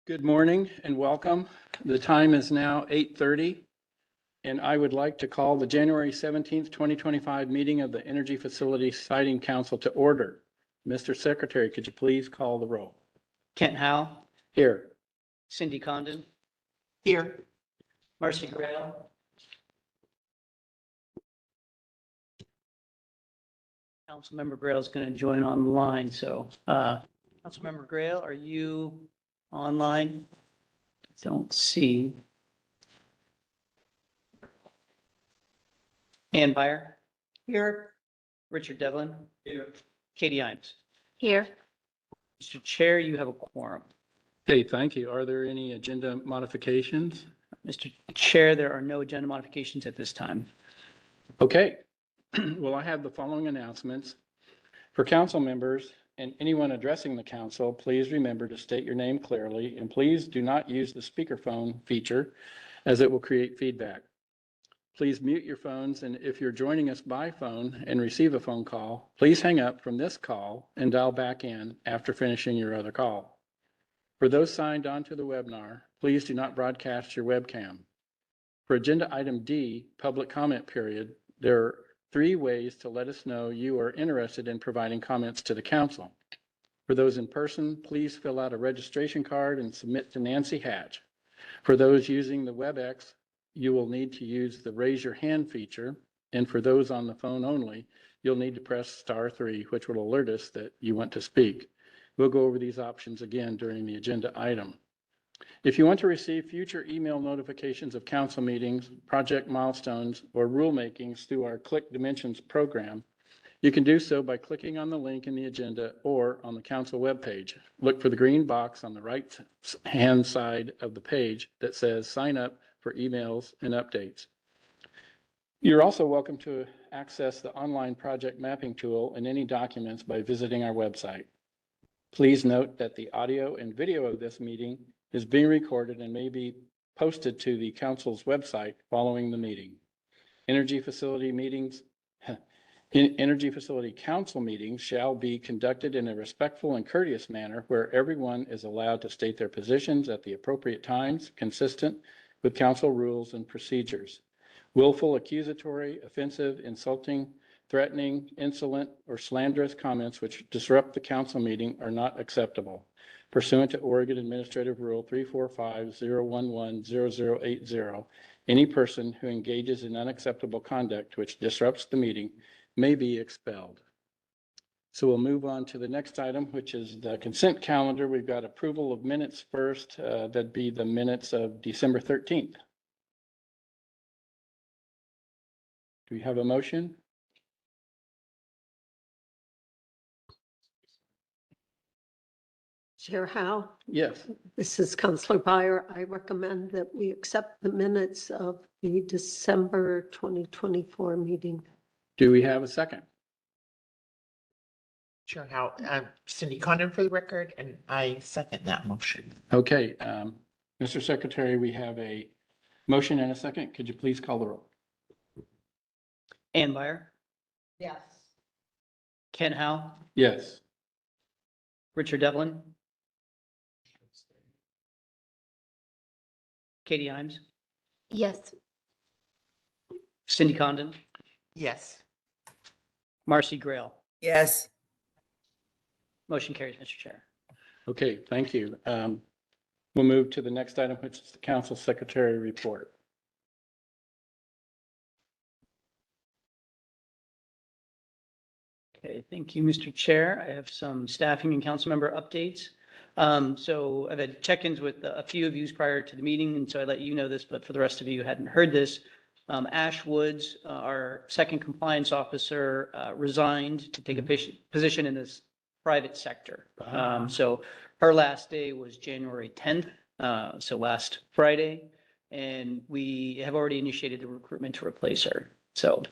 Good morning and welcome. The time is now 8:30, and I would like to call the January 17th, 2025 meeting of the Energy Facility Siting Council to order. Mr. Secretary, could you please call the roll? Kent Howe, Here. Cindy Condon, Here. Marcy Grail. Councilmember Grail is going to join online. So, Councilmember Grail, are you online? Don't see. Ann Byer, Here. Richard Devlin. Here. Katie Imes. Here. Mr. Chair, you have a quorum. Okay, thank you. Are there any agenda modifications? Mr. Chair, there are no agenda modifications at this time. Okay. Well, I have the following announcements. For council members and anyone addressing the council, please remember to state your name clearly, and please do not use the speakerphone feature as it will create feedback. Please mute your phones, and if you're joining us by phone and receive a phone call, please hang up from this call and dial back in after finishing your other call. For those signed on to the webinar, please do not broadcast your webcam. For agenda item D, public comment period, there are 3 ways to let us know you are interested in providing comments to the council. For those in person, please fill out a registration card and submit to Nancy Hatch. For those using the WebEx, you will need to use the raise your hand feature. And for those on the phone only, you'll need to press *3, which will alert us that you want to speak. We'll go over these options again during the agenda item. If you want to receive future email notifications of council meetings, project milestones, or rulemakings through our Click Dimensions program, you can do so by clicking on the link in the agenda or on the council webpage. Look for the green box on the right-hand side of the page that says sign up for emails and updates. You're also welcome to access the online project mapping tool and any documents by visiting our website. Please note that the audio and video of this meeting is being recorded and may be posted to the council's website following the meeting. Energy Facility Council meetings shall be conducted in a respectful and courteous manner where everyone is allowed to state their positions at the appropriate times, consistent with council rules and procedures. Willful, accusatory, offensive, insulting, threatening, insolent, or slanderous comments which disrupt the council meeting are not acceptable. Pursuant to Oregon Administrative Rule 345-011-0080, any person who engages in unacceptable conduct which disrupts the meeting may be expelled. So we'll move on to the next item, which is the consent calendar. We've got approval of minutes first. That'd be the minutes of December 13th. Do we have a motion? Chair Howe, Yes. this is Councilor Byer. I recommend that we accept the minutes of the December 2024 meeting. Do we have a second? Sure. How, Cindy Condon for the record, and I second that motion. Okay, Mr. Secretary, we have a motion and a second. Could you please call the roll? Ann Byer, Yes. Kent Howe, Yes. Richard Devlin, Katie Imes, Yes. Cindy Condon, Yes. Marcy Grail. Yes. Motion carries, Mr. Chair. Okay, thank you. We'll move to the next item, which is the council secretary report. Okay, thank you, Mr. Chair. I have some staffing and council member updates. So I've had check-ins with a few of you prior to the meeting, and so I let you know this, but for the rest of you who hadn't heard this, Ash Woods, our second compliance officer, resigned to take a position in this private sector. So her last day was January 10th, so last Friday, and we have already initiated the recruitment to replace her. So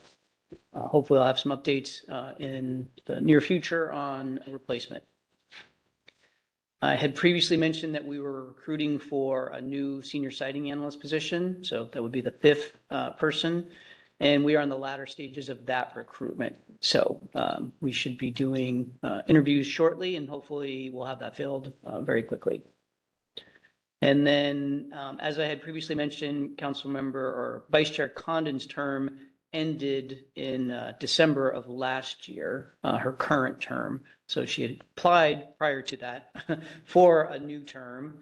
hopefully I'll have some updates in the near future on a replacement. I had previously mentioned that we were recruiting for a new senior siting analyst position, so that would be the 5th person, and we are in the latter stages of that recruitment. So we should be doing interviews shortly, and hopefully we'll have that filled very quickly. And then, as I had previously mentioned, Councilmember or Vice Chair Condon's term ended in December of last year, her current term. So she had applied prior to that for a new term.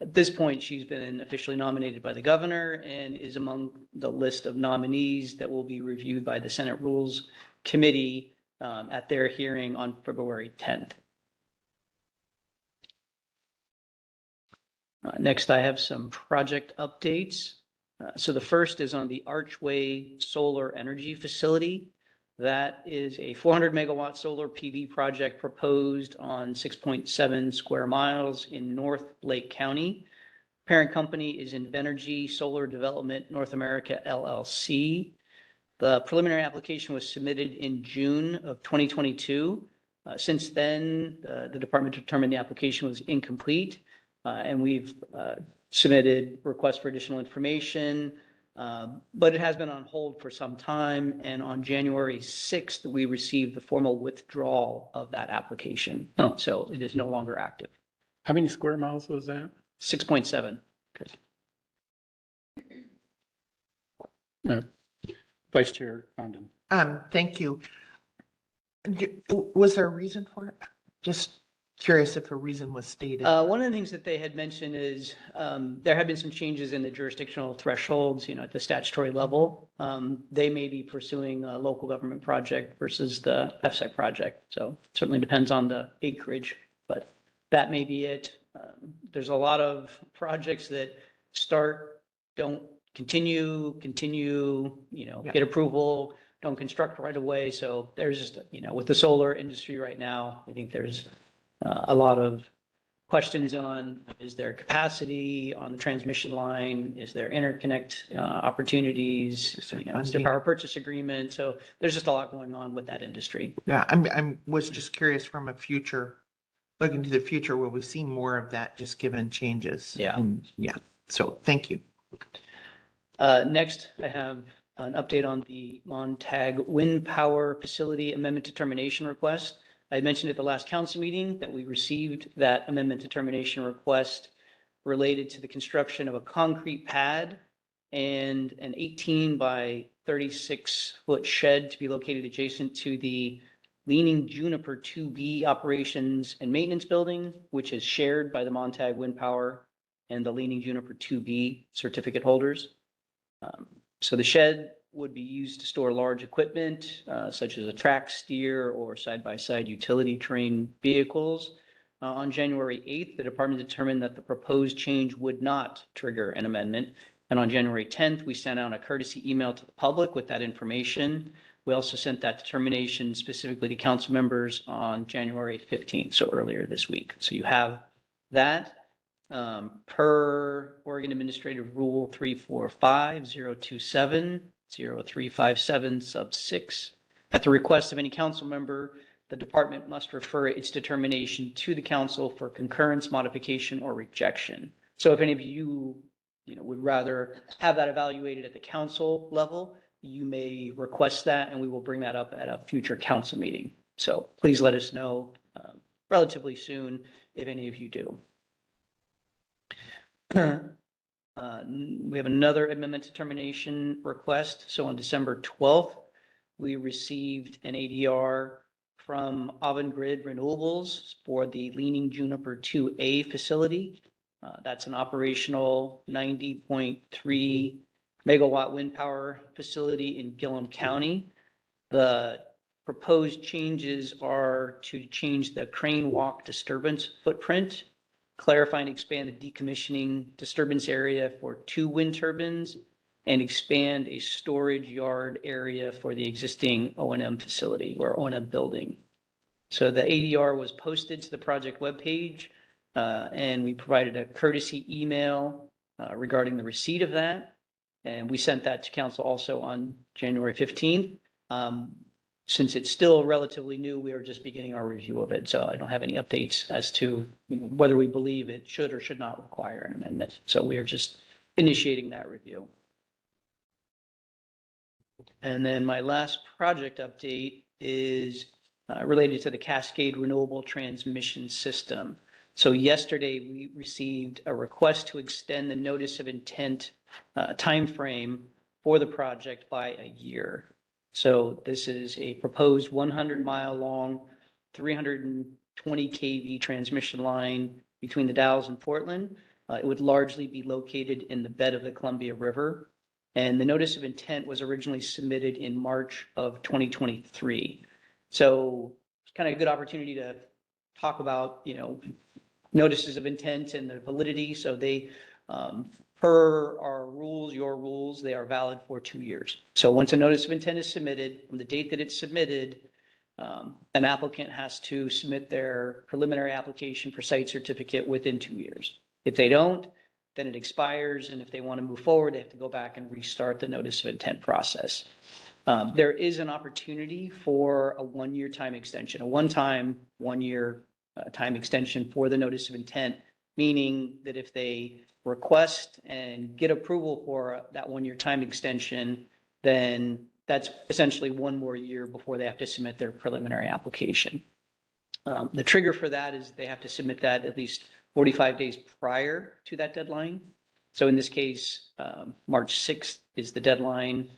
At this point, she's been officially nominated by the governor and is among the list of nominees that will be reviewed by the Senate Rules Committee at their hearing on February 10th. Next, I have some project updates. So the first is on the Archway Solar Energy Facility. That is a 400 megawatt solar PV project proposed on 6.7 square miles in North Lake County. Parent company is Invenergy Solar Development North America LLC. The preliminary application was submitted in June of 2022. Since then, the department determined the application was incomplete, and we've submitted requests for additional information, but it has been on hold for some time. And on January 6th, we received the formal withdrawal of that application. Oh. So it is no longer active. How many square miles was that? 6.7. Vice Chair Condon. Thank you. Was there a reason for it? Just curious if a reason was stated. One of the things that they had mentioned is there have been some changes in the jurisdictional thresholds, at the statutory level. They may be pursuing a local government project versus the FSI project. So it certainly depends on the acreage, but that may be it. There's a lot of projects that start, don't continue, get approval, don't construct right away. So there's just, with the solar industry right now, I think there's a lot of questions on, is there capacity on the transmission line? Is there interconnect opportunities? Is there power purchase agreement? So there's just a lot going on with that industry. Yeah, was just curious from looking to the future, will we see more of that just given changes? Yeah. So thank you. Next, I have an update on the Montague Wind Power Facility Amendment Determination Request. I mentioned at the last council meeting that we received that amendment determination request related to the construction of a concrete pad and an 18 by 36 foot shed to be located adjacent to the Leaning Juniper 2B operations and maintenance building, which is shared by the Montague Wind Power and the Leaning Juniper 2B certificate holders. So the shed would be used to store large equipment, such as a track steer or side-by-side utility terrain vehicles. On January 8th, the department determined that the proposed change would not trigger an amendment. And on January 10th, we sent out a courtesy email to the public with that information. We also sent that determination specifically to council members on January 15th, so earlier this week. So you have that. Per Oregon Administrative Rule 345-027-0357 sub 6, at the request of any council member, the department must refer its determination to the council for concurrence, modification, or rejection. So if any of you, would rather have that evaluated at the council level, you may request that, and we will bring that up at a future council meeting. So please let us know relatively soon if any of you do. We have another amendment determination request. So on December 12th, we received an ADR from Avangrid Renewables for the Leaning Juniper 2A facility. That's an operational 90.3 megawatt wind power facility in Gillum County. The proposed changes are to change the crane walk disturbance footprint, clarify and expand the decommissioning disturbance area for 2 wind turbines, and expand a storage yard area for the existing O&M facility or O&M building. So the ADR was posted to the project webpage, and we provided a courtesy email regarding the receipt of that. And we sent that to council also on January 15th. Since it's still relatively new, we are just beginning our review of it. So I don't have any updates as to whether we believe it should or should not require an amendment. So we are just initiating that review. And then my last project update is related to the Cascade Renewable Transmission System. So yesterday, we received a request to extend the notice of intent timeframe for the project by a year. So this is a proposed 100-mile-long, 320 kV transmission line between the Dalles and Portland. It would largely be located in the bed of the Columbia River. And the notice of intent was originally submitted in March of 2023. So it's kind of a good opportunity to talk about, notices of intent and the validity. So they, per our rules, your rules, they are valid for 2 years. So once a notice of intent is submitted, from the date that it's submitted, an applicant has to submit their preliminary application for site certificate within 2 years. If they don't, then it expires. And if they want to move forward, they have to go back and restart the notice of intent process. There is an opportunity for a 1-year time extension, a one-time 1-year time extension for the notice of intent, meaning that if they request and get approval for that 1-year time extension, then that's essentially 1 more year before they have to submit their preliminary application. The trigger for that is they have to submit that at least 45 days prior to that deadline. So in this case, March 6th is the deadline.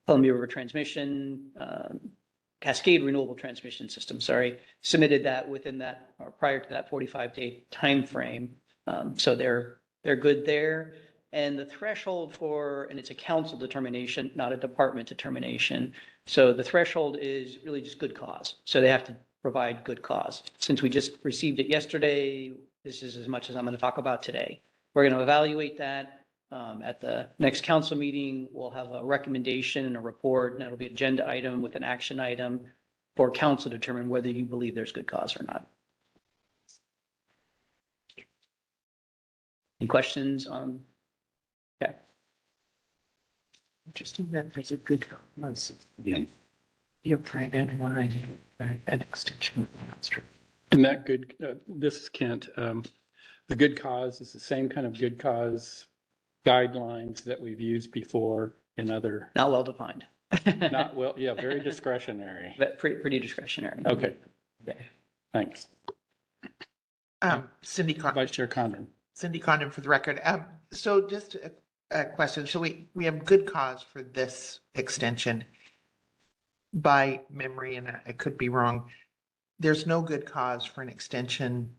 Columbia River Transmission, Cascade Renewable Transmission System, submitted that within that or prior to that 45-day timeframe. So they're good there. And the threshold and it's a council determination, not a department determination. So the threshold is really just good cause. So they have to provide good cause. Since we just received it yesterday, this is as much as I'm going to talk about today. We're going to evaluate that. At the next council meeting, we'll have a recommendation and a report, and that'll be an agenda item with an action item for council to determine whether you believe there's good cause or not. Any questions on? Okay. Interesting that there's a good cause. You're trying to line an extension. And that good, this is Kent. The good cause is the same kind of good cause guidelines that we've used before in other, Not well defined. not well, yeah, very discretionary. But pretty discretionary. Okay. Okay. Thanks. Cindy Vice Chair Condon. Condon for the record. So just a question. So we have good cause for this extension. By memory, and I could be wrong, there's no good cause for an extension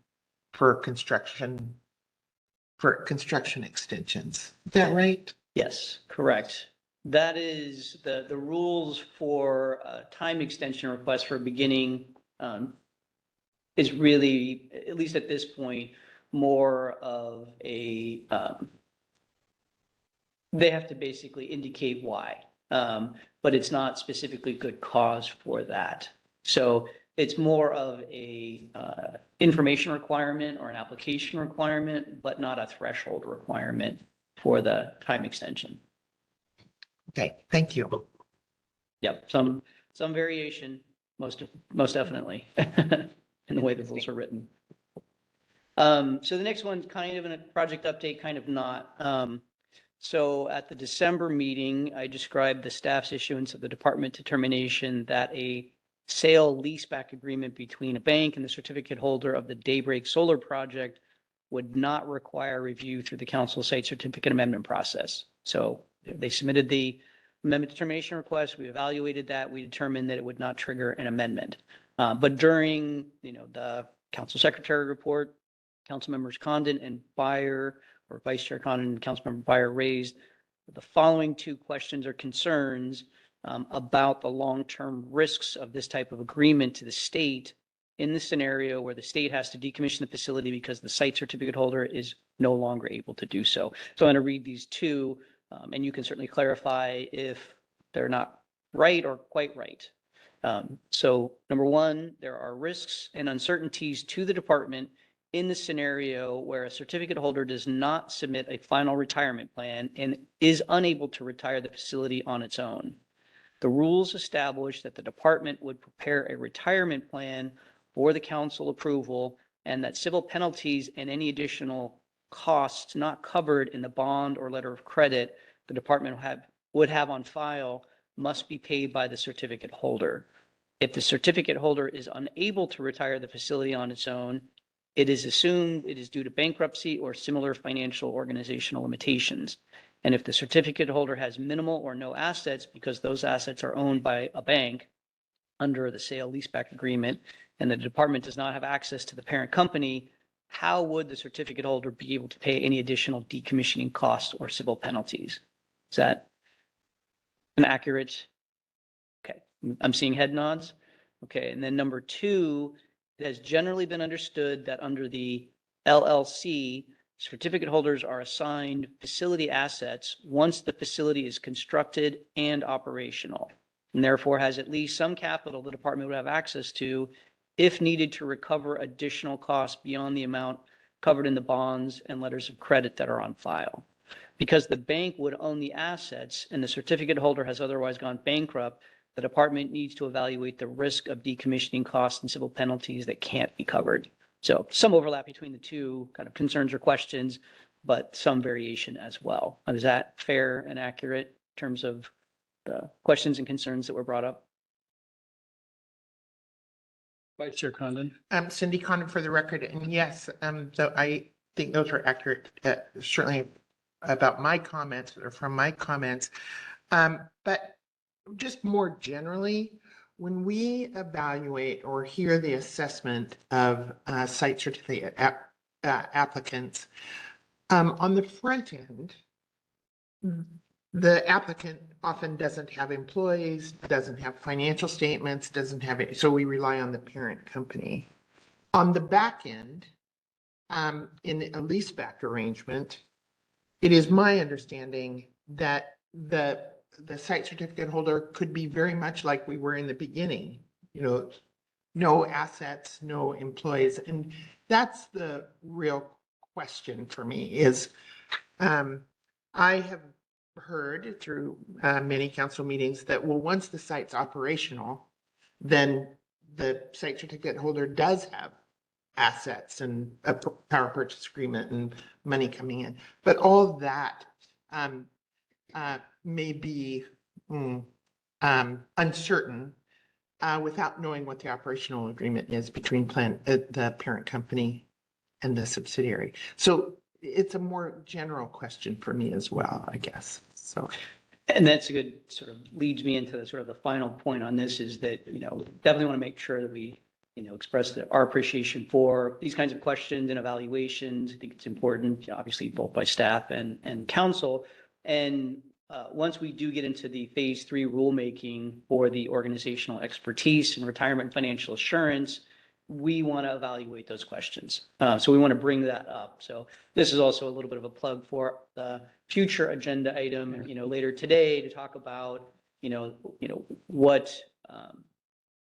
for construction extensions. Is that right? Yes, correct. That is the rules for time extension request for beginning is really, at least at this point, more of a, they have to basically indicate why, but it's not specifically good cause for that. So it's more of a information requirement or an application requirement, but not a threshold requirement for the time extension. Okay, thank you. Yep, some variation, most definitely, in the way the rules are written. So the next one's kind of in a project update, kind of not. So at the December meeting, I described the staff's issuance of the department determination that a sale leaseback agreement between a bank and the certificate holder of the Daybreak Solar Project would not require review through the council site certificate amendment process. So they submitted the amendment determination request. We evaluated that. We determined that it would not trigger an amendment. But during, the council secretary report, council members Condon and Byer, or Vice Chair Condon and Councilmember Byer, raised the following 2 questions or concerns about the long-term risks of this type of agreement to the state in the scenario where the state has to decommission the facility because the site certificate holder is no longer able to do so. So I'm going to read these 2, and you can certainly clarify if they're not right or quite right. So number 1, there are risks and uncertainties to the department in the scenario where a certificate holder does not submit a final retirement plan and is unable to retire the facility on its own. The rules establish that the department would prepare a retirement plan for the council approval, and that civil penalties and any additional costs not covered in the bond or letter of credit the department would have on file must be paid by the certificate holder. If the certificate holder is unable to retire the facility on its own, it is assumed it is due to bankruptcy or similar financial organizational limitations. And if the certificate holder has minimal or no assets because those assets are owned by a bank under the sale leaseback agreement, and the department does not have access to the parent company, how would the certificate holder be able to pay any additional decommissioning costs or civil penalties? Is that an accurate? Okay, I'm seeing head nods. Okay, and then number two, it has generally been understood that under the LLC, certificate holders are assigned facility assets once the facility is constructed and operational, and therefore has at least some capital the department would have access to if needed to recover additional costs beyond the amount covered in the bonds and letters of credit that are on file. Because the bank would own the assets and the certificate holder has otherwise gone bankrupt, the department needs to evaluate the risk of decommissioning costs and civil penalties that can't be covered. So some overlap between the two kind of concerns or questions, but some variation as well. Is that fair and accurate in terms of the questions and concerns that were brought up? Vice Chair Condon. Cindy Condon for the record, and yes, so I think those are accurate, certainly about my comments or from my comments. But just more generally, when we evaluate or hear the assessment of site certificate applicants, on the front end, the applicant often doesn't have employees, doesn't have financial statements, doesn't have it, so we rely on the parent company. On the back end, in a leaseback arrangement, it is my understanding that the site certificate holder could be very much like we were in the beginning, no assets, no employees. And that's the real question for me is, I have heard through many council meetings that, well, once the site's operational, then the site certificate holder does have assets and a power purchase agreement and money coming in. But all that may be uncertain without knowing what the operational agreement is between the parent company and the subsidiary. So it's a more general question for me as well, I guess. So. And that's a good sort of leads me into the sort of the final point on this is that, definitely want to make sure that we, express our appreciation for these kinds of questions and evaluations. I think it's important, obviously, both by staff and council. And once we do get into the phase 3 rulemaking for the organizational expertise and retirement financial assurance, we want to evaluate those questions. So we want to bring that up. So this is also a little bit of a plug for the future agenda item, later today to talk about,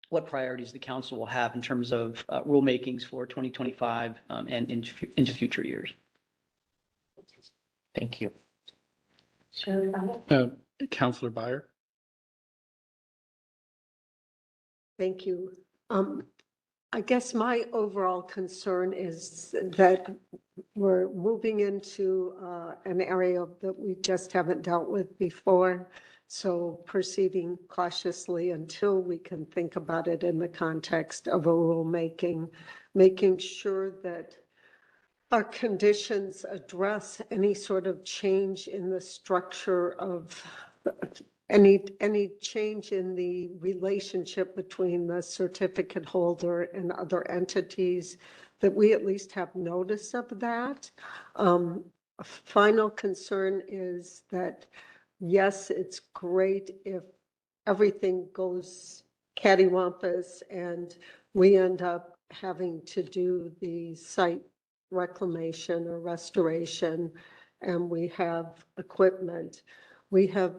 what priorities the council will have in terms of rulemakings for 2025 and into future years. Thank you. Councilor Byer. Thank you. I guess my overall concern is that we're moving into an area that we just haven't dealt with before. So proceeding cautiously until we can think about it in the context of a rulemaking, making sure that our conditions address any sort of change in the structure of any change in the relationship between the certificate holder and other entities, that we at least have notice of that. A final concern is that, yes, it's great if everything goes cattywampus and we end up having to do the site reclamation or restoration and we have equipment. We have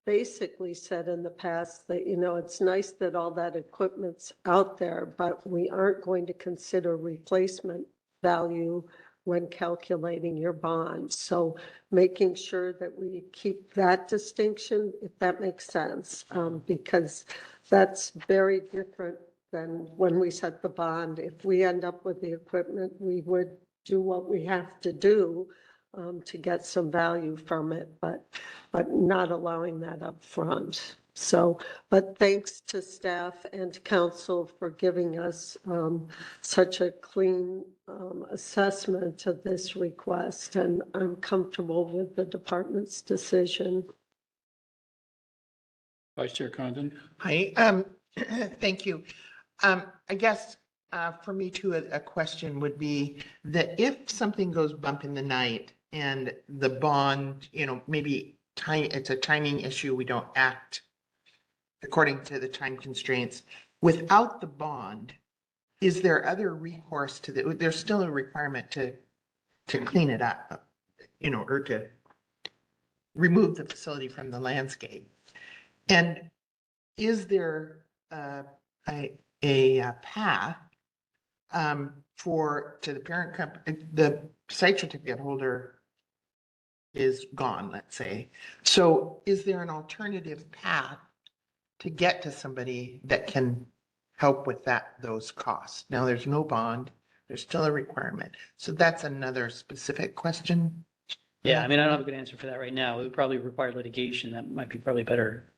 basically said in the past that, it's nice that all that equipment's out there, but we aren't going to consider replacement value when calculating your bonds. So making sure that we keep that distinction, if that makes sense, because that's very different than when we set the bond. If we end up with the equipment, we would do what we have to do to get some value from it, but not allowing that up front. So, but thanks to staff and council for giving us such a clean assessment of this request, and I'm comfortable with the department's decision. Vice Chair Condon? Hi, thank you. I guess, for me too, a question would be that if something goes bump in the night and the bond, maybe it's a timing issue, we don't act according to the time constraints, without the bond, is there other recourse there's still a requirement to clean it up, or to remove the facility from the landscape? And is there a path to the parent company, the site certificate holder is gone, let's say. So is there an alternative path to get to somebody that can help with those costs? Now, there's no bond, there's still a requirement. So that's another specific question. Yeah, I mean, I don't have a good answer for that right now. It would probably require litigation. That might be probably better,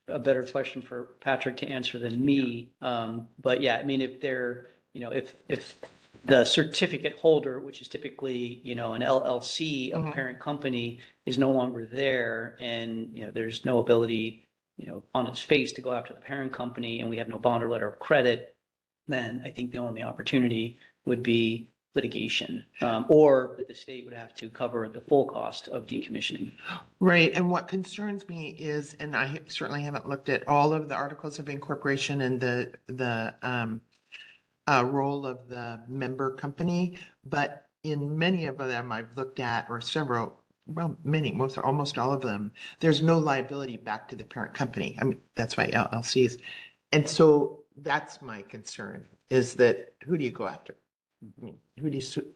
a better question for Patrick to answer than me. But yeah, I mean, if if the certificate holder, which is typically, an LLC of a Mhm. parent company, is no longer there, and, there's no ability, on its face to go after the parent company, and we have no bond or letter of credit, then I think the only opportunity would be litigation, or the state would have to cover the full cost of decommissioning. Right, and what concerns me is, and I certainly haven't looked at all of the articles of incorporation and the role of the member company, but in many of them I've looked at, or several, well, almost all of them, there's no liability back to the parent company. I mean, that's why LLCs. And so that's my concern, is that who do you go after? I mean, who do you sue?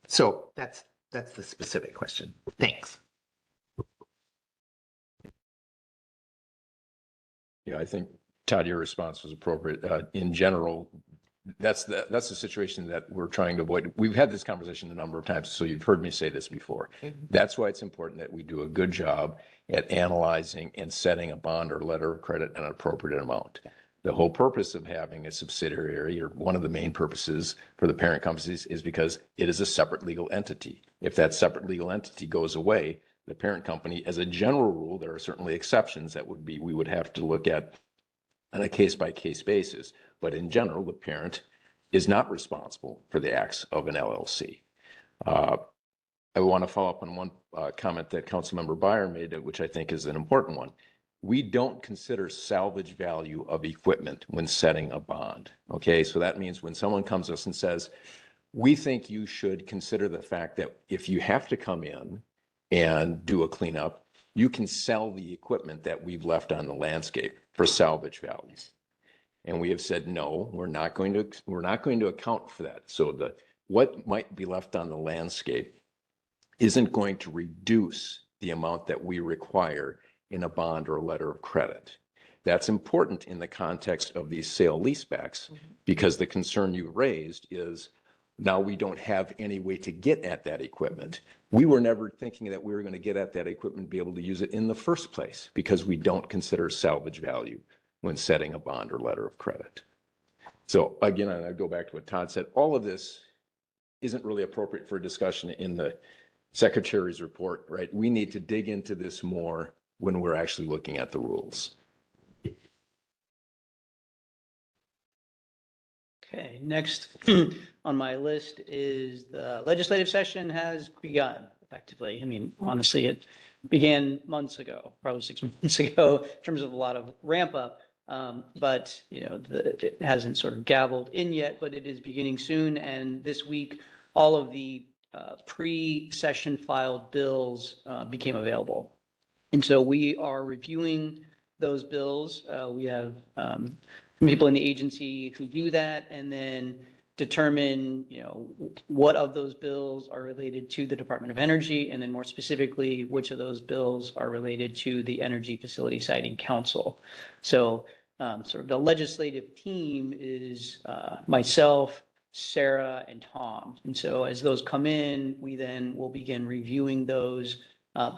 So that's the specific question. Thanks. Yeah, I think, Todd, your response was appropriate. In general, that's the situation that we're trying to avoid. We've had this conversation a number of times, so you've heard me say this before. That's why it's important that we do a good job at analyzing and setting a bond or letter of credit at an appropriate amount. The whole purpose of having a subsidiary, or one of the main purposes for the parent companies, is because it is a separate legal entity. If that separate legal entity goes away, the parent company, as a general rule, there are certainly exceptions that we would have to look at on a case-by-case basis. But in general, the parent is not responsible for the acts of an LLC. I want to follow up on one comment that Councilmember Byer made, which I think is an important one. We don't consider salvage value of equipment when setting a bond. Okay, so that means when someone comes to us and says, we think you should consider the fact that if you have to come in and do a cleanup, you can sell the equipment that we've left on the landscape for salvage values. And we have said, no, we're not going to account for that. So what might be left on the landscape isn't going to reduce the amount that we require in a bond or a letter of credit. That's important in the context of these sale leasebacks, because the concern you raised is now we don't have any way to get at that equipment. We were never thinking that we were going to get at that equipment and be able to use it in the first place, because we don't consider salvage value when setting a bond or letter of credit. So again, I go back to what Todd said, all of this isn't really appropriate for discussion in the Secretary's report, right? We need to dig into this more when we're actually looking at the rules. Okay, next on my list is the legislative session has begun effectively. I mean, honestly, it began months ago, probably 6 months ago, in terms of a lot of ramp up. But, it hasn't sort of gavelled in yet, but it is beginning soon. And this week, all of the pre-session filed bills became available. And so we are reviewing those bills. We have people in the agency who do that, and then determine, what of those bills are related to the Department of Energy, and then more specifically, which of those bills are related to the Energy Facility Siting Council. So sort of the legislative team is myself, Sarah, and Tom. And so as those come in, we then will begin reviewing those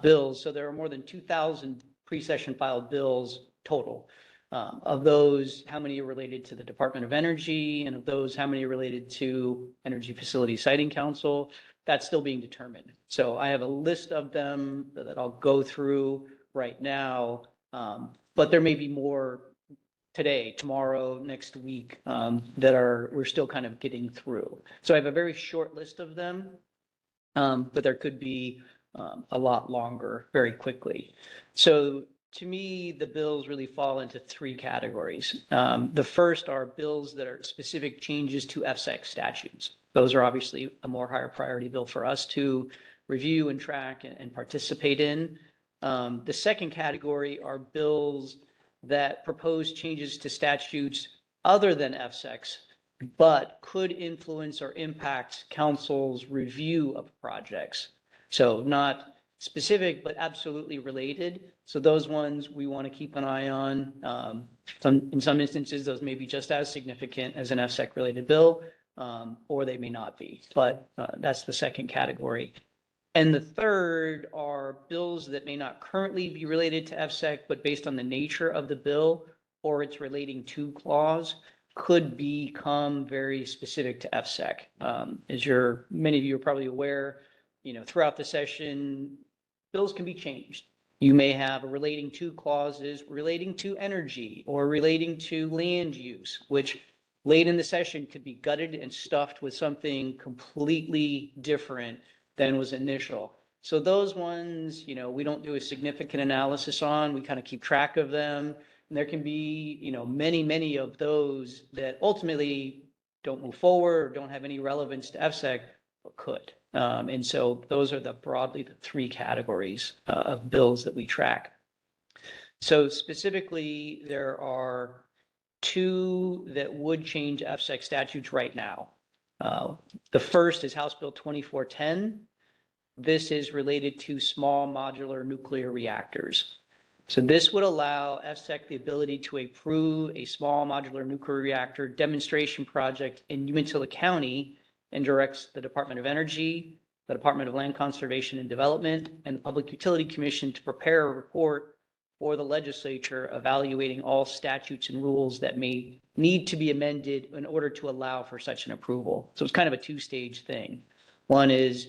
bills. So there are more than 2,000 pre-session filed bills total. Of those, how many are related to the Department of Energy? And of those, how many are related to Energy Facility Siting Council? That's still being determined. So I have a list of them that I'll go through right now. But there may be more today, tomorrow, next week, we're still kind of getting through. So I have a very short list of them. But there could be a lot longer very quickly. So to me, the bills really fall into three categories. The first are bills that are specific changes to FSEC statutes. Those are obviously a more higher priority bill for us to review and track and participate in. The second category are bills that propose changes to statutes other than FSECs, but could influence or impact council's review of projects. So not specific, but absolutely related. So those ones we want to keep an eye on. In some instances, those may be just as significant as an FSEC related bill, or they may not be, but that's the second category. And the third are bills that may not currently be related to FSEC, but based on the nature of the bill or its relating to clause, could become very specific to FSEC. Many of you are probably aware, throughout the session, bills can be changed. You may have a relating to clauses relating to energy or relating to land use, which late in the session could be gutted and stuffed with something completely different than was initial. So those ones, we don't do a significant analysis on. We kind of keep track of them. And there can be, many, many of those that ultimately don't move forward or don't have any relevance to FSEC, but could. And so those are broadly the three categories of bills that we track. So specifically, there are two that would change FSEC statutes right now. The first is House Bill 2410. This is related to small modular nuclear reactors. So this would allow FSEC the ability to approve a small modular nuclear reactor demonstration project in Umatilla County and directs the Department of Energy, the Department of Land Conservation and Development, and the Public Utility Commission to prepare a report for the legislature evaluating all statutes and rules that may need to be amended in order to allow for such an approval. So it's kind of a two-stage thing. One is,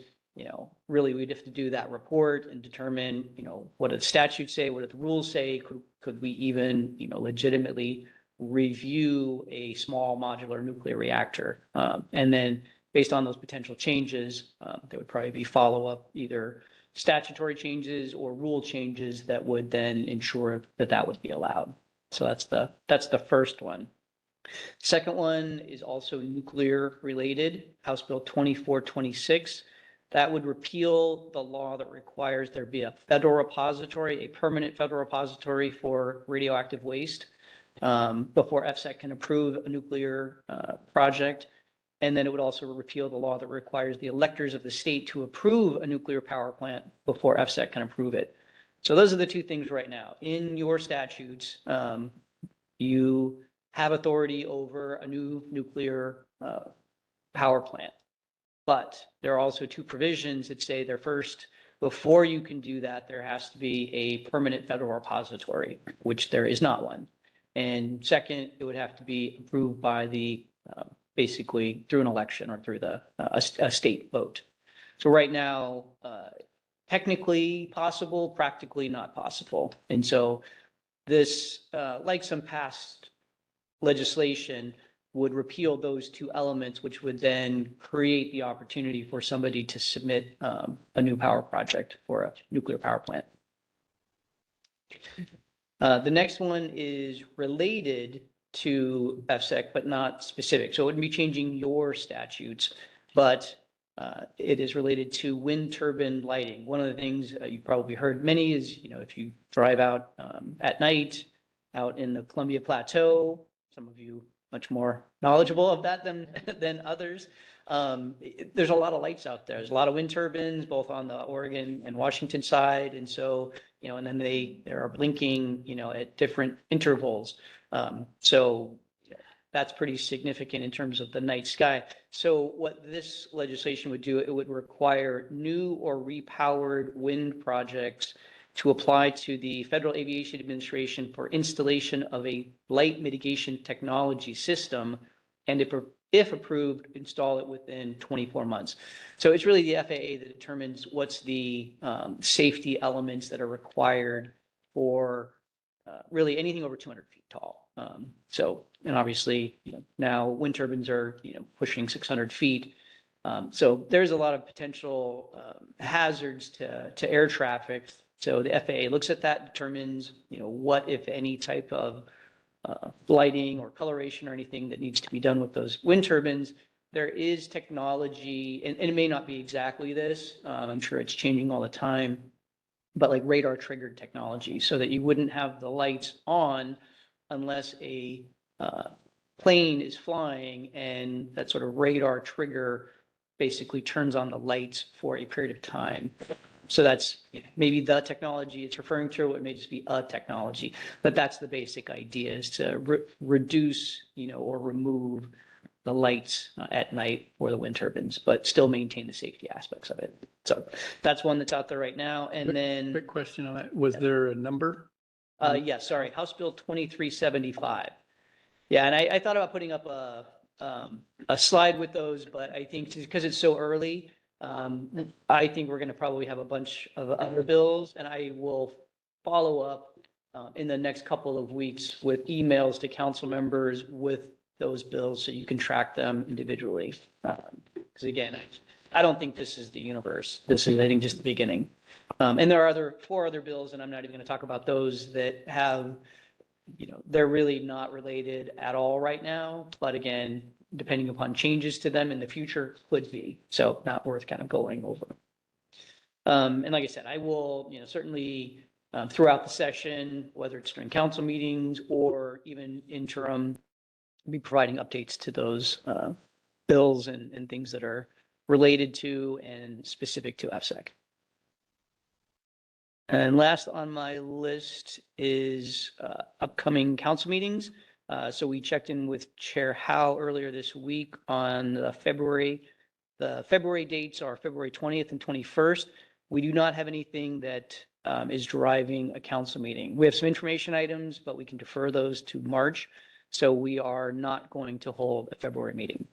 really we'd have to do that report and determine, what do the statutes say, what do the rules say? Could we even, legitimately review a small modular nuclear reactor? And then based on those potential changes, there would probably be follow-up, either statutory changes or rule changes that would then ensure that that would be allowed. So that's the first one. Second one is also nuclear related, House Bill 2426. That would repeal the law that requires there be a federal repository, a permanent federal repository for radioactive waste before FSEC can approve a nuclear project. And then it would also repeal the law that requires the electors of the state to approve a nuclear power plant before FSEC can approve it. So those are the two things right now. In your statutes, you have authority over a new nuclear power plant. But there are also two provisions that say before you can do that, there has to be a permanent federal repository, which there is not one. And second, it would have to be approved by basically through an election or through a state vote. So right now, technically possible, practically not possible. And so this, like some past legislation, would repeal those two elements, which would then create the opportunity for somebody to submit a new power project for a nuclear power plant. The next one is related to FSEC, but not specific. So it wouldn't be changing your statutes, but it is related to wind turbine lighting. One of the things you've probably heard many is, if you drive out at night out in the Columbia Plateau, some of you much more knowledgeable of that than others. There's a lot of lights out there. There's a lot of wind turbines, both on the Oregon and Washington side. And so, and then they are blinking, at different intervals. So that's pretty significant in terms of the night sky. So what this legislation would do, it would require new or repowered wind projects to apply to the Federal Aviation Administration for installation of a light mitigation technology system, and if approved, install it within 24 months. So it's really the FAA that determines what's the safety elements that are required for really anything over 200 feet tall. And obviously, now wind turbines are, pushing 600 feet. So there's a lot of potential hazards to air traffic. So the FAA looks at that, determines, what, if any, type of lighting or coloration or anything that needs to be done with those wind turbines. There is technology, and it may not be exactly this. I'm sure it's changing all the time, but like radar triggered technology, so that you wouldn't have the lights on unless a plane is flying, and that sort of radar trigger basically turns on the lights for a period of time. So that's maybe the technology it's referring to. It may just be a technology, but that's the basic idea, is to reduce, or remove the lights at night for the wind turbines, but still maintain the safety aspects of it. So that's one that's out there right now. And then, Quick question on that. Was there a number? yeah, sorry, House Bill 2375. Yeah, and I thought about putting up a slide with those, but I think because it's so early, I think we're going to probably have a bunch of other bills, and I will follow up in the next couple of weeks with emails to council members with those bills, so you can track them individually. Because again, I don't think this is the universe. This is, I think, just the beginning. And there are four other bills, and I'm not even going to talk about those, that have, they're really not related at all right now. But again, depending upon changes to them in the future, could be. So not worth kind of going over. And like I said, I will, certainly throughout the session, whether it's during council meetings or even interim, be providing updates to those bills and things that are related to and specific to AFSEC. And last on my list is upcoming council meetings. So we checked in with Chair Howe earlier this week on the February. The February dates are February 20th and 21st. We do not have anything that is driving a council meeting. We have some information items, but we can defer those to March. So we are not going to hold a February meeting.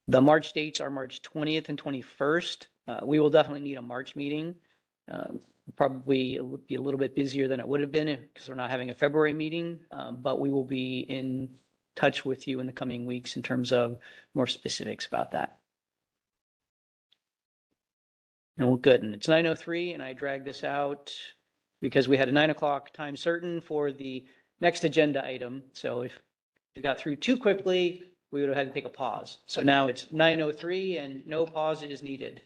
The March dates are March 20th and 21st. We will definitely need a March meeting. Probably it would be a little bit busier than it would have been because we're not having a February meeting, but we will be in touch with you in the coming weeks in terms of more specifics about that. And we're good. And it's 9:03, and I dragged this out because we had a 9 o'clock time certain for the next agenda item. So if we got through too quickly, we would have had to take a pause. So now it's 9:03 and no pause is needed.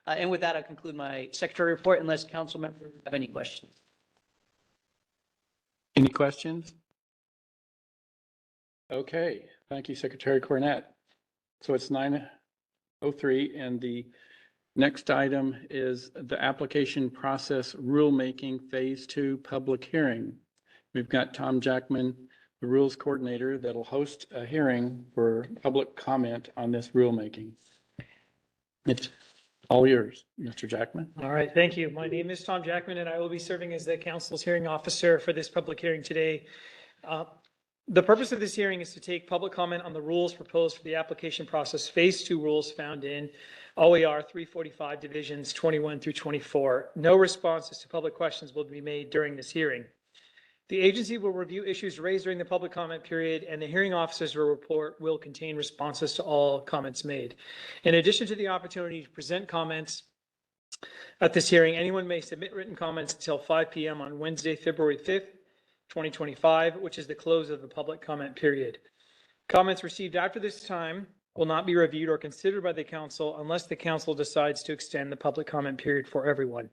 And with that, I'll conclude my secretary report unless council members have any questions. Any questions? Okay, thank you, Secretary Cornett. So it's 9:03, and the next item is the application process rulemaking phase 2 public hearing. We've got Tom Jackman, the rules coordinator, that'll host a hearing for public comment on this rulemaking. It's all yours, Mr. Jackman. All right, thank you. My name is Tom Jackman, and I will be serving as the council's hearing officer for this public hearing today. The purpose of this hearing is to take public comment on the rules proposed for the application process phase 2 rules found in OER 345 divisions 21 through 24. No responses to public questions will be made during this hearing. The agency will review issues raised during the public comment period, and the hearing officer's report will contain responses to all comments made. In addition to the opportunity to present comments at this hearing, anyone may submit written comments until 5 p.m. on Wednesday, February 5th, 2025, which is the close of the public comment period. Comments received after this time will not be reviewed or considered by the council unless the council decides to extend the public comment period for everyone.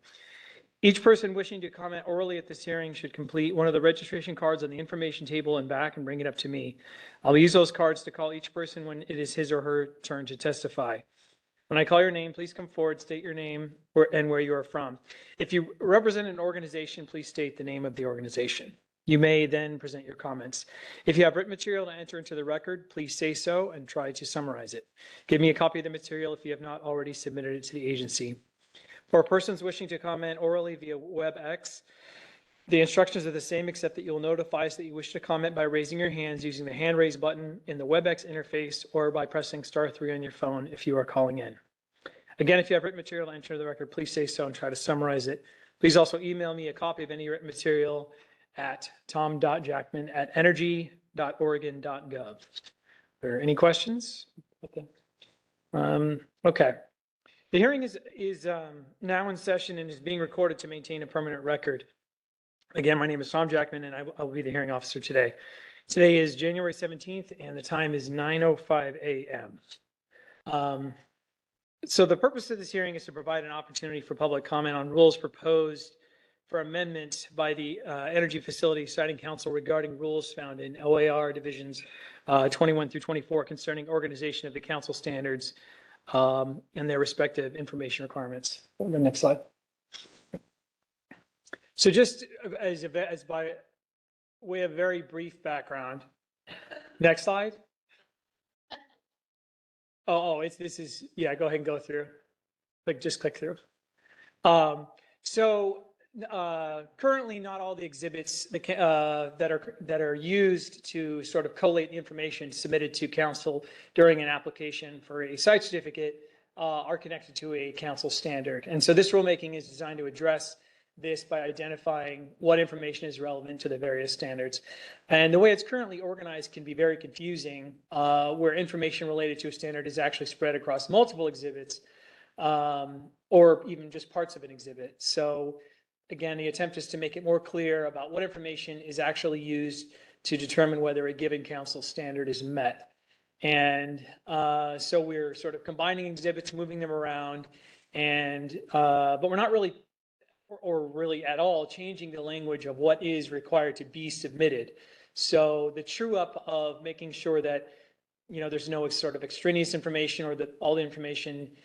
Each person wishing to comment orally at this hearing should complete one of the registration cards on the information table and back and bring it up to me. I'll use those cards to call each person when it is his or her turn to testify. When I call your name, please come forward, state your name and where you are from. If you represent an organization, please state the name of the organization. You may then present your comments. If you have written material to enter into the record, please say so and try to summarize it. Give me a copy of the material if you have not already submitted it to the agency. For persons wishing to comment orally via WebEx, the instructions are the same, except that you'll notify us that you wish to comment by raising your hands using the hand raise button in the WebEx interface or by pressing *3 on your phone if you are calling in. Again, if you have written material to enter the record, please say so and try to summarize it. Please also email me a copy of any written material at tom.jackman@energy.oregon.gov. Are there any questions? Okay. The hearing is now in session and is being recorded to maintain a permanent record. Again, my name is Tom Jackman, and I will be the hearing officer today. Today is January 17th, and the time is 9:05 a.m. So the purpose of this hearing is to provide an opportunity for public comment on rules proposed for amendment by the Energy Facility Siting Council regarding rules found in OAR Divisions 21 through 24 concerning organization of the council standards and their respective information requirements. The next slide. So just as by way of very brief background. Next slide. Oh, this is, yeah, go ahead and go through. Just click through. Currently not all the exhibits that are used to sort of collate the information submitted to council during an application for a site certificate are connected to a council standard. And so this rulemaking is designed to address this by identifying what information is relevant to the various standards. And the way it's currently organized can be very confusing, where information related to a standard is actually spread across multiple exhibits, or even just parts of an exhibit. So again, the attempt is to make it more clear about what information is actually used to determine whether a given council standard is met. And so we're sort of combining exhibits, moving them around, and but we're not really or really at all changing the language of what is required to be submitted. So the true up of making sure that, there's no sort of extraneous information or that all the information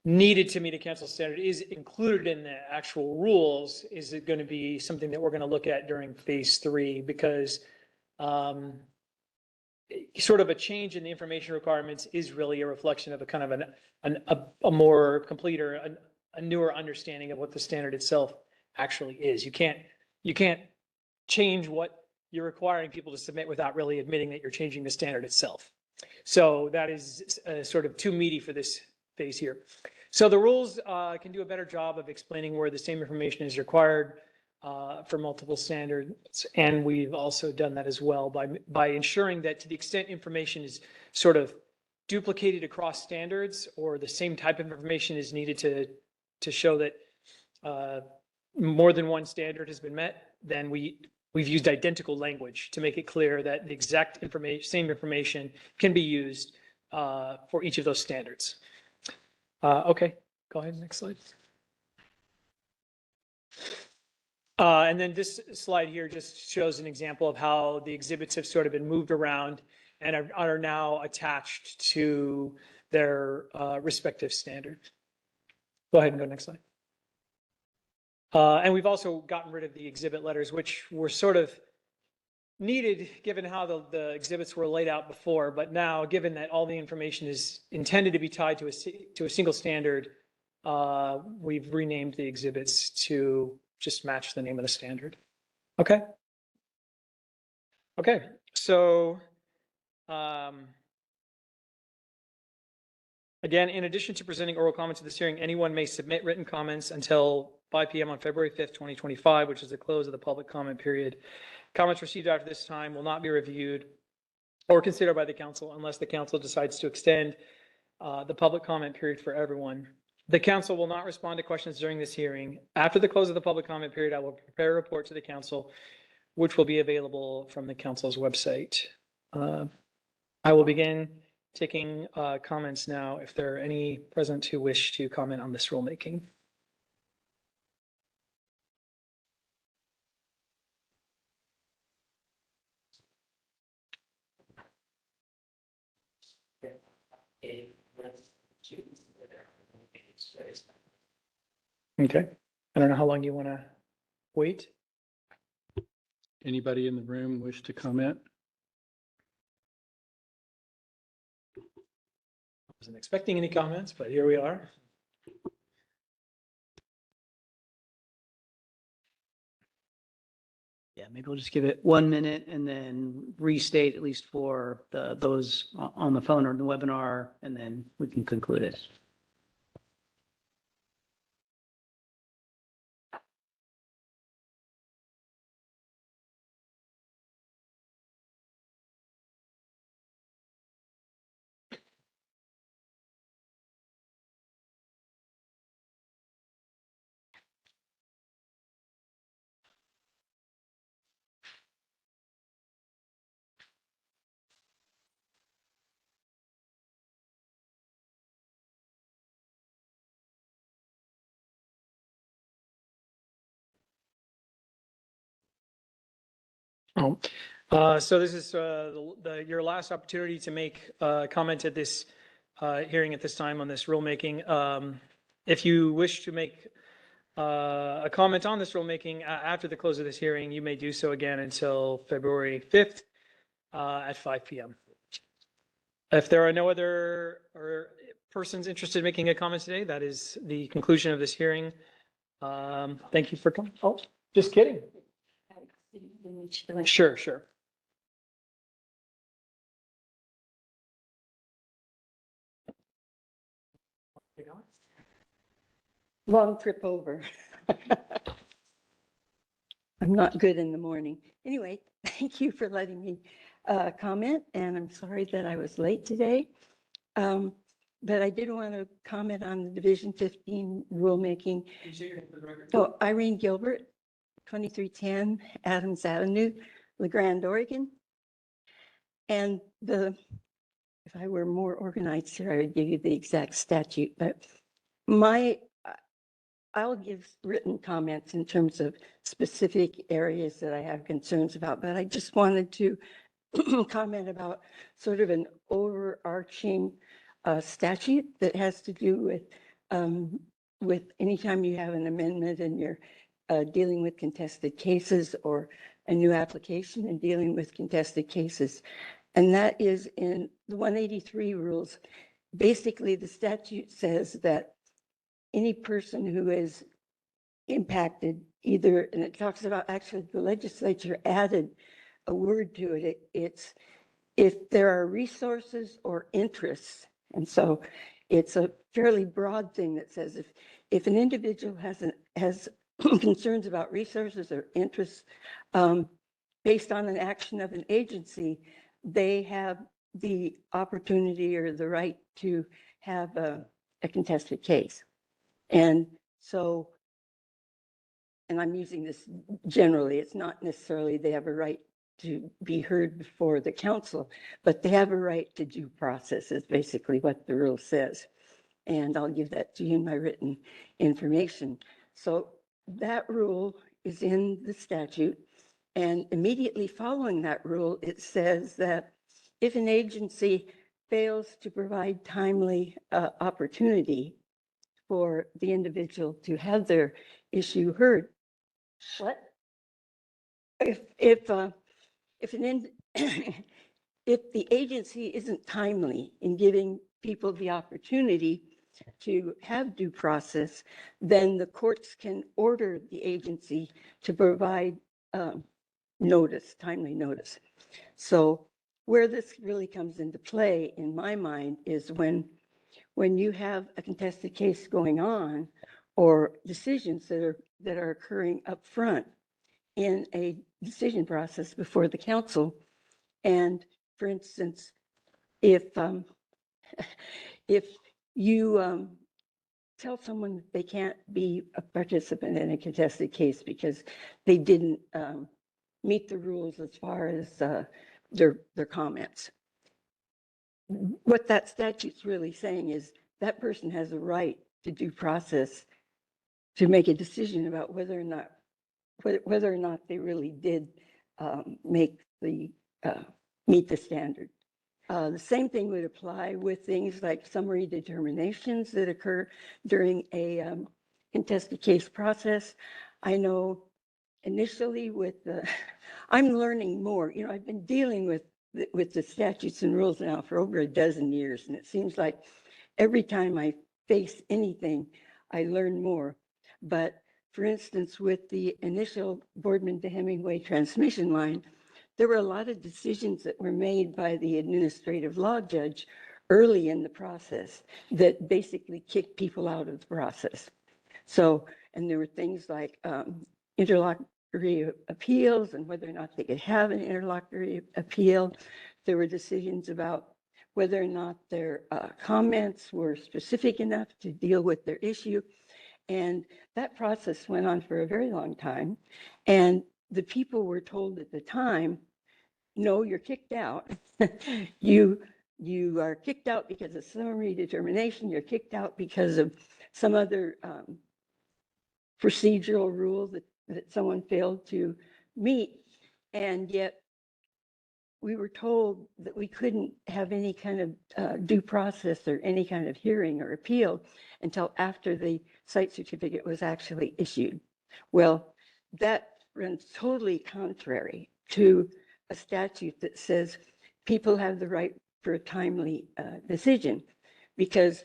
needed to meet a council standard is included in the actual rules is going to be something that we're going to look at during phase 3, because sort of a change in the information requirements is really a reflection of a kind of a more complete or a newer understanding of what the standard itself actually is. You can't change what you're requiring people to submit without really admitting that you're changing the standard itself. So that is sort of too meaty for this phase here. So the rules can do a better job of explaining where the same information is required for multiple standards. And we've also done that as well by ensuring that to the extent information is sort of duplicated across standards, or the same type of information is needed to show that more than one standard has been met, then we've used identical language to make it clear that the exact same information can be used for each of those standards. Okay, go ahead, next slide. And then this slide here just shows an example of how the exhibits have sort of been moved around and are now attached to their respective standards. Go ahead and go next slide. And we've also gotten rid of the exhibit letters, which were sort of needed given how the exhibits were laid out before. But now, given that all the information is intended to be tied to a single standard, we've renamed the exhibits to just match the name of the standard. Okay. Okay. So, again, in addition to presenting oral comments at this hearing, anyone may submit written comments until 5 p.m. on February 5th, 2025, which is the close of the public comment period. Comments received after this time will not be reviewed or considered by the council unless the council decides to extend the public comment period for everyone. The council will not respond to questions during this hearing. After the close of the public comment period, I will prepare a report to the council, which will be available from the council's website. I will begin taking comments now if there are any present who wish to comment on this rulemaking. Okay. I don't know how long you want to wait. Anybody in the room wish to comment? Wasn't expecting any comments, but here we are. Yeah, maybe we'll just give it 1 minute and then restate at least for those on the phone or in the webinar, and then we can conclude it. Oh, so this is your last opportunity to make comment at this hearing at this time on this rulemaking. If you wish to make a comment on this rulemaking after the close of this hearing, you may do so again until February 5th at 5 p.m. If there are no other persons interested in making a comment today, that is the conclusion of this hearing. Thank you for coming. Oh, just kidding. Sure, sure. Long trip over. I'm not good in the morning. Anyway, thank you for letting me comment, and I'm sorry that I was late today. But I did want to comment on the Division 15 rulemaking. Oh, Irene Gilbert, 2310 Adams Avenue, LeGrand, Oregon. And if I were more organized here, I would give you the exact statute, but I'll give written comments in terms of specific areas that I have concerns about, but I just wanted to comment about sort of an overarching statute that has to do with anytime you have an amendment and you're dealing with contested cases, or a new application and dealing with contested cases. And that is in the 183 rules. Basically, the statute says that any person who is impacted either, and it talks about, actually the legislature added a word to it. It's if there are resources or interests. And so it's a fairly broad thing that says if an individual has concerns about resources or interests based on an action of an agency, they have the opportunity or the right to have a contested case. And so, and I'm using this generally, it's not necessarily they have a right to be heard before the council, but they have a right to due process is basically what the rule says. And I'll give that to you in my written information. So that rule is in the statute, and immediately following that rule, it says that if an agency fails to provide timely opportunity for the individual to have their issue heard, if the agency isn't timely in giving people the opportunity to have due process, then the courts can order the agency to provide timely notice. So where this really comes into play, in my mind, is when you have a contested case going on, or decisions that are occurring up front in a decision process before the council. And for instance, if you tell someone that they can't be a participant in a contested case because they didn't meet the rules as far as their comments, what that statute's really saying is that person has a right to due process to make a decision about whether or not they really did meet the standard. The same thing would apply with things like summary determinations that occur during a contested case process. I know initially I'm learning more. I've been dealing with the statutes and rules now for over a dozen years, and it seems like every time I face anything, I learn more. But for instance, with the initial Boardman to Hemingway transmission line, there were a lot of decisions that were made by the administrative law judge early in the process that basically kicked people out of the process. So, and there were things like interlocutory appeals and whether or not they could have an interlocutory appeal. There were decisions about whether or not their comments were specific enough to deal with their issue. And that process went on for a very long time. And the people were told at the time, no, you're kicked out. You are kicked out because of summary determination. You're kicked out because of some other procedural rule that someone failed to meet. And yet we were told that we couldn't have any kind of due process or any kind of hearing or appeal until after the site certificate was actually issued. Well, that runs totally contrary to a statute that says people have the right for a timely decision, because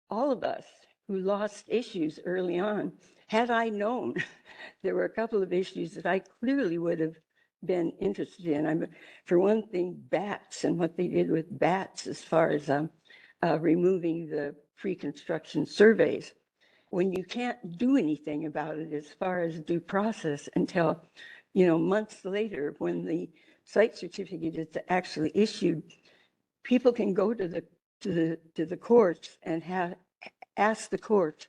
all of us who lost issues early on, had I known there were a couple of issues that I clearly would have been interested in. For one thing, bats and what they did with bats as far as removing the pre-construction surveys. When you can't do anything about it as far as due process until, months later, when the site certificate is actually issued, people can go to the courts and ask the court,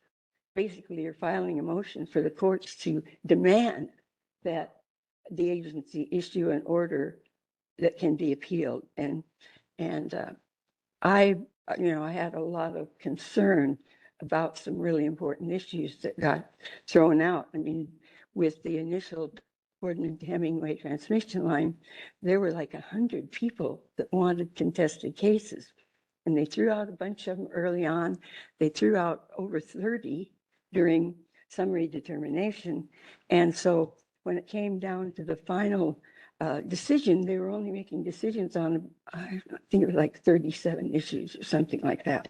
basically you're filing a motion for the courts to demand that the agency issue an order that can be appealed. And I had a lot of concern about some really important issues that got thrown out. I mean, with the initial Boardman to Hemingway transmission line, there were like 100 people that wanted contested cases. And they threw out a bunch of them early on. They threw out over 30 during summary determination. And so when it came down to the final decision, they were only making decisions on, I think it was like 37 issues or something like that.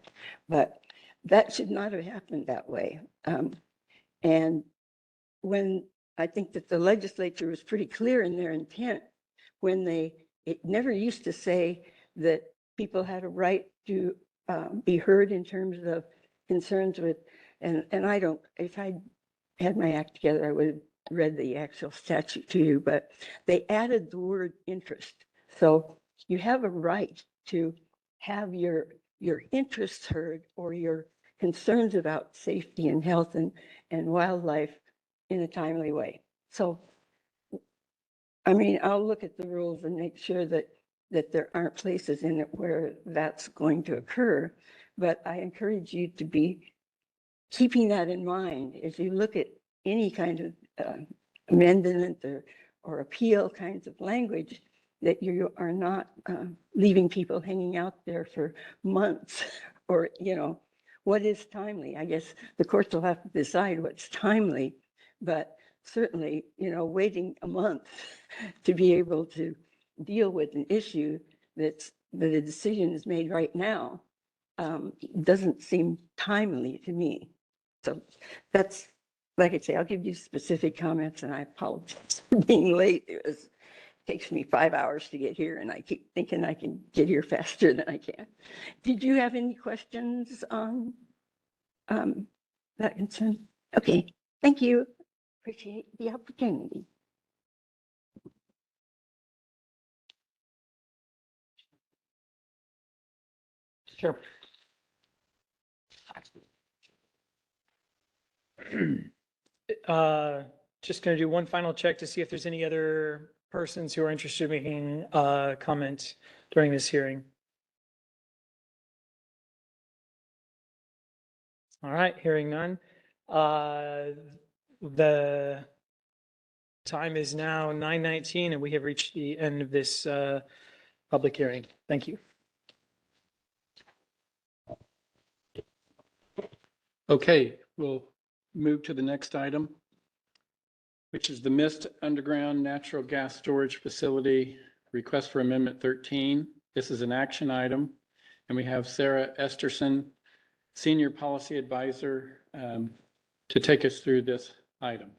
But that should not have happened that way. And when I think that the legislature was pretty clear in their intent when it never used to say that people had a right to be heard in terms of concerns with, and I don't, if I had my act together, I would have read the actual statute to you, but they added the word interest. So you have a right to have your interests heard or your concerns about safety and health and wildlife in a timely way. So, I mean, I'll look at the rules and make sure that there aren't places in it where that's going to occur. But I encourage you to be keeping that in mind as you look at any kind of amendment or appeal kinds of language, that you are not leaving people hanging out there for months or, what is timely? I guess the courts will have to decide what's timely, but certainly, waiting a month to be able to deal with an issue that a decision is made right now doesn't seem timely to me. So that's, like I say, I'll give you specific comments, and I apologize for being late. It takes me 5 hours to get here, and I keep thinking I can get here faster than I can. Did you have any questions on that concern? Okay, thank you. Appreciate the opportunity. Sure. Just going to do one final check to see if there's any other persons who are interested in making comment during this hearing. All right, hearing none. The time is now 9:19 and we have reached the end of this public hearing. Thank you. Okay, we'll move to the next item, which is the Mist Underground Natural Gas Storage Facility Request for Amendment 13. This is an action item, and we have Sarah Esterson, Senior Policy Advisor, to take us through this item.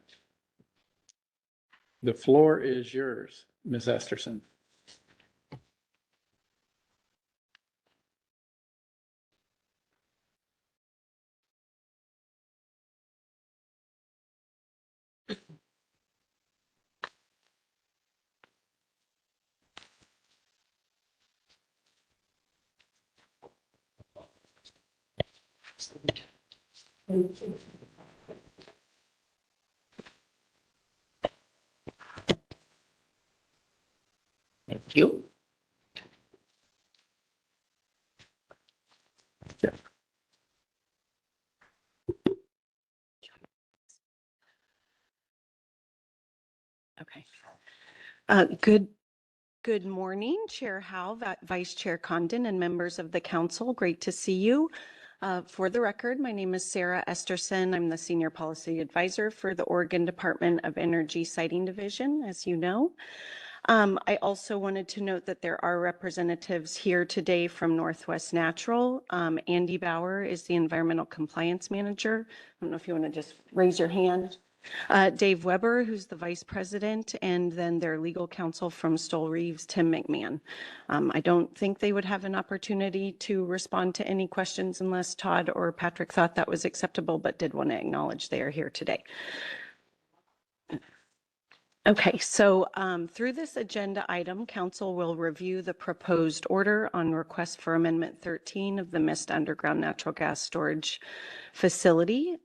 The floor is yours, Ms. Esterson. Thank you. Okay. Good morning, Chair Howe, Vice Chair Condon, and members of the council. Great to see you. For the record, my name is Sarah Esterson. I'm the Senior Policy Advisor for the Oregon Department of Energy Siting Division, as you know. I also wanted to note that there are representatives here today from Northwest Natural. Andy Bauer is the Environmental Compliance Manager. I don't know if you want to just raise your hand. Dave Weber, who's the Vice President, and then their legal counsel from Stoll Reeves, Tim McMahon. I don't think they would have an opportunity to respond to any questions unless Todd or Patrick thought that was acceptable, but did want to acknowledge they are here today. Okay, so through this agenda item, council will review the proposed order on request for Amendment 13 of the Mist Underground Natural Gas Storage Facility.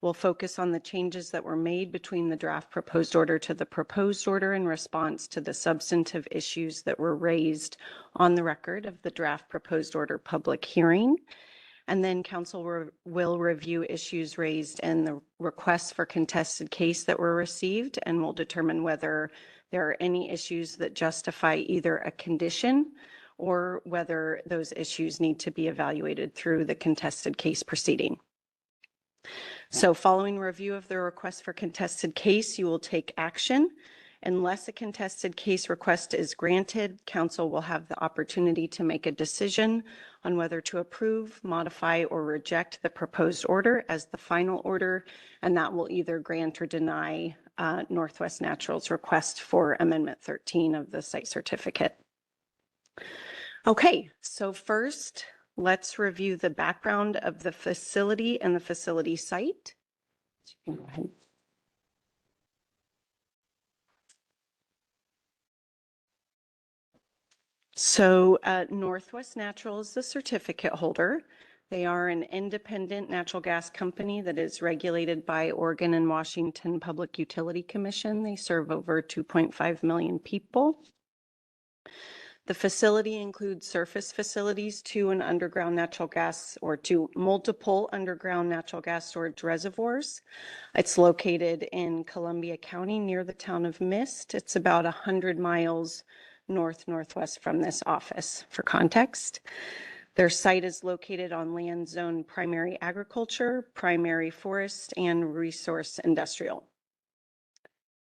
We'll focus on the changes that were made between the draft proposed order to the proposed order in response to the substantive issues that were raised on the record of the draft proposed order public hearing. And then council will review issues raised in the requests for contested case that were received, and will determine whether there are any issues that justify either a condition or whether those issues need to be evaluated through the contested case proceeding. So following review of the request for contested case, you will take action. Unless a contested case request is granted, council will have the opportunity to make a decision on whether to approve, modify, or reject the proposed order as the final order, and that will either grant or deny Northwest Natural's request for Amendment 13 of the site certificate. Okay, so first, let's review the background of the facility and the facility site. So you can go ahead. So Northwest Natural is the certificate holder. They are an independent natural gas company that is regulated by Oregon and Washington Public Utility Commission. They serve over 2.5 million people. The facility includes surface facilities to an underground natural gas or to multiple underground natural gas storage reservoirs. It's located in Columbia County near the town of Mist. It's about 100 miles northwest from this office. For context, their site is located on land zone primary agriculture, primary forest, and resource industrial.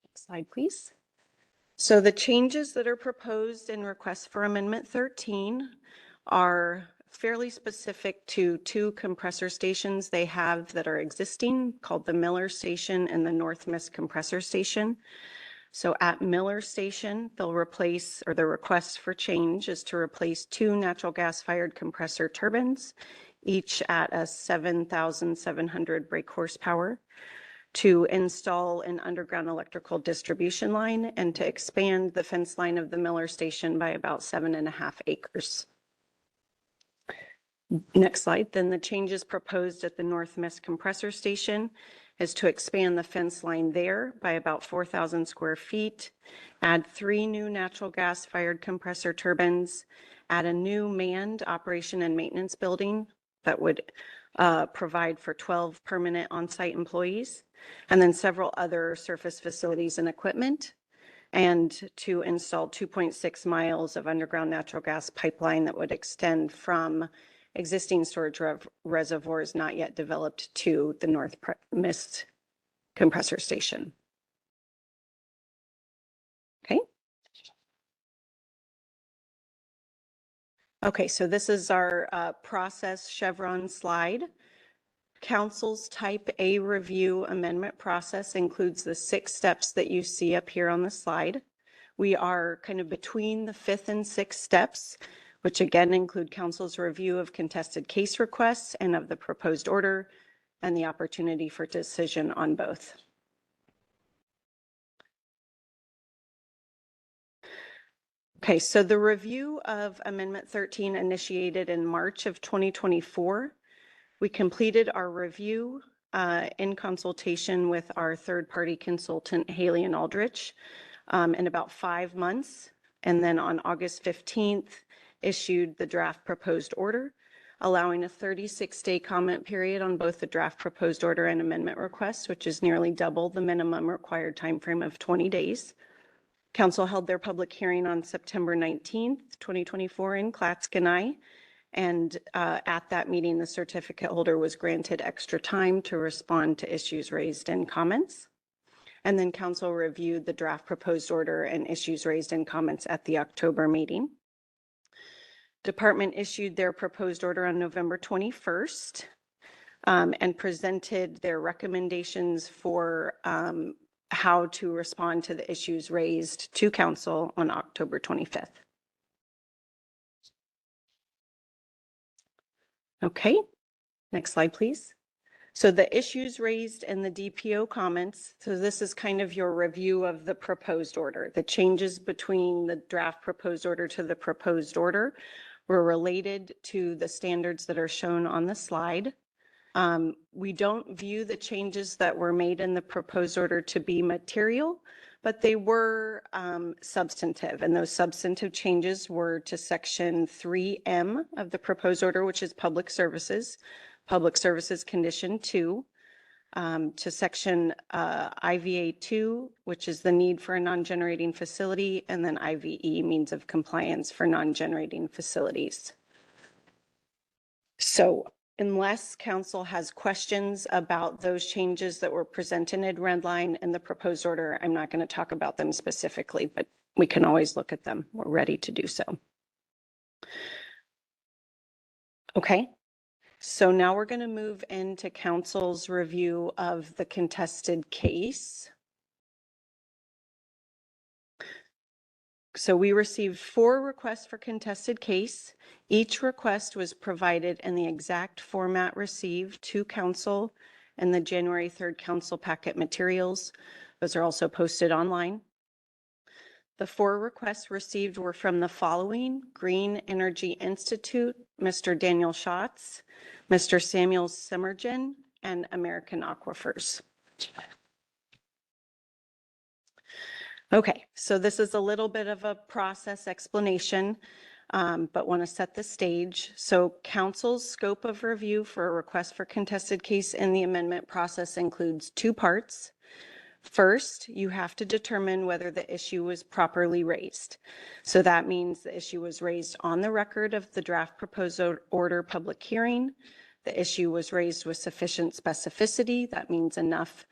Next slide, please. So the changes that are proposed in request for Amendment 13 are fairly specific to two compressor stations they have that are existing, called the Miller Station and the North Mist Compressor Station. So at Miller Station, they'll replace, or the request for change is to replace two natural gas fired compressor turbines, each at a 7,700 brake horsepower, to install an underground electrical distribution line and to expand the fence line of the Miller Station by about 7.5 acres. Next slide. Then the changes proposed at the North Mist Compressor Station is to expand the fence line there by about 4,000 square feet, add 3 new natural gas fired compressor turbines, add a new manned operation and maintenance building that would provide for 12 permanent on-site employees, and then several other surface facilities and equipment, and to install 2.6 miles of underground natural gas pipeline that would extend from existing storage reservoirs not yet developed to the North Mist Compressor Station. Okay. Okay, so this is our process chevron slide. Council's Type A review amendment process includes the 6 steps that you see up here on the slide. We are kind of between the 5th and 6th steps, which again include council's review of contested case requests and of the proposed order, and the opportunity for decision on both. Okay, so the review of Amendment 13 initiated in March of 2024. We completed our review in consultation with our third-party consultant, Haley and Aldrich, in about 5 months. And then on August 15th, issued the draft proposed order, allowing a 36-day comment period on both the draft proposed order and amendment requests, which is nearly double the minimum required timeframe of 20 days. Council held their public hearing on September 19th, 2024 in Clatskanie. And at that meeting, the certificate holder was granted extra time to respond to issues raised in comments. And then council reviewed the draft proposed order and issues raised in comments at the October meeting. Department issued their proposed order on November 21st and presented their recommendations for how to respond to the issues raised to council on October 25th. Okay, next slide, please. So the issues raised in the DPO comments, so this is kind of your review of the proposed order. The changes between the draft proposed order to the proposed order were related to the standards that are shown on the slide. We don't view the changes that were made in the proposed order to be material, but they were substantive. And those substantive changes were to section 3M of the proposed order, which is public services condition 2, to section IVA 2, which is the need for a non-generating facility, and then IVE, means of compliance for non-generating facilities. So unless council has questions about those changes that were presented in red line in the proposed order, I'm not going to talk about them specifically, but we can always look at them. We're ready to do so. Okay. So now we're going to move into council's review of the contested case. So we received 4 requests for contested case. Each request was provided in the exact format received to council in the January 3rd council packet materials. Those are also posted online. The 4 requests received were from the following: Green Energy Institute, Mr. Daniel Schatz, Mr. Samuel Simmergen, and American Aquifers. Okay, so this is a little bit of a process explanation, but want to set the stage. So council's scope of review for a request for contested case in the amendment process includes 2 parts. First, you have to determine whether the issue was properly raised. So that means the issue was raised on the record of the draft proposed order public hearing. The issue was raised with sufficient specificity. That means enough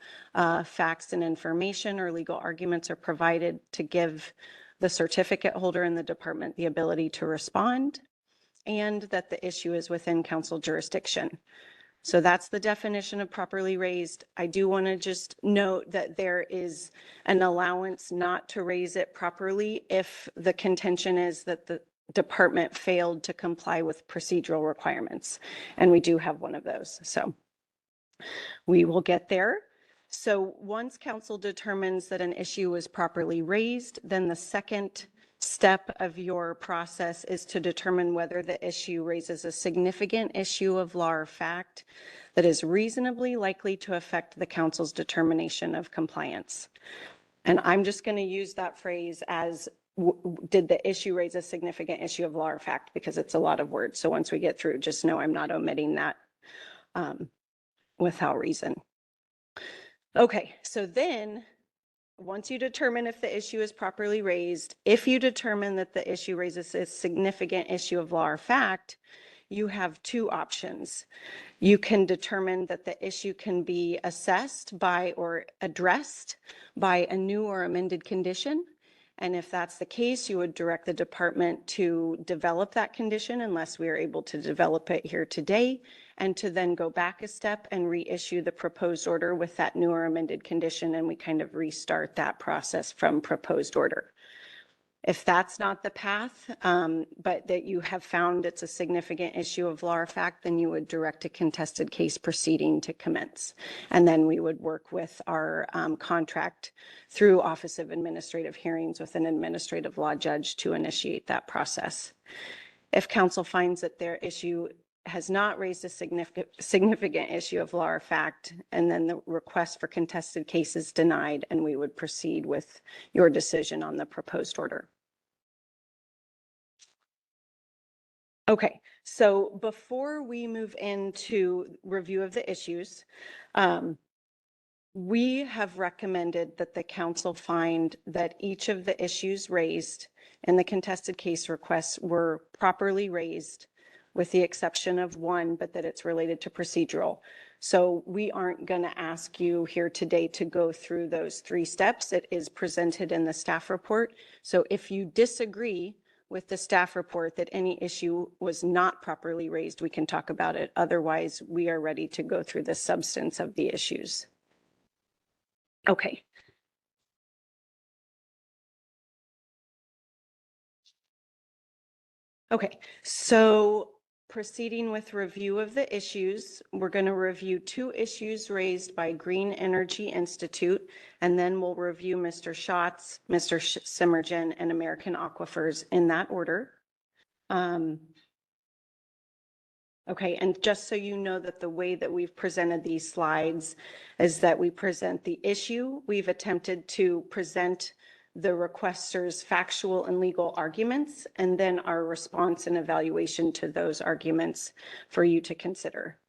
facts and information or legal arguments are provided to give the certificate holder in the department the ability to respond, and that the issue is within council jurisdiction. So that's the definition of properly raised. I do want to just note that there is an allowance not to raise it properly if the contention is that the department failed to comply with procedural requirements. And we do have one of those. So we will get there. So once council determines that an issue is properly raised, then the second step of your process is to determine whether the issue raises a significant issue of law or fact that is reasonably likely to affect the council's determination of compliance. And I'm just going to use that phrase as did the issue raise a significant issue of law or fact, because it's a lot of words. So once we get through, just know I'm not omitting that without reason. Okay, so then once you determine if the issue is properly raised, if you determine that the issue raises a significant issue of law or fact, you have 2 options. You can determine that the issue can be assessed by or addressed by a new or amended condition. And if that's the case, you would direct the department to develop that condition unless we are able to develop it here today. and to then go back a step and reissue the proposed order with that newer amended condition, and we kind of restart that process from proposed order. If that's not the path, but that you have found it's a significant issue of law or fact, then you would direct a contested case proceeding to commence. And then we would work with our contract through Office of Administrative Hearings with an administrative law judge to initiate that process. If council finds that their issue has not raised a significant issue of law or fact, and then the request for contested case is denied, and we would proceed with your decision on the proposed order. Okay, so before we move into review of the issues, we have recommended that the council find that each of the issues raised in the contested case requests were properly raised, with the exception of one, but that it's related to procedural. So we aren't going to ask you here today to go through those 3 steps. It is presented in the staff report. So if you disagree with the staff report that any issue was not properly raised, we can talk about it. Otherwise, we are ready to go through the substance of the issues. Okay. Okay, so proceeding with review of the issues, we're going to review 2 issues raised by Green Energy Institute, and then we'll review Mr. Schatz, Mr. Simmergen, and American Aquifers in that order. Okay, and just so you know that the way that we've presented these slides is that we present the issue. We've attempted to present the requester's factual and legal arguments, and then our response and evaluation to those arguments for you to consider.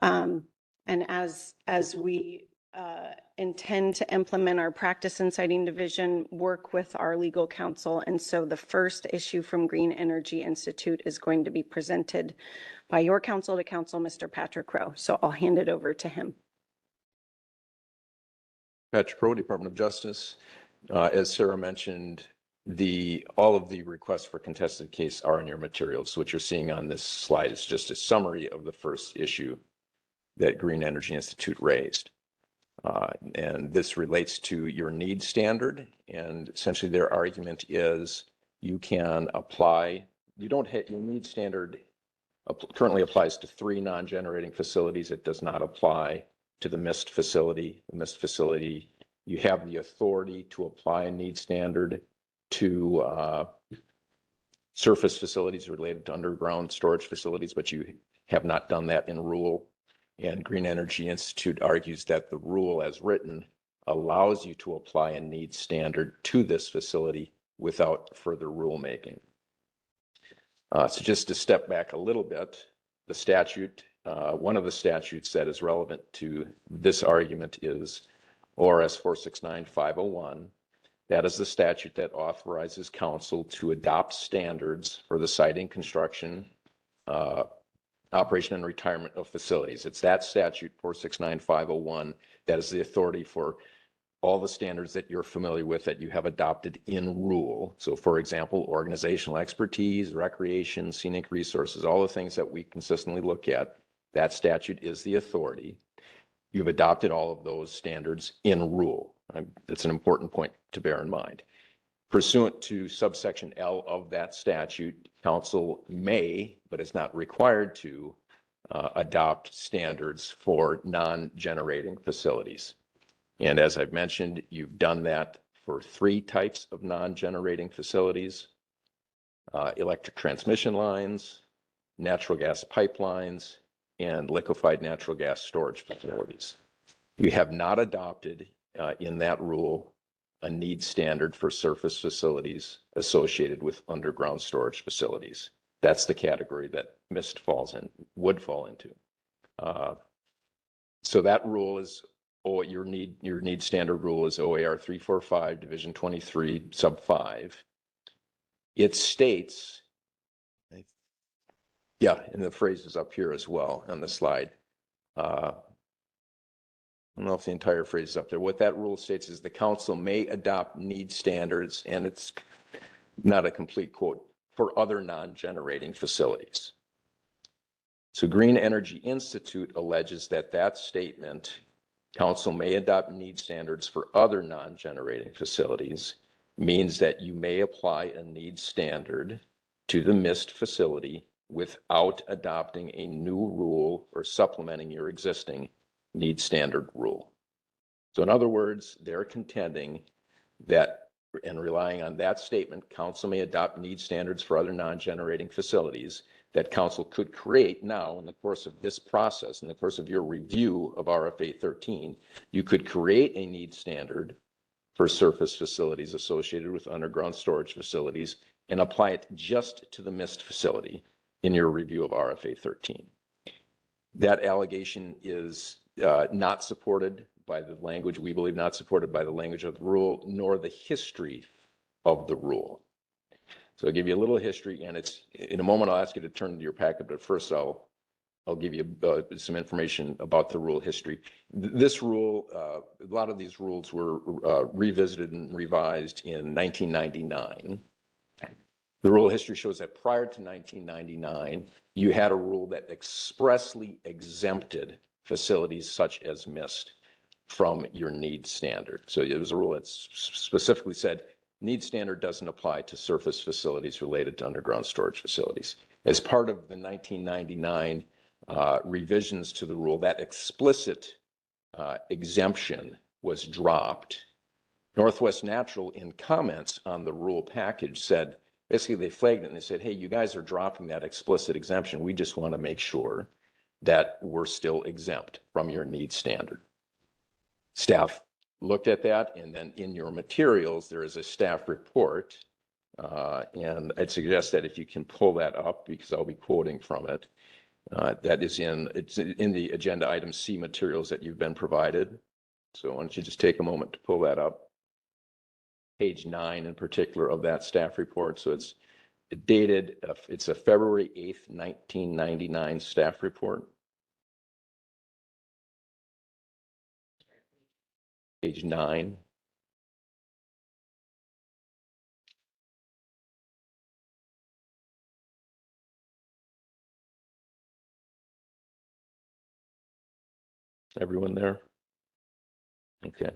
And as we intend to implement our practice and citing division, work with our legal counsel. And so the first issue from Green Energy Institute is going to be presented by your counsel to counsel, Mr. Patrick Rowe. So I'll hand it over to him. Patrick Rowe, Department of Justice. As Sarah mentioned, all of the requests for contested case are in your materials. So what you're seeing on this slide is just a summary of the first issue that Green Energy Institute raised. And this relates to your need standard. And essentially their argument is you can apply, your need standard currently applies to 3 non-generating facilities. It does not apply to the MIST facility. The MIST facility, you have the authority to apply a need standard to surface facilities related to underground storage facilities, but you have not done that in rule. And Green Energy Institute argues that the rule as written allows you to apply a need standard to this facility without further rulemaking. So just to step back a little bit, the statute, one of the statutes that is relevant to this argument is ORS 469501. That is the statute that authorizes council to adopt standards for the siting, construction, operation and retirement of facilities. It's that statute 469501 that is the authority for all the standards that you're familiar with that you have adopted in rule. So for example, organizational expertise, recreation, scenic resources, all the things that we consistently look at, that statute is the authority. You've adopted all of those standards in rule. That's an important point to bear in mind. Pursuant to subsection L of that statute, council may, but is not required to, adopt standards for non-generating facilities. And as I've mentioned, you've done that for 3 types of non-generating facilities: electric transmission lines, natural gas pipelines, and liquefied natural gas storage facilities. You have not adopted in that rule a need standard for surface facilities associated with underground storage facilities. That's the category that MIST would fall into. So that rule is, your need standard rule is OAR 345, Division 23, Sub 5. It states, and the phrase is up here as well on the slide. I don't know if the entire phrase is up there. What that rule states is the council may adopt need standards, and it's not a complete quote, for other non-generating facilities. So Green Energy Institute alleges that that statement, council may adopt need standards for other non-generating facilities, means that you may apply a need standard to the mist facility without adopting a new rule or supplementing your existing need standard rule. So in other words, they're contending that, and relying on that statement, council may adopt need standards for other non-generating facilities that council could create now in the course of this process, in the course of your review of RFA 13, you could create a need standard for surface facilities associated with underground storage facilities and apply it just to the mist facility in your review of RFA 13. That allegation is not supported by the language, we believe not supported by the language of the rule, nor the history of the rule. So I'll give you a little history, and it's, in a moment, I'll ask you to turn to your packet, but first I'll give you some information about the rule history. This rule, a lot of these rules were revisited and revised in 1999. The rule history shows that prior to 1999, you had a rule that expressly exempted facilities such as mist from your need standard. So it was a rule that specifically said need standard doesn't apply to surface facilities related to underground storage facilities. As part of the 1999 revisions to the rule, that explicit exemption was dropped. Northwest Natural, in comments on the rule package, said, basically they flagged it and they said, hey, you guys are dropping that explicit exemption. We just want to make sure that we're still exempt from your need standard. Staff looked at that, and then in your materials, there is a staff report. And I'd suggest that if you can pull that up, because I'll be quoting from it. That is it's in the agenda item C materials that you've been provided. So why don't you just take a moment to pull that up. Page 9 in particular of that staff report. So it's dated, it's a February 8th, 1999 staff report. Page 9. Everyone there? Okay.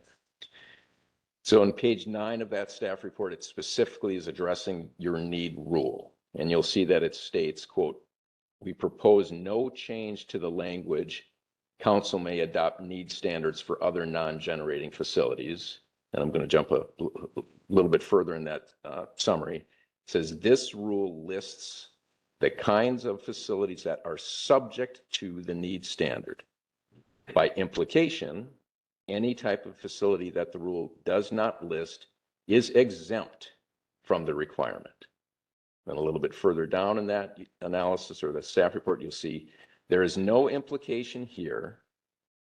So on page 9 of that staff report, it specifically is addressing your need rule. And you'll see that it states, quote, we propose no change to the language. Council may adopt need standards for other non-generating facilities. And I'm going to jump a little bit further in that summary. It says this rule lists the kinds of facilities that are subject to the need standard. By implication, any type of facility that the rule does not list is exempt from the requirement. And a little bit further down in that analysis or the staff report, you'll see there is no implication here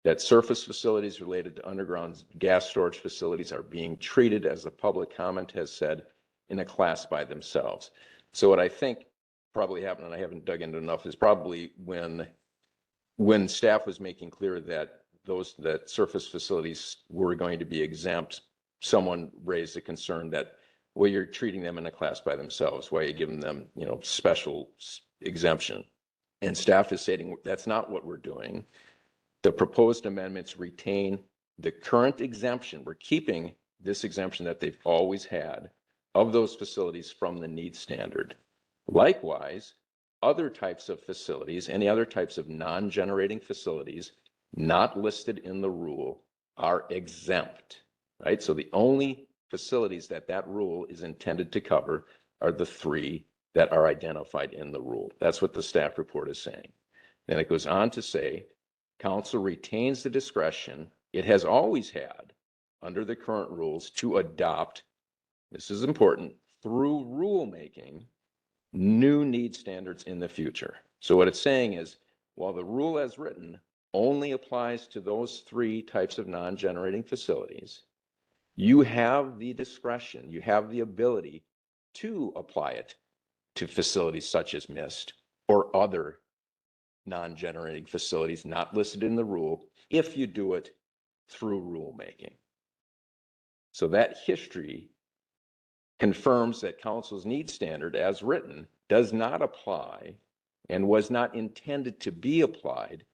that surface facilities related to underground gas storage facilities are being treated, as the public comment has said, in a class by themselves. So what I think probably happened, and I haven't dug into enough, is probably when staff was making clear that that surface facilities were going to be exempt, someone raised a concern that, well, you're treating them in a class by themselves. Why are you giving them, special exemption? And staff is stating that's not what we're doing. The proposed amendments retain the current exemption. We're keeping this exemption that they've always had of those facilities from the need standard. Likewise, other types of facilities, any other types of non-generating facilities not listed in the rule are exempt, right? So the only facilities that rule is intended to cover are the 3 that are identified in the rule. That's what the staff report is saying. Then it goes on to say, council retains the discretion it has always had under the current rules to adopt, this is important, through rulemaking, new need standards in the future. So what it's saying is, while the rule as written only applies to those 3 types of non-generating facilities, you have the discretion, you have the ability to apply it to facilities such as mist or other non-generating facilities not listed in the rule if you do it through rulemaking. So that history confirms that council's need standard as written does not apply and was not intended to be applied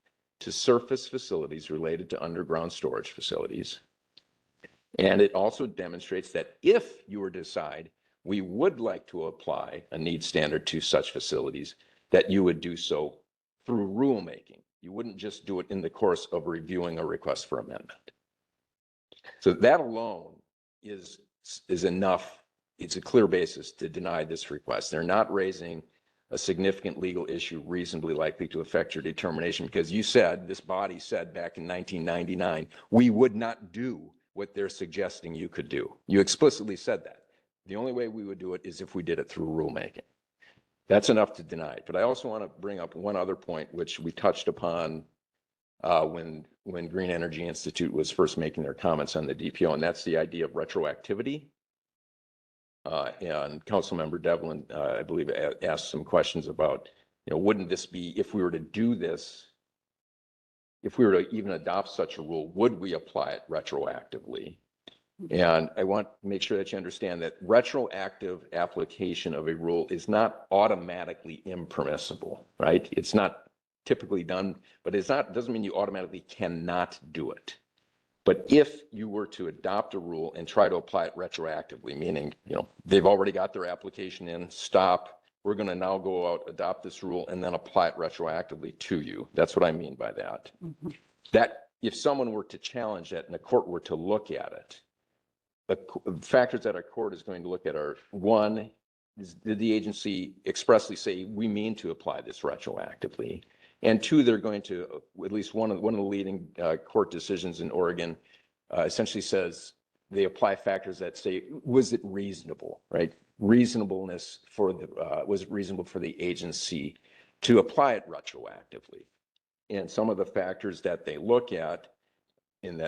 to surface facilities related to underground storage facilities. And it also demonstrates that if you were to decide we would like to apply a needs standard to such facilities, that you would do so through rulemaking. You wouldn't just do it in the course of reviewing a request for amendment. So that alone is enough. It's a clear basis to deny this request. They're not raising a significant legal issue reasonably likely to affect your determination, because you said, this body said back in 1999, we would not do what they're suggesting you could do. You explicitly said that. The only way we would do it is if we did it through rulemaking. That's enough to deny it. But I also want to bring up one other point, which we touched upon when Green Energy Institute was first making their comments on the DPO, and that's the idea of retroactivity. And Councilmember Devlin, I believe, asked some questions about, wouldn't this be, if we were to do this, if we were to even adopt such a rule, would we apply it retroactively? And I want to make sure that you understand that retroactive application of a rule is not automatically impermissible, right? It's not typically done, but doesn't mean you automatically cannot do it. But if you were to adopt a rule and try to apply it retroactively, meaning, they've already got their application in, stop, we're going to now go out, adopt this rule, and then apply it retroactively to you. That's what I mean by that. Mm-hmm. That if someone were to challenge that and the court were to look at it, the factors that our court is going to look at are, one, did the agency expressly say, we mean to apply this retroactively? And two, they're going to, at least one of the leading court decisions in Oregon essentially says they apply factors that say, was it reasonable, right? Reasonableness was it reasonable for the agency to apply it retroactively? And some of the factors that they look at in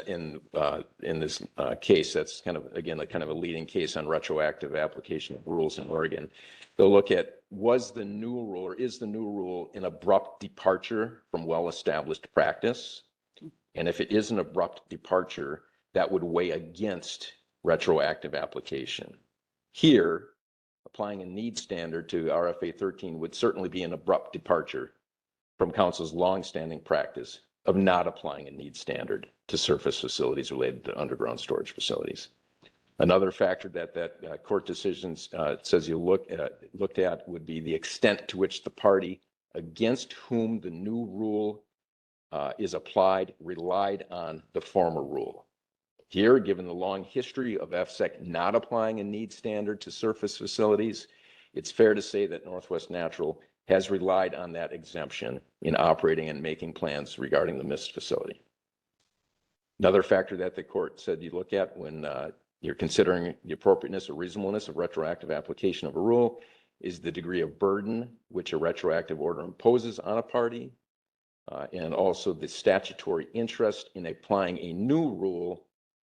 this case, that's kind of, again, kind of a leading case on retroactive application of rules in Oregon. They'll look at, was the new rule, or is the new rule an abrupt departure from well-established practice? And if it is an abrupt departure, that would weigh against retroactive application. Here, applying a need standard to RFA 13 would certainly be an abrupt departure from council's longstanding practice of not applying a need standard to surface facilities related to underground storage facilities. Another factor that court decisions says you looked at would be the extent to which the party against whom the new rule is applied relied on the former rule. Here, given the long history of FSEC not applying a need standard to surface facilities, it's fair to say that Northwest Natural has relied on that exemption in operating and making plans regarding the MIST facility. Another factor that the court said you look at when you're considering the appropriateness or reasonableness of retroactive application of a rule is the degree of burden which a retroactive order imposes on a party, and also the statutory interest in applying a new rule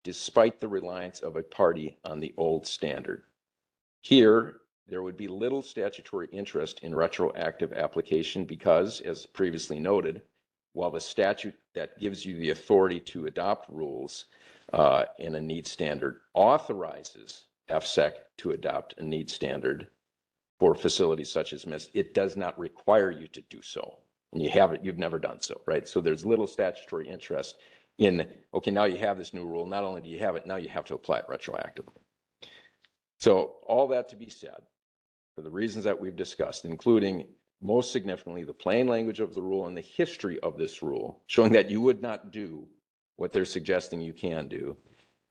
despite the reliance of a party on the old standard. Here, there would be little statutory interest in retroactive application because, as previously noted, while the statute that gives you the authority to adopt rules in a need standard authorizes FSEC to adopt a need standard for facilities such as MIST, it does not require you to do so. And you've never done so, right? So there's little statutory interest in, okay, now you have this new rule. Not only do you have it, now you have to apply it retroactively. So all that to be said, for the reasons that we've discussed, including most significantly the plain language of the rule and the history of this rule, showing that you would not do what they're suggesting you can do,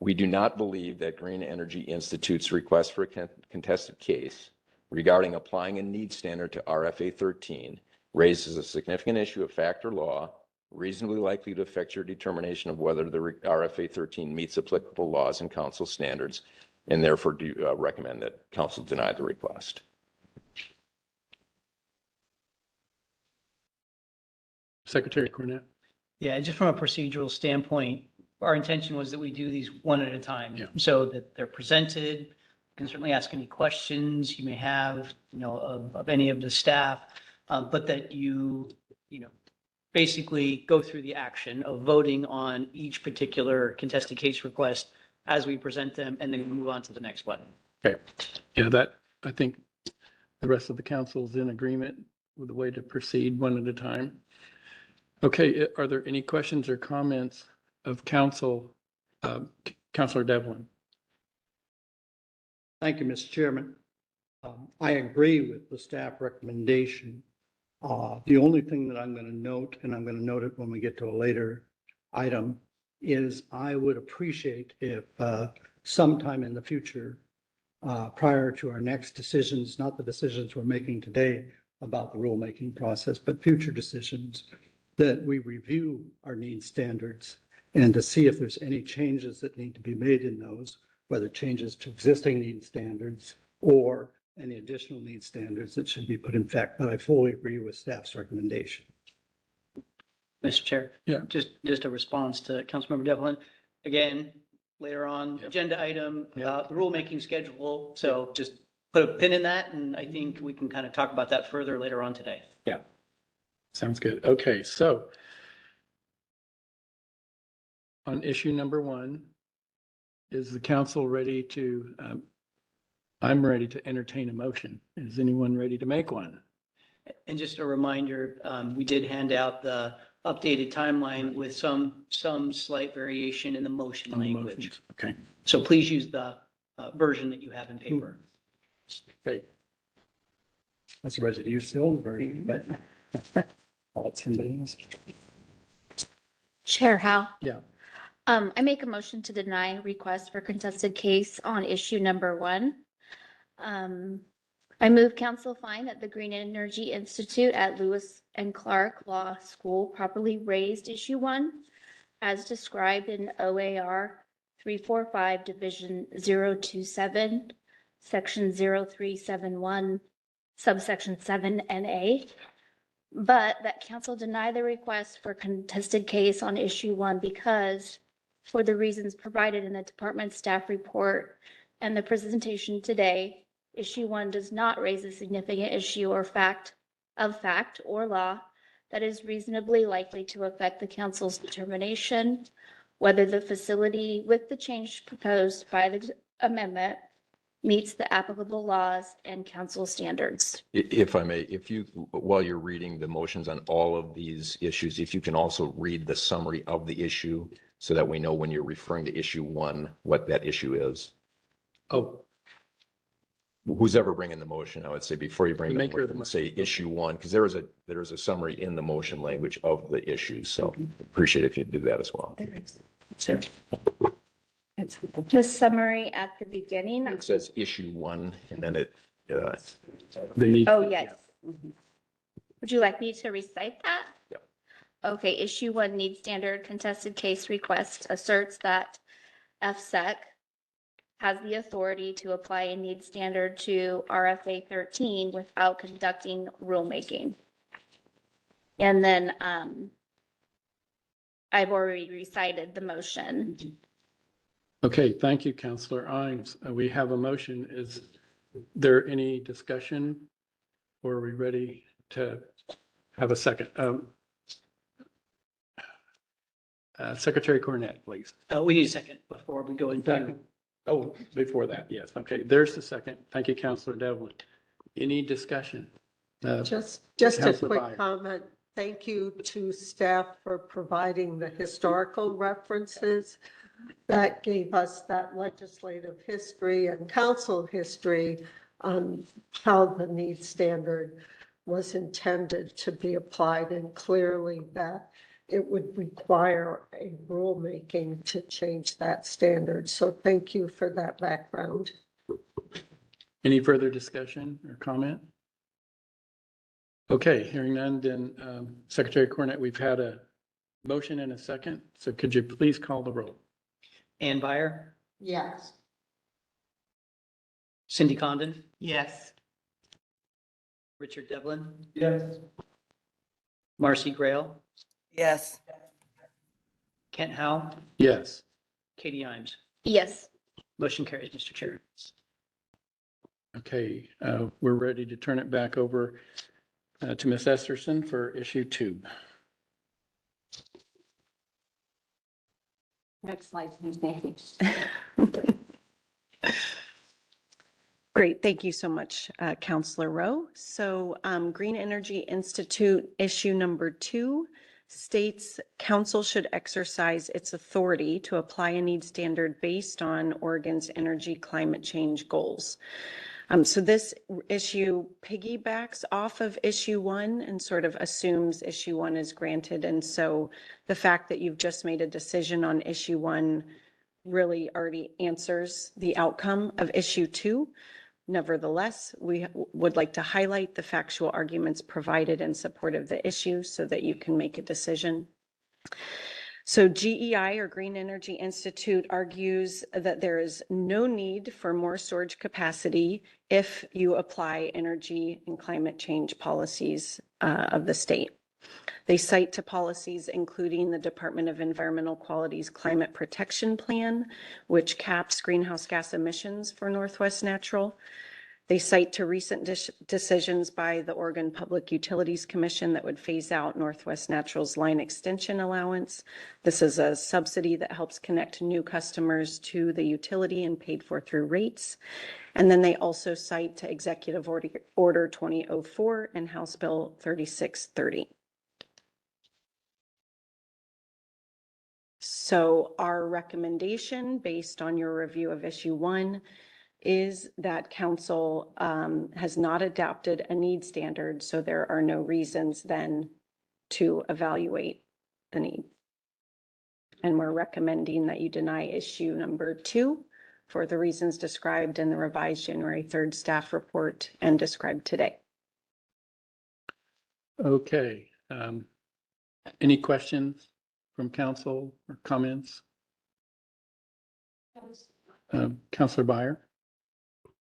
we do not believe that Green Energy Institute's request for a contested case regarding applying a need standard to RFA 13 raises a significant issue of fact or law, reasonably likely to affect your determination of whether the RFA 13 meets applicable laws and council standards, and therefore do recommend that council deny the request. Secretary Cornett. Yeah, just from a procedural standpoint, our intention was that we do these one at a time. Yeah. So that they're presented. You can certainly ask any questions you may have, of any of the staff, but that you basically go through the action of voting on each particular contested case request as we present them, and then move on to the next one. Okay. Yeah, that, I think the rest of the council is in agreement the way to proceed one at a time. Okay, are there any questions or comments of council? Councilor Devlin? Thank you, Mr. Chairman. I agree with the staff recommendation. The only thing that I'm going to note, and I'm going to note it when we get to a later item, is I would appreciate if sometime in the future, prior to our next decisions, not the decisions we're making today about the rulemaking process, but future decisions, that we review our needs standards and to see if there's any changes that need to be made in those, whether changes to existing need standards or any additional need standards that should be put in effect. But I fully agree with staff's recommendation. Mr. Chair. Yeah. Just a response to Councilmember Devlin. Again, later on, agenda item about the rulemaking schedule. So just put a pin in that, and I think we can kind of talk about that further later on today. Yeah. Sounds good. Okay, so on issue number 1, is the council ready to, I'm ready to entertain a motion. Is anyone ready to make one? And just a reminder, we did hand out the updated timeline with some slight variation in the motion On the language. motions? Okay. So please use the version that you have in paper. Okay. That's a residue still version, but all it's in. Chair Howe, Yeah. I make a motion to deny request for contested case on issue number 1. I move council find that the Green Energy Institute at Lewis and Clark Law School properly raised issue 1 as described in OAR 345 Division 027, Section 0371, subsection 7 NA, but that council deny the request for contested case on issue 1 because for the reasons provided in the department staff report and the presentation today, issue 1 does not raise a significant issue or fact or law that is reasonably likely to affect the council's determination whether the facility with the change proposed by the amendment meets the applicable laws and council standards. If I may, if you, while you're reading the motions on all of these issues, if you can also read the summary of the issue so that we know when you're referring to issue 1, what that issue is. Oh, Who's ever bringing the motion, I would say, before you bring The the maker of the motion, say issue 1, because there is a summary in the motion language of the issues. So appreciate if you do that as well. The summary at the beginning. It says issue 1 and then it, the need. Oh, yes. Would you like me to recite that? Yep. Okay, issue 1 needs standard contested case request asserts that FSEC has the authority to apply a need standard to RFA 13 without conducting rulemaking. And then I've already recited the motion. Okay, thank you, Councilor Imes. We have a motion. Is there any discussion? Or are we ready to have a second? Secretary Cornett, please. We need a second before we go into. Second. Oh, before that, yes. Okay, there's the second. Thank you, Councilor Devlin. Any discussion? Just a Councilor Byer. quick comment. Thank you to staff for providing the historical references that gave us that legislative history and council history on how the need standard was intended to be applied, and clearly that it would require a rulemaking to change that standard. So thank you for that background. Any further discussion or comment? Okay, hearing none, then Secretary Cornett, we've had a motion and a second. So could you please call the roll? Ann Byer, Yes. Cindy Condon, Yes. Richard Devlin, Yes. Marcy Grail, Yes. Kent Howe, Yes. Katie Imes. Yes. Motion carries, Mr. Chair. Okay, we're ready to turn it back over to Ms. Esterson for issue 2. Next slide, please, Nancy. Great. Thank you so much, Counselor Rowe. So Green Energy Institute issue number 2 states council should exercise its authority to apply a need standard based on Oregon's energy climate change goals. So this issue piggybacks off of issue 1 and sort of assumes issue 1 is granted. And so the fact that you've just made a decision on issue 1 really already answers the outcome of issue 2. Nevertheless, we would like to highlight the factual arguments provided in support of the issue so that you can make a decision. So GEI, or Green Energy Institute, argues that there is no need for more storage capacity if you apply energy and climate change policies of the state. They cite to policies including the Department of Environmental Quality's Climate Protection Plan, which caps greenhouse gas emissions for Northwest Natural. They cite to recent decisions by the Oregon Public Utilities Commission that would phase out Northwest Natural's line extension allowance. This is a subsidy that helps connect new customers to the utility and paid for through rates. And then they also cite to Executive Order 2004 and House Bill 3630. So our recommendation, based on your review of issue 1, is that council has not adopted a need standard, so there are no reasons then to evaluate the need. And we're recommending that you deny issue number 2 for the reasons described in the revised January 3rd staff report and described today. Okay. Any questions from council or comments? Counselor Byer?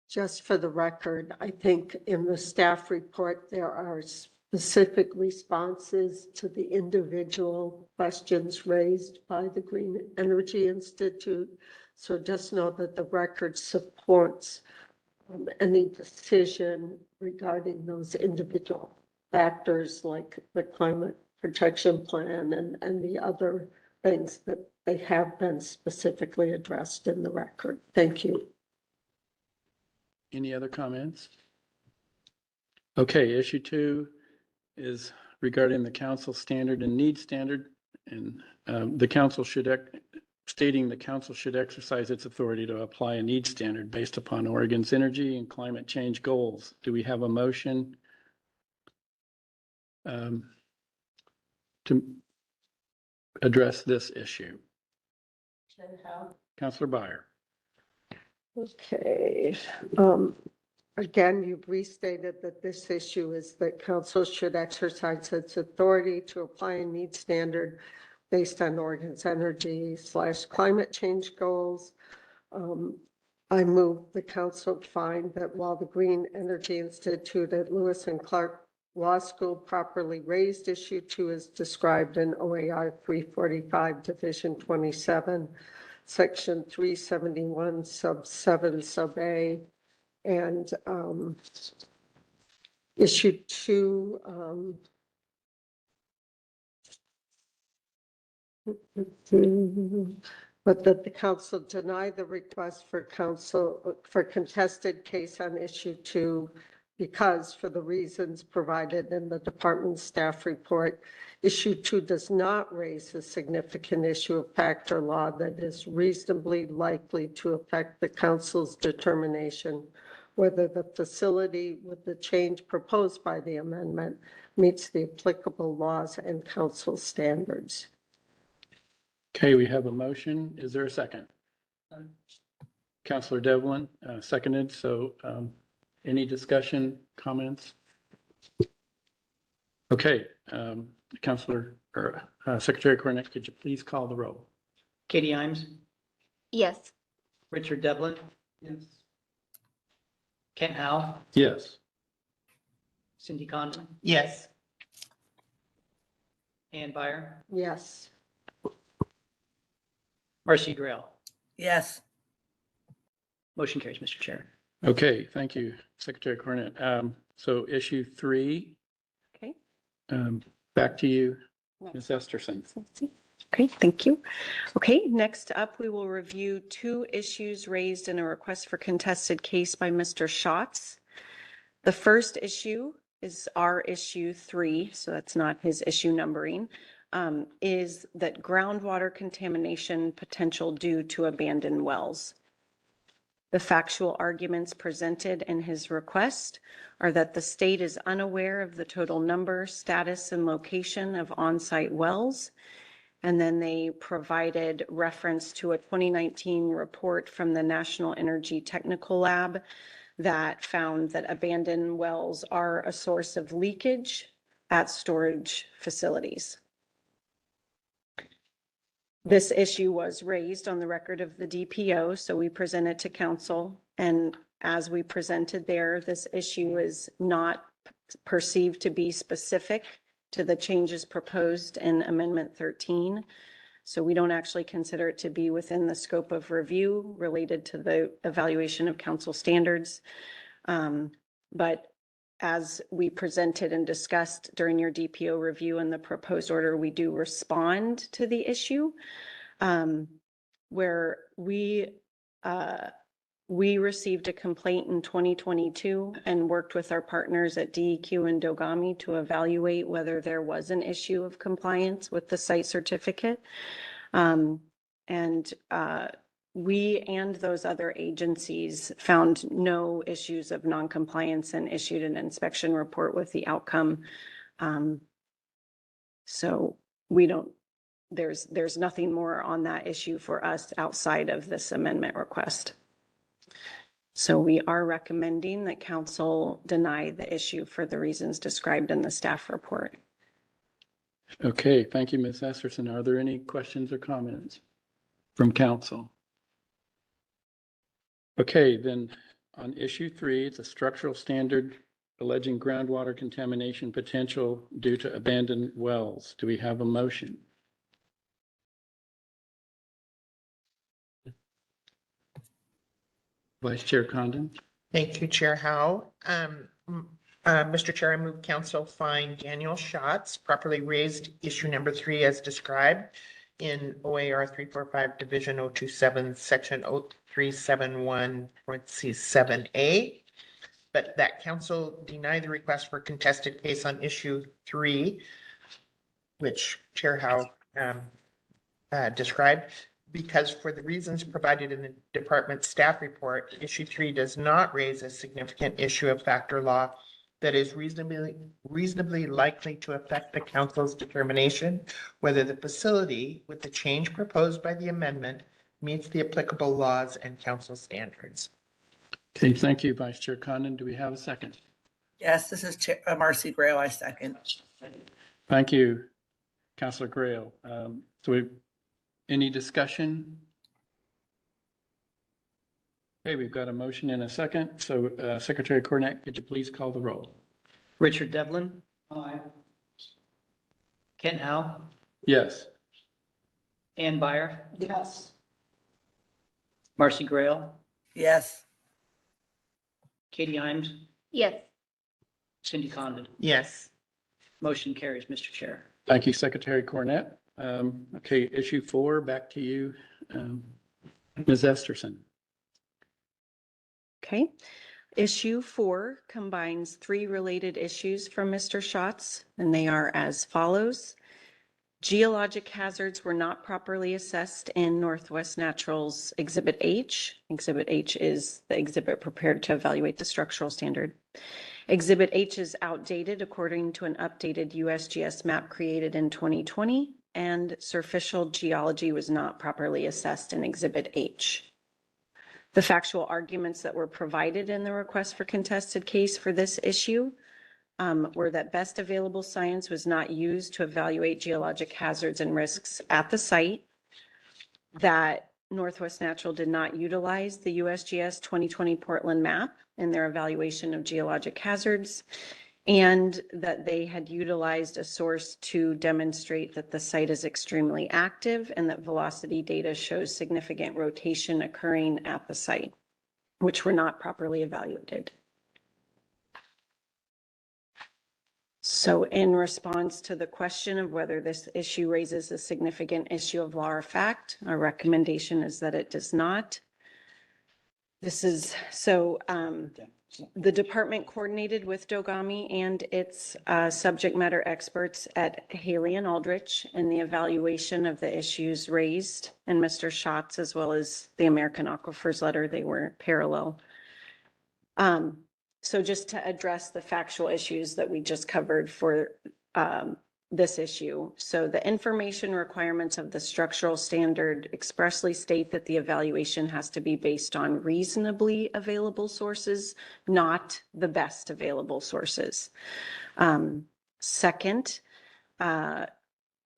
Just for the record, I think in the staff report, there are specific responses to the individual questions raised by the Green Energy Institute. So just know that the record supports any decision regarding those individual factors like the climate protection plan and the other things that they have been specifically addressed in the record. Thank you. Any other comments? Okay, issue 2 is regarding the council standard and need standard, and the council should stating the council should exercise its authority to apply a need standard based upon Oregon's energy and climate change goals. Do we have a motion to address this issue? Counselor Byer. Okay. Again, you've restated that this issue is that council should exercise its authority to apply a need standard based on Oregon's energy/climate change goals. I move the council find that while the Green Energy Institute at Lewis and Clark Law School properly raised issue 2 as described in OAR 345 Division 27, Section 371, sub 7, sub A, and issue 2, but that the council deny the request for contested case on issue 2 because for the reasons provided in the department's staff report, issue 2 does not raise a significant issue of fact or law that is reasonably likely to affect the council's determination whether the facility with the change proposed by the amendment meets the applicable laws and council standards. Okay, we have a motion. Is there a second? Counselor Devlin, seconded. So any discussion, comments? Okay, Counselor or Secretary Cornett, could you please call the roll? Katie Imes, Yes. Richard Devlin. Yes. Kent Howe, Yes. Cindy Condon, Yes. Ann Byer, Yes. Marcy Grail. Yes. Motion carries, Mr. Chair. Okay, thank you, Secretary Cornett. So issue 3, Okay. back to you, Ms. Esterson. Okay, thank you. Okay, next up, we will review 2 issues raised in a request for contested case by Mr. Schatz. The first issue is our issue 3, so that's not his issue numbering, is that groundwater contamination potential due to abandoned wells. The factual arguments presented in his request are that the state is unaware of the total number, status, and location of on-site wells. And then they provided reference to a 2019 report from the National Energy Technical Lab that found that abandoned wells are a source of leakage at storage facilities. This issue was raised on the record of the DPO, so we presented to council. And as we presented there, this issue is not perceived to be specific to the changes proposed in Amendment 13. So we don't actually consider it to be within the scope of review related to the evaluation of council standards. But as we presented and discussed during your DPO review and the proposed order, we do respond to the issue where we received a complaint in 2022 and worked with our partners at DEQ and Dogami to evaluate whether there was an issue of compliance with the site certificate. We and those other agencies found no issues of noncompliance and issued an inspection report with the outcome. So we don't, there's nothing more on that issue for us outside of this amendment request. So we are recommending that council deny the issue for the reasons described in the staff report. Okay, thank you, Ms. Esterson. Are there any questions or comments from council? Okay, then on issue 3, it's a structural standard alleging groundwater contamination potential due to abandoned wells. Do we have a motion? Vice Chair Condon? Thank you, Chair Howe. Mr. Chair, I move council find Daniel Schatz properly raised issue number 3 as described in OAR 345 Division 027 Section 0371 parentheses 7A, but that council deny the request for contested case on issue 3, which Chair Howe described, because for the reasons provided in the department staff report, issue 3 does not raise a significant issue of factor law that is reasonably likely to affect the council's determination whether the facility with the change proposed by the amendment meets the applicable laws and council standards. Okay, thank you, Vice Chair Condon. Do we have a second? Yes, this is Marcy Grail. I second. Thank you, Councilor Grail. Any discussion? Okay, we've got a motion and a second. So Secretary Cornett, could you please call the roll? Richard Devlin? Aye. Kent Howe? Yes. Ann Byer? Yes. Marcy Grail? Yes. Katie Imes? Yes. Cindy Condon? Yes. Motion carries, Mr. Chair. Thank you, Secretary Cornett. Okay, issue 4, back to you, Ms. Esterson. Okay. Issue 4 combines 3 related issues from Mr. Schatz, and they are as follows. Geologic hazards were not properly assessed in Northwest Natural's Exhibit H. Exhibit H is the exhibit prepared to evaluate the structural standard. Exhibit H is outdated according to an updated USGS map created in 2020, and surficial geology was not properly assessed in Exhibit H. The factual arguments that were provided in the request for contested case for this issue were that best available science was not used to evaluate geologic hazards and risks at the site, that Northwest Natural did not utilize the USGS 2020 Portland map in their evaluation of geologic hazards, and that they had utilized a source to demonstrate that the site is extremely active and that velocity data shows significant rotation occurring at the site, which were not properly evaluated. So in response to the question of whether this issue raises a significant issue of law or fact, our recommendation is that it does not. This is, the department coordinated with Dogami and its subject matter experts at Haley and Aldrich in the evaluation of the issues raised in Mr. Schatz as well as the American Aquifers letter. They were parallel. So just to address the factual issues that we just covered for this issue. So the information requirements of the structural standard expressly state that the evaluation has to be based on reasonably available sources, not the best available sources. Second,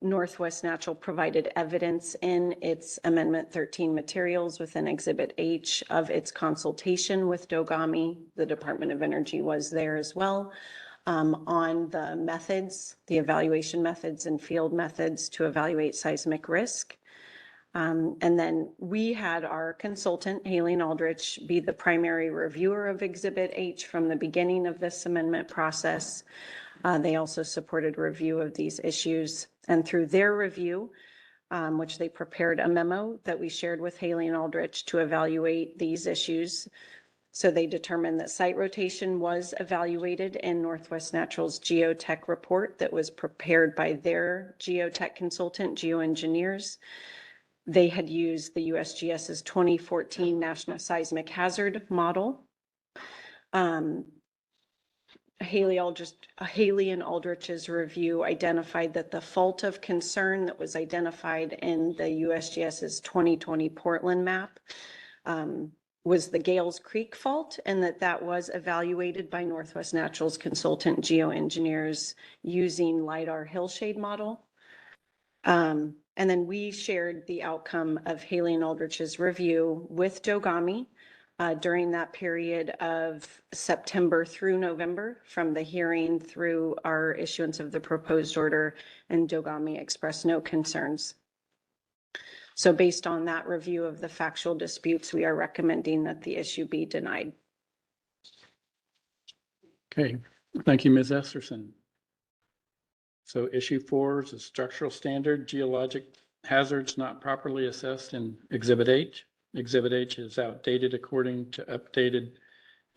Northwest Natural provided evidence in its Amendment 13 materials within Exhibit H of its consultation with Dogami. The Department of Energy was there as well. On the methods, the evaluation methods and field methods to evaluate seismic risk. And then we had our consultant, Haley and Aldrich, be the primary reviewer of Exhibit H from the beginning of this amendment process. They also supported review of these issues. And through their review, which they prepared a memo that we shared with Haley and Aldrich to evaluate these issues. So they determined that site rotation was evaluated in Northwest Natural's geotech report that was prepared by their geotech consultant, geoengineers. They had used the USGS's 2014 National Seismic Hazard Model. Haley and Aldrich's review identified that the fault of concern that was identified in the USGS's 2020 Portland map was the Gales Creek fault, and that was evaluated by Northwest Natural's consultant geoengineers using LIDAR hillshade model. And then we shared the outcome of Haley and Aldrich's review with Dogami during that period of September through November, from the hearing through our issuance of the proposed order, and Dogami expressed no concerns. So based on that review of the factual disputes, we are recommending that the issue be denied. Okay, thank you, Ms. Esterson. So issue 4 is a structural standard, geologic hazards not properly assessed in Exhibit H. Exhibit H is outdated according to updated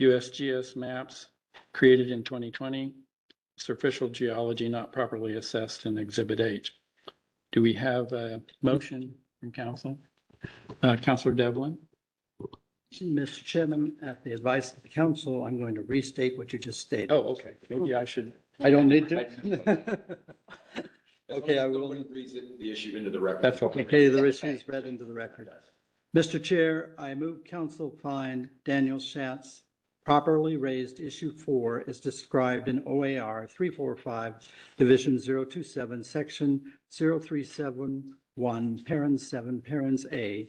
USGS maps created in 2020. Superficial geology not properly assessed in Exhibit H. Do we have a motion from council? Councilor Devlin? Mr. Chairman, at the advice of the council, I'm going to restate what you just stated. Oh, okay. Maybe I should. I don't need to. Okay, I will. The issue into the record. That's okay. Okay, the issue is read into the record. Mr. Chair, I move council find Daniel Schatz properly raised issue 4 as described in OAR 345, Division 027, Section 0371, Parens 7, Parens A,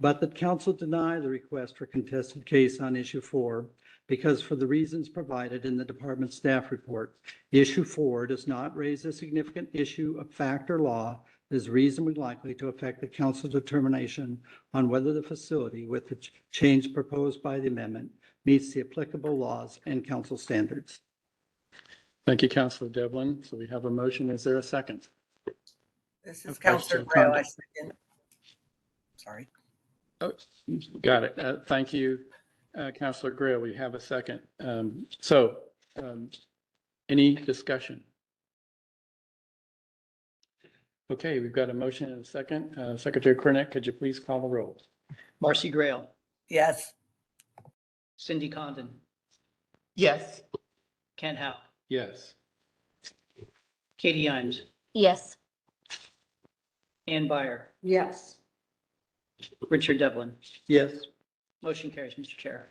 but that council deny the request for contested case on issue 4 because for the reasons provided in the department staff report, issue 4 does not raise a significant issue of fact or law that is reasonably likely to affect the council's determination on whether the facility with the change proposed by the amendment meets the applicable laws and council standards. Thank you, Councilor Devlin. So we have a motion. Is there a second? This is Of Counselor question, Grail, I comment. second. Sorry. Oh, got it. Thank you, Councilor Grail. We have a second. Any discussion? Okay, we've got a motion and a second. Secretary Cornett, could you please call the roll? Marcy Grail, Yes. Cindy Condon, Yes. Ken Howe, Yes. Katie Imes, Yes. Ann Byer, Yes. Richard Devlin. Yes. Motion carries, Mr. Chair.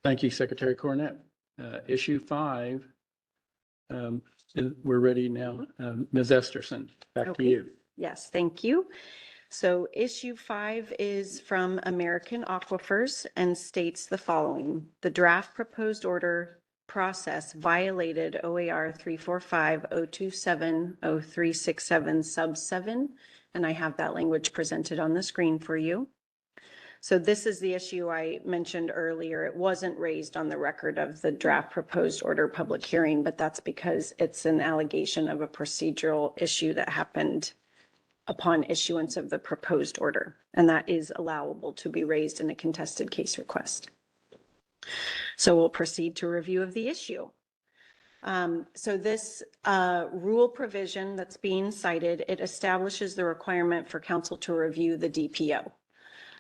Thank you, Secretary Cornett. Issue 5, we're ready now. Ms. Esterson, back to Okay. you. Yes, thank you. So issue 5 is from American Aquifers and states the following. The draft proposed order process violated OAR 345-027-0367 sub 7, and I have that language presented on the screen for you. So this is the issue I mentioned earlier. It wasn't raised on the record of the draft proposed order public hearing, but that's because it's an allegation of a procedural issue that happened upon issuance of the proposed order, and that is allowable to be raised in a contested case request. So we'll proceed to review of the issue. So this rule provision that's being cited, it establishes the requirement for council to review the DPO.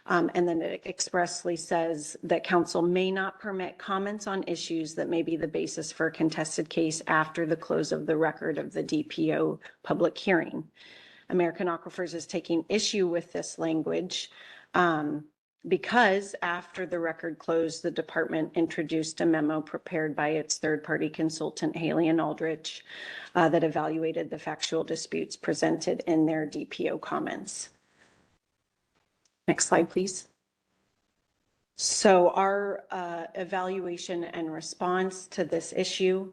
And then it expressly says that council may not permit comments on issues that may be the basis for a contested case after the close of the record of the DPO public hearing. American Aquifers is taking issue with this language because after the record closed, the department introduced a memo prepared by its third-party consultant, Haley and Aldrich, that evaluated the factual disputes presented in their DPO comments. Next slide, please. So our evaluation and response to this issue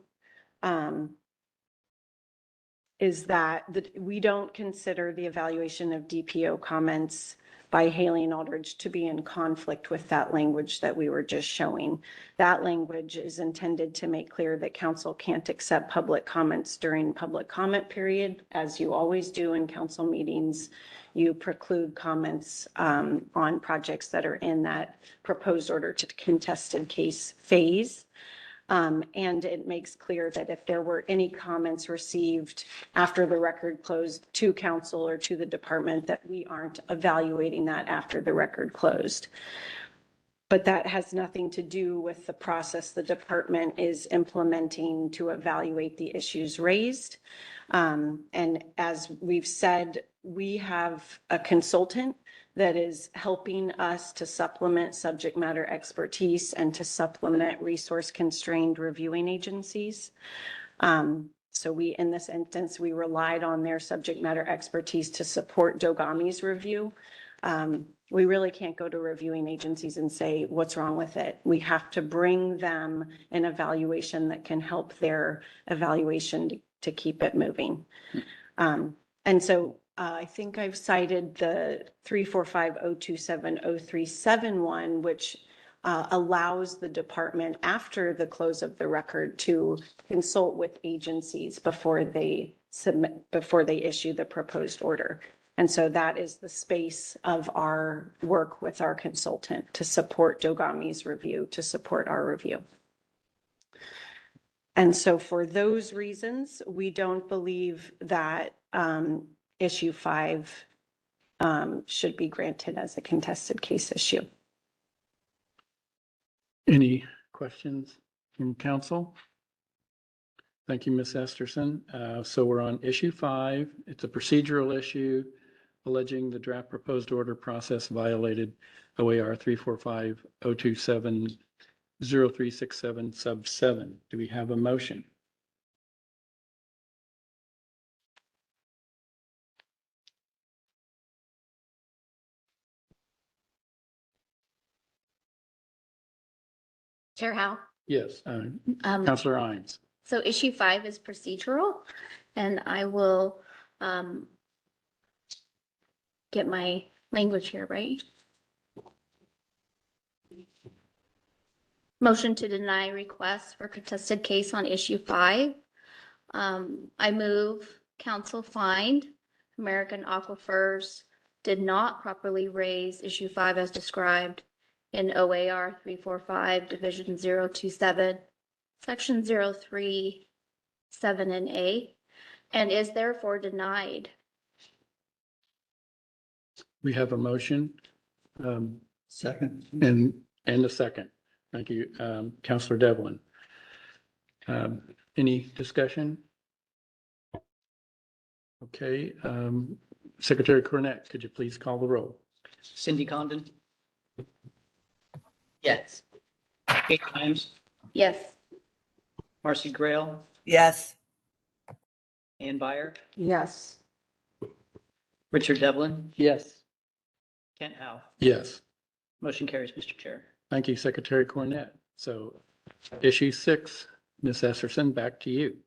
is that we don't consider the evaluation of DPO comments by Haley and Aldridge to be in conflict with that language that we were just showing. That language is intended to make clear that council can't accept public comments during public comment period, as you always do in council meetings. You preclude comments on projects that are in that proposed order to contested case phase. And it makes clear that if there were any comments received after the record closed to council or to the department, that we aren't evaluating that after the record closed. But that has nothing to do with the process the department is implementing to evaluate the issues raised. And as we've said, we have a consultant that is helping us to supplement subject matter expertise and to supplement resource constrained reviewing agencies. So we, in this instance, we relied on their subject matter expertise to support Dogami's review. We really can't go to reviewing agencies and say, what's wrong with it? We have to bring them an evaluation that can help their evaluation to keep it moving. And so I think I've cited the 345-027-0371, which allows the department after the close of the record to consult with agencies before they issue the proposed order. And so that is the space of our work with our consultant to support Dogami's review, to support our review. And so for those reasons, we don't believe that issue 5 should be granted as a contested case issue. Any questions from council? Thank you, Ms. Esterson. So we're on issue 5. It's a procedural issue alleging the draft proposed order process violated OAR 345-027-0367 sub 7. Do we have a motion? Chair Howe. Yes, Councilor Ines. So issue 5 is procedural, and I will get my language here, right? Motion to deny request for contested case on issue 5. I move council find American Aquifers did not properly raise issue 5 as described in OAR 345 division 027 section 037 and A, and is therefore denied. We have a motion. Second. And a second. Thank you, Councilor Devlin. Any discussion? Okay, Secretary Cornett, could you please call the roll? Cindy Condon? Yes. Kate Himes? Yes. Marcy Grail? Yes. Ann Byer? Yes. Richard Devlin? Yes. Kent Howe? Yes. Motion carries, Mr. Chair. Thank you, Secretary Cornett. So issue 6, Ms. Esserson, back to you.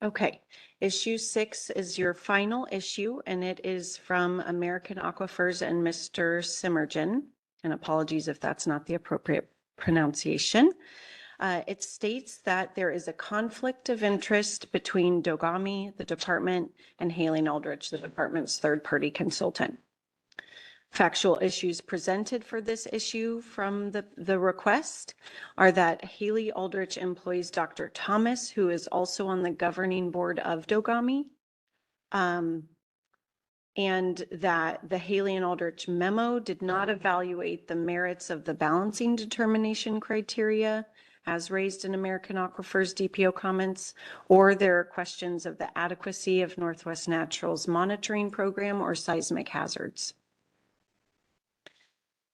Okay, issue 6 is your final issue, and it is from American Aquifers and Mr. Simmergen. And apologies if that's not the appropriate pronunciation. It states that there is a conflict of interest between Dogami, the department, and Haley Aldrich, the department's third-party consultant. Factual issues presented for this issue from the request are that Haley Aldrich employs Dr. Thomas, who is also on the governing board of Dogami. And that the Haley and Aldrich memo did not evaluate the merits of the balancing determination criteria as raised in American Aquifers DPO comments, or there are questions of the adequacy of Northwest Naturals monitoring program or seismic hazards.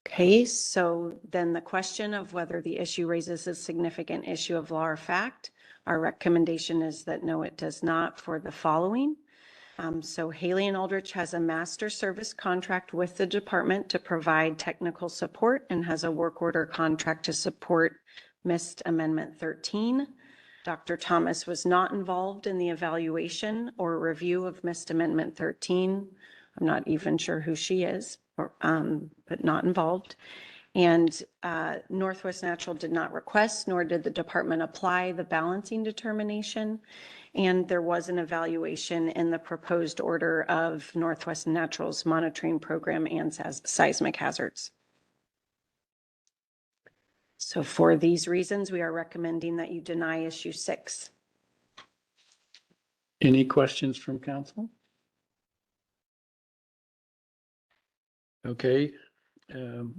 Okay, so then the question of whether the issue raises a significant issue of law or fact, our recommendation is that no, it does not for the following. So Haley and Aldrich has a master service contract with the department to provide technical support and has a work order contract to support MIST Amendment 13. Dr. Thomas was not involved in the evaluation or review of MIST Amendment 13. I'm not even sure who she is, but not involved. And Northwest Natural did not request, nor did the department apply the balancing determination. And there was an evaluation in the proposed order of Northwest Natural's monitoring program and seismic hazards. So for these reasons, we are recommending that you deny issue 6. Any questions from council? Okay,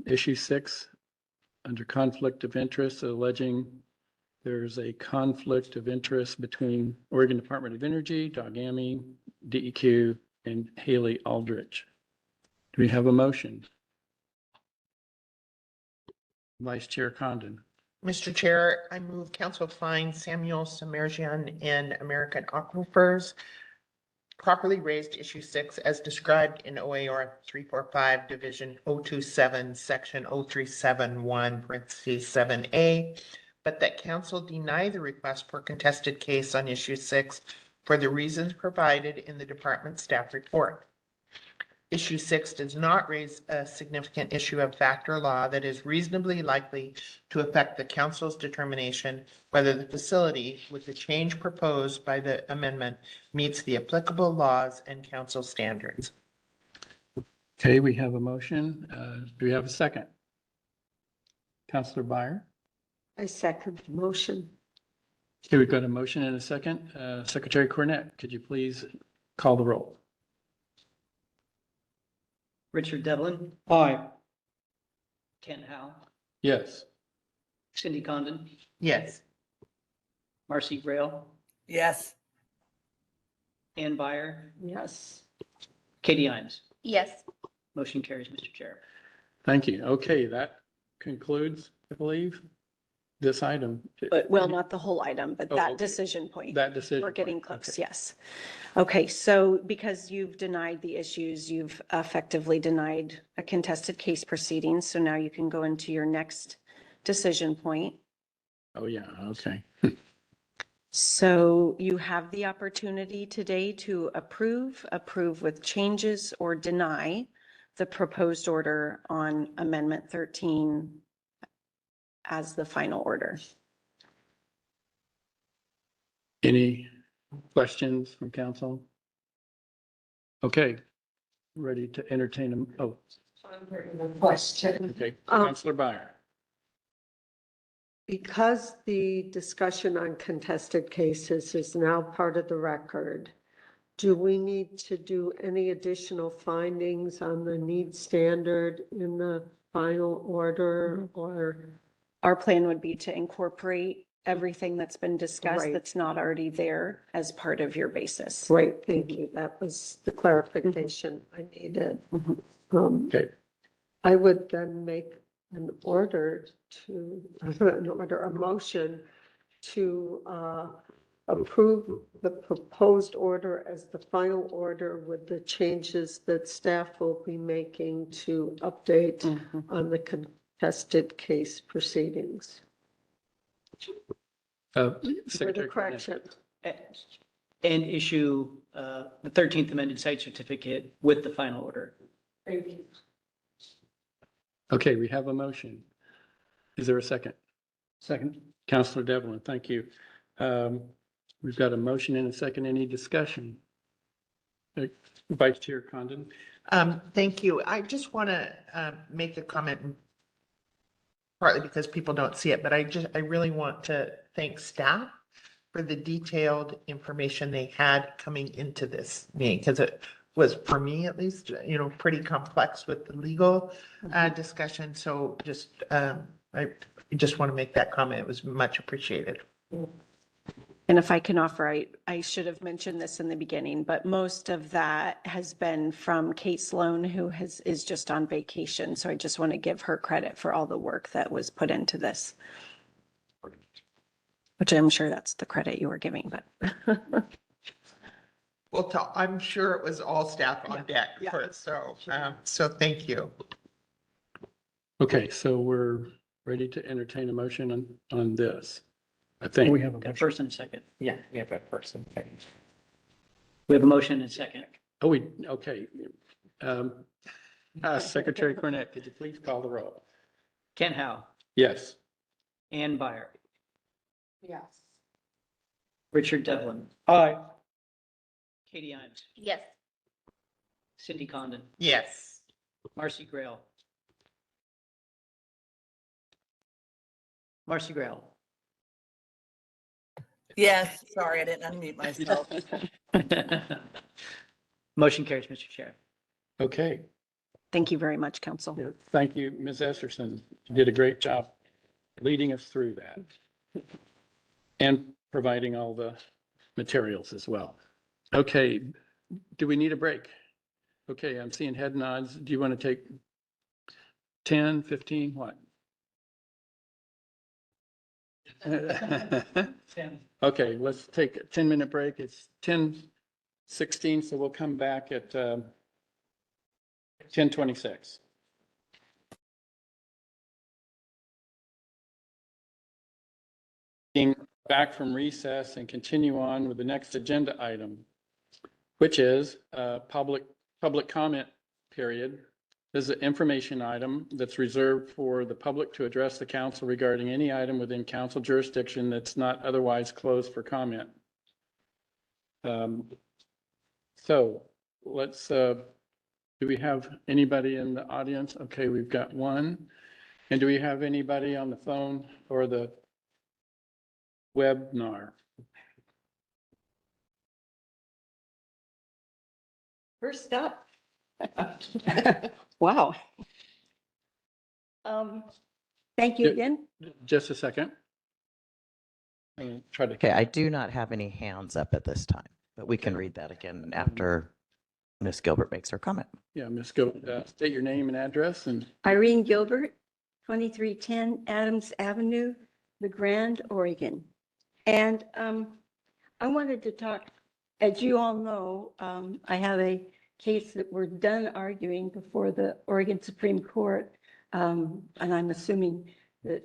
issue 6, under conflict of interest, alleging there's a conflict of interest between Oregon Department of Energy, Dogami, DEQ, and Haley Aldrich. Do we have a motion? Vice Chair Condon. Mr. Chair, I move council find Samuel Semerjian and American Aquifers properly raised issue 6 as described in OAR 345 division 027 section 0371 parentheses 7A, but that council deny the request for contested case on issue 6 for the reasons provided in the department staff report. Issue 6 does not raise a significant issue of fact or law that is reasonably likely to affect the council's determination whether the facility, with the change proposed by the amendment, meets the applicable laws and council standards. Okay, we have a motion. Do we have a second? Councilor Byer? I second the motion. Okay, we've got a motion and a second. Secretary Cornett, could you please call the roll? Richard Devlin, Aye. Ken Howe, Yes. Cindy Condon, Yes. Marcy Grail, Yes. Ann Byer, Yes. Katie Imes. Yes. Motion carries, Mr. Chair. Thank you. Okay, that concludes, I believe, this item. But, well, not the whole item, but Oh, that okay. decision point. That decision. We're getting point. close, Okay. yes. Okay, so because you've denied the issues, you've effectively denied a contested case proceeding. So now you can go into your next decision point. Oh, yeah, okay. So you have the opportunity today to approve with changes, or deny the proposed order on Amendment 13 as the final order. Any questions from council? Okay, ready to entertain them. Oh, Question. okay. Um, Councilor Byer. Because the discussion on contested cases is now part of the record, do we need to do any additional findings on the need standard in the final order, or? Our plan would be to incorporate everything that's been discussed Right. that's not already there as part of your basis. Great, thank you. That was the clarification I needed. Mhm. Okay. I would then make a motion to approve the proposed order as the final order with the changes that staff will be making to update Mhm. on the contested case proceedings. Secretary With a Cornett. correction. and issue the 13th amended site certificate with the final order. Thank you. Okay, we have a motion. Is there a second? Second. Counselor Devlin, thank you. We've got a motion and a second. Any discussion? Vice Chair Condon? Thank you. I just want to make a comment, partly because people don't see it, but I really want to thank staff for the detailed information they had coming into this meeting, because it was, for me at least, pretty complex with the legal discussion. So I just want to make that comment. It was much appreciated. And if I can offer, I should have mentioned this in the beginning, but most of that has been from Kate Sloan, who is just on vacation. So I just want to give her credit for all the work that was put into this. Which I'm sure that's the credit you were giving, but. Well, I'm sure it was all staff on deck for it. So thank you. Okay, so we're ready to entertain a motion on this. I think. We have a Got a motion. first and a second. Yeah, we have a person. We have a motion and a second. Oh, okay. Secretary Cornett, could you please call the roll? Ken Howe, Yes. Ann Byer, Yes. Richard Devlin, Aye. Katie Imes, Yes. Cindy Condon, Yes. Marcy Grail. Marcy Grail. Yes, sorry, I didn't unmute myself. Motion carries, Mr. Chair. Okay. Thank you very much, Council. Yeah, thank you, Ms. Esterson. You did a great job leading us through that and providing all the materials as well. Okay, do we need a break? Okay, I'm seeing head nods. Do you want to take 10, 15, what? Okay, let's take a 10-minute break. It's 10:16, so we'll come back at 10:26. Being back from recess and continue on with the next agenda item, which is public comment period. This is an information item that's reserved for the public to address the council regarding any item within council jurisdiction that's not otherwise closed for comment. So let's, do we have anybody in the audience? Okay, we've got one. And do we have anybody on the phone or the webinar? First up. Wow. Thank you Yeah. again. Just a second. Try to. Okay, I do not have any hands up at this time, but we can read that again after Ms. Gilbert makes her comment. Yeah, Ms. Go, state your name and address and. Irene Gilbert, 2310 Adams Avenue, The Grand, Oregon. And I wanted to talk, as you all know, I have a case that we're done arguing before the Oregon Supreme Court. And I'm assuming that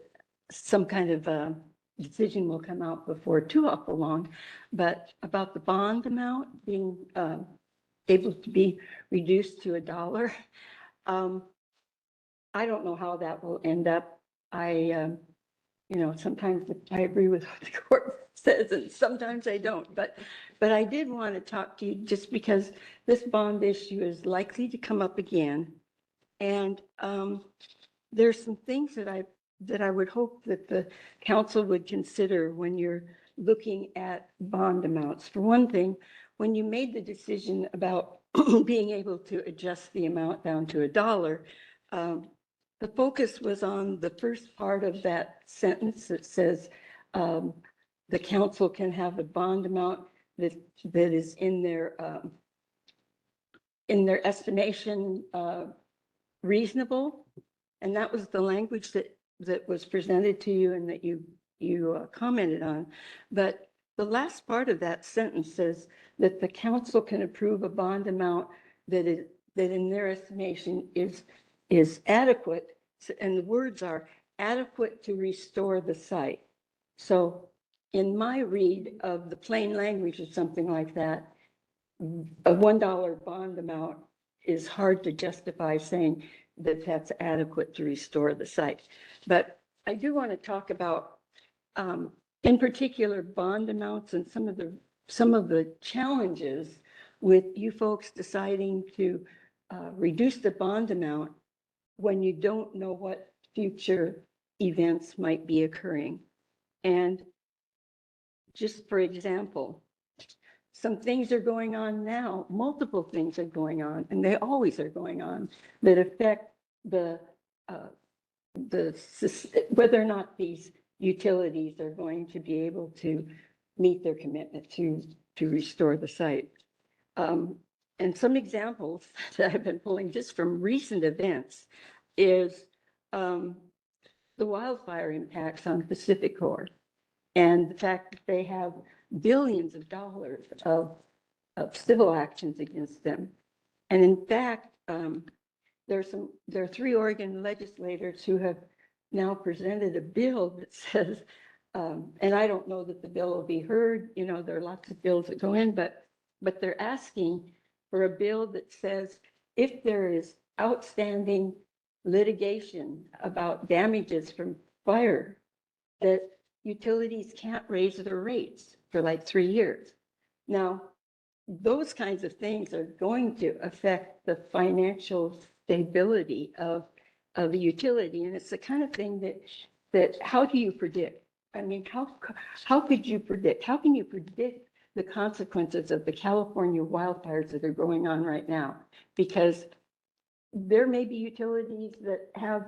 some kind of decision will come out before too awful long. But about the bond amount being able to be reduced to $1. I don't know how that will end up. Sometimes I agree with what the court says and sometimes I don't, but I did want to talk to you just because this bond issue is likely to come up again. And there's some things that I would hope that the council would consider when you're looking at bond amounts. For one thing, when you made the decision about being able to adjust the amount down to $1, the focus was on the first part of that sentence that says the council can have a bond amount that is in their estimation reasonable. And that was the language that was presented to you and that you commented on. But the last part of that sentence says that the council can approve a bond amount that in their estimation is adequate. And the words are adequate to restore the site. So in my read of the plain language of something like that, a $1 bond amount is hard to justify saying that that's adequate to restore the site. But I do want to talk about, in particular, bond amounts and some of the challenges with you folks deciding to reduce the bond amount when you don't know what future events might be occurring. And just for example, some things are going on now, multiple things are going on, and they always are going on, that affect whether or not these utilities are going to be able to meet their commitment to restore the site. And some examples that I've been pulling just from recent events is the wildfire impacts on Pacific Core and the fact that they have billions of dollars of civil actions against them. And in fact, there are 3 Oregon legislators who have now presented a bill that says, and I don't know that the bill will be heard, you know, there are lots of bills that go in, but they're asking for a bill that says if there is outstanding litigation about damages from fire, that utilities can't raise their rates for like 3 years. Now, those kinds of things are going to affect the financial stability of the utility. And it's the kind of thing that how do you predict? I mean, how could you predict? How can you predict the consequences of the California wildfires that are going on right now? Because there may be utilities that have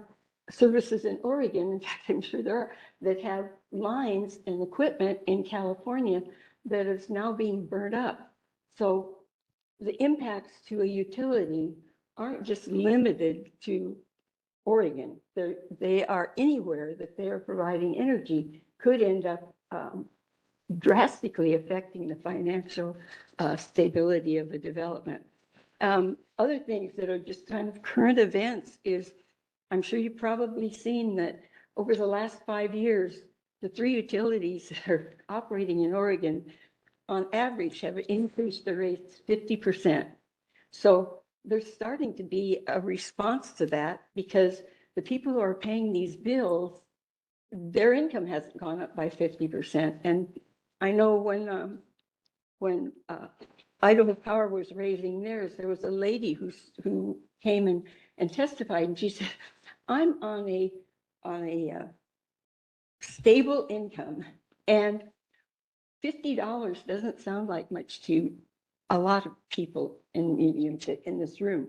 services in Oregon, in fact, I'm sure there are, that have lines and equipment in California that is now being burned up. So the impacts to a utility aren't just limited to Oregon. They are anywhere that they are providing energy could end up drastically affecting the financial stability of the development. Other things that are just kind of current events is, I'm sure you've probably seen that over the last 5 years, the 3 utilities that are operating in Oregon on average have increased their rates 50%. So there's starting to be a response to that because the people who are paying these bills, their income hasn't gone up by 50%. And I know when Idaho Power was raising theirs, there was a lady who came and testified, and she said, I'm on a stable income, and $50 doesn't sound like much to a lot of people in this room.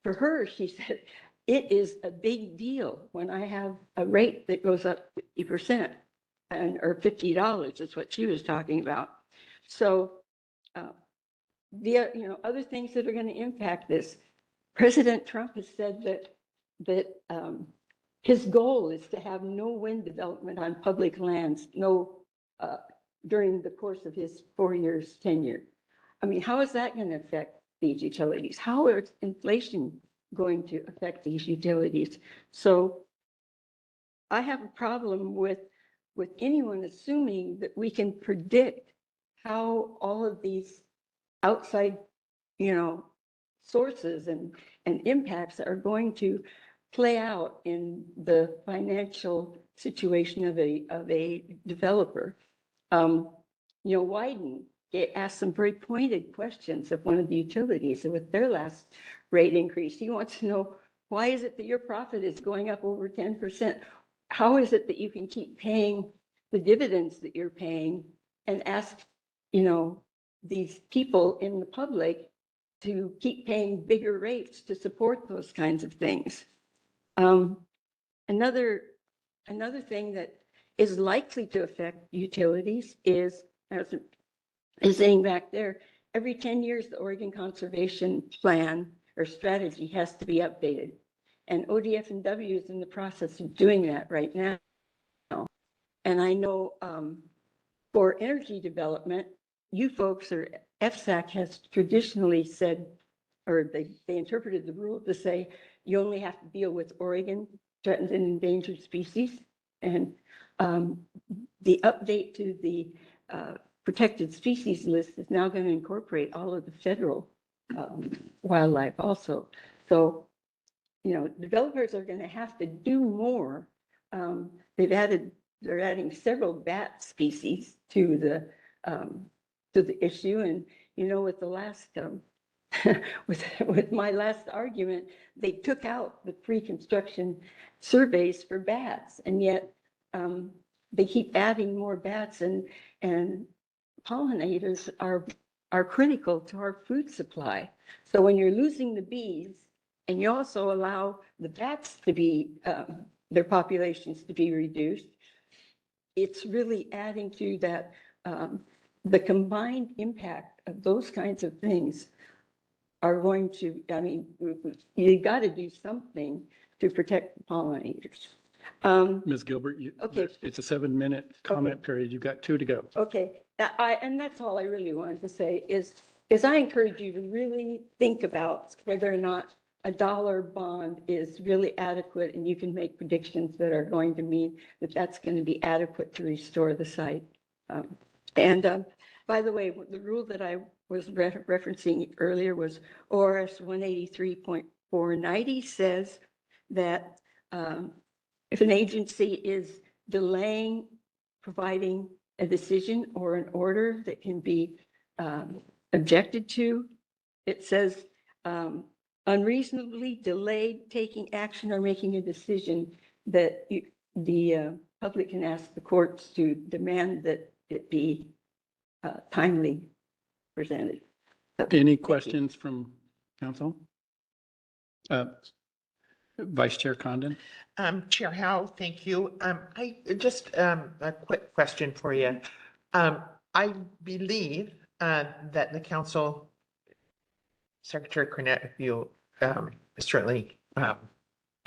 For her, she said, it is a big deal when I have a rate that goes up 50% or $50 is what she was talking about. So other things that are going to impact this, President Trump has said that his goal is to have no wind development on public lands, during the course of his 4 years tenure. I mean, how is that going to affect these utilities? How is inflation going to affect these utilities? So I have a problem with anyone assuming that we can predict how all of these outside, sources and impacts are going to play out in the financial situation of a developer. Wyden asked some very pointed questions of one of the utilities with their last rate increase. He wants to know, why is it that your profit is going up over 10%? How is it that you can keep paying the dividends that you're paying, and ask, these people in the public to keep paying bigger rates to support those kinds of things? Another thing that is likely to affect utilities is, as is saying back there, every 10 years, the Oregon Conservation Plan or strategy has to be updated. And ODF&W is in the process of doing that right now. And I know for energy development, you folks, or FSAC has traditionally said, or they interpreted the rule to say, you only have to deal with Oregon threatened and endangered species. And the update to the protected species list is now going to incorporate all of the federal wildlife also. So, you know, developers are going to have to do more. They're adding several bat species to the issue. And, you know, with the last, with my last argument, they took out the pre-construction surveys for bats, and yet they keep adding more bats, and pollinators are critical to our food supply. So when you're losing the bees and you also allow the bats to be, their populations to be reduced, it's really adding to that, the combined impact of those kinds of things are going to, I mean, you got to do something to protect the pollinators. Ms. Gilbert, Okay. it's a 7-minute comment period. You've got 2 to go. Okay, and that's all I really wanted to say is I encourage you to really think about whether or not a dollar bond is really adequate, and you can make predictions that are going to mean that that's going to be adequate to restore the site. By the way, the rule that I was referencing earlier was ORS 183.490 says that if an agency is delaying providing a decision or an order that can be objected to, it says unreasonably delayed taking action or making a decision, that the public can ask the courts to demand that it be timely presented. So, Any thank you. questions from council? Vice Chair Condon? Chair Howe, thank you. I just a quick question for you. I believe that the council, Secretary Cornett, if you certainly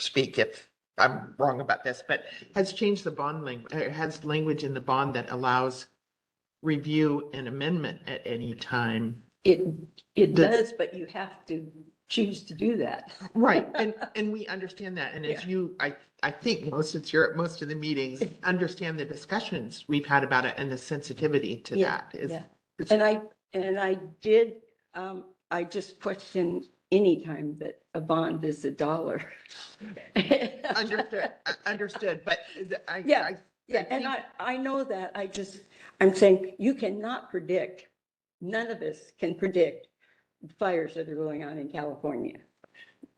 speak if I'm wrong about this, but has changed the bond language, has language in the bond that allows review and amendment at any time. It does, but you have to choose to do that. Right, and we understand that, and as you, I think since you're at most of the meetings, understand the discussions we've had about it and the sensitivity to that. Yeah. And I did, I just question any time that a bond is $1. Understood, but Yeah, and I know that, I'm saying you cannot predict, none of us can predict the fires that are going on in California.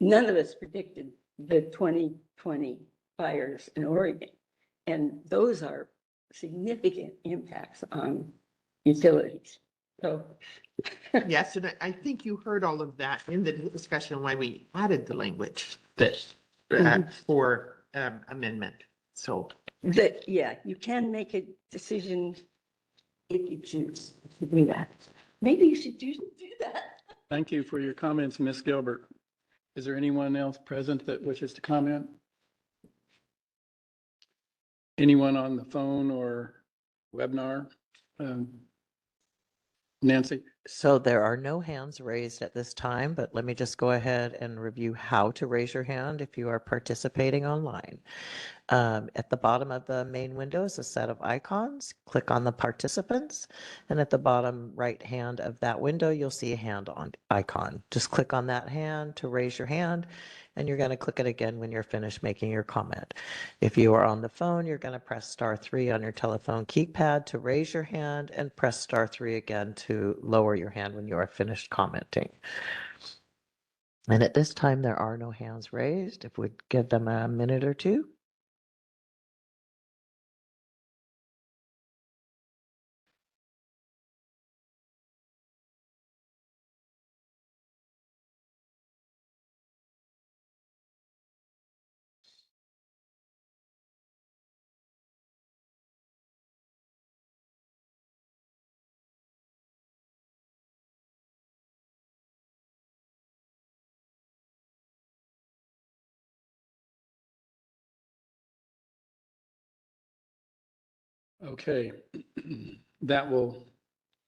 None of us predicted the 2020 fires in Oregon. And those are significant impacts on utilities. So. Yes, and I think you heard all of that in the discussion why we added the language that for amendment. So Yeah, you can make a decision if you choose to do that. Maybe you should do that. Thank you for your comments, Ms. Gilbert. Is there anyone else present that wishes to comment? Anyone on the phone or webinar? Nancy? So there are no hands raised at this time, but let me just go ahead and review how to raise your hand if you are participating online. At the bottom of the main window is a set of icons. Click on the participants, and at the bottom right hand of that window, you'll see a hand on icon. Just click on that hand to raise your hand, and you're going to click it again when you're finished making your comment. If you are on the phone, you're going to press *3 on your telephone keypad to raise your hand, and press *3 again to lower your hand when you are finished commenting. And at this time, there are no hands raised. If we'd give them a minute or two. Okay, that will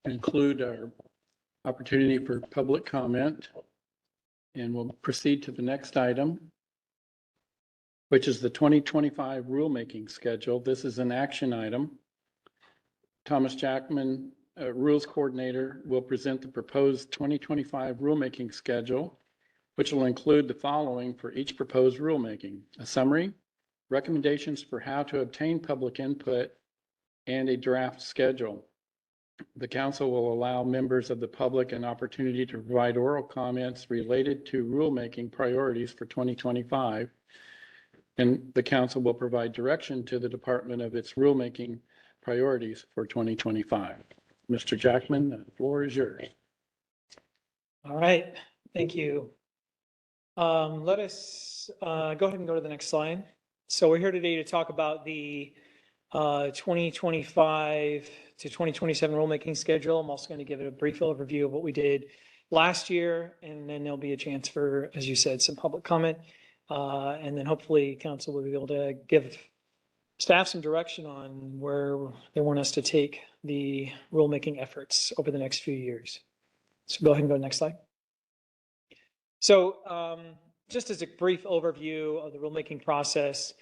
conclude our opportunity for public comment. And we'll proceed to the next item, which is the 2025 rulemaking schedule. This is an action item. Thomas Jackman, Rules Coordinator, will present the proposed 2025 rulemaking schedule, which will include the following for each proposed rulemaking: a summary, recommendations for how to obtain public input, and a draft schedule. The council will allow members of the public an opportunity to provide oral comments related to rulemaking priorities for 2025. And the council will provide direction to the department of its rulemaking priorities for 2025. Mr. Jackman, the floor is yours. All right, thank you. Let us go ahead and go to the next slide. So we're here today to talk about the 2025 to 2027 rulemaking schedule. I'm also going to give it a brief overview of what we did last year, and then there'll be a chance for, as you said, some public comment. And then hopefully council will be able to give staff some direction on where they want us to take the rulemaking efforts over the next few years. So go ahead and go to the next slide. So just as a brief overview of the rulemaking process,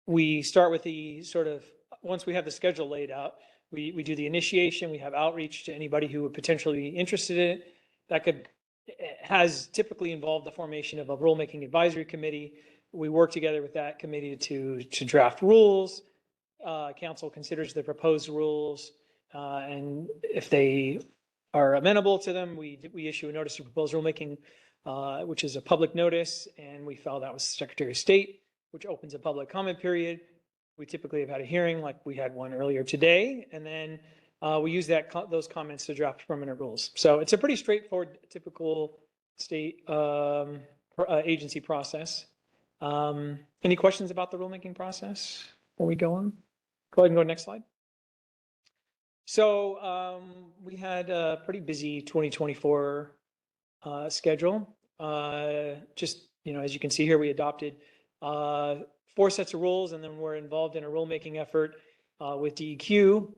we start with the sort of, once we have the schedule laid out, we do the initiation, we have outreach to anybody who would potentially be interested in it. That has typically involved the formation of a rulemaking advisory committee. We work together with that committee to draft rules. Council considers the proposed rules, and if they are amenable to them, we issue a notice of proposed rulemaking, which is a public notice, and we file that with the Secretary of State, which opens a public comment period. We typically have had a hearing, like we had one earlier today, and then we use those comments to draft permanent rules. So it's a pretty straightforward, typical state agency process. Any questions about the rulemaking process before we go on? Go ahead and go to the next slide. So we had a pretty busy 2024 schedule. Just, as you can see here, we adopted 4 sets of rules, and then we're involved in a rulemaking effort with DEQ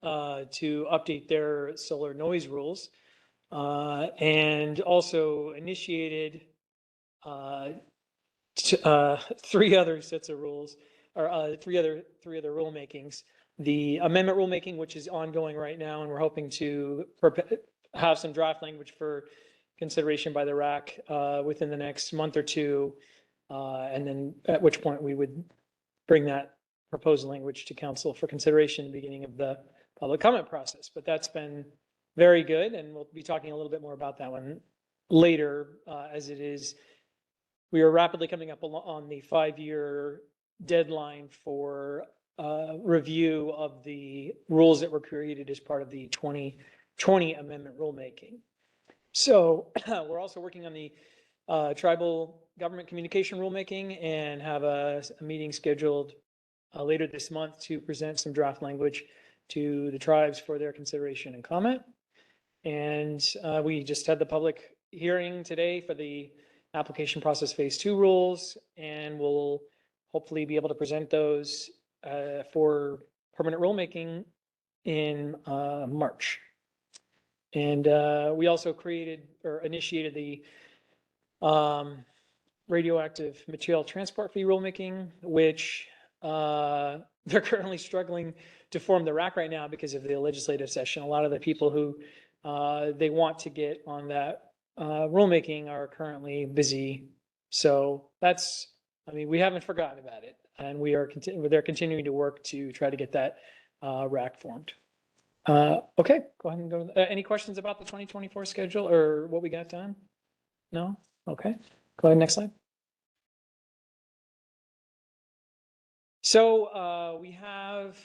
to update their solar noise rules, and also initiated 3 other sets of rules, or 3 other rulemakings. The amendment rulemaking, which is ongoing right now, and we're hoping to have some draft language for consideration by the RAC within the next month or 2, and then at which point we would bring that proposed language to council for consideration at the beginning of the public comment process. But that's been very good, and we'll be talking a little bit more about that one later, as it is. We are rapidly coming up on the 5-year deadline for review of the rules that were created as part of the 2020 amendment rulemaking. So we're also working on the tribal government communication rulemaking, and have a meeting scheduled later this month to present some draft language to the tribes for their consideration and comment. And we just had the public hearing today for the application process phase 2 rules, and we'll hopefully be able to present those for permanent rulemaking in March. And we also created or initiated the radioactive material transport fee rulemaking, which they're currently struggling to form the RAC right now because of the legislative session. A lot of the people who they want to get on that rulemaking are currently busy. So we haven't forgotten about it, and they're continuing to work to try to get that RAC formed. Okay, go ahead and go. Any questions about the 2024 schedule or what we got done? No? Okay, go ahead, next slide. So we have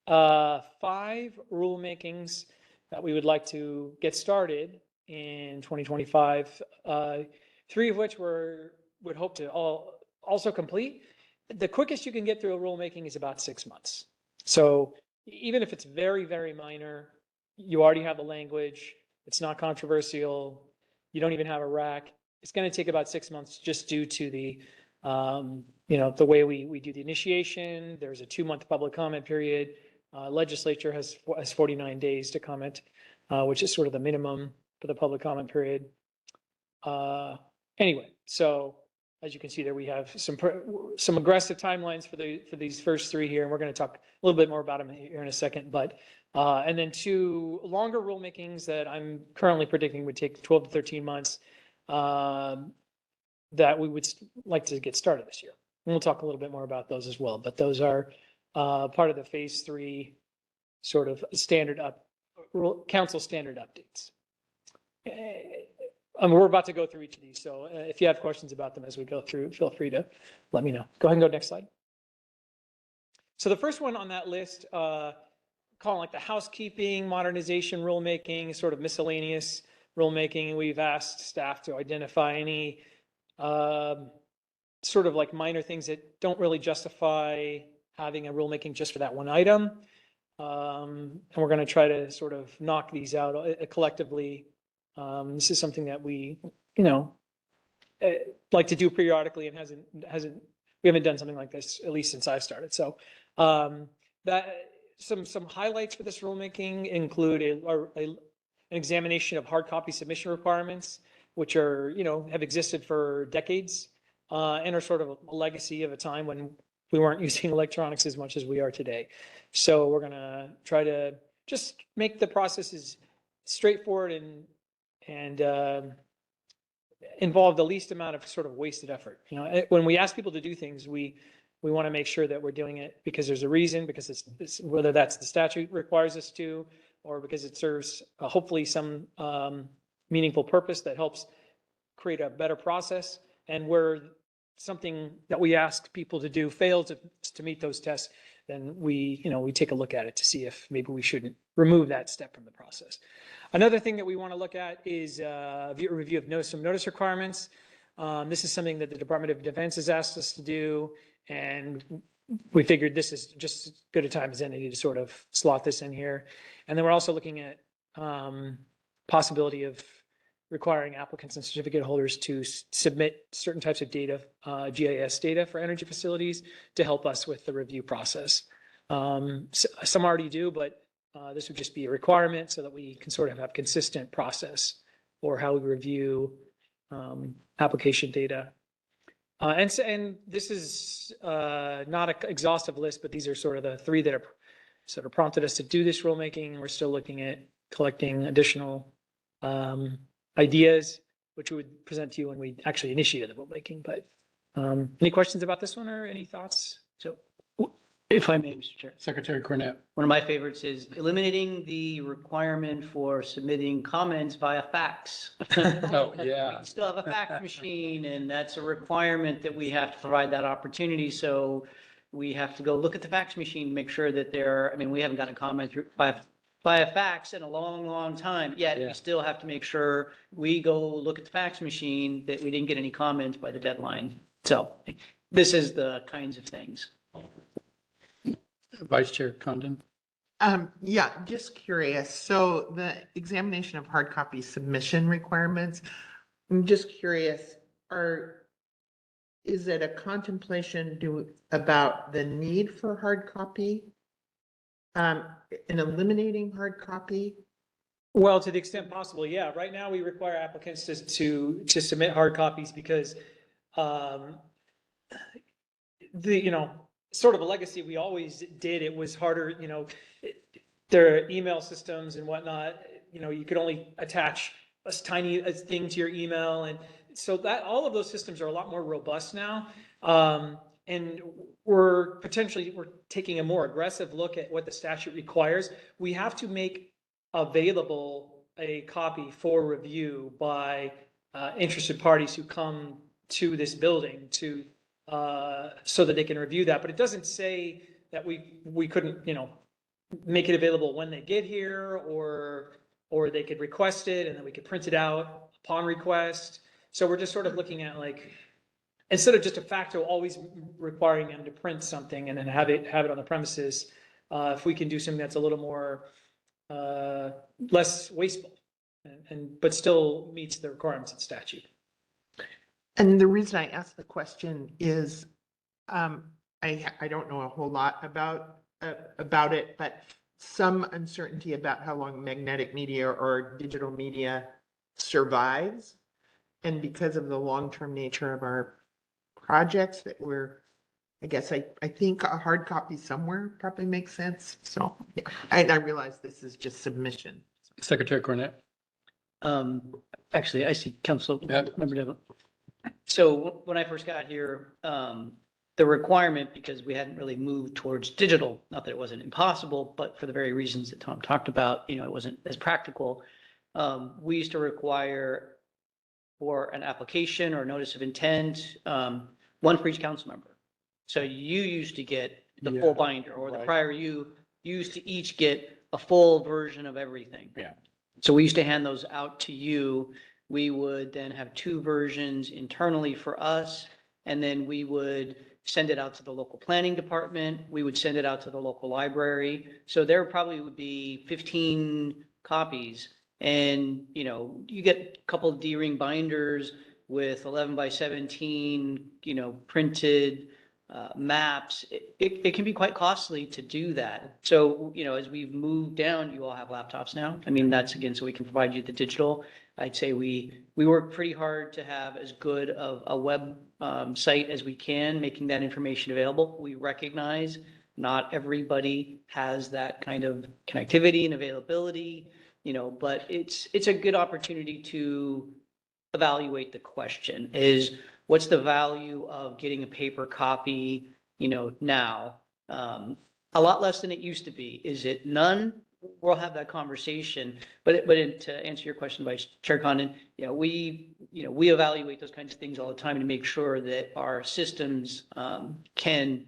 5 rulemakings that we would like to get started in 2025, 3 of which would hope to also complete. The quickest you can get through a rulemaking is about 6 months. So even if it's very, very minor, you already have the language, it's not controversial, you don't even have a RAC, it's going to take about 6 months just due to the the way we do the initiation. There's a 2-month public comment period. Legislature has 49 days to comment, which is sort of the minimum for the public comment period. Anyway, so as you can see there, we have some aggressive timelines for these first three here, and we're going to talk a little bit more about them here in a second. But and then 2 longer rulemakings that I'm currently predicting would take 12 to 13 months that we would like to get started this year. And we'll talk a little bit more about those as well. But those are part of the phase 3 sort of council standard updates. We're about to go through each of these, so if you have questions about them as we go through, feel free to let me know. Go ahead and go next slide. So the first one on that list, calling like the housekeeping, modernization, rulemaking, sort of miscellaneous rulemaking. We've asked staff to identify any sort of like minor things that don't really justify having a rulemaking just for that one item. And we're going to try to sort of knock these out collectively. This is something that we, like to do periodically and we haven't done something like this, at least since I've started. So that some highlights for this rulemaking include an examination of hard copy submission requirements, which are, have existed for decades and are sort of a legacy of a time when we weren't using electronics as much as we are today. So we're going to try to just make the processes straightforward and involve the least amount of sort of wasted effort. When we ask people to do things, we want to make sure that we're doing it because there's a reason, because it's whether that's the statute requires us to, or because it serves hopefully some meaningful purpose that helps create a better process. And where something that we ask people to do fails to meet those tests, then we take a look at it to see if maybe we shouldn't remove that step from the process. Another thing that we want to look at is a review of some notice requirements. This is something that the Department of Defense has asked us to do, and we figured this is just as good a time as any to sort of slot this in here. And then we're also looking at possibility of requiring applicants and certificate holders to submit certain types of data, GIS data for energy facilities to help us with the review process. Some already do, but this would just be a requirement so that we can sort of have consistent process for how we review application data. And this is not an exhaustive list, but these are sort of the 3 that have sort of prompted us to do this rulemaking. We're still looking at collecting additional ideas, which we would present to you when we actually initiated the rulemaking. But any questions about this one or any thoughts? So if I may, Mr. Chair. Secretary Cornett. One of my favorites is eliminating the requirement for submitting comments via fax. Oh, yeah. We still have a fax machine, and that's a requirement that we have to provide that opportunity. So we have to go look at the fax machine, make sure that we haven't gotten a comment by a fax in a long, long time, yet we still have to make sure we go look at the fax machine that we didn't get any comments by the deadline. So this is the kinds of things. Vice Chair Condon. Yeah, just curious. So the examination of hard copy submission requirements, I'm just curious, is it a contemplation about the need for hard copy? And eliminating hard copy? Well, to the extent possible, yeah. Right now, we require applicants to submit hard copies because sort of a legacy we always did. It was harder, their email systems and whatnot, you could only attach a tiny thing to your email. And so that all of those systems are a lot more robust now. And we're taking a more aggressive look at what the statute requires. We have to make available a copy for review by interested parties who come to this building so that they can review that. But it doesn't say that we couldn't, make it available when they get here, or they could request it and then we could print it out upon request. So we're just sort of looking at instead of just de facto always requiring them to print something and then have it on the premises, if we can do something that's a little more less wasteful but still meets the requirements of statute. And the reason I asked the question is I don't know a whole lot about it, but some uncertainty about how long magnetic media or digital media survives. And because of the long-term nature of our projects that we're, I guess I think a hard copy somewhere probably makes sense. So yeah, I realize this is just submission. Secretary Cornett. Actually, I see Council Yeah. Member Devlin. So when I first got here, the requirement, because we hadn't really moved towards digital, not that it wasn't impossible, but for the very reasons that Tom talked about, it wasn't as practical. We used to require for an application or notice of intent, one for each council member. So you used to get the full Yeah, binder, or the right. prior you used to each get a full version of everything. Yeah. So we used to hand those out to you. We would then have two versions internally for us, and then we would send it out to the local planning department. We would send it out to the local library. So there probably would be 15 copies. And, you get a couple of D-ring binders with 11 by 17, printed maps. It can be quite costly to do that. So, as we've moved down, you all have laptops now. I mean, that's again, so we can provide you the digital. I'd say we work pretty hard to have as good of a web site as we can, making that information available. We recognize not everybody has that kind of connectivity and availability, but it's a good opportunity to evaluate the question is, what's the value of getting a paper copy, now? A lot less than it used to be. Is it none? We'll have that conversation. But to answer your question, Vice Chair Condon, we evaluate those kinds of things all the time to make sure that our systems can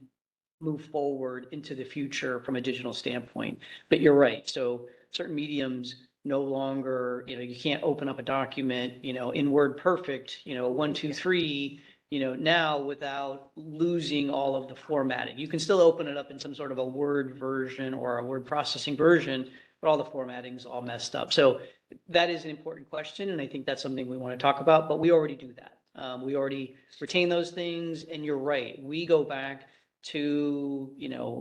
move forward into the future from a digital standpoint. But you're right. So certain mediums no longer, you can't open up a document, in Word Perfect, 1, 2, 3, now without losing all of the formatting. You can still open it up in some sort of a Word version or a word processing version, but all the formatting's all messed up. So that is an important question, and I think that's something we want to talk about, but we already do that. We already retain those things, and you're right. We go back to,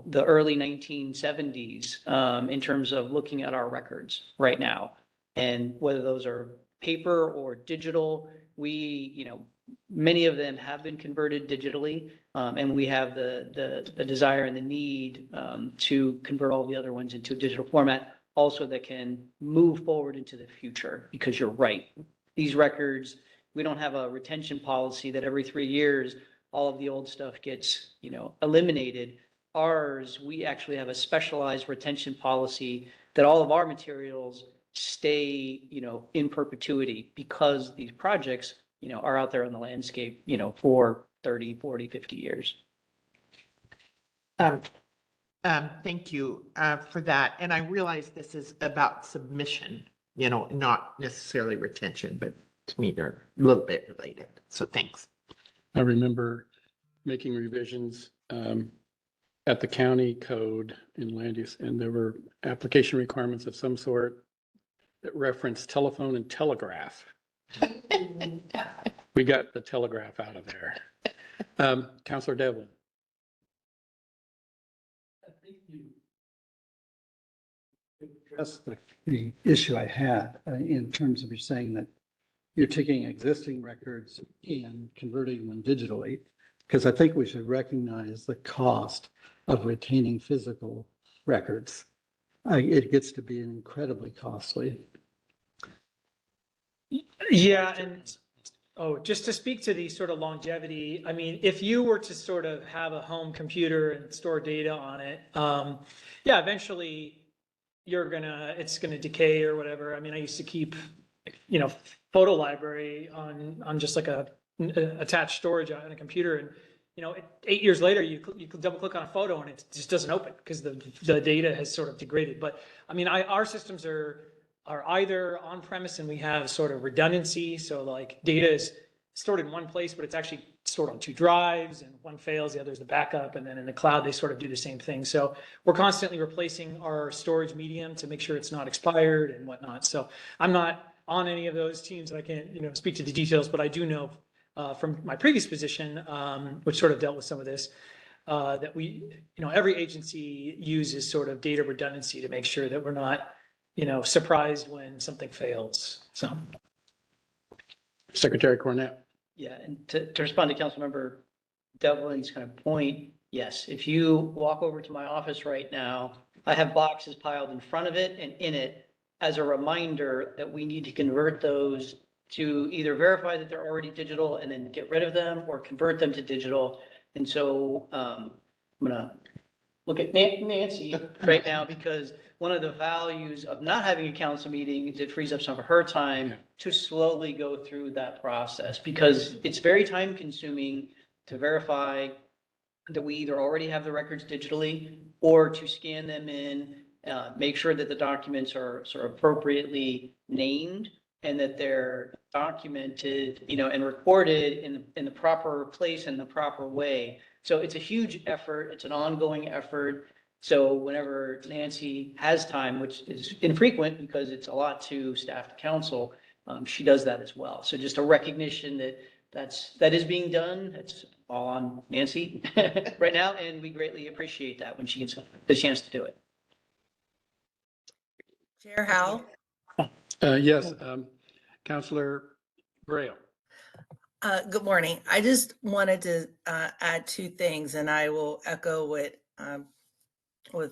the early 1970s in terms of looking at our records right now. And whether those are paper or digital, many of them have been converted digitally, and we have the desire and the need to convert all the other ones into a digital format also that can move forward into the future, because you're right. These records, we don't have a retention policy that every 3 years, all of the old stuff gets, eliminated. Ours, we actually have a specialized retention policy that all of our materials stay, in perpetuity, because these projects, are out there on the landscape, for 30, 40, 50 years. Thank you for that. And I realize this is about submission, not necessarily retention, but to me, they're a little bit related. So thanks. I remember making revisions at the county code in land use, and there were application requirements of some sort that referenced telephone and telegraph. We got the telegraph out of there. Counselor Devlin. I think you addressed the issue I had in terms of you saying that you're taking existing records and converting them digitally, because I think we should recognize the cost of retaining physical records. It gets to be incredibly costly. Yeah, and just to speak to the sort of longevity, I mean, if you were to sort of have a home computer and store data on it, eventually it's gonna decay or whatever. I mean, I used to keep, photo library on just like a attached storage on a computer, and 8 years later, you could double click on a photo and it just doesn't open because the data has sort of degraded. But I mean, our systems are either on premise and we have sort of redundancy. So like data is stored in one place, but it's actually stored on 2 drives, and one fails, the other is the backup. And then in the cloud, they sort of do the same thing. So we're constantly replacing our storage medium to make sure it's not expired and whatnot. So I'm not on any of those teams. I can't, speak to the details, but I do know from my previous position, which sort of dealt with some of this, that we, every agency uses sort of data redundancy to make sure that we're not, surprised when something fails. So. Secretary Cornett. Yeah, and to respond to Councilmember Devlin's kind of point, yes, if you walk over to my office right now, I have boxes piled in front of it and in it as a reminder that we need to convert those to either verify that they're already digital and then get rid of them or convert them to digital. And so I'm gonna look at Nancy right now because one of the values of not having a council meeting is it frees up some of her time to slowly go through that process because it's very time consuming to verify that we either already have the records digitally or to scan them in, make sure that the documents are sort of appropriately named and that they're documented, and recorded in the proper place and the proper way. So it's a huge effort. It's an ongoing effort. So whenever Nancy has time, which is infrequent because it's a lot to staff to council, she does that as well. So just a recognition that is being done. It's all on Nancy right now, and we greatly appreciate that when she gets the chance to do it. Chair Howell? Yes, Counselor Grail. Good morning. I just wanted to add two things, and I will echo what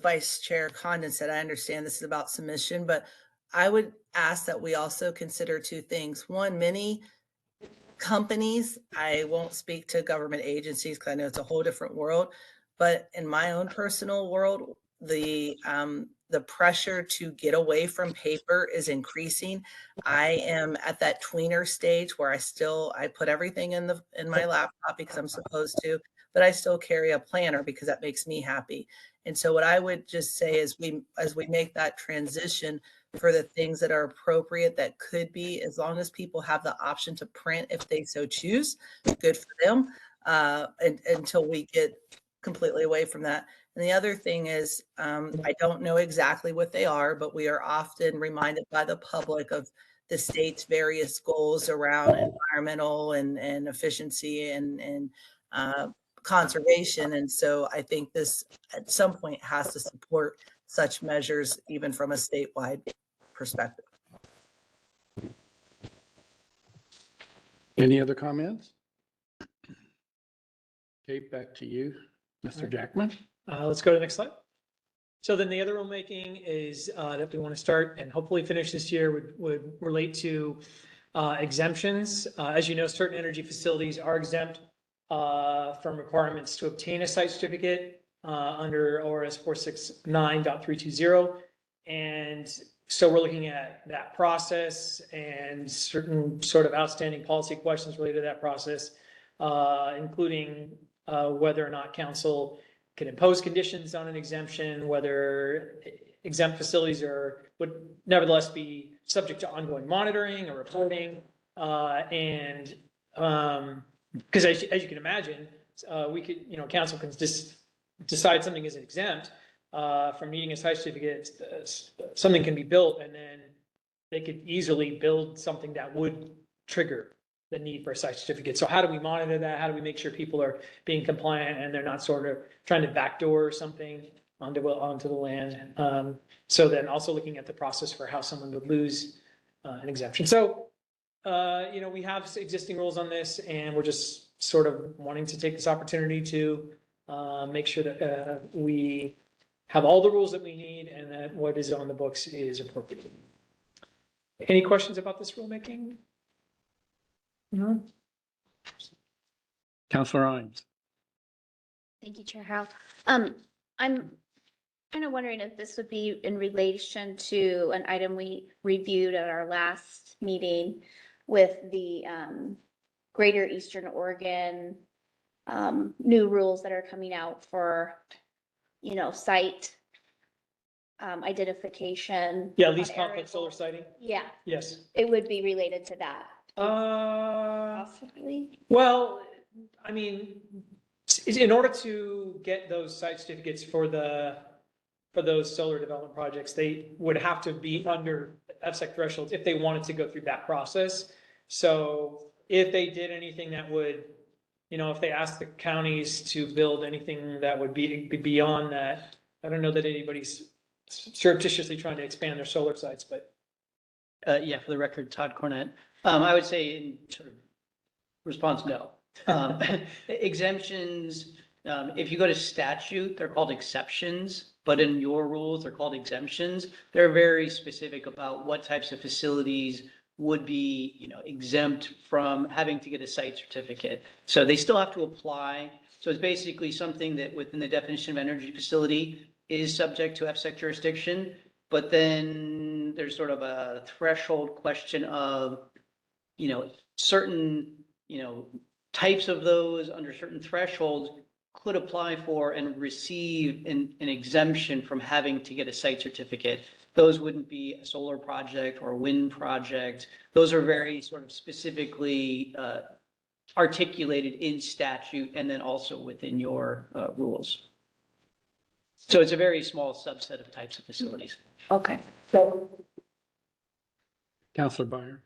Vice Chair Condon said. I understand this is about submission, but I would ask that we also consider two things. One, many companies, I won't speak to government agencies because I know it's a whole different world, but in my own personal world, the pressure to get away from paper is increasing. I am at that tweener stage where I put everything in my laptop because I'm supposed to, but I still carry a planner because that makes me happy. And so what I would just say is as we make that transition for the things that are appropriate, that could be, as long as people have the option to print if they so choose, good for them, until we get completely away from that. And the other thing is, I don't know exactly what they are, but we are often reminded by the public of the state's various goals around environmental and efficiency and conservation. And so I think this at some point has to support such measures, even from a statewide perspective. Any other comments? Okay, back to you, Mr. Jackman. Let's go to the next slide. So then the other rulemaking is that we want to start and hopefully finish this year would relate to exemptions. As you know, certain energy facilities are exempt from requirements to obtain a site certificate under ORS 469.320. And so we're looking at that process and certain sort of outstanding policy questions related to that process, including whether or not council can impose conditions on an exemption, whether exempt facilities would nevertheless be subject to ongoing monitoring or reporting. Because as you can imagine, we could, council can just decide something isn't exempt from needing a site certificate. Something can be built and then they could easily build something that would trigger the need for a site certificate. So how do we monitor that? How do we make sure people are being compliant and they're not sort of trying to backdoor something onto the land? So then also looking at the process for how someone would lose an exemption. So, we have existing rules on this and we're just sort of wanting to take this opportunity to make sure that we have all the rules that we need and that what is on the books is appropriate. Any questions about this rulemaking? No. Counselor Imes. Thank you, Chair Howell. I'm kind of wondering if this would be in relation to an item we reviewed at our last meeting with the Greater Eastern Oregon new rules that are coming out for, site identification. Yeah, least complex solar siting. Yeah, Yes. it would be related to that. Possibly. Well, I mean, in order to get those site certificates for those solar development projects, they would have to be under FSEC thresholds if they wanted to go through that process. So if they did anything that would, if they asked the counties to build anything that would be beyond that, I don't know that anybody's surreptitiously trying to expand their solar sites, but. Yeah, for the record, Todd Cornett. I would say in sort of response, no. Um, Exemptions, if you go to statute, they're called exceptions, but in your rules, they're called exemptions. They're very specific about what types of facilities would be, exempt from having to get a site certificate. So they still have to apply. So it's basically something that within the definition of energy facility is subject to FSEC jurisdiction. But then there's sort of a threshold question of, certain, types of those under certain thresholds could apply for and receive an exemption from having to get a site certificate. Those wouldn't be a solar project or a wind project. Those are very sort of specifically articulated in statute and then also within your rules. So it's a very small subset of types of facilities. Okay. So Counselor Byer.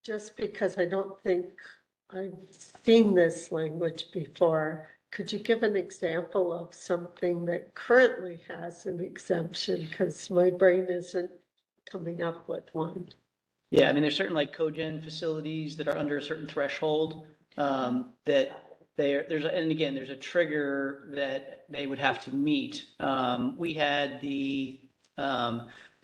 just because I don't think I've seen this language before, could you give an example of something that currently has an exemption? Because my brain isn't coming up with one. Yeah, I mean, there's certain like cogen facilities that are under a certain threshold that there's a trigger that they would have to meet. We had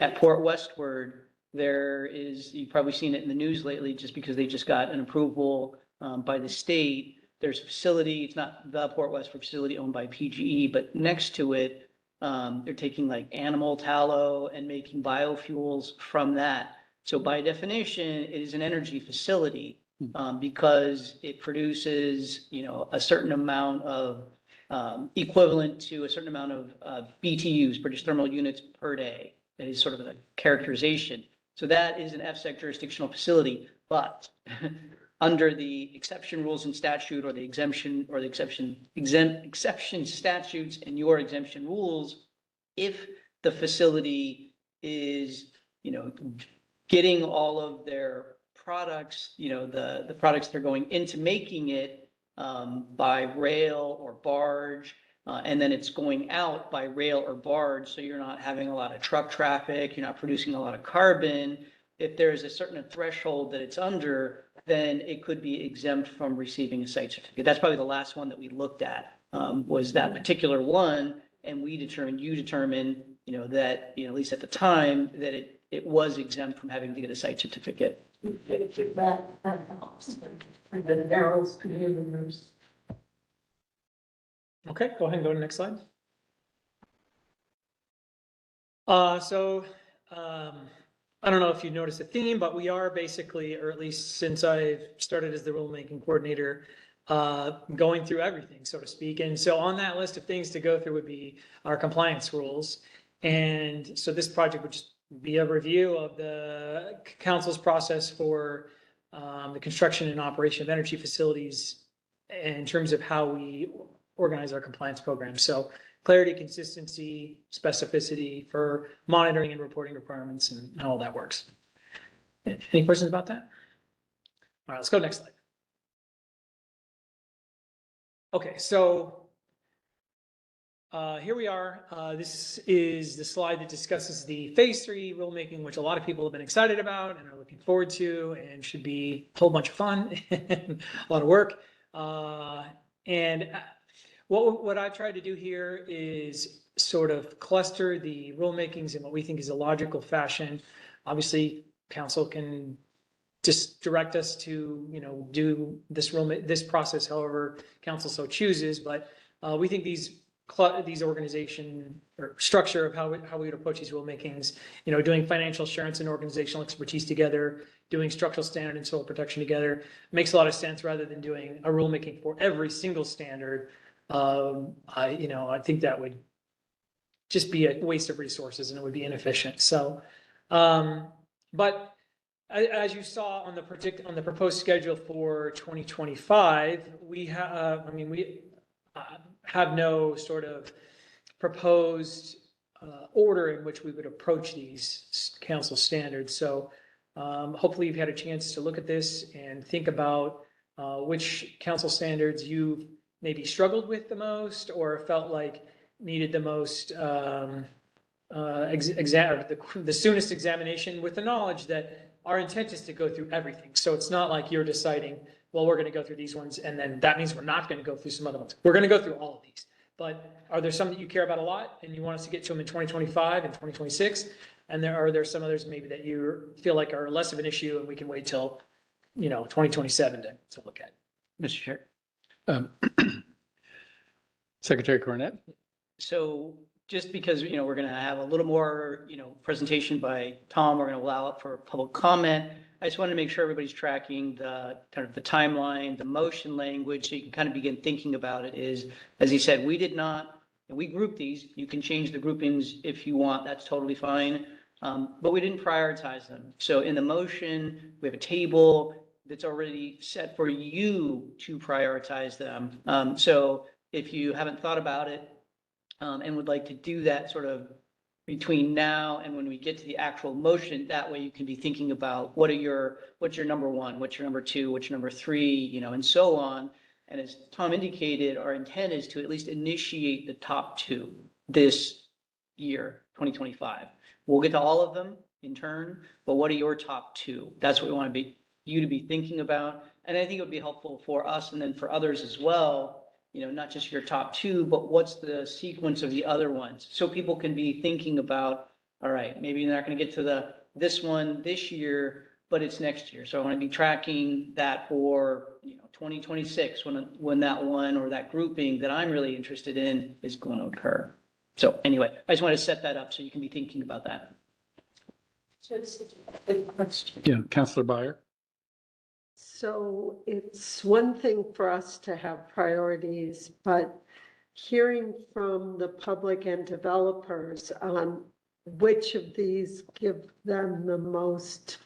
at Port Westward, you've probably seen it in the news lately, just because they just got an approval by the state. There's a facility, it's not the Port Westward facility owned by PGE, but next to it, they're taking like animal tallow and making biofuels from that. So by definition, it is an energy facility because it produces, a certain amount of equivalent to a certain amount of BTUs, British thermal units per day. That is sort of a characterization. So that is an FSEC jurisdictional facility, but under the exception rules and statute or the exception statutes and your exemption rules, if the facility is, getting all of their products, the products they're going into making it by rail or barge, and then it's going out by rail or barge, so you're not having a lot of truck traffic, you're not producing a lot of carbon. If there's a certain threshold that it's under, then it could be exempt from receiving a site certificate. That's probably the last one that we looked at, was that particular one. And you determined, that, at least at the time, that it was exempt from having to get a site certificate. That helps. And then Daryl's communities. Okay, go ahead and go to the next slide. I don't know if you noticed a theme, but we are basically, or at least since I've started as the rulemaking coordinator, going through everything, so to speak. And so on that list of things to go through would be our compliance rules. And so this project would just be a review of the council's process for the construction and operation of energy facilities in terms of how we organize our compliance program. So clarity, consistency, specificity for monitoring and reporting requirements and how all that works. Any questions about that? All right, let's go next slide. Okay, so here we are. This is the slide that discusses the phase 3 rulemaking, which a lot of people have been excited about and are looking forward to, and should be a whole bunch of fun, a lot of work. What I've tried to do here is sort of cluster the rulemakings in what we think is a logical fashion. Obviously, council can just direct us to, do this process however council so chooses. But we think these organization or structure of how we would approach these rulemakings, doing financial assurance and organizational expertise together, doing structural standard and soil protection together makes a lot of sense rather than doing a rulemaking for every single standard. I think that would just be a waste of resources and it would be inefficient. So, but as you saw on the proposed schedule for 2025, we have no sort of proposed order in which we would approach these council standards. So hopefully you've had a chance to look at this and think about which council standards you've maybe struggled with the most or felt like needed the most the soonest examination, with the knowledge that our intent is to go through everything. So it's not like you're deciding, well, we're going to go through these ones, and then that means we're not going to go through some other ones. We're going to go through all of these. But are there some that you care about a lot and you want us to get to them in 2025 and 2026? And are there some others maybe that you feel like are less of an issue and we can wait till, 2027 to look at? Mr. Chair. Um, Secretary Cornett? So just because, we're going to have a little more, presentation by Tom, we're going to allow it for public comment. I just want to make sure everybody's tracking the kind of the timeline, the motion language, so you can kind of begin thinking about it is, as he said, we did not, and we grouped these. You can change the groupings if you want. That's totally fine. But we didn't prioritize them. So in the motion, we have a table that's already set for you to prioritize them. So if you haven't thought about it, and would like to do that sort of between now and when we get to the actual motion, that way you can be thinking about what's your number one, what's your number two, what's your number three, and so on. And as Tom indicated, our intent is to at least initiate the top two this year, 2025. We'll get to all of them in turn, but what are your top two? That's what we want you to be thinking about. And I think it would be helpful for us and then for others as well, not just your top two, but what's the sequence of the other ones? So people can be thinking about, all right, maybe you're not going to get to this one this year, but it's next year. So I want to be tracking that for, 2026 when that one or that grouping that I'm really interested in is going to occur. So anyway, I just want to set that up so you can be thinking about that. Yeah, Counselor Byer? So it's one thing for us to have priorities, but hearing from the public and developers on which of these give them the most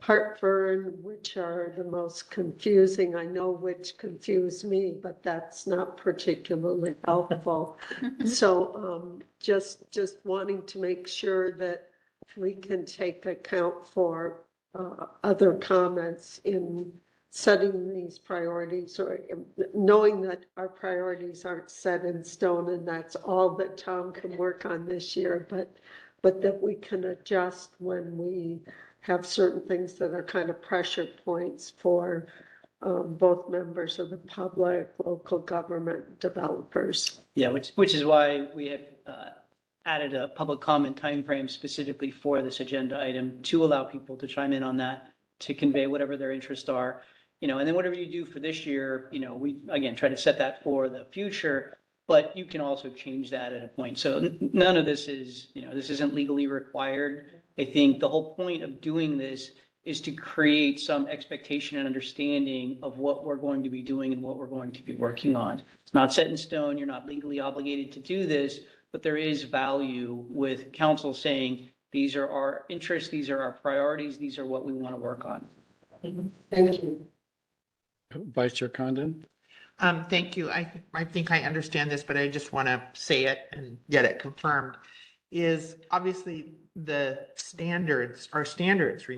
heartburn, which are the most confusing. I know which confuse me, but that's not particularly helpful. So just wanting to make sure that we can take account for other comments in setting these priorities, or knowing that our priorities aren't set in stone and that's all that Tom can work on this year, but that we can adjust when we have certain things that are kind of pressure points for both members of the public, local government, developers. Yeah, which is why we have added a public comment timeframe specifically for this agenda item to allow people to chime in on that, to convey whatever their interests are. And then whatever you do for this year, we, again, try to set that for the future, but you can also change that at a point. So none of this is, this isn't legally required. I think the whole point of doing this is to create some expectation and understanding of what we're going to be doing and what we're going to be working on. It's not set in stone. You're not legally obligated to do this, but there is value with council saying, these are our interests, these are our priorities, these are what we want to work on. Thank you. Vice Chair Condon? Thank you. I think I understand this, but I just want to say it and get it confirmed. Is obviously the standards, our standards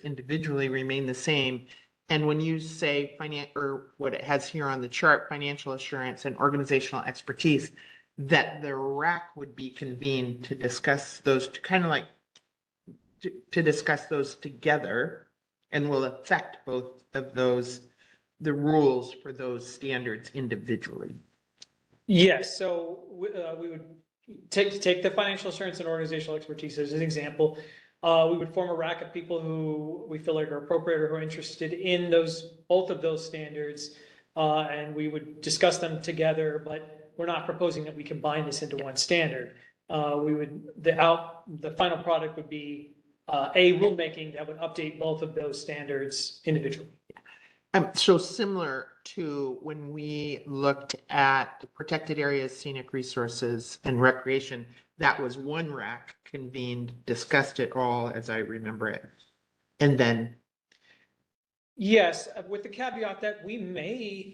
individually remain the same. And when you say or what it has here on the chart, financial assurance and organizational expertise, that the RAC would be convened to discuss those, to kind of like to discuss those together, and will affect both of those, the rules for those standards individually. Yes, so we would take the financial assurance and organizational expertise as an example. We would form a rack of people who we feel like are appropriate or who are interested in both of those standards, and we would discuss them together. But we're not proposing that we combine this into one standard. The final product would be a rulemaking that would update both of those standards individually. So similar to when we looked at protected areas, scenic resources, and recreation, that was one RAC convened, discussed it all as I remember it. And then. Yes, with the caveat that we may,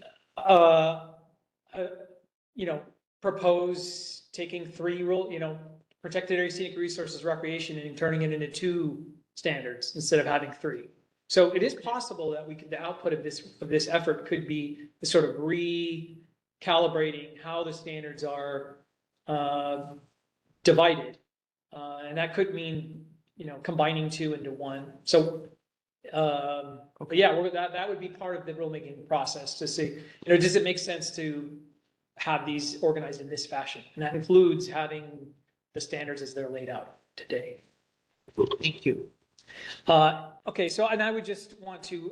propose taking protected area, scenic resources, recreation, and turning it into 2 standards instead of having 3. So it is possible that the output of this effort could be the sort of recalibrating how the standards are divided. And that could mean combining two into one. So, but yeah, that would be part of the rulemaking process to see, does it make sense to have these organized in this fashion? And that includes having the standards as they're laid out today. Thank you. Okay, so, and I would just want to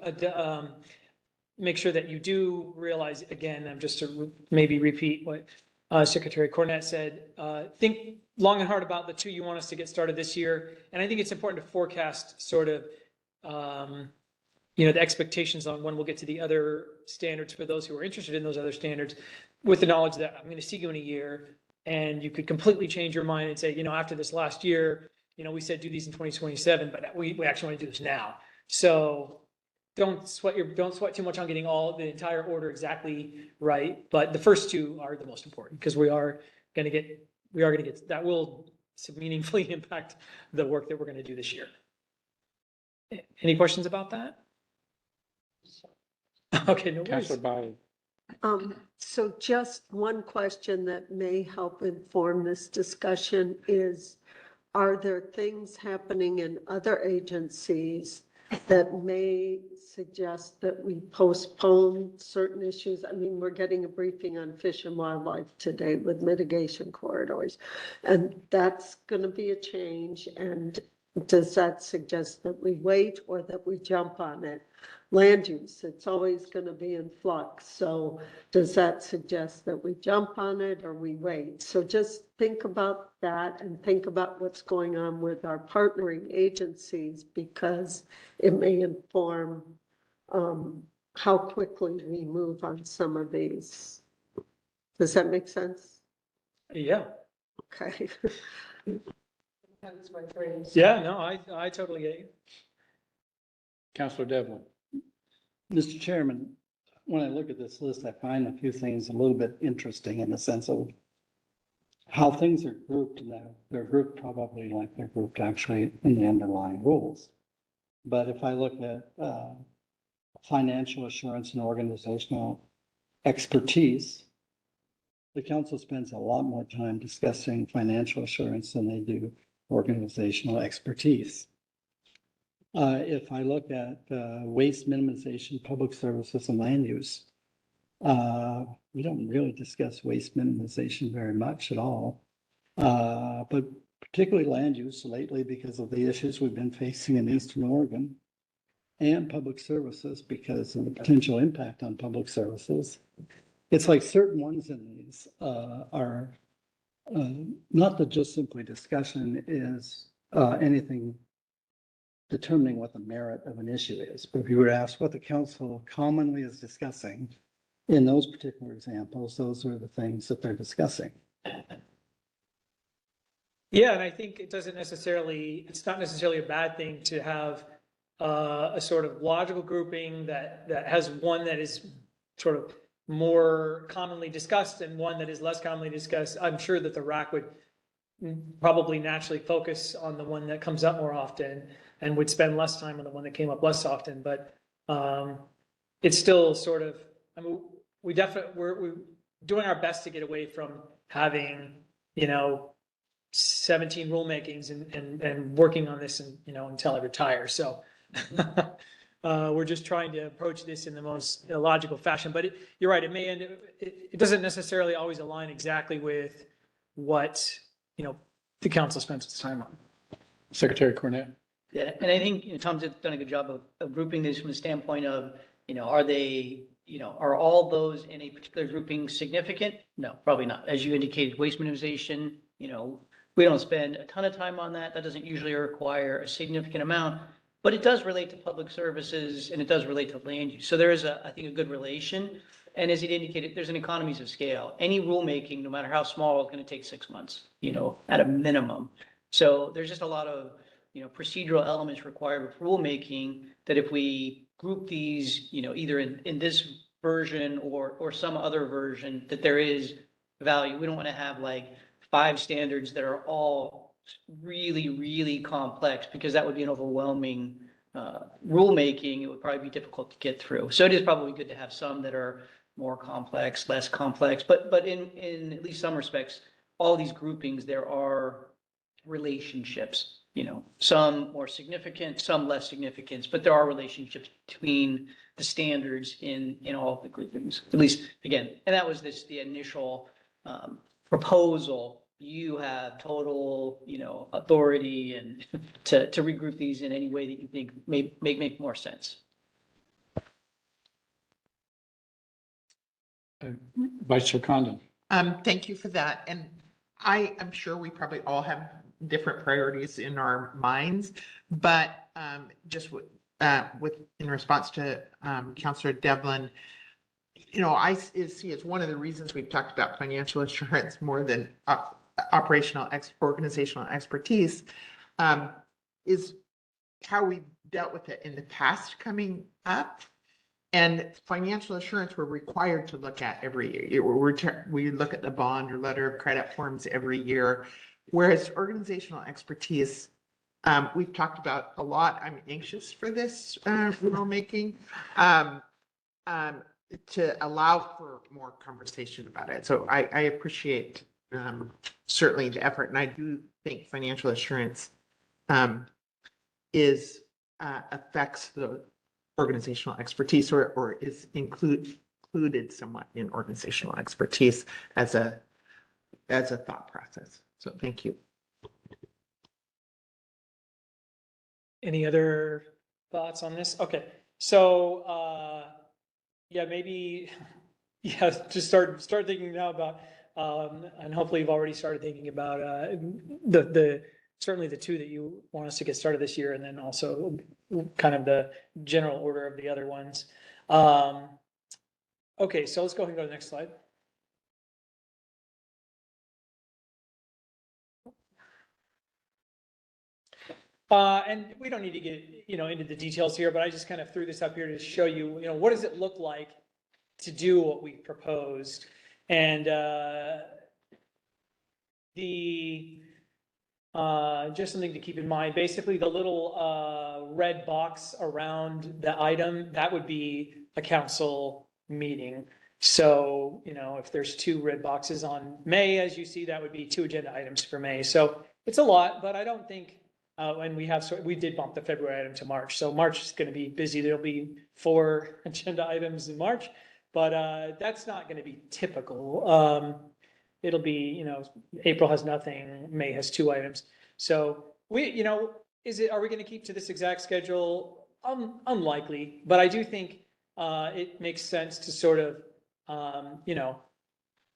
make sure that you do realize, again, just to maybe repeat what Secretary Cornett said, think long and hard about the two you want us to get started this year. And I think it's important to forecast sort of, the expectations on when we'll get to the other standards for those who are interested in those other standards, with the knowledge that I'm going to see you in a year, and you could completely change your mind and say, after this last year, we said do these in 2027, but we actually want to do this now. So don't sweat too much on getting the entire order exactly right. But the first two are the most important, because we are going to get that will meaningfully impact the work that we're going to do this year. Any questions about that? Okay, no worries. Councilor Biley. So just one question that may help inform this discussion is, are there things happening in other agencies that may suggest that we postpone certain issues? I mean, we're getting a briefing on Fish and Wildlife today with mitigation corridors, and that's going to be a change. And does that suggest that we wait or that we jump on it? Land use, it's always going to be in flux. So does that suggest that we jump on it or we wait? So just think about that and think about what's going on with our partnering agencies, because it may inform how quickly we move on some of these. Does that make sense? Yeah. Okay. Yeah, no, I totally get you. Councilor Devlin. Mr. Chairman, when I look at this list, I find a few things a little bit interesting in the sense of how things are grouped now. They're grouped probably like they're grouped actually in the underlying rules. But if I look at financial assurance and organizational expertise, the council spends a lot more time discussing financial assurance than they do organizational expertise. If I look at waste minimization, public services, and land use, we don't really discuss waste minimization very much at all. But particularly land use lately, because of the issues we've been facing in Eastern Oregon, and public services because of the potential impact on public services. It's like certain ones in these are not that just simply discussion is anything determining what the merit of an issue is. But if you were to ask what the council commonly is discussing in those particular examples, those are the things that they're discussing. Yeah, and I think it's not necessarily a bad thing to have a sort of logical grouping that has one that is sort of more commonly discussed and one that is less commonly discussed. I'm sure that the RAC would probably naturally focus on the one that comes up more often and would spend less time on the one that came up less often. But it's still sort of, I mean, we're doing our best to get away from having, 17 rulemakings and working on this and, until I retire. So we're just trying to approach this in the most logical fashion. But you're right, it doesn't necessarily always align exactly with what, the council spends its time on. Secretary Cornett. Yeah, and I think, Tom's done a good job of grouping these from the standpoint of, are they, are all those in a particular grouping significant? No, probably not. As you indicated, waste minimization, we don't spend a ton of time on that. That doesn't usually require a significant amount, but it does relate to public services and it does relate to land use. So there is I think a good relation. And as it indicated, there's an economies of scale. Any rulemaking, no matter how small, is going to take 6 months, at a minimum. So there's just a lot of, procedural elements required with rulemaking that if we group these, either in this version or some other version, that there is value. We don't want to have like 5 standards that are all really, really complex, because that would be an overwhelming rulemaking. It would probably be difficult to get through. So it is probably good to have some that are more complex, less complex, but in at least some respects, all these groupings, there are relationships. some more significant, some less significant, but there are relationships between the standards in all of the groupings, at least, again, and that was the initial proposal. You have total, authority and to regroup these in any way that you think may make more sense. Vice Chair Condon. Thank you for that. And I am sure we probably all have different priorities in our minds, but just with in response to Councillor Devlin, I see as one of the reasons we've talked about financial assurance more than organizational expertise is how we dealt with it in the past coming up. And financial assurance, we're required to look at every year. We look at the bond or letter of credit forms every year, whereas organizational expertise, we've talked about a lot. I'm anxious for this rulemaking to allow for more conversation about it. So I appreciate certainly the effort, and I do think financial assurance affects the organizational expertise or is included somewhat in organizational expertise as a thought process. So thank you. Any other thoughts on this? Okay, so yeah, maybe just start thinking now about and hopefully you've already started thinking about certainly the two that you want us to get started this year, and then also kind of the general order of the other ones. Okay, so let's go ahead and go to the next slide. And we don't need to get, into the details here, but I just kind of threw this up here to show you, what does it look like to do what we proposed? And just something to keep in mind, basically the little red box around the item, that would be a council meeting. So, if there's 2 red boxes on May, as you see, that would be 2 agenda items for May. So it's a lot, but I don't think, and we did bump the February item to March. So March is going to be busy. There'll be 4 agenda items in March, but that's not going to be typical. It'll be, April has nothing, May has 2 items. So are we going to keep to this exact schedule? Unlikely, but I do think it makes sense to sort of,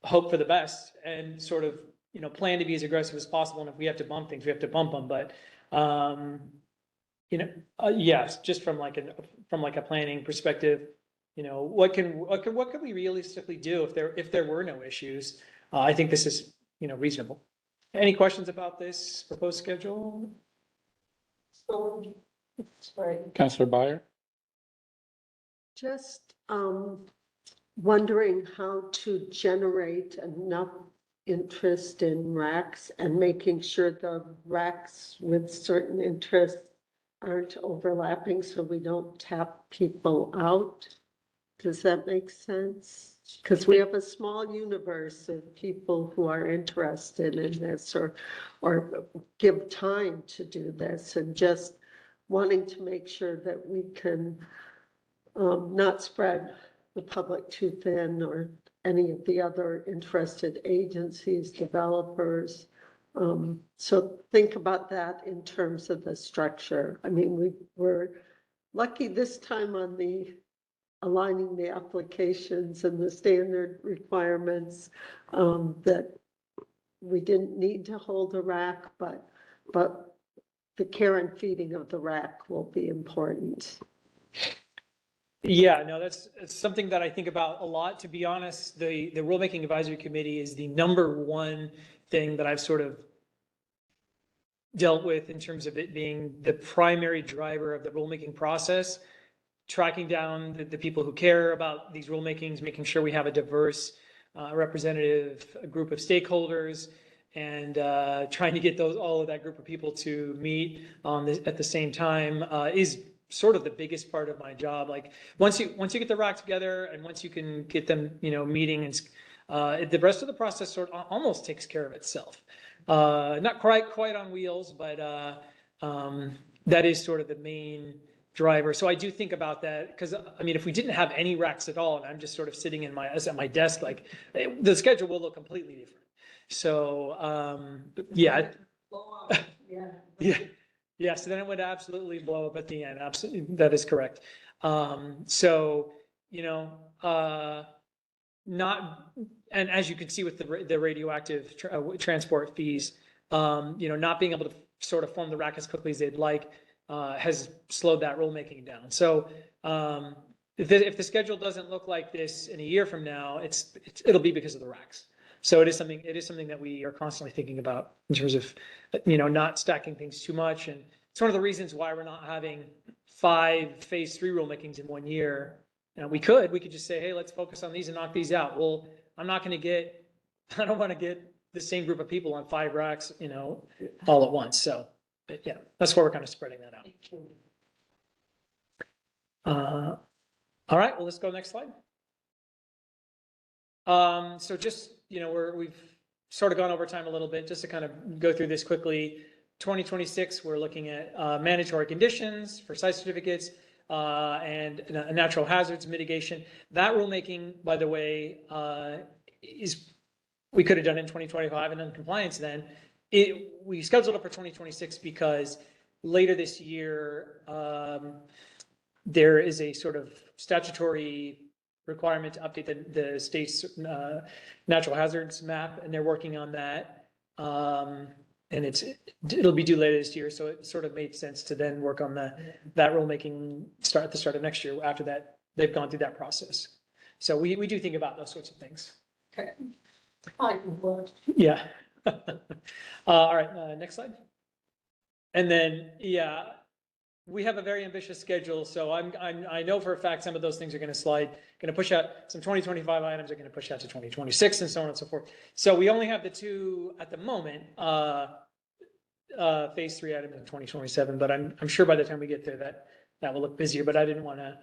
hope for the best and sort of, plan to be as aggressive as possible. And if we have to bump things, we have to bump them. But, yes, just from like a planning perspective, what could we realistically do if there were no issues? I think this is, reasonable. Any questions about this proposed schedule? Sorry. Councillor Beyer. Just wondering how to generate enough interest in RACs and making sure the RACs with certain interests aren't overlapping so we don't tap people out. Does that make sense? Because we have a small universe of people who are interested in this or give time to do this, and just wanting to make sure that we can not spread the public too thin or any of the other interested agencies, developers. So think about that in terms of the structure. I mean, we were lucky this time on the aligning the applications and the standard requirements, that we didn't need to hold a RAC, but the care and feeding of the RAC will be important. Yeah, no, it's something that I think about a lot. To be honest, the Rulemaking Advisory Committee is the #1 thing that I've sort of dealt with in terms of it being the primary driver of the rulemaking process, tracking down the people who care about these rulemakings, making sure we have a diverse representative group of stakeholders, and trying to get all of that group of people to meet at the same time is sort of the biggest part of my job. Like once you get the RAC together and once you can get them, meeting, and the rest of the process sort of almost takes care of itself. Not quite on wheels, but That is sort of the main driver. So I do think about that because, I mean, if we didn't have any racks at all, and I'm just sort of sitting at my desk, like the schedule will look completely different. So, yeah. Yeah. Yeah. So then it would absolutely blow up at the end. Absolutely. That is correct. So, you know, not, and as you can see with the radioactive transport fees, you know, not being able to sort of form the rack as quickly as they'd like, has slowed that rulemaking down. So, if the schedule doesn't look like this in a year from now, it'll be because of the racks. So it is something that we are constantly thinking about in terms of, you know, not stacking things too much. And it's one of the reasons why we're not having 5 phase 3 rulemakings in 1 year. Now we could just say, hey, let's focus on these and knock these out. Well, I don't want to get the same group of people on 5 racks, you know, all at once. So, but yeah, that's why we're kind of spreading that out. All right, well, let's go next slide. So just, you know, we've sort of gone over time a little bit just to kind of go through this quickly. 2026, we're looking at mandatory conditions for site certificates and natural hazards mitigation. That rulemaking, by the way, we could have done it in 2025 and done compliance then. We scheduled it for 2026 because later this year, there is a sort of statutory requirement to update the state's natural hazards map, and they're working on that. And it'll be due later this year, so it sort of made sense to then work on that rulemaking at the start of next year after that they've gone through that process. So we do think about those sorts of things. Okay. I would. Yeah. All right, next slide. And then, yeah, we have a very ambitious schedule, so I know for a fact some of those things are going to push out. Some 2025 items are going to push out to 2026 and so on and so forth. So we only have the 2 at the moment, phase 3 items in 2027, but I'm sure by the time we get there that will look busier, but I didn't want to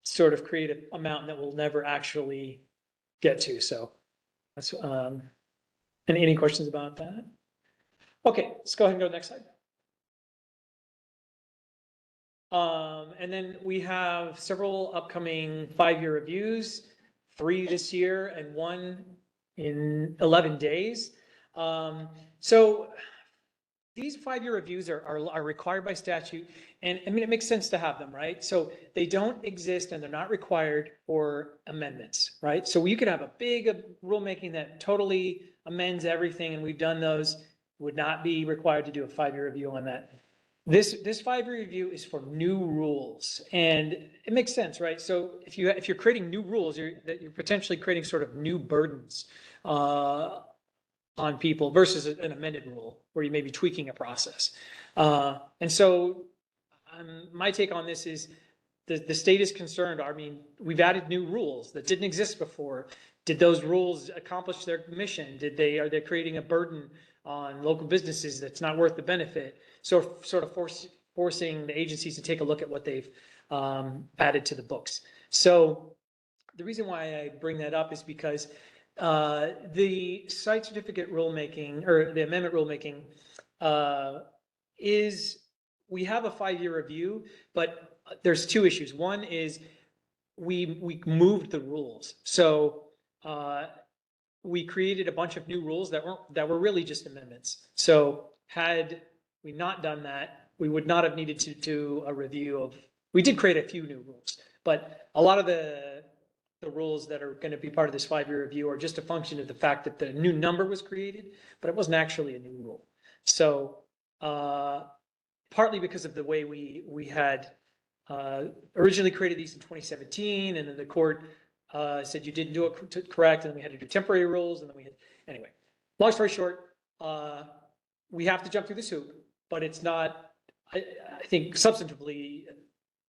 sort of create a mountain that we'll never actually get to. So that's, and any questions about that? Okay, let's go ahead and go to the next slide. And then we have several upcoming 5-year reviews, 3 this year and 1 in 11 days. So these 5-year reviews are required by statute, and I mean, it makes sense to have them, right? So they don't exist and they're not required for amendments, right? So you could have a big rulemaking that totally amends everything, and we've done those, would not be required to do a 5-year review on that. This 5-year review is for new rules, and it makes sense, right? So if you're creating new rules, you're potentially creating sort of new burdens on people versus an amended rule where you may be tweaking a process. And so my take on this is the state is concerned. I mean, we've added new rules that didn't exist before. Did those rules accomplish their mission? Are they creating a burden on local businesses that's not worth the benefit? So sort of forcing the agencies to take a look at what they've added to the books. So the reason why I bring that up is because the site certificate rulemaking or the amendment rulemaking we have a 5-year review, but there's 2 issues. One is we moved the rules. So we created a bunch of new rules that were really just amendments. So had we not done that, we would not have needed to do a review of, we did create a few new rules, but a lot of the rules that are going to be part of this 5-year review are just a function of the fact that the new number was created, but it wasn't actually a new rule. So partly because of the way we had originally created these in 2017, and then the court said you didn't do it correct, and then we had to do temporary rules, and then anyway, long story short, we have to jump through this hoop, but it's not, I think substantively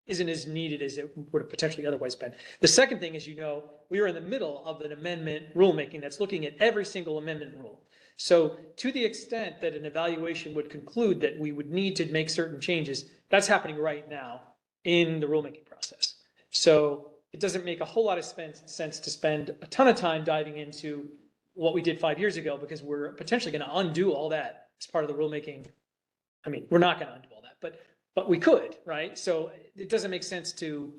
isn't as needed as it would have potentially otherwise been. The second thing is, you know, we are in the middle of an amendment rulemaking that's looking at every single amendment rule. So to the extent that an evaluation would conclude that we would need to make certain changes, that's happening right now in the rulemaking process. So it doesn't make a whole lot of sense to spend a ton of time diving into what we did 5 years ago, because we're potentially going to undo all that as part of the rulemaking I mean, we're not going to undo all that, but we could, right? So it doesn't make sense to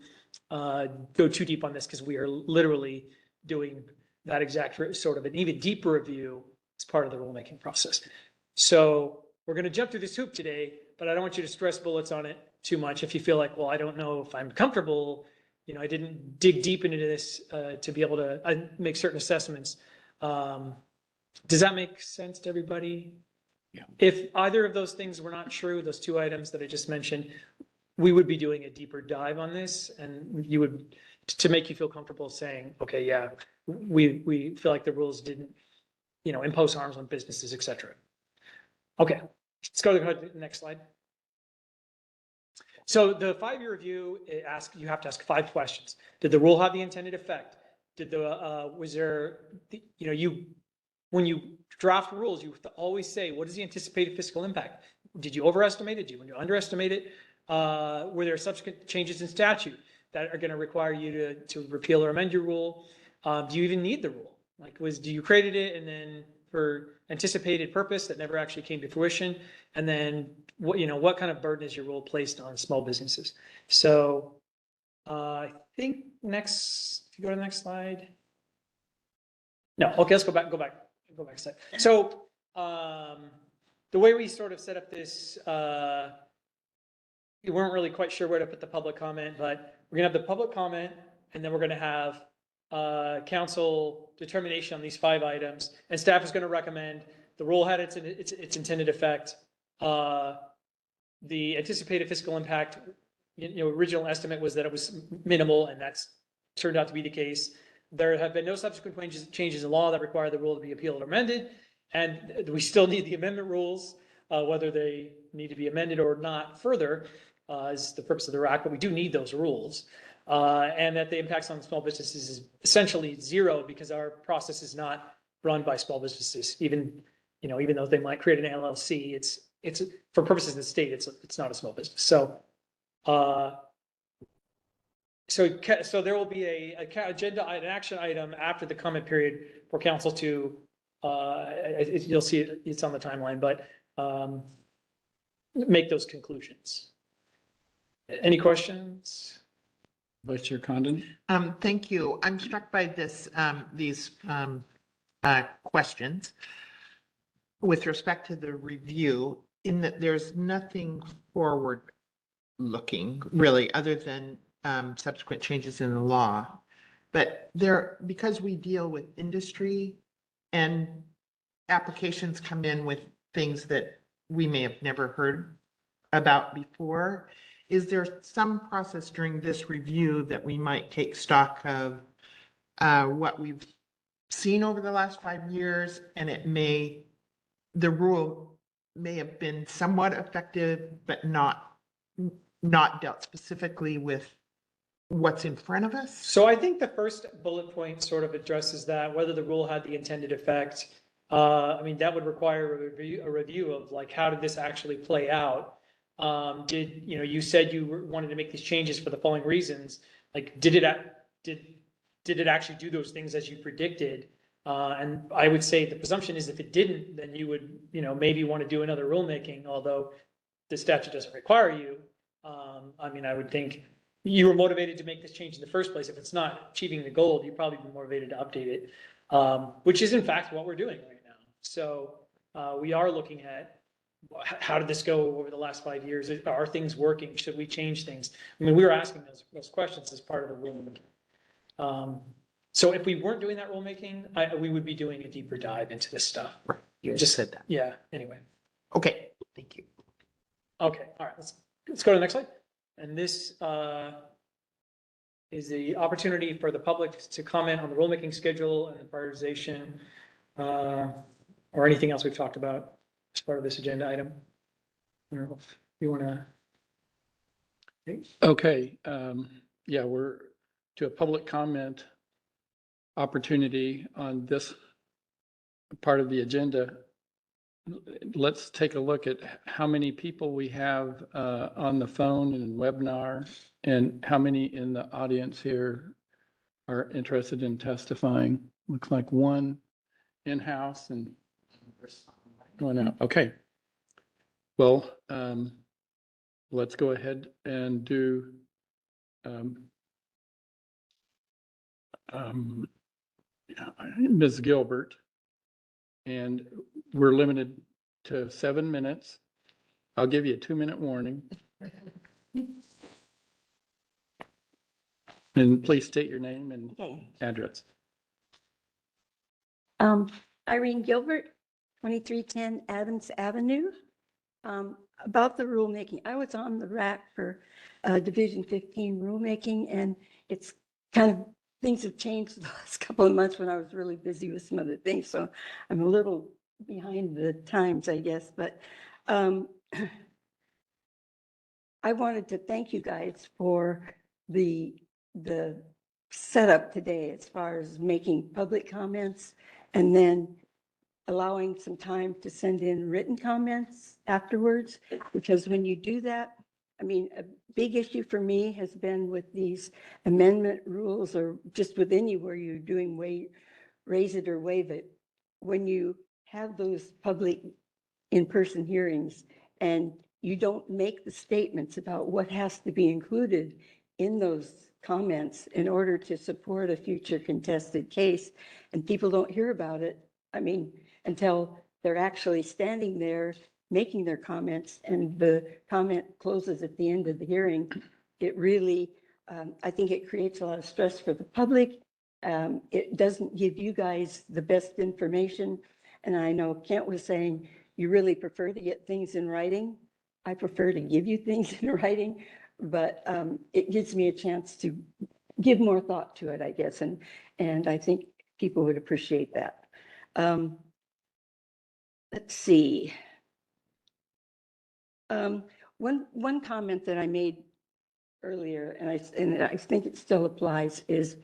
go too deep on this because we are literally doing that exact sort of an even deeper review as part of the rulemaking process. So we're going to jump through this hoop today, but I don't want you to stress bullets on it too much. If you feel like, well, I don't know if I'm comfortable, you know, I didn't dig deep into this to be able to make certain assessments. Does that make sense to everybody? Yeah. If either of those things were not true, those two items that I just mentioned, we would be doing a deeper dive on this, and you would, to make you feel comfortable saying, okay, yeah, we feel like the rules didn't, you know, impose harms on businesses, et cetera. Okay, let's go to the next slide. So the 5-year review, you have to ask 5 questions. Did the rule have the intended effect? Did was there, you know, when you draft rules, you have to always say, what is the anticipated fiscal impact? Did you overestimate it? Did you underestimate it? Were there subsequent changes in statute that are going to require you to repeal or amend your rule? Do you even need the rule? Like, do you created it and then for anticipated purpose that never actually came to fruition? And then what kind of burden is your rule placed on small businesses? So I think if you go to the next slide. No, okay, let's go back a sec. So the way we sort of set up this, we weren't really quite sure where to put the public comment, but we're gonna have the public comment, and then we're gonna have council determination on these 5 items, and staff is gonna recommend the rule had its intended effect. The anticipated fiscal impact, original estimate was that it was minimal, and that's turned out to be the case. There have been no subsequent changes in law that require the rule to be appealed or amended, and we still need the amendment rules, whether they need to be amended or not further is the purpose of the RAC, but we do need those rules. And that the impacts on small businesses is essentially 0 because our process is not run by small businesses. Even though they might create an LLC, it's for purposes of the state, it's not a small business. So there will be an action item after the comment period for council to, you'll see it's on the timeline, but make those conclusions. Any questions? Vice Chair Condon? Thank you. I'm struck by these questions with respect to the review, in that there's nothing forward looking really other than subsequent changes in the law. But because we deal with industry and applications come in with things that we may have never heard about before, is there some process during this review that we might take stock of what we've seen over the last 5 years, and the rule may have been somewhat effective, but not dealt specifically with what's in front of us? So I think the first bullet point sort of addresses that, whether the rule had the intended effect. I mean, that would require a review of like, how did this actually play out? You said you wanted to make these changes for the following reasons. Like, did it actually do those things as you predicted? And I would say the presumption is if it didn't, then you would, maybe want to do another rulemaking, although the statute doesn't require you. I mean, I would think you were motivated to make this change in the first place. If it's not achieving the goal, you'd probably be motivated to update it, which is in fact what we're doing right now. So we are looking at how did this go over the last 5 years? Are things working? Should we change things? I mean, we were asking those questions as part of the rulemaking. So if we weren't doing that rulemaking, we would be doing a deeper dive into this stuff. Right. You just said that. Yeah, anyway. Okay, thank you. Okay, all right, let's go to the next slide. And this is the opportunity for the public to comment on the rulemaking schedule and the prioritization or anything else we've talked about as part of this agenda item. I don't know if you want to. Okay, yeah, we're to a public comment opportunity on this part of the agenda. Let's take a look at how many people we have on the phone and webinar, and how many in the audience here are interested in testifying. Looks like 1 in-house and 1 out. Okay. Well, let's go ahead and do yeah, Ms. Gilbert. And we're limited to 7 minutes. I'll give you a 2-minute warning. And please state your name and Okay. address. Irene Gilbert, 2310 Adams Avenue. About the rulemaking, I was on the rack for Division 15 rulemaking, and it's kind of, things have changed the last couple of months when I was really busy with some other things, so I'm a little behind the times, I guess, but I wanted to thank you guys for the setup today as far as making public comments and then allowing some time to send in written comments afterwards, because when you do that, I mean, a big issue for me has been with these amendment rules or just with anywhere you're doing raise it or waive it. When you have those public in-person hearings and you don't make the statements about what has to be included in those comments in order to support a future contested case, and people don't hear about it, I mean, until they're actually standing there making their comments and the comment closes at the end of the hearing, it really, I think it creates a lot of stress for the public. It doesn't give you guys the best information. And I know Kent was saying you really prefer to get things in writing. I prefer to give you things in writing, but it gives me a chance to give more thought to it, I guess. And I think people would appreciate that. Let's see. One comment that I made earlier, and I think it still applies, is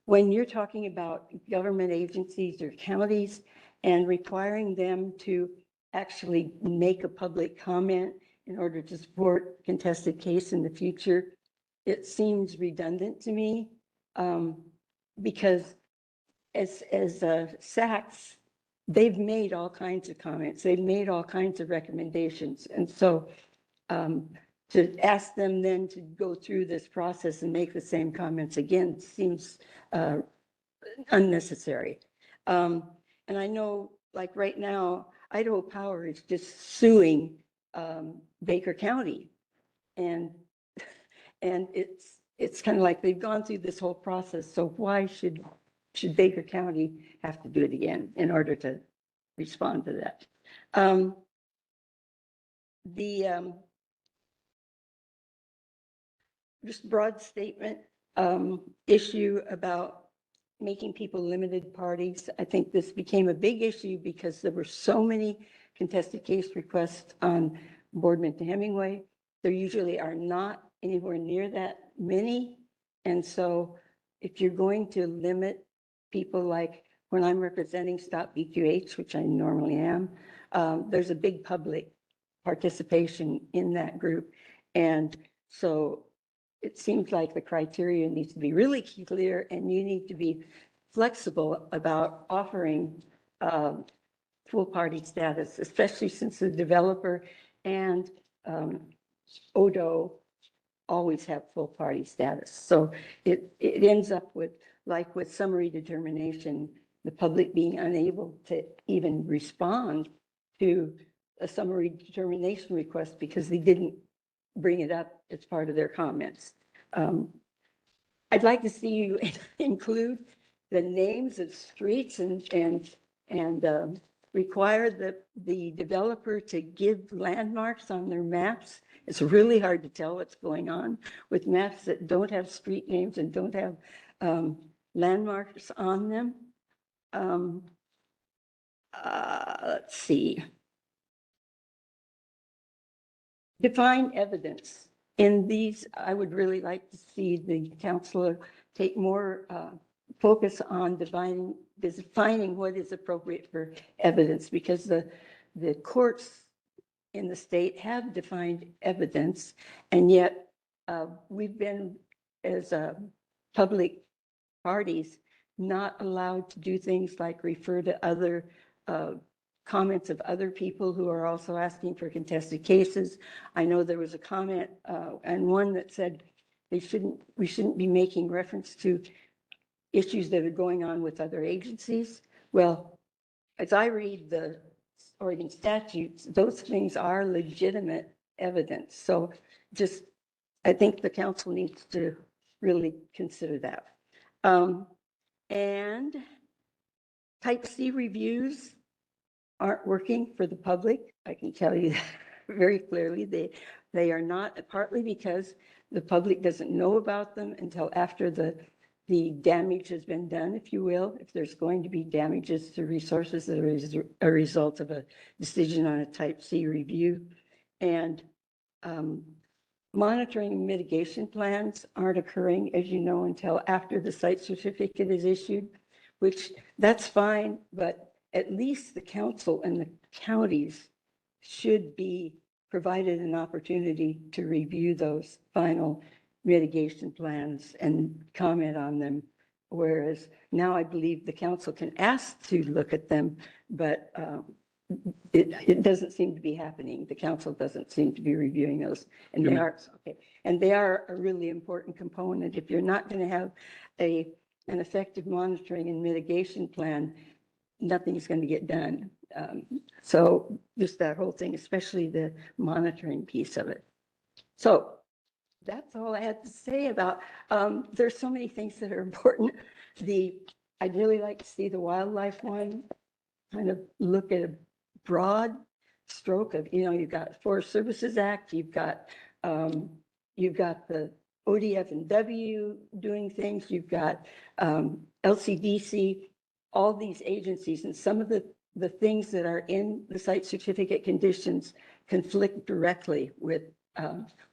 when you're talking about government agencies or counties and requiring them to actually make a public comment in order to support contested case in the future, it seems redundant to me, because as SACS, they've made all kinds of comments. They've made all kinds of recommendations. And so to ask them then to go through this process and make the same comments again seems unnecessary. And I know, like right now, Idaho Power is just suing Baker County. And it's kind of like they've gone through this whole process. So why should Baker County have to do it again in order to respond to that? Just broad statement issue about making people limited parties. I think this became a big issue because there were so many contested case requests on Boardman to Hemingway. There usually are not anywhere near that many. And so if you're going to limit people, like when I'm representing Stop BQH, which I normally am, there's a big public participation in that group. And so it seems like the criteria needs to be really clear, and you need to be flexible about offering full party status, especially since the developer and Odo always have full party status. So it ends up with, like with summary determination, the public being unable to even respond to a summary determination request because they didn't bring it up as part of their comments. I'd like to see you include the names of streets and require the developer to give landmarks on their maps. It's really hard to tell what's going on with maps that don't have street names and don't have landmarks on them. Let's see. Define evidence. In these, I would really like to see the counselor take more focus on defining what is appropriate for evidence, because the courts in the state have defined evidence, and yet we've been, as public parties, not allowed to do things like refer to other comments of other people who are also asking for contested cases. I know there was a comment and one that said we shouldn't be making reference to issues that are going on with other agencies. Well, as I read the Oregon statutes, those things are legitimate evidence. So just, I think the council needs to really consider that. And type C reviews aren't working for the public. I can tell you that very clearly. They are not, partly because the public doesn't know about them until after the damage has been done, if you will. If there's going to be damages to resources that are a result of a decision on a type C review. And monitoring and mitigation plans aren't occurring, as you know, until after the site certificate is issued, which that's fine, but at least the council and the counties should be provided an opportunity to review those final mitigation plans and comment on them. Whereas now I believe the council can ask to look at them, but it doesn't seem to be happening. The council doesn't seem to be reviewing those. And they are, okay. And they are a really important component. If you're not going to have an effective monitoring and mitigation plan, nothing's going to get done. So just that whole thing, especially the monitoring piece of it. So that's all I had to say about, there's so many things that are important. I'd really like to see the wildlife one kind of look at a broad stroke of, you've got Forest Services Act, you've got the ODF and W doing things, you've got LCDC, all these agencies, and some of the things that are in the site certificate conditions conflict directly with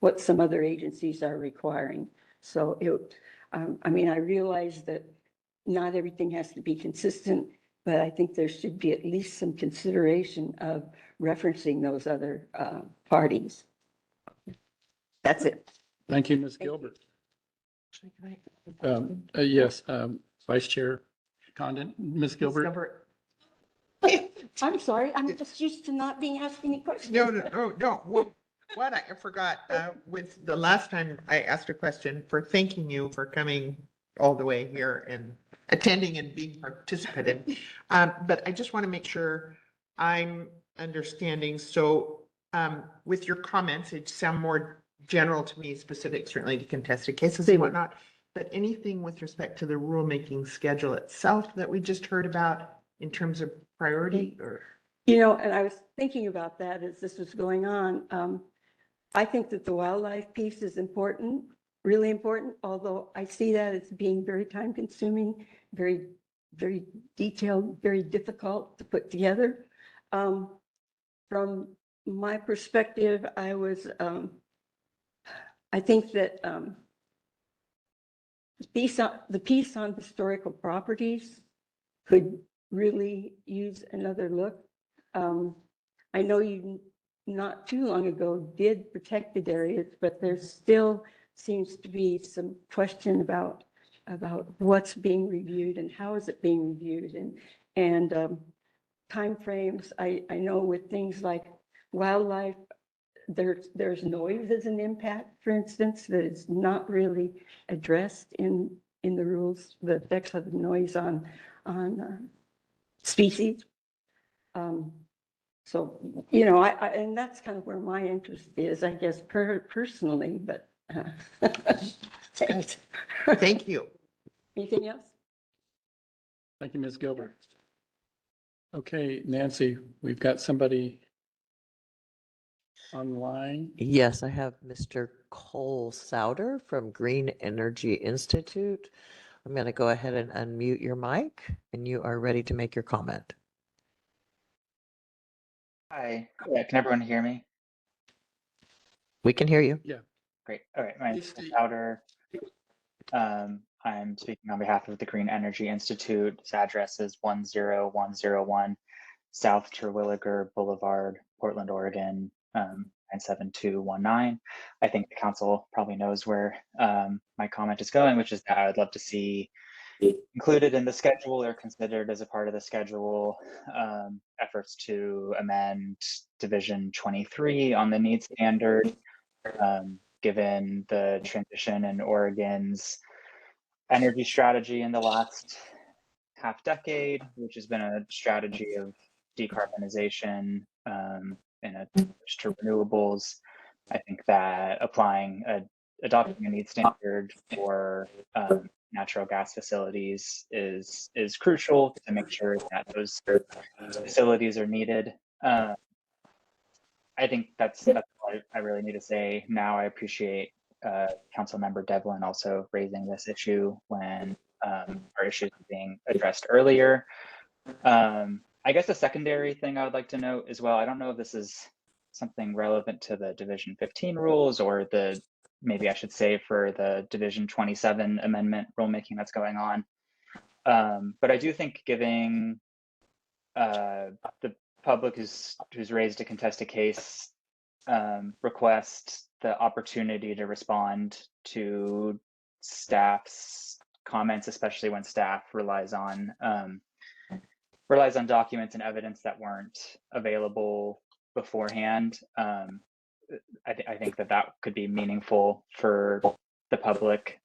what some other agencies are requiring. So I mean, I realize that not everything has to be consistent, but I think there should be at least some consideration of referencing those other parties. That's it. Thank you, Ms. Gilbert. Yes, Vice Chair Condon, Ms. Gilbert. I'm sorry, I'm just used to not being asked any questions. No. What I forgot, with the last time I asked a question, for thanking you for coming all the way here and attending and being participative. But I just want to make sure I'm understanding. So with your comments, it sound more general to me, specific certainly to contested cases and whatnot. But anything with respect to the rulemaking schedule itself that we just heard about in terms of priority or? And I was thinking about that as this was going on. I think that the wildlife piece is important, really important, although I see that as being very time consuming, very, very detailed, very difficult to put together. From my perspective, I think that the piece on historical properties could really use another look. I know you not too long ago did protected areas, but there still seems to be some question about what's being reviewed and how is it being reviewed and timeframes. I know with things like wildlife, there's noise as an impact, for instance, that is not really addressed in the rules, the effects of the noise on species. So, and that's kind of where my interest is, I guess, personally, but thanks. Thank you. Anything else? Thank you, Ms. Gilbert. Okay, Nancy, we've got somebody online. Yes, I have Mr. Cole Souter from Green Energy Institute. I'm going to go ahead and unmute your mic, and you are ready to make your comment. Hi, yeah, can everyone hear me? We can hear you. Yeah. Great. All right, my name is Souter. I'm speaking on behalf of the Green Energy Institute. Its address is 10101 South Terwilliger Boulevard, Portland, Oregon, 97219. I think the council probably knows where my comment is going, which is that I would love to see included in the schedule or considered as a part of the schedule. Efforts to amend Division 23 on the need standard, given the transition in Oregon's energy strategy in the last half decade, which has been a strategy of decarbonization and a push to renewables. I think that adopting a need standard for natural gas facilities is crucial to make sure that those facilities are needed. I think that's all I really need to say now. I appreciate Councilmember Devlin also raising this issue when our issues were being addressed earlier. I guess a secondary thing I would like to note as well, I don't know if this is something relevant to the Division 15 rules or maybe I should say for the Division 27 amendment rulemaking that's going on. But I do think giving the public who's raised a contested case request the opportunity to respond to staff's comments, especially when staff relies on documents and evidence that weren't available beforehand. I think that could be meaningful for the public,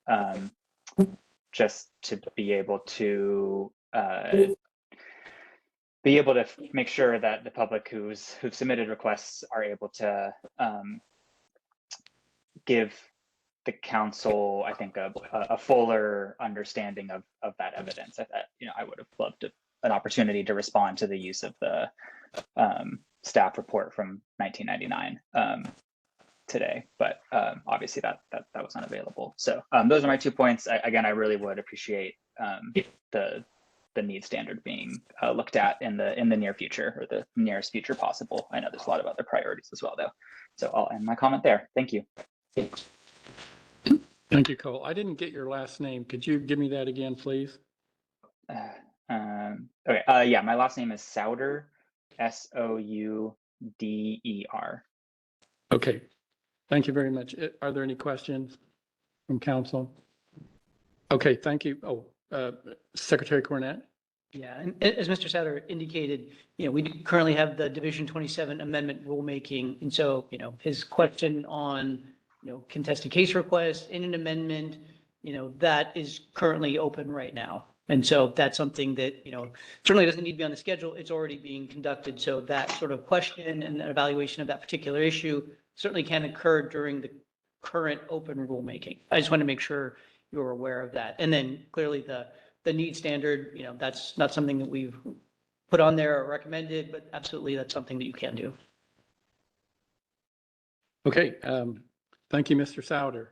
just to be able to make sure that the public who've submitted requests are able to give the council, I think, a fuller understanding of that evidence. I would have loved an opportunity to respond to the use of the staff report from 1999 today, but obviously that was unavailable. So those are my 2 points. Again, I really would appreciate the need standard being looked at in the near future, or the nearest future possible. I know there's a lot of other priorities as well, though. So I'll end my comment there. Thank you. Thank you, Cole. I didn't get your last name. Could you give me that again, please? Okay. Yeah, my last name is Souder, Souder. Okay. Thank you very much. Are there any questions from council? Okay, thank you. Secretary Cornett? Yeah, and as Mr. Souter indicated, we currently have the Division 27 amendment rulemaking. And so, his question on, contested case request in an amendment, that is currently open right now. And so that's something that, certainly doesn't need to be on the schedule. It's already being conducted. So that sort of question and evaluation of that particular issue certainly can occur during the current open rulemaking. I just want to make sure you're aware of that. And then clearly the need standard, that's not something that we've put on there or recommended, but absolutely that's something that you can do. Okay, thank you, Mr. Souder.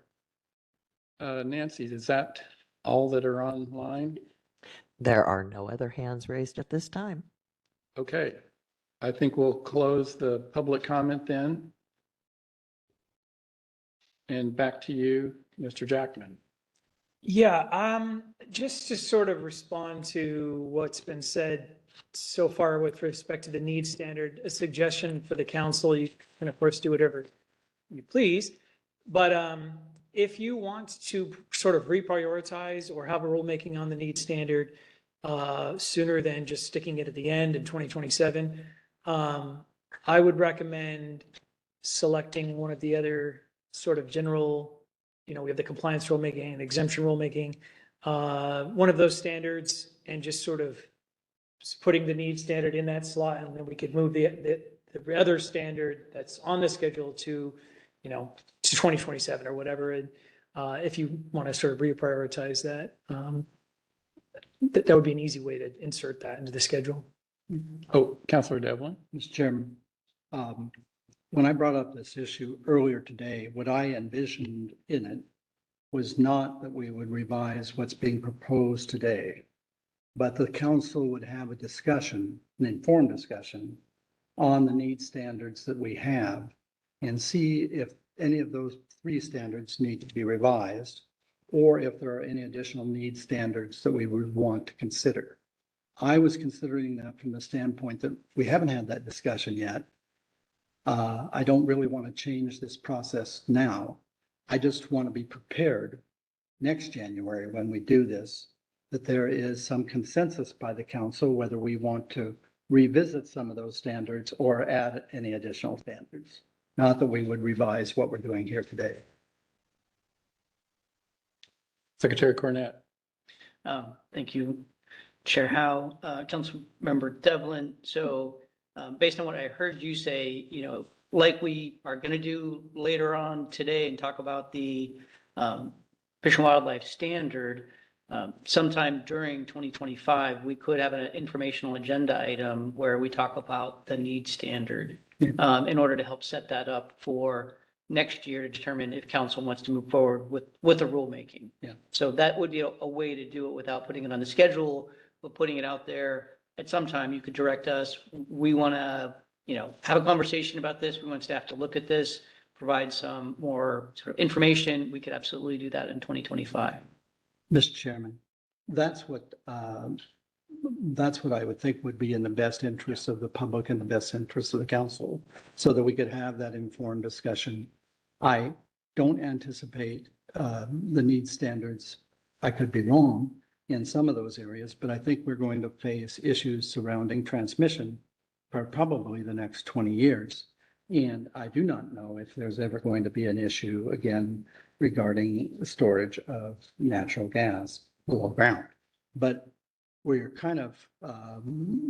Nancy, is that all that are online? There are no other hands raised at this time. Okay, I think we'll close the public comment then. And back to you, Mr. Jackman. Yeah, just to sort of respond to what's been said so far with respect to the need standard, a suggestion for the council, you can of course do whatever you please, but if you want to sort of reprioritize or have a rulemaking on the need standard sooner than just sticking it at the end in 2027, I would recommend selecting one of the other sort of general, we have the compliance rulemaking and exemption rulemaking, one of those standards, and just sort of putting the need standard in that slot, and then we could move the other standard that's on the schedule to, to 2027 or whatever. And if you want to sort of reprioritize that, that would be an easy way to insert that into the schedule. Oh, Councilor Devlin? Mr. Chairman, when I brought up this issue earlier today, what I envisioned in it was not that we would revise what's being proposed today, but the council would have a discussion, an informed discussion on the need standards that we have, and see if any of those 3 standards need to be revised, or if there are any additional need standards that we would want to consider. I was considering that from the standpoint that we haven't had that discussion yet. I don't really want to change this process now. I just want to be prepared next January when we do this, that there is some consensus by the council whether we want to revisit some of those standards or add any additional standards. Not that we would revise what we're doing here today. Secretary Cornett. Thank you, Chair Howe, Councilmember Devlin. So based on what I heard you say, like we are going to do later on today and talk about the Fish and Wildlife Standard, sometime during 2025, we could have an informational agenda item where we talk about the need standard in order to help set that up for next year to determine if council wants to move forward with the rulemaking. Yeah. So that would be a way to do it without putting it on the schedule, but putting it out there at some time. You could direct us. We want to, have a conversation about this. We want staff to look at this, provide some more sort of information. We could absolutely do that in 2025. Mr. Chairman, that's what I would think would be in the best interest of the public and the best interest of the council, so that we could have that informed discussion. I don't anticipate the need standards. I could be wrong in some of those areas, but I think we're going to face issues surrounding transmission for probably the next 20 years. And I do not know if there's ever going to be an issue again regarding the storage of natural gas below ground. But we're kind of,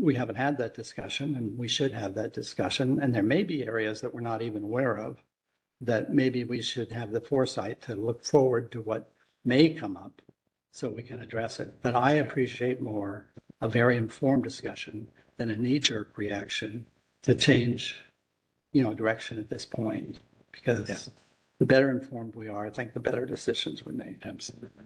we haven't had that discussion, and we should have that discussion. And there may be areas that we're not even aware of that maybe we should have the foresight to look forward to what may come up so we can address it. But I appreciate more a very informed discussion than a knee-jerk reaction to change, direction at this point, because the better informed we are, I think the better decisions we make. Absolutely.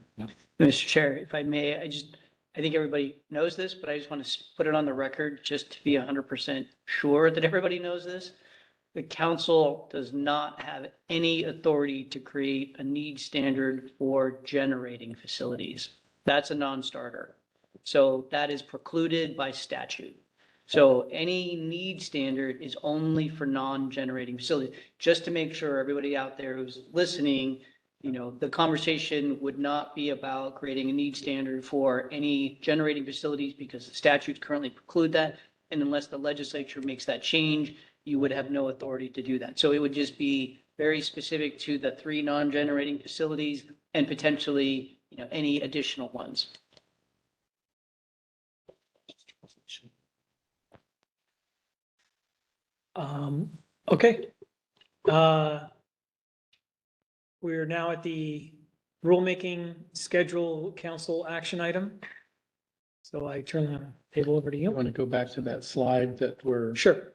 Mr. Chair, if I may, I think everybody knows this, but I just want to put it on the record just to be 100% sure that everybody knows this. The council does not have any authority to create a need standard for generating facilities. That's a non-starter. So that is precluded by statute. So any need standard is only for non-generating facilities. Just to make sure everybody out there who's listening, the conversation would not be about creating a need standard for any generating facilities, because the statutes currently preclude that. And unless the legislature makes that change, you would have no authority to do that. So it would just be very specific to the 3 non-generating facilities and potentially, any additional ones. Okay. We're now at the rulemaking schedule council action item. So I turn the table over to You you. want to go back to that slide that we're Sure.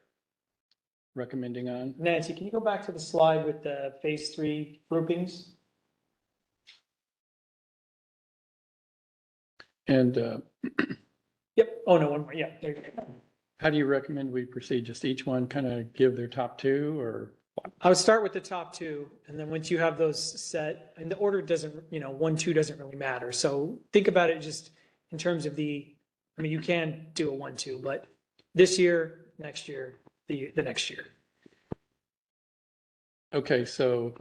recommending on? Nancy, can you go back to the slide with the phase 3 groupings? And Yep. Oh, no, one more. Yeah, there you go. how do you recommend we proceed? Just each one kind of give their top 2, or? I would start with the top 2, and then once you have those set, and the order doesn't, 1, 2 doesn't really matter. So think about it just in terms of you can do a 1, 2, but this year, next year, the next year. Okay, so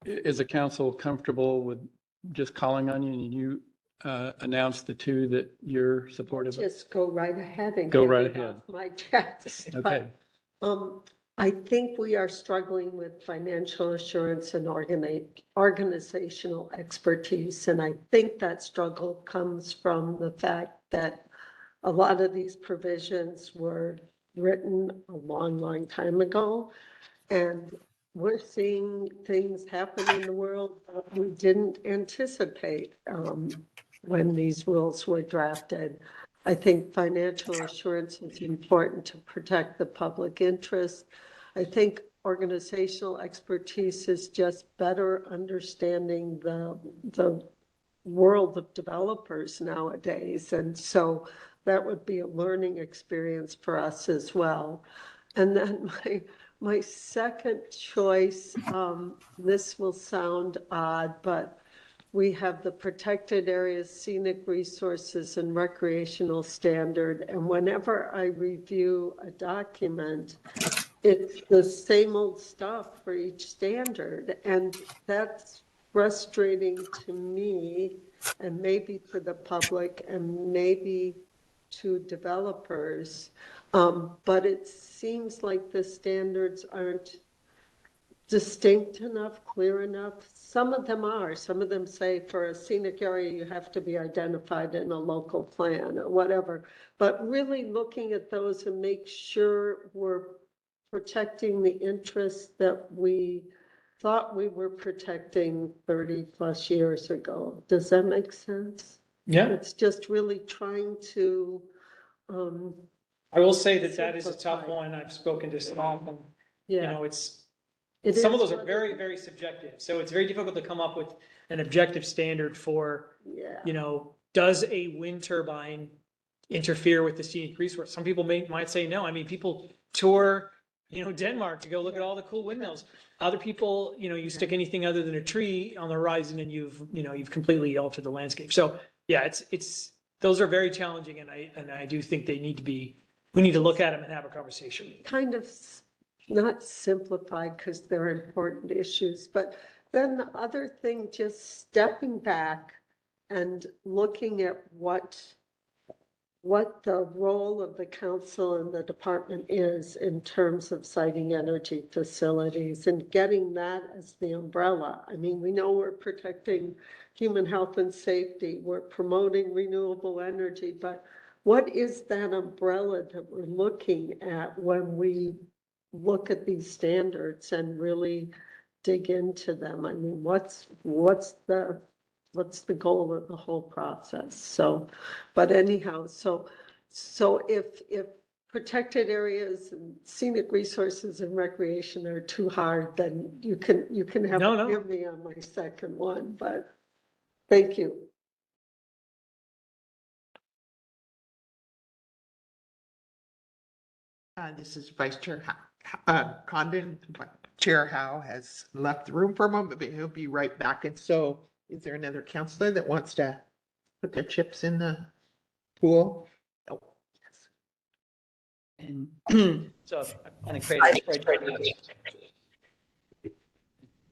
is the council comfortable with just calling on you and you announce the 2 that you're supportive of? Just go right ahead and. Go get right it ahead. off my chest. Okay. But, I think we are struggling with financial assurance and organizational expertise. And I think that struggle comes from the fact that a lot of these provisions were written a long, long time ago. And we're seeing things happen in the world that we didn't anticipate when these rules were drafted. I think financial assurance is important to protect the public interest. I think organizational expertise is just better understanding the world of developers nowadays. And so that would be a learning experience for us as well. And then my second choice, this will sound odd, but we have the protected areas, scenic resources, and recreational standard. And whenever I review a document, it's the same old stuff for each standard. And that's frustrating to me and maybe to the public and maybe to developers. But it seems like the standards aren't distinct enough, clear enough. Some of them are. Some of them say for a scenic area, you have to be identified in a local plan or whatever. But really looking at those and make sure we're protecting the interests that we thought we were protecting 30 plus years ago. Does that make sense? Yeah. It's just really trying to, I will say that that is a tough simplify. one. I've spoken to some of them. You Yeah. know, it's, It some of is those are what very, it- very subjective. So it's very difficult to come up with an objective standard for, Yeah. you know, does a wind turbine interfere with the scenic resource? Some people might say no. I mean, people tour, you know, Denmark to go look at all the cool windmills. Other people, you know, you stick anything other than a tree on the horizon and you've completely altered the landscape. So yeah, it's, those are very challenging and I do think we need to look at them and have a conversation. Kind of not simplified because they're important issues, but then the other thing, just stepping back and looking at what the role of the council and the department is in terms of siting energy facilities and getting that as the umbrella. I mean, we know we're protecting human health and safety, we're promoting renewable energy, but what is that umbrella that we're looking at when we look at these standards and really dig into them? I mean, what's the goal of the whole process? So, but anyhow, so if protected areas and scenic resources and recreation are too hard, then you can have No, no. give me on my second one, but thank you. This is Vice Chair Condon. Chair Howe has left the room for a moment, but he'll be right back. And so is there another counselor that wants to put their chips in the pool? Oh, yes. And so I've kind of created a spreadsheet.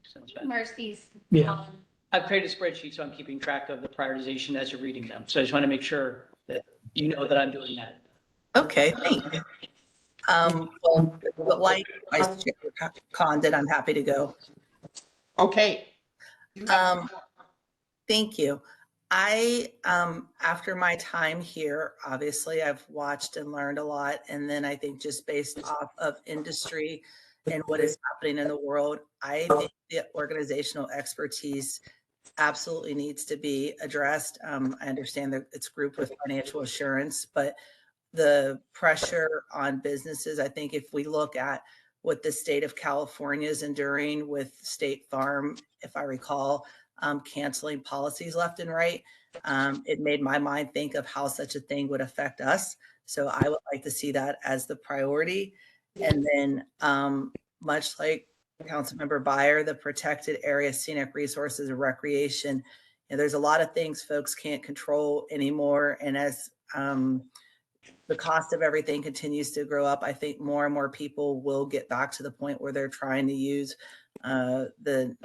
Sounds bad. Mercy's. Yeah. I've created a spreadsheet, so I'm keeping track of the prioritization as you're reading them. So I just want to make sure that you know that I'm doing that. Okay, thank you. Well, like Vice Chair Condon, I'm happy to go. Okay. Thank you. After my time here, obviously I've watched and learned a lot. And then I think just based off of industry and what is happening in the world, I think the organizational expertise absolutely needs to be addressed. I understand that it's grouped with financial assurance, but the pressure on businesses, I think if we look at what the state of California is enduring with State Farm, if I recall, canceling policies left and right, it made my mind think of how such a thing would affect us. So I would like to see that as the priority. And then much like Councilmember Byer, the protected area, scenic resources and recreation, there's a lot of things folks can't control anymore. And as the cost of everything continues to grow up, I think more and more people will get back to the point where they're trying to use the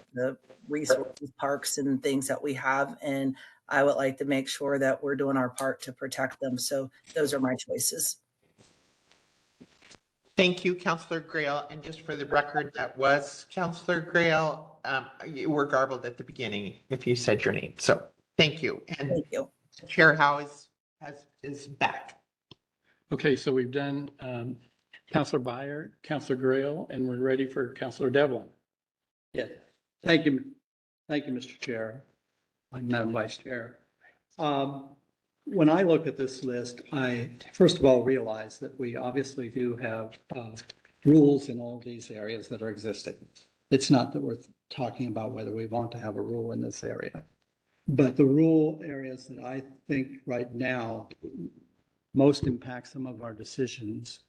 resources, parks and things that we have. And I would like to make sure that we're doing our part to protect them. So those are my choices. Thank you, Councillor Grail. And just for the record, that was Councillor Grail. You were garbled at the beginning if you said your name. So thank you. And Thank you. Chair Howe is back. Okay, so we've done Counselor Byer, Counselor Grail, and we're ready for Counselor Devlin. Yeah, thank you. Thank you, Mr. Chair. I'm Madam Vice Chair. When I look at this list, I first of all realize that we obviously do have rules in all these areas that are existing. It's not that we're talking about whether we want to have a rule in this area. But the rule areas that I think right now most impact some of our decisions.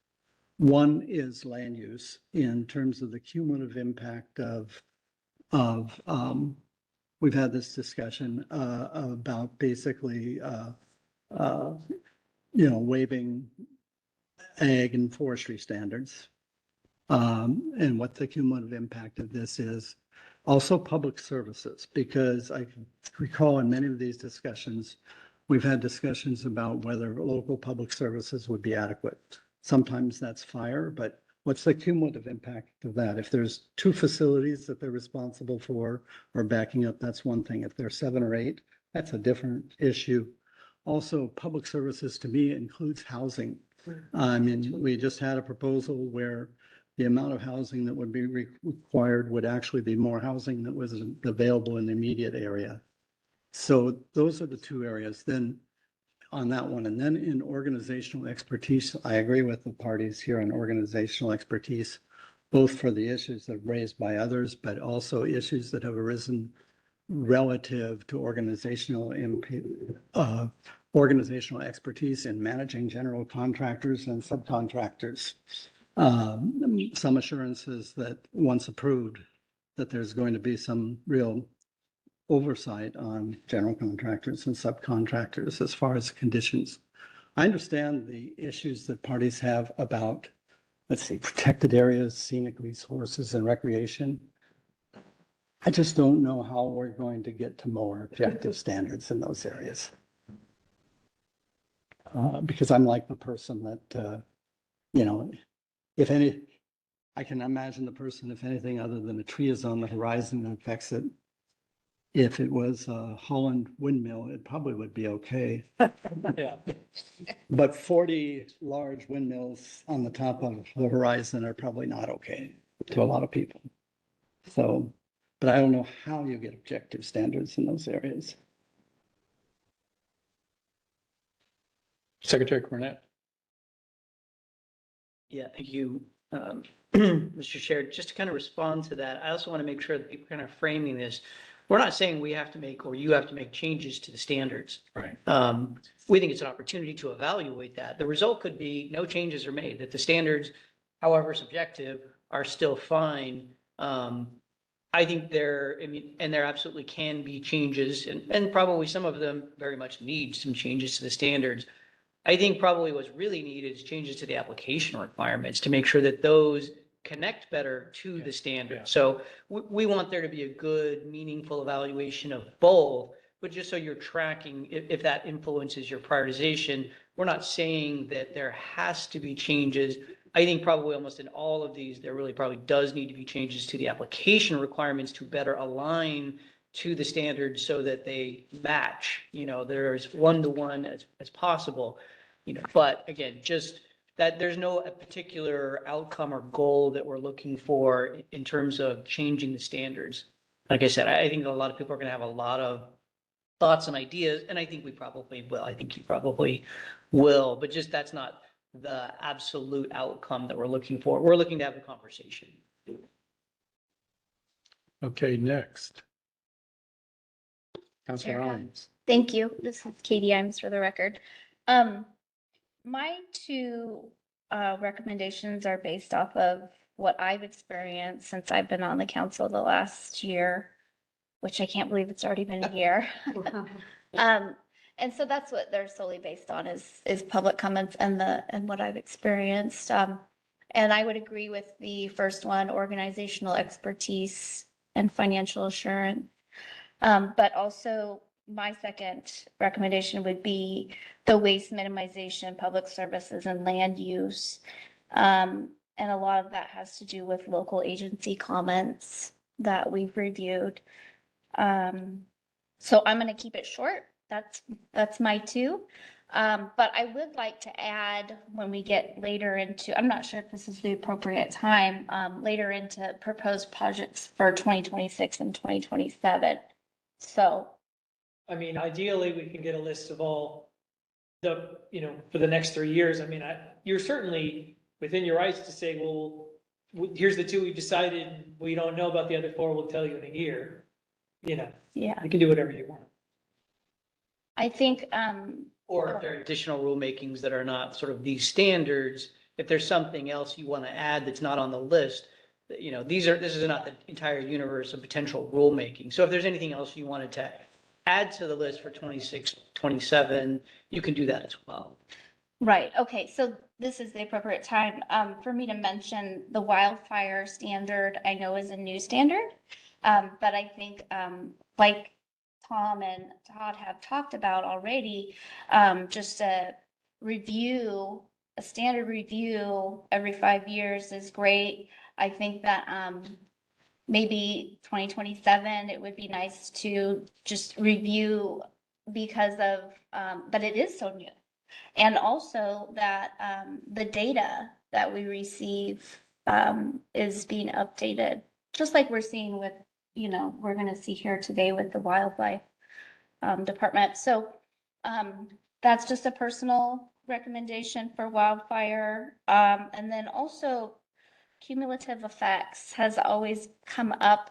One is land use in terms of the cumulative impact of we've had this discussion about basically waiving ag and forestry standards and what the cumulative impact of this is. Also public services, because I can recall in many of these discussions, we've had discussions about whether local public services would be adequate. Sometimes that's fire, but what's the cumulative impact of that? If there's 2 facilities that they're responsible for or backing up, that's one thing. If there's 7 or 8, that's a different issue. Also, public services to me includes housing. I mean, we just had a proposal where the amount of housing that would be required would actually be more housing that was available in the immediate area. So those are the 2 areas then on that one. And then in organizational expertise, I agree with the parties here on organizational expertise, both for the issues that are raised by others, but also issues that have arisen relative to organizational expertise in managing general contractors and subcontractors. Some assurances that once approved, that there's going to be some real oversight on general contractors and subcontractors as far as conditions. I understand the issues that parties have about, let's see, protected areas, scenic resources, and recreation. I just don't know how we're going to get to more objective standards in those areas. Because I'm like the person that, you know, I can imagine the person, if anything other than a tree is on the horizon and affects it. If it was a Holland windmill, it probably would be okay. Yeah. But 40 large windmills on the top of the horizon are probably not okay to a lot of people. So, but I don't know how you get objective standards in those areas. Secretary Cornett. Yeah, thank you, Mr. Chair. Just to kind of respond to that, I also want to make sure that people kind of framing this. We're not saying we have to make or you have to make changes to the standards. Right. We think it's an opportunity to evaluate that. The result could be no changes are made, that the standards, however subjective, are still fine. I think there absolutely can be changes and probably some of them very much need some changes to the standards. I think probably what's really needed is changes to the application requirements to make sure that those connect better to the standard. Yeah. So we want there to be a good, meaningful evaluation of both, but just so you're tracking if that influences your prioritization, we're not saying that there has to be changes. I think probably almost in all of these, there really probably does need to be changes to the application requirements to better align to the standards so that they match, there's one-to-one as possible, but again, just that there's no particular outcome or goal that we're looking for in terms of changing the standards. Like I said, I think a lot of people are going to have a lot of thoughts and ideas, and I think we probably will. I think you probably will, but just that's not the absolute outcome that we're looking for. We're looking to have a conversation. Okay, next. Councilor Erica. Imes. Thank you. This is Katie Imes for the record. My 2 recommendations are based off of what I've experienced since I've been on the council the last year, which I can't believe it's already been a year. And so that's what they're solely based on is public comments and what I've experienced. And I would agree with the first one, organizational expertise and financial assurance. But also my second recommendation would be the waste minimization, public services and land use. And a lot of that has to do with local agency comments that we've reviewed. So I'm going to keep it short. That's my 2. But I would like to add when we get later into, I'm not sure if this is the appropriate time, later into proposed projects for 2026 and 2027. So. I mean, ideally, we can get a list of all the, for the next 3 years. I mean, you're certainly within your rights to say, well, here's the 2 we've decided. We don't know about the other 4. We'll tell you in a year. Yeah. You can do whatever you want. I think, Or if there are additional rulemakings that are not sort of these standards, if there's something else you want to add that's not on the list, this is not the entire universe of potential rulemaking. So if there's anything else you wanted to add to the list for 26, 27, you can do that as well. right. Okay. So this is the appropriate time for me to mention the wildfire standard. I know is a new standard. But I think, like Tom and Todd have talked about already, just a review, a standard review every 5 years is great. I think that, maybe 2027, it would be nice to just review because of, but it is so new. And also that, the data that we receive, is being updated, just like we're seeing with, we're gonna see here today with the wildlife, department. So, that's just a personal recommendation for wildfire. And then also cumulative effects has always come up,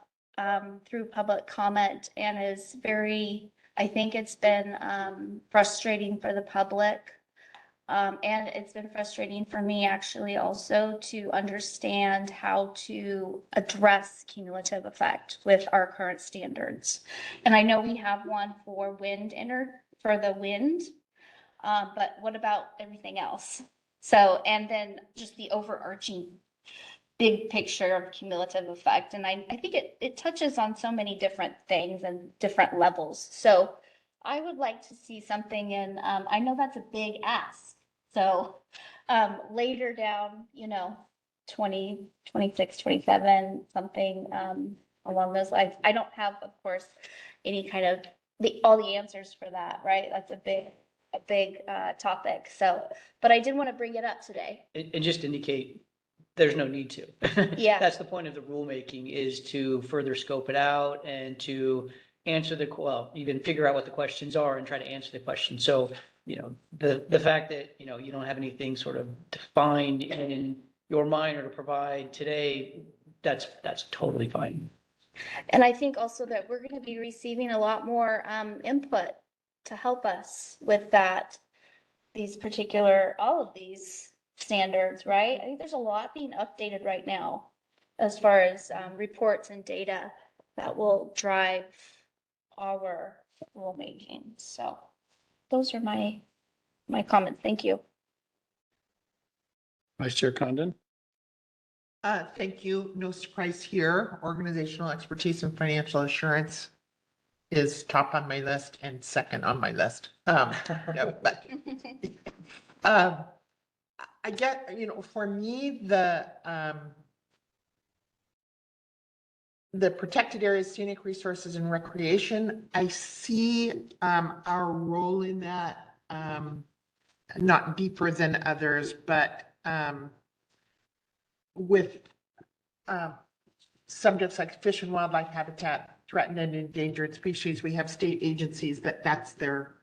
through public comment and is very, I think it's been, frustrating for the public. And it's been frustrating for me actually also to understand how to address cumulative effect with our current standards. And I know we have one for for the wind, but what about everything else? So, and then just the overarching big picture of cumulative effect. And I think it touches on so many different things and different levels. So I would like to see something in, I know that's a big ask. So, later down, 26, 27, something, along those lines. I don't have, of course, any kind of all the answers for that, right? That's a big topic. So, but I did want to bring it up today. And just indicate there's no need to. Yeah. That's the point of the rulemaking, is to further scope it out and to answer even figure out what the questions are and try to answer the question. So, the fact that, you don't have anything sort of defined in your mind or to provide today, that's totally fine. And I think also that we're going to be receiving a lot more, input to help us with that, all of these standards, right? I think there's a lot being updated right now as far as, reports and data that will drive our rulemaking. So those are my comments. Thank you. Vice Chair Condon? Thank you. No surprise here. Organizational expertise and financial assurance is top on my list and second on my list. No, but I get, for me, the protected areas, scenic resources and recreation, I see our role in that not deeper than others, but with subjects like fish and wildlife habitat, threatened and endangered species, we have state agencies that's their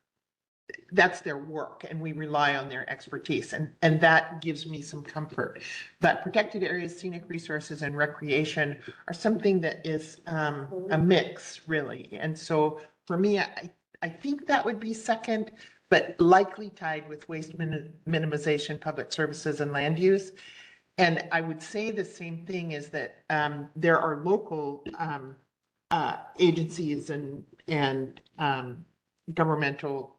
work, and we rely on their expertise, and that gives me some comfort. But protected areas, scenic resources and recreation are something that is a mix, really. And so for me, I think that would be second, but likely tied with waste minimization, public services and land use. And I would say the same thing is that there are local agencies and governmental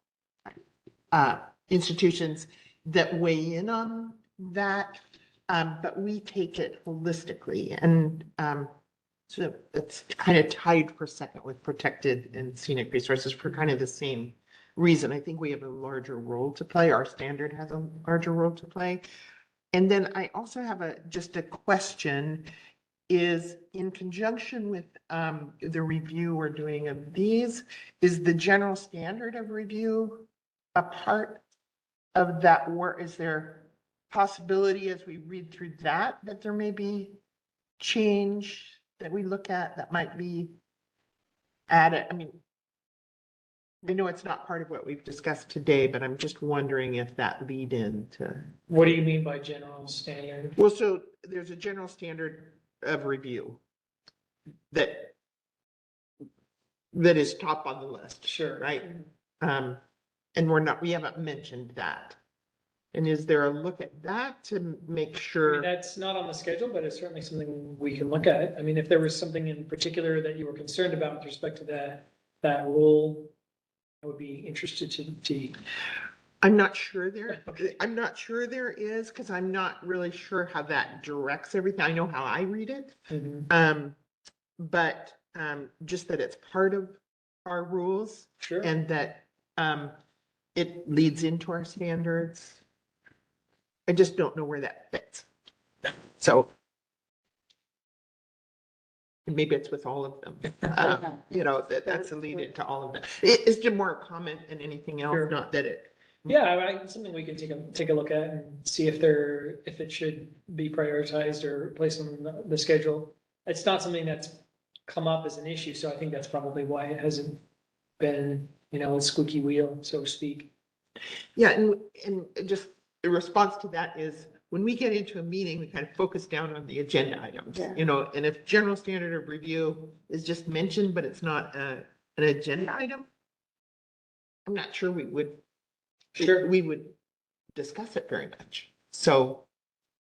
institutions that weigh in on that, but we take it holistically. And so it's kind of tied for second with protected and scenic resources for kind of the same reason. I think we have a larger role to play. Our standard has a larger role to play. And then I also have just a question, is in conjunction with the review we're doing of these, is the general standard of review a part of that work? Is there possibility as we read through that there may be change that we look at that might be added? I mean, I know it's not part of what we've discussed today, but I'm just wondering if that lead into. What do you mean by general standard? Well, so there's a general standard of review that is top on the list. Sure. Right? And we haven't mentioned that. And is there a look at that to make sure? That's not on the schedule, but it's certainly something we can look at. I mean, if there was something in particular that you were concerned about with respect to that rule, I would be interested to. I'm not sure there is, because I'm not really sure how that directs everything. I know how I read it. Mm-hmm. But just that it's part of our rules Sure. and that it leads into our standards. I just don't know where that fits. So maybe it's with all of them. That's a lead into all of them. It's just more a comment than anything else, Sure. not that it. Yeah, it's something we can take a look at and see if it should be prioritized or placed on the schedule. It's not something that's come up as an issue, so I think that's probably why it hasn't been, a squeaky wheel, so to speak. Yeah, and just the response to that is when we get into a meeting, we kind of focus down on the agenda items, Yeah. and if general standard of review is just mentioned, but it's not an agenda item, I'm not sure we would discuss it very much. So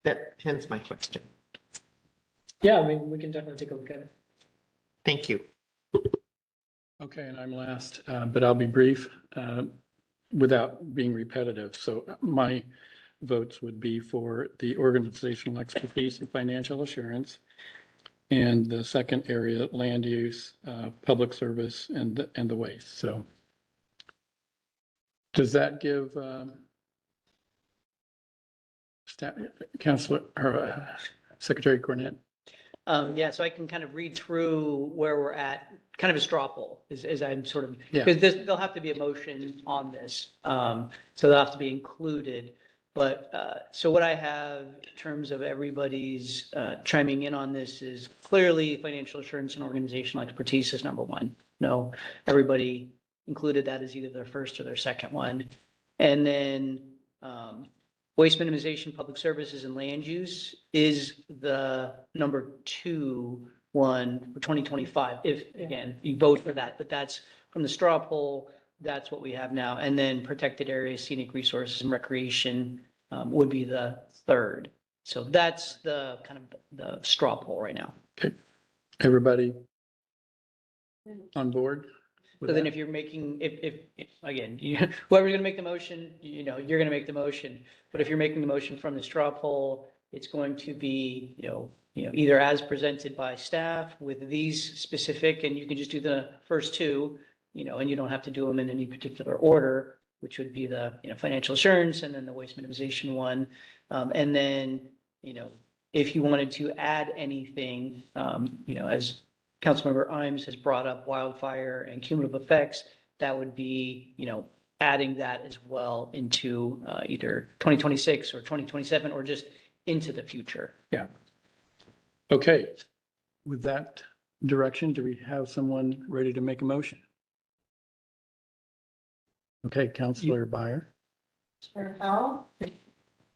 that hence my question. Yeah, I mean, we can definitely take a look at it. Thank you. Okay, and I'm last, but I'll be brief without being repetitive. So my votes would be for the organizational expertise and financial assurance. And the second area, land use, public service, and the waste. So does that give Councilor or Secretary Cornett? Yeah, so I can kind of read through where we're at, kind of a straw poll, as I'm sort of, Yeah. because there'll have to be a motion on this. So they'll have to be included. But, so what I have in terms of everybody's chiming in on this is clearly financial assurance and organizational expertise is number one. No, everybody included that as either their first or their second one. And then waste minimization, public services, and land use is the number 2 one for 2025. If, again, you vote for that, but that's from the straw poll, that's what we have now. And then protected areas, scenic resources, and recreation would be the third. So that's the kind of the straw poll right now. Okay, everybody on board? with So then that? if you're making, if again, whoever's gonna make the motion, you're gonna make the motion. But if you're making the motion from the straw poll, it's going to be, either as presented by staff with these specific, and you can just do the first two, and you don't have to do them in any particular order, which would be the, financial assurance and then the waste minimization one. And then, if you wanted to add anything, as Councilmember Imes has brought up wildfire and cumulative effects, that would be, adding that as well into either 2026 or 2027 or just into the future. Yeah. Okay, with that direction, do we have someone ready to make a motion? Okay, Councilor Byer.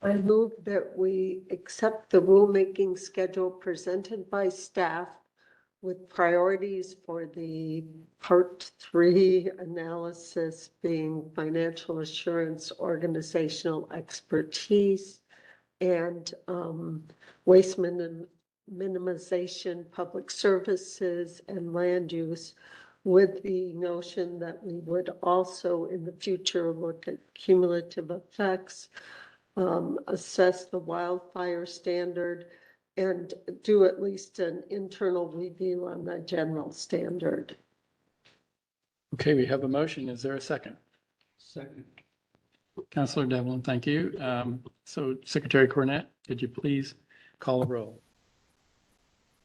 I move that we accept the rulemaking schedule presented by staff with priorities for the Part 3 analysis being financial assurance, organizational expertise, and waste minimization, public services, and land use, with the notion that we would also in the future look at cumulative effects, assess the wildfire standard, and do at least an internal review on the general standard. Okay, we have a motion. Is there a second? Second. Councilor Devlin, thank you. So Secretary Cornett, could you please call a roll?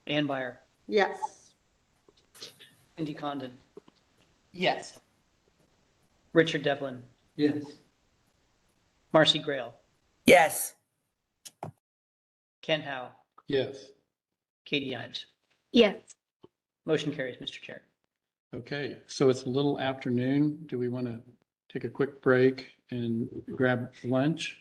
Ann Byer, Yes. Cindy Condon, Yes. Richard Devlin, Yes. Marcy Grail, Yes. Ken Howe, Yes. Katie Imes. Yes. Motion carries, Mr. Chair. Okay, so it's a little afternoon. Do we want to take a quick break and grab lunch?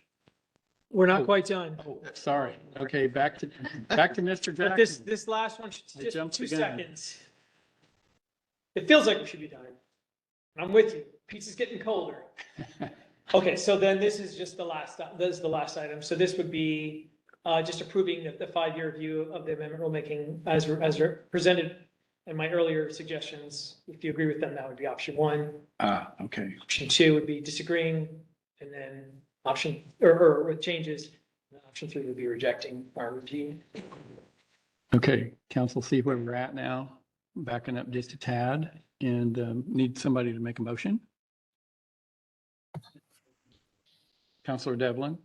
We're not Oh. quite done. Oh, sorry. Okay, back to Mr. But Jackson. this last one, I just jumped 2 the gun. seconds. It feels like we should be done. I'm with you. Pizza's getting colder. Okay, so then this is just this is the last item. So this would be just approving the 5-year review of the amendment rulemaking as presented in my earlier suggestions. If you agree with them, that would be option 1. Okay. Option 2 would be disagreeing, and then option, or with changes. And then option 3 would be rejecting our review. Okay, council, see where we're at now. backing up just a tad and need somebody to make a motion. Counselor Devlin?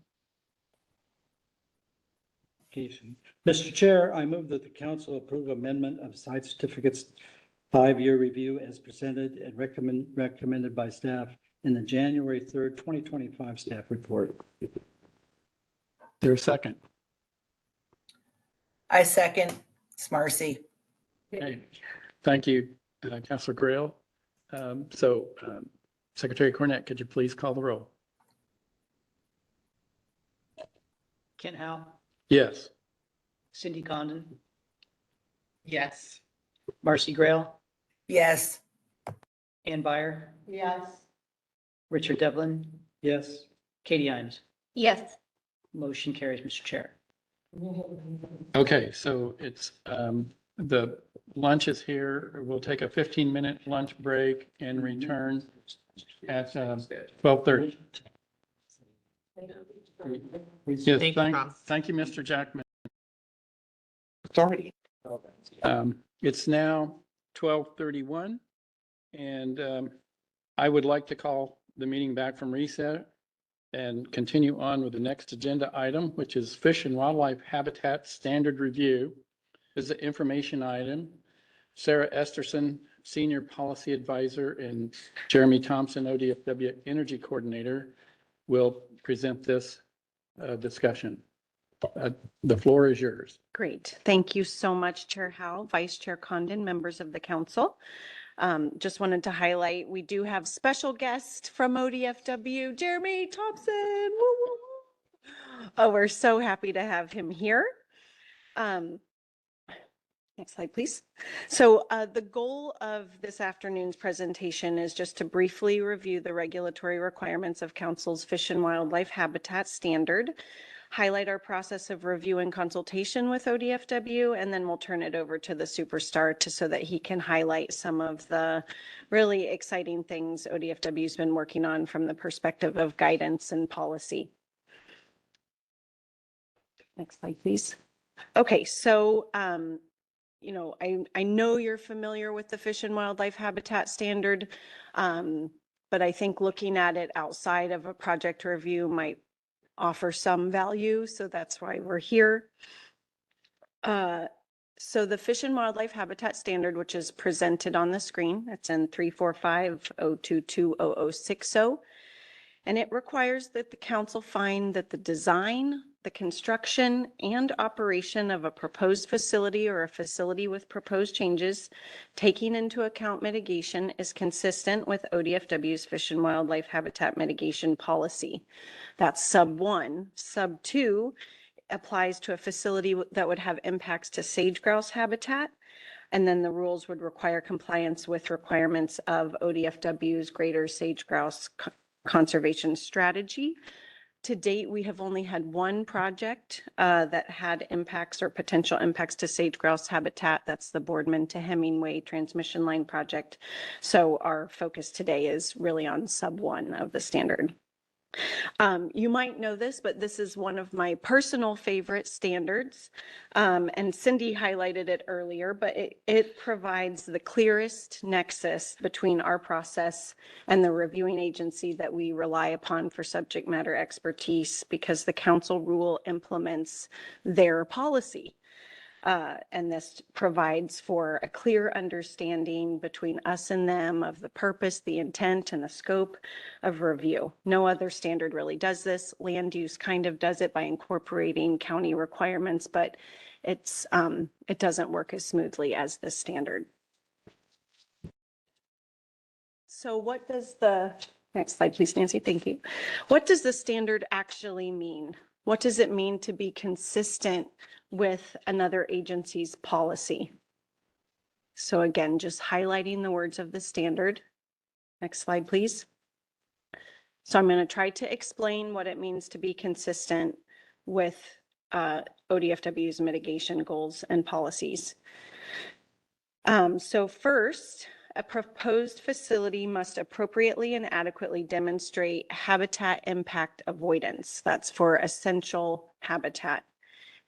Mr. Chair, I move that the council approve amendment of site certificates 5-year review as presented and recommended by staff in the January 3rd, 2025 staff report. There's a second. I second. It's Marcy. Okay. Thank you, Counselor Grail. Secretary Cornett, could you please call the roll? Kent Howe, Yes. Cindy Condon, Yes. Marcy Grail, Yes. Ann Byer, Yes. Richard Devlin, Yes. Katie Hines. Yes. Motion carries, Mr. Chair. Okay, so it's, the lunch is here. We'll take a 15-minute lunch break and return at 12:30. Yes, Thank you, Tom. thank you, Mr. Jackman. It's already. It's now 12:31, and I would like to call the meeting back from reset and continue on with the next agenda item, which is Fish and Wildlife Habitat Standard Review. This is an information item. Sarah Esterson, Senior Policy Advisor, and Jeremy Thompson, ODFW Energy Coordinator, will present this discussion. The floor is yours. Great. Thank you so much, Chair Howe, Vice Chair Condon, members of the council. Just wanted to highlight, we do have special guest from ODFW, Jeremy Thompson. Woo, woo, woo. Oh, we're so happy to have him here. Next slide, please. So the goal of this afternoon's presentation is just to briefly review the regulatory requirements of Council's Fish and Wildlife Habitat Standard, highlight our process of review and consultation with ODFW, and then we'll turn it over to the superstar so that he can highlight some of the really exciting things ODFW's been working on from the perspective of guidance and policy. Next slide, please. Okay, so I know you're familiar with the Fish and Wildlife Habitat Standard, but I think looking at it outside of a project review might offer some value, so that's why we're here. So the Fish and Wildlife Habitat Standard, which is presented on the screen, it's in 345-022-0060, and it requires that the council find that the design, the construction, and operation of a proposed facility or a facility with proposed changes, taking into account mitigation, is consistent with ODFW's Fish and Wildlife Habitat Mitigation Policy. That's sub 1. Sub 2 applies to a facility that would have impacts to sage grouse habitat. And then the rules would require compliance with requirements of ODFW's Greater Sage Grouse Conservation Strategy. To date, we have only had one project that had impacts or potential impacts to sage grouse habitat. That's the Boardman to Hemingway transmission line project. So our focus today is really on sub 1 of the standard. You might know this, but this is one of my personal favorite standards. And Cindy highlighted it earlier, but it provides the clearest nexus between our process and the reviewing agency that we rely upon for subject matter expertise, because the council rule implements their policy. And this provides for a clear understanding between us and them of the purpose, the intent, and the scope of review. No other standard really does this. Land use kind of does it by incorporating county requirements, but it doesn't work as smoothly as this standard. So what does the, next slide please, Nancy, thank you. What does the standard actually mean? What does it mean to be consistent with another agency's policy? So again, just highlighting the words of the standard. Next slide, please. So I'm going to try to explain what it means to be consistent with ODFW's mitigation goals and policies. So first, a proposed facility must appropriately and adequately demonstrate habitat impact avoidance. That's for essential habitat.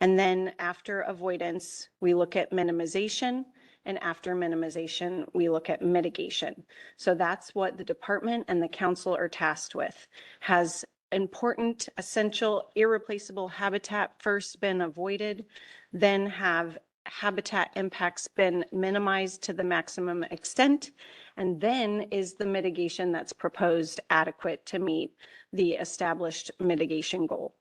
And then after avoidance, we look at minimization And after minimization, we look at mitigation. So that's what the department and the council are tasked with. Has important, essential, irreplaceable habitat first been avoided, then have habitat impacts been minimized to the maximum extent, and then is the mitigation that's proposed adequate to meet the established mitigation goal.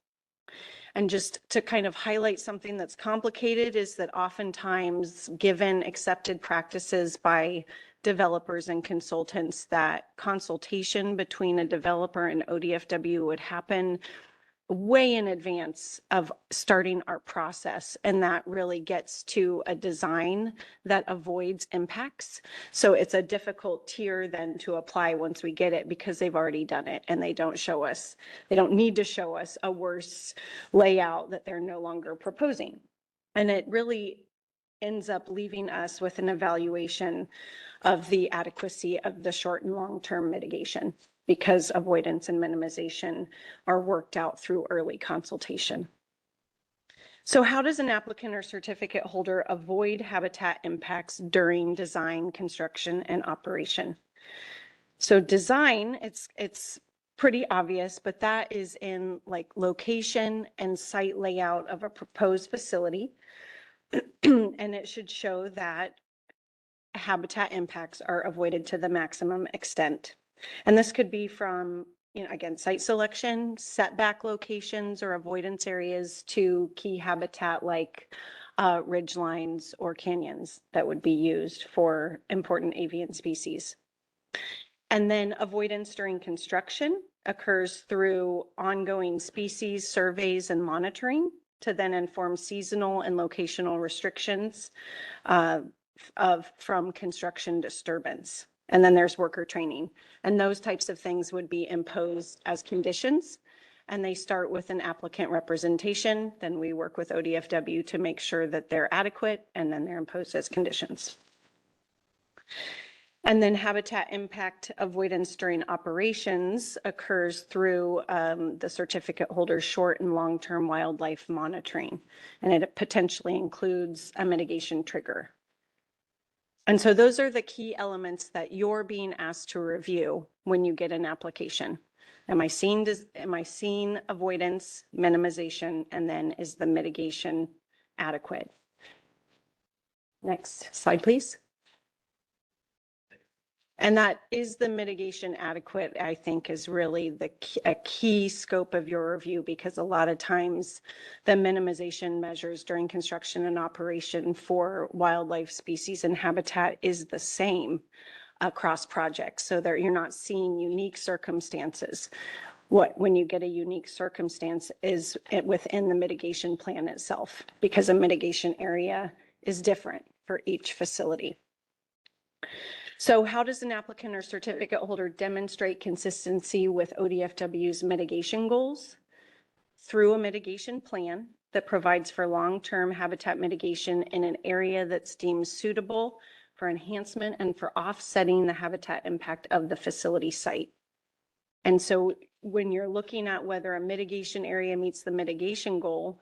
And just to kind of highlight something that's complicated is that oftentimes, given accepted practices by developers and consultants, that consultation between a developer and ODFW would happen way in advance of starting our process. And that really gets to a design that avoids impacts. So it's a difficult tier then to apply once we get it because they've already done it and they don't need to show us a worse layout that they're no longer proposing. And it really ends up leaving us with an evaluation of the adequacy of the short and long-term mitigation, because avoidance and minimization are worked out through early consultation. So how does an applicant or certificate holder avoid habitat impacts during design, construction, and operation? So design, it's pretty obvious, but that is in like location and site layout of a proposed facility. And it should show that habitat impacts are avoided to the maximum extent. And this could be from, again, site selection, setback locations or avoidance areas to key habitat like ridge lines or canyons that would be used for important avian species. And then avoidance during construction occurs through ongoing species surveys and monitoring to then inform seasonal and locational restrictions from construction disturbance. And then there's worker training. And those types of things would be imposed as conditions. And they start with an applicant representation. Then we work with ODFW to make sure that they're adequate, and then they're imposed as conditions. And then habitat impact avoidance during operations occurs through the certificate holder's short and long-term wildlife monitoring. And it potentially includes a mitigation trigger. And so those are the key elements that you're being asked to review when you get an application. Am I seeing avoidance, minimization, and then is the mitigation adequate? Next slide, please. And that is the mitigation adequate, I think, is really a key scope of your review, because a lot of times the minimization measures during construction and operation for wildlife species and habitat is the same across projects. So that you're not seeing unique circumstances. When you get a unique circumstance is within the mitigation plan itself, because a mitigation area is different for each facility. So how does an applicant or certificate holder demonstrate consistency with ODFW's mitigation goals? Through a mitigation plan that provides for long-term habitat mitigation in an area that's deemed suitable for enhancement and for offsetting the habitat impact of the facility site. And so when you're looking at whether a mitigation area meets the mitigation goal,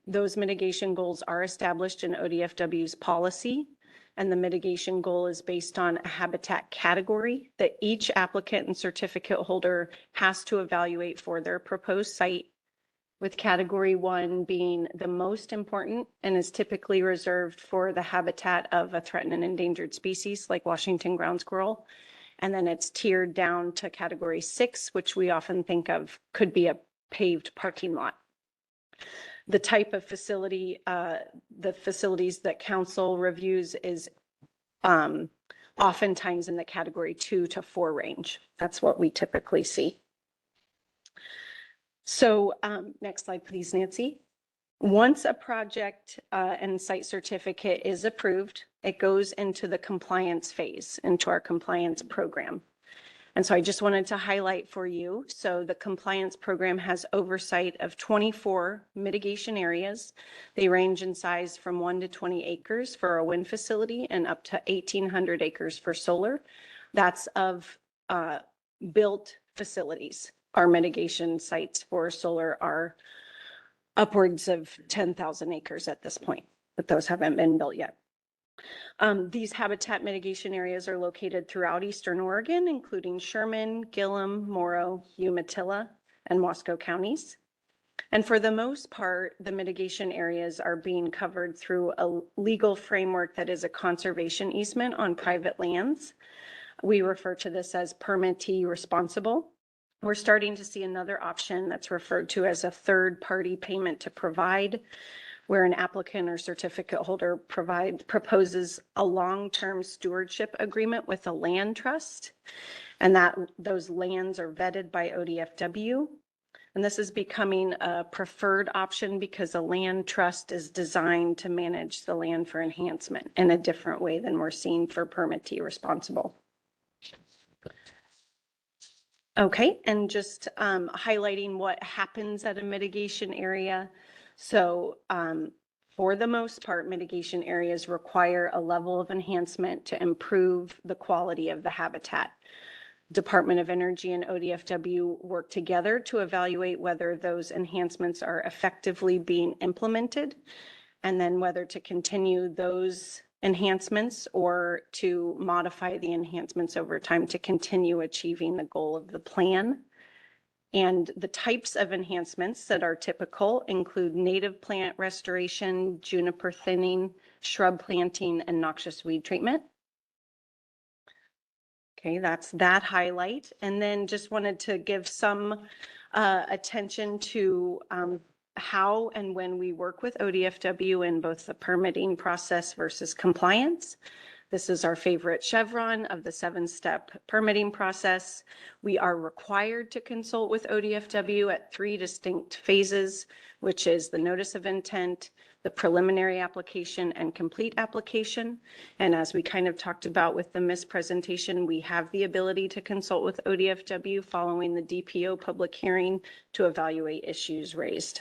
those mitigation goals are established in ODFW's policy. And the mitigation goal is based on a habitat category that each applicant and certificate holder has to evaluate for their proposed site, with category 1 being the most important and is typically reserved for the habitat of a threatened and endangered species like Washington ground squirrel. And then it's tiered down to category 6, which we often think of could be a paved parking lot. The type of facility, the facilities that council reviews is oftentimes in the category 2 to 4 range. That's what we typically see. So next slide, please, Nancy. Once a project and site certificate is approved, it goes into the compliance phase, into our compliance program. And so I just wanted to highlight for you. So the compliance program has oversight of 24 mitigation areas. They range in size from 1 to 20 acres for a wind facility and up to 1,800 acres for solar. That's of built facilities. Our mitigation sites for solar are upwards of 10,000 acres at this point, but those haven't been built yet. These habitat mitigation areas are located throughout Eastern Oregon, including Sherman, Gillum, Morrow, Umatilla, and Wasco counties. And for the most part, the mitigation areas are being covered through a legal framework that is a conservation easement on private lands. We refer to this as permittee responsible. We're starting to see another option that's referred to as a third-party payment to provide, where an applicant or certificate holder proposes a long-term stewardship agreement with a land trust, and that those lands are vetted by ODFW. And this is becoming a preferred option because a land trust is designed to manage the land for enhancement in a different way than we're seeing for permittee responsible. Okay, and just highlighting what happens at a mitigation area. So for the most part, mitigation areas require a level of enhancement to improve the quality of the habitat. Department of Energy and ODFW work together to evaluate whether those enhancements are effectively being implemented, and then whether to continue those enhancements or to modify the enhancements over time to continue achieving the goal of the plan. And the types of enhancements that are typical include native plant restoration, juniper thinning, shrub planting, and noxious weed treatment. Okay, that's that highlight. And then just wanted to give some attention to how and when we work with ODFW in both the permitting process versus compliance. This is our favorite chevron of the 7-step permitting process. We are required to consult with ODFW at 3 distinct phases, which is the notice of intent, the preliminary application, and complete application. And as we kind of talked about with the MISS presentation, we have the ability to consult with ODFW following the DPO public hearing to evaluate issues raised.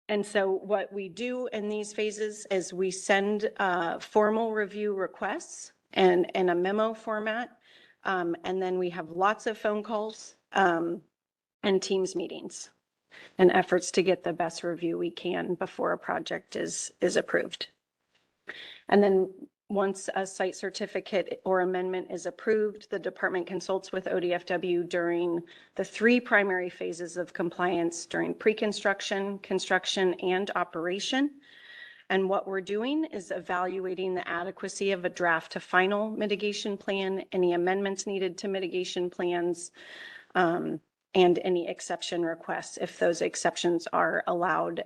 And so what we do in these phases is we send formal review requests and in a memo format. And then we have lots of phone calls and Teams meetings and efforts to get the best review we can before a project is approved. And then once a site certificate or amendment is approved, the department consults with ODFW during the 3 primary phases of compliance during pre-construction, construction, and operation. And what we're doing is evaluating the adequacy of a draft to final mitigation plan, any amendments needed to mitigation plans, and any exception requests if those exceptions are allowed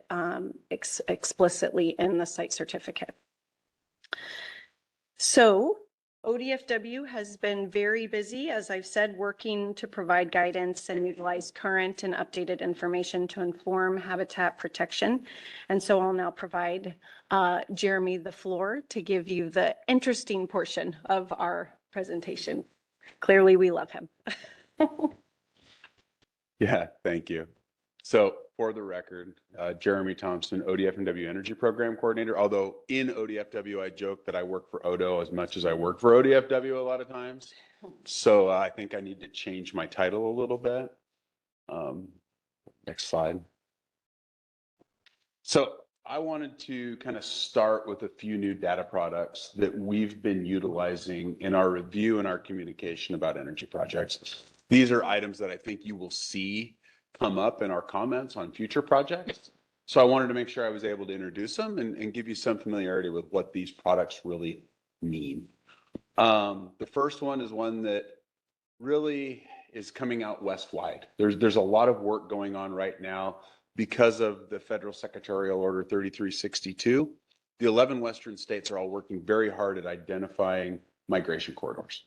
explicitly in the site certificate. So ODFW has been very busy, as I've said, working to provide guidance and utilize current and updated information to inform habitat protection. And so I'll now provide Jeremy the floor to give you the interesting portion of our presentation. Clearly, we love him. Yeah, thank you. So for the record, Jeremy Thompson, ODFW Energy Program Coordinator, although in ODFW, I joke that I work for ODO as much as I work for ODFW a lot of times. So I think I need to change my title a little bit. Next slide. So I wanted to kind of start with a few new data products that we've been utilizing in our review and our communication about energy projects. These are items that I think you will see come up in our comments on future projects. So I wanted to make sure I was able to introduce them and give you some familiarity with what these products really mean. The first one is one that really is coming out west-wide. There's a lot of work going on right now because of the Federal Secretarial Order 3362. The 11 Western states are all working very hard at identifying migration corridors.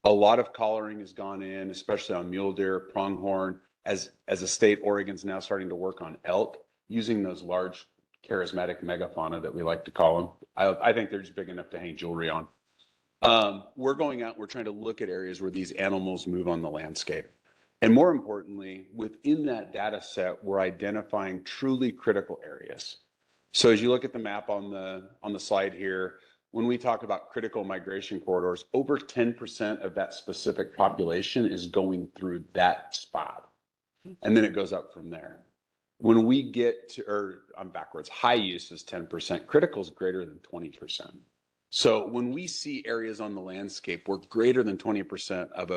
A lot of collaring has gone in, especially on mule deer, pronghorn. As a state, Oregon's now starting to work on elk using those large charismatic megafauna that we like to call them. I think they're just big enough to hang jewelry on. We're going out, we're trying to look at areas where these animals move on the landscape. And more importantly, within that data set, we're identifying truly critical areas. So as you look at the map on the slide here, when we talk about critical migration corridors, over 10% of that specific population is going through that spot. And then it goes up from there. When we get to, or I'm backwards, high use is 10%, critical is greater than 20%. So when we see areas on the landscape where greater than 20% of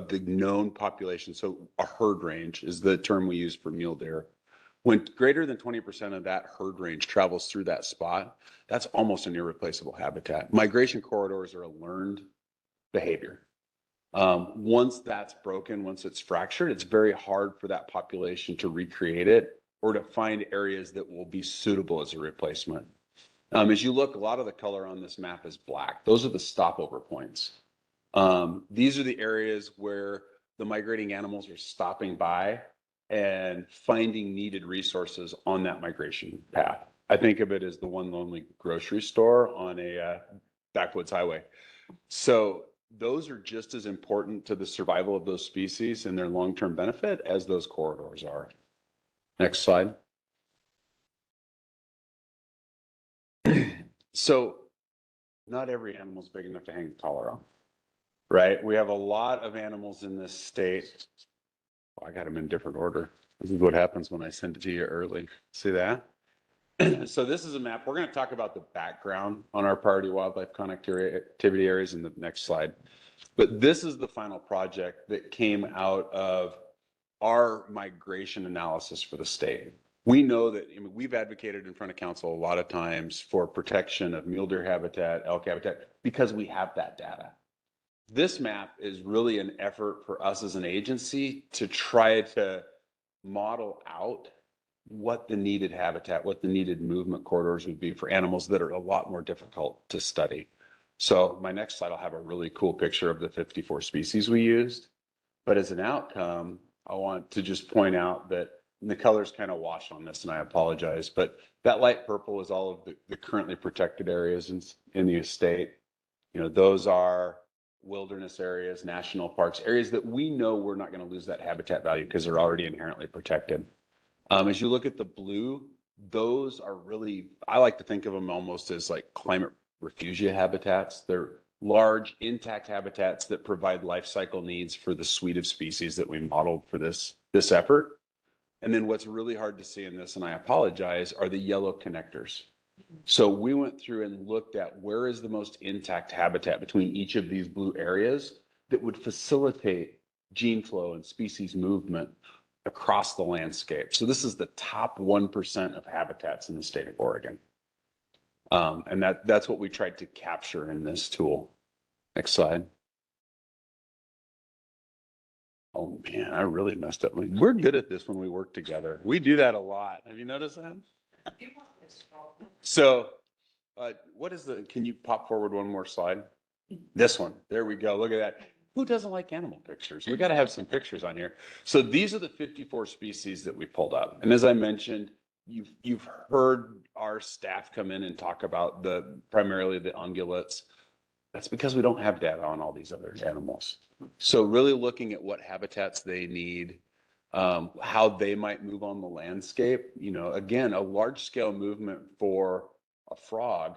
the known population, so a herd range is the term we use for mule deer. When greater than 20% of that herd range travels through that spot, that's almost an irreplaceable habitat. Migration corridors are a learned behavior. Once that's broken, once it's fractured, it's very hard for that population to recreate it or to find areas that will be suitable as a replacement. As you look, a lot of the color on this map is black. Those are the stopover points. These are the areas where the migrating animals are stopping by and finding needed resources on that migration path. I think of it as the one lonely grocery store on a backwoods highway. So those are just as important to the survival of those species and their long-term benefit as those corridors are. Next slide. So not every animal is big enough to hang a collar on, right? We have a lot of animals in this state. Oh, I got them in different order. This is what happens when I send it to you early. See that? So this is a map. We're going to talk about the background on our priority wildlife connectivity areas in the next slide. But this is the final project that came out of our migration analysis for the state. We know that, I mean, we've advocated in front of council a lot of times for protection of mule deer habitat, elk habitat, because we have that data. This map is really an effort for us as an agency to try to model out what the needed habitat, what the needed movement corridors would be for animals that are a lot more difficult to study. So my next slide, I'll have a really cool picture of the 54 species we used. But as an outcome, I want to just point out that the colors kind of wash on this, and I apologize, but that light purple is all of the currently protected areas in the estate. You know, those are wilderness areas, national parks, areas that we know we're not going to lose that habitat value because they're already inherently protected. As you look at the blue, those are really, I like to think of them almost as like climate refugia habitats. They're large, intact habitats that provide life cycle needs for the suite of species that we modeled for this effort. And then what's really hard to see in this, and I apologize, are the yellow connectors. So we went through and looked at where is the most intact habitat between each of these blue areas that would facilitate gene flow and species movement across the landscape. So this is the top 1% of habitats in the state of Oregon. And that's what we tried to capture in this tool. Next slide. Oh man, I really messed up. We're good at this when we work together. We do that a lot. Have you noticed that? So what is can you pop forward one more slide? This one, there we go. Look at that. Who doesn't like animal pictures? We got to have some pictures on here. So these are the 54 species that we pulled up. And as I mentioned, you've heard our staff come in and talk about primarily the ungulates. That's because we don't have data on all these other animals. So really looking at what habitats they need, how they might move on the landscape. You know, again, a large scale movement for a frog,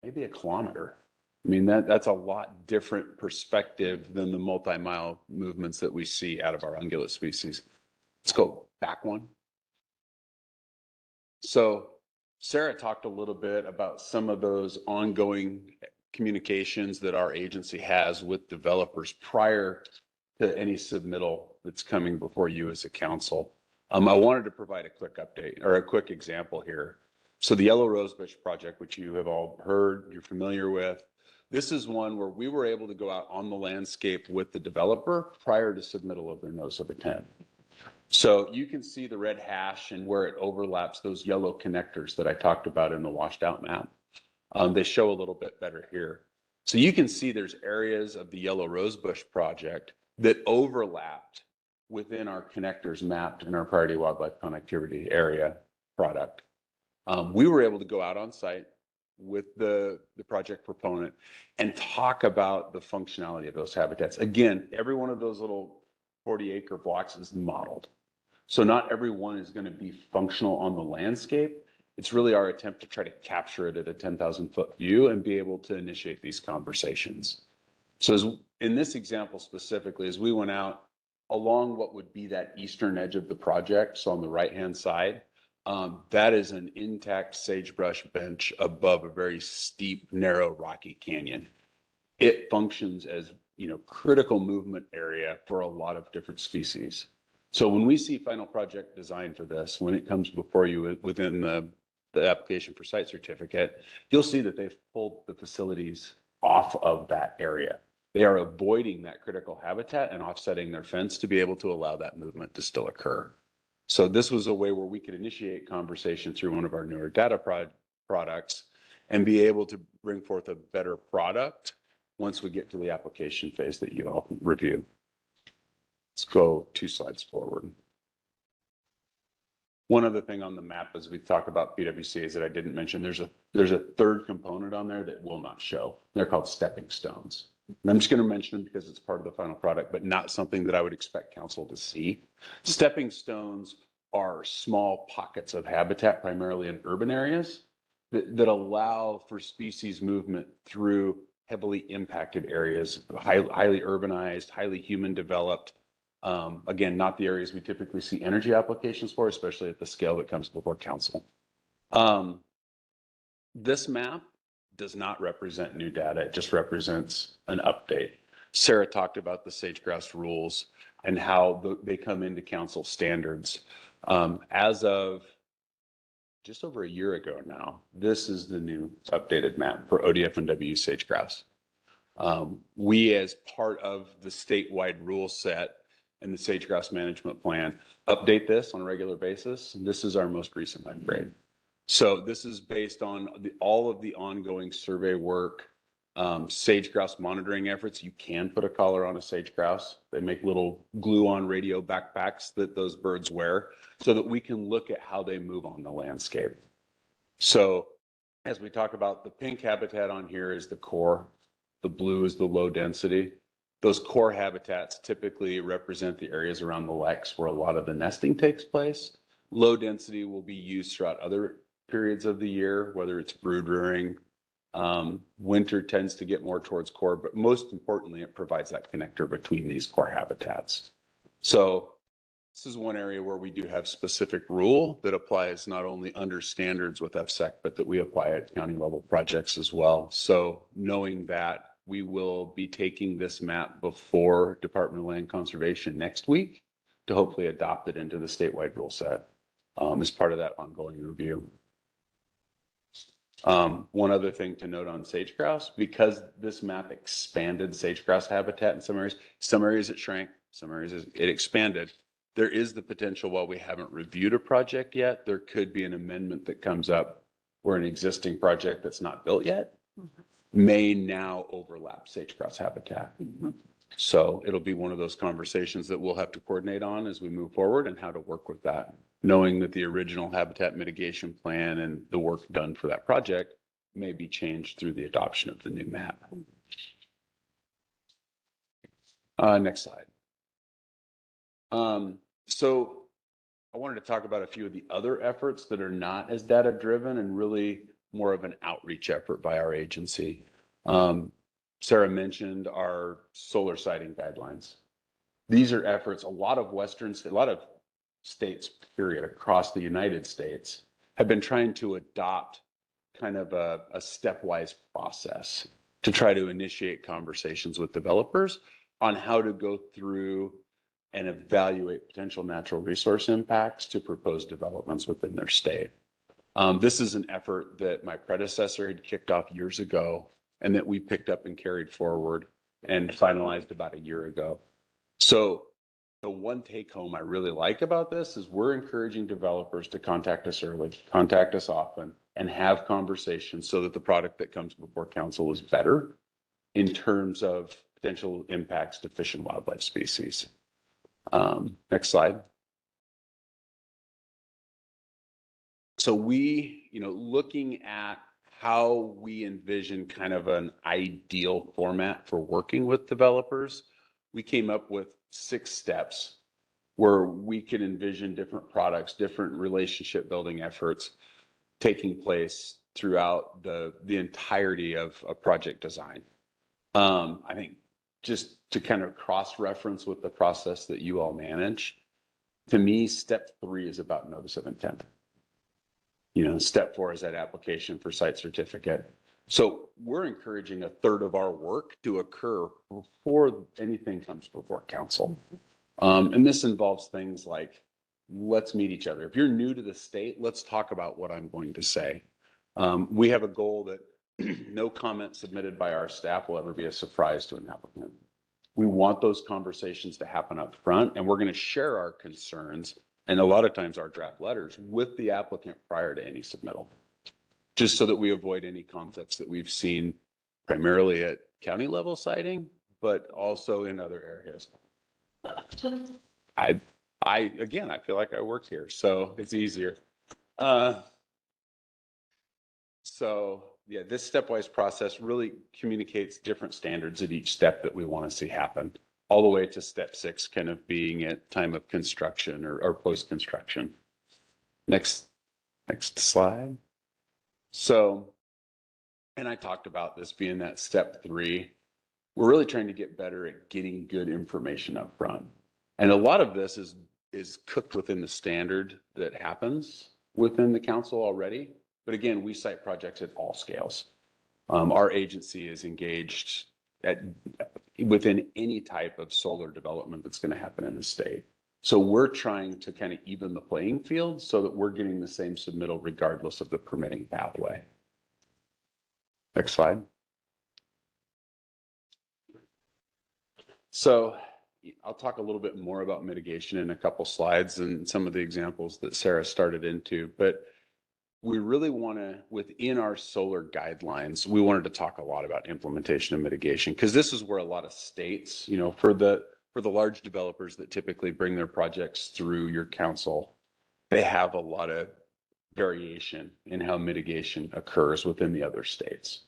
maybe a kilometer. I mean, that's a lot different perspective than the multi-mile movements that we see out of our ungulate species. Let's go back one. So Sarah talked a little bit about some of those ongoing communications that our agency has with developers prior to any submittal that's coming before you as a council. I wanted to provide a quick update or a quick example here. So the Yellow Rosebush project, which you have all heard, you're familiar with, this is one where we were able to go out on the landscape with the developer prior to submittal of their notice of intent. So you can see the red hash and where it overlaps those yellow connectors that I talked about in the washed out map. They show a little bit better here. So you can see there's areas of the Yellow Rosebush project that overlapped within our connectors mapped in our priority wildlife connectivity area product. We were able to go out on site with the project proponent and talk about the functionality of those habitats. Again, every one of those little 40-acre blocks is modeled. So not every one is going to be functional on the landscape. It's really our attempt to try to capture it at a 10,000-foot view and be able to initiate these conversations. So in this example specifically, as we went out, along what would be that eastern edge of the project, so on the right-hand side, that is an intact sagebrush bench above a very steep, narrow, rocky canyon. It functions as, critical movement area for a lot of different species. So when we see final project design for this, when it comes before you within the application for site certificate, you'll see that they've pulled the facilities off of that area. They are avoiding that critical habitat and offsetting their fence to be able to allow that movement to still occur. So this was a way where we could initiate conversation through one of our newer data products and be able to bring forth a better product once we get to the application phase that you all review. Let's go 2 slides forward. One other thing on the map as we talk about PWCs that I didn't mention, there's a third component on there that will not show. They're called stepping stones. And I'm just going to mention them because it's part of the final product, but not something that I would expect council to see. Stepping stones are small pockets of habitat, primarily in urban areas, that allow for species movement through heavily impacted areas, highly urbanized, highly human developed. Again, not the areas we typically see energy applications for, especially at the scale that comes before council. This map does not represent new data. It just represents an update. Sarah talked about the sage-grouse rules and how they come into council standards. As of just over a year ago now, this is the new updated map for ODF&W sage-grouse. We, as part of the statewide rule set and the sage-grouse management plan, update this on a regular basis. And this is our most recent upgrade. So this is based on all of the ongoing survey work, sage-grouse monitoring efforts. You can put a collar on a sage-grouse. They make little glue-on radio backpacks that those birds wear so that we can look at how they move on the landscape. So as we talk about, the pink habitat on here is the core. The blue is the low density. Those core habitats typically represent the areas around the lakes where a lot of the nesting takes place. Low density will be used throughout other periods of the year, whether it's brood rearing. Winter tends to get more towards core, but most importantly, it provides that connector between these core habitats. So this is one area where we do have specific rule that applies not only under standards with FSEC, but that we apply at county level projects as well. So knowing that, we will be taking this map before Department of Land Conservation next week to hopefully adopt it into the statewide rule set as part of that ongoing review. One other thing to note on sage-grouse, because this map expanded sage-grouse habitat in some areas it shrank, some areas it expanded. There is the potential, while we haven't reviewed a project yet, there could be an amendment that comes up where an existing project that's not built yet may now overlap sage-grouse habitat. So it'll be one of those conversations that we'll have to coordinate on as we move forward and how to work with that, knowing that the original habitat mitigation plan and the work done for that project may be changed through the adoption of the new map. Next slide. So I wanted to talk about a few of the other efforts that are not as data driven and really more of an outreach effort by our agency. Sarah mentioned our solar siting guidelines. These are efforts, a lot of states, period, across the United States have been trying to adopt kind of a stepwise process to try to initiate conversations with developers on how to go through and evaluate potential natural resource impacts to propose developments within their state. This is an effort that my predecessor had kicked off years ago and that we picked up and carried forward and finalized about a year ago. So the one take home I really like about this is we're encouraging developers to contact us early, contact us often, and have conversations so that the product that comes before council is better in terms of potential impacts to fish and wildlife species. Next slide. So we, looking at how we envision kind of an ideal format for working with developers, we came up with 6 steps where we could envision different products, different relationship building efforts taking place throughout the entirety of a project design. I think just to kind of cross-reference with the process that you all manage, to me, step 3 is about notice of intent. Step 4 is that application for site certificate. So we're encouraging a third of our work to occur before anything comes before council. And this involves things like, let's meet each other. If you're new to the state, let's talk about what I'm going to say. We have a goal that no comment submitted by our staff will ever be a surprise to an applicant. We want those conversations to happen up front, and we're going to share our concerns and a lot of times our draft letters with the applicant prior to any submittal, just so that we avoid any conflicts that we've seen primarily at county level siting, but also in other areas. Again, I feel like I work here, so it's easier. So yeah, this stepwise process really communicates different standards at each step that we want to see happen, all the way to step 6, kind of being at time of construction or post-construction. Next slide. So, and I talked about this being that step 3. We're really trying to get better at getting good information up front. And a lot of this is cooked within the standard that happens within the council already. But again, we cite projects at all scales. Our agency is engaged within any type of solar development that's going to happen in the state. So we're trying to kind of even the playing field so that we're getting the same submittal regardless of the permitting pathway. Next slide. So I'll talk a little bit more about mitigation in a couple slides and some of the examples that Sarah started into, but we really want to, within our solar guidelines, we wanted to talk a lot about implementation and mitigation, because this is where a lot of states, for the large developers that typically bring their projects through your council, they have a lot of variation in how mitigation occurs within the other states.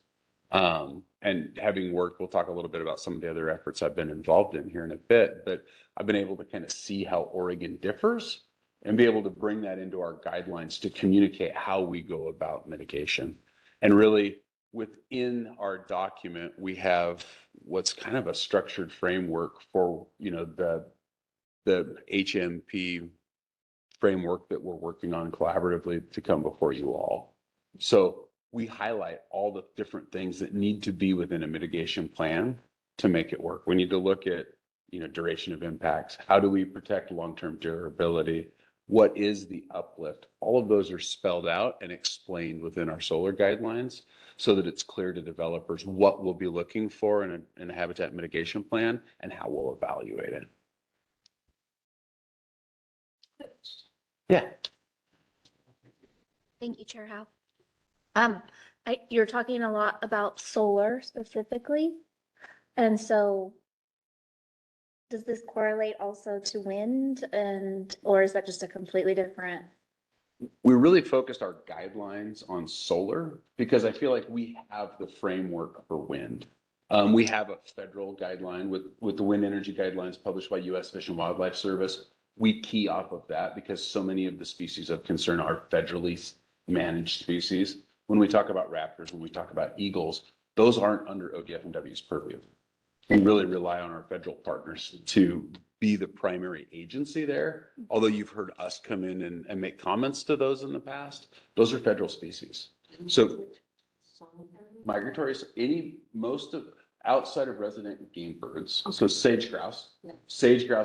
And having worked, we'll talk a little bit about some of the other efforts I've been involved in here in a bit, but I've been able to kind of see how Oregon differs and be able to bring that into our guidelines to communicate how we go about mitigation. And really, within our document, we have what's kind of a structured framework for, the HMP framework that we're working on collaboratively to come before you all. So we highlight all the different things that need to be within a mitigation plan to make it work. We need to look at, duration of impacts. How do we protect long-term durability? What is the uplift? All of those are spelled out and explained within our solar guidelines so that it's clear to developers what we'll be looking for in a habitat mitigation plan and how we'll evaluate it. Yeah. Thank you, Chair Howe. You're talking a lot about solar specifically. And so does this correlate also to wind or is that just a completely different? We really focused our guidelines on solar because I feel like we have the framework for wind. We have a federal guideline with the wind energy guidelines published by U.S. Fish and Wildlife Service. We key off of that because so many of the species of concern are federally managed species. When we talk about raptors, when we talk about eagles, those aren't under ODF&W's purview. We really rely on our federal partners to be the primary agency there. Although you've heard us come in and make comments to those in the past, those are federal species. So migratories, most of outside of resident game birds, so sage grouse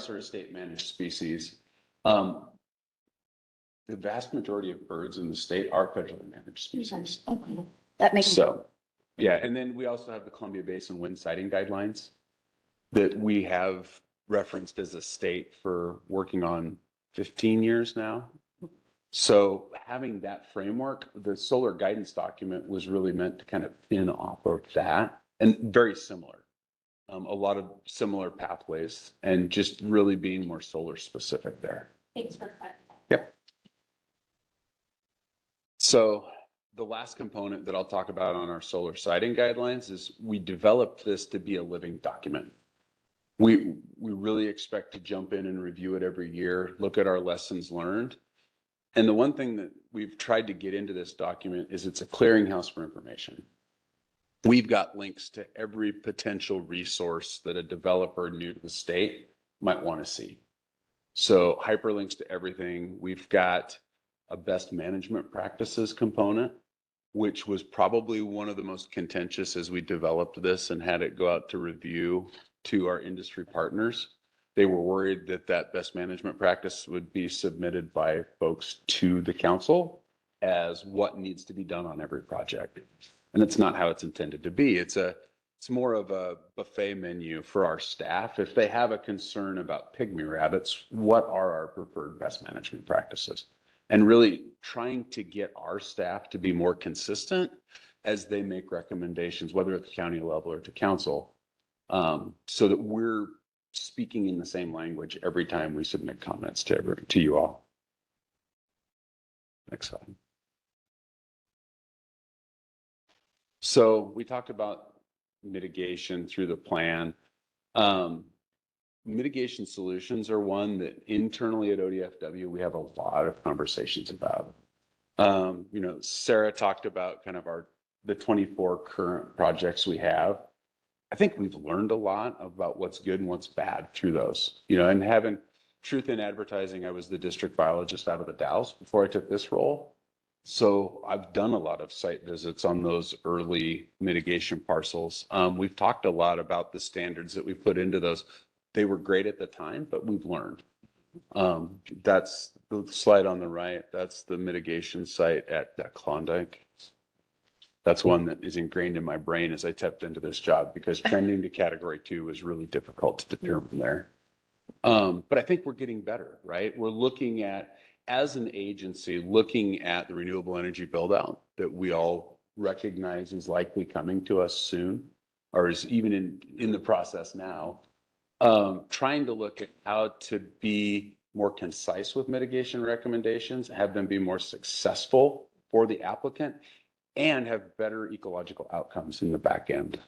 are a state managed species. The vast majority of birds in the state are federally managed species. Okay. That makes sense. So, yeah, and then we also have the Columbia Basin wind siting guidelines that we have referenced as a state for working on 15 years now. So having that framework, the solar guidance document was really meant to kind of pin off of that and very similar. A lot of similar pathways and just really being more solar specific there. Thanks for that. Yep. So the last component that I'll talk about on our solar siting guidelines is we developed this to be a living document. We really expect to jump in and review it every year, look at our lessons learned. And the one thing that we've tried to get into this document is it's a clearinghouse for information. we've got links to every potential resource that a developer new to the state might want to see. So hyperlinks to everything. We've got a best management practices component, which was probably one of the most contentious as we developed this and had it go out to review to our industry partners. They were worried that that best management practice would be submitted by folks to the council as what needs to be done on every project. And it's not how it's intended to be. It's more of a buffet menu for our staff. If they have a concern about pygmy rabbits, what are our preferred best management practices? And really trying to get our staff to be more consistent as they make recommendations, whether at the county level or to council, so that we're speaking in the same language every time we submit comments to you all. Next slide. So we talked about mitigation through the plan. Mitigation solutions are one that internally at ODFW, we have a lot of conversations about. You know, Sarah talked about kind of the 24 current projects we have. I think we've learned a lot about what's good and what's bad through those, you know, and having truth in advertising, I was the district biologist out of the Dalles before I took this role. So I've done a lot of site visits on those early mitigation parcels. We've talked a lot about the standards that we put into those. They were great at the time, but we've learned. That's the slide on the right. That's the mitigation site at Klondike. That's one that is ingrained in my brain as I stepped into this job because trending to category 2 was really difficult to determine there. But I think we're getting better, right? We're looking at, as an agency, looking at the renewable energy build out that we all recognize is likely coming to us soon, or is even in the process now. Trying to look at how to be more concise with mitigation recommendations, have them be more successful for the applicant, and have better ecological outcomes in the back end.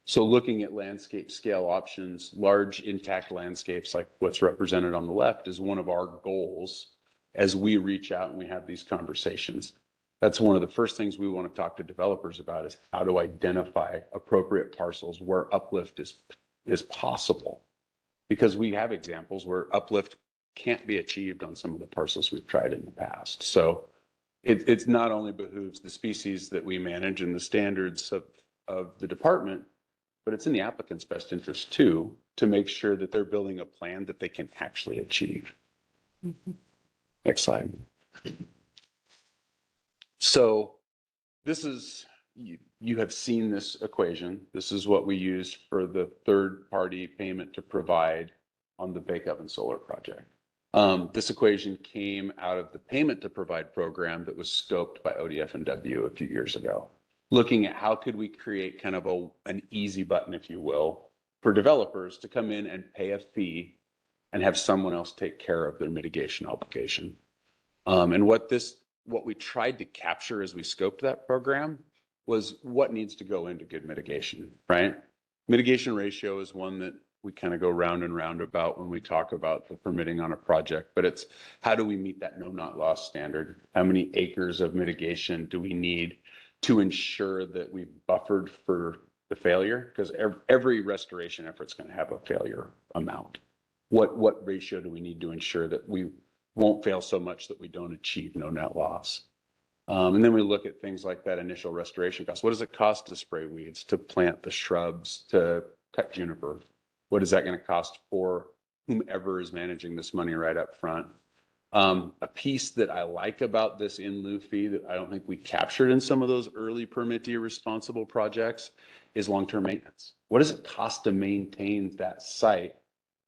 So looking at landscape scale options, large intact landscapes like what's represented on the left is one of our goals as we reach out and we have these conversations. That's one of the first things we want to talk to developers about is how to identify appropriate parcels where uplift is possible. Because we have examples where uplift can't be achieved on some of the parcels we've tried in the past. So it's not only behooves the species that we manage and the standards of the department, but it's in the applicant's best interest too, to make sure that they're building a plan that they can actually achieve. Next slide. So this is, you have seen this equation. This is what we use for the third-party payment to provide on the Bake Oven Solar project. This equation came out of the payment to provide program that was scoped by ODF&W a few years ago, looking at how could we create kind of an easy button, if you will, for developers to come in and pay a fee and have someone else take care of their mitigation obligation. And what we tried to capture as we scoped that program was what needs to go into good mitigation, right? Mitigation ratio is one that we kind of go round and round about when we talk about the permitting on a project, but it's how do we meet that no not loss standard? How many acres of mitigation do we need to ensure that we've buffered for the failure? Because every restoration effort is going to have a failure amount. What ratio do we need to ensure that we won't fail so much that we don't achieve no net loss? And then we look at things like that initial restoration cost. What does it cost to spray weeds, to plant the shrubs, to cut juniper? What is that going to cost for whomever is managing this money right up front? A piece that I like about this in lieu fee that I don't think we captured in some of those early permittee responsible projects is long-term maintenance. What does it cost to maintain that site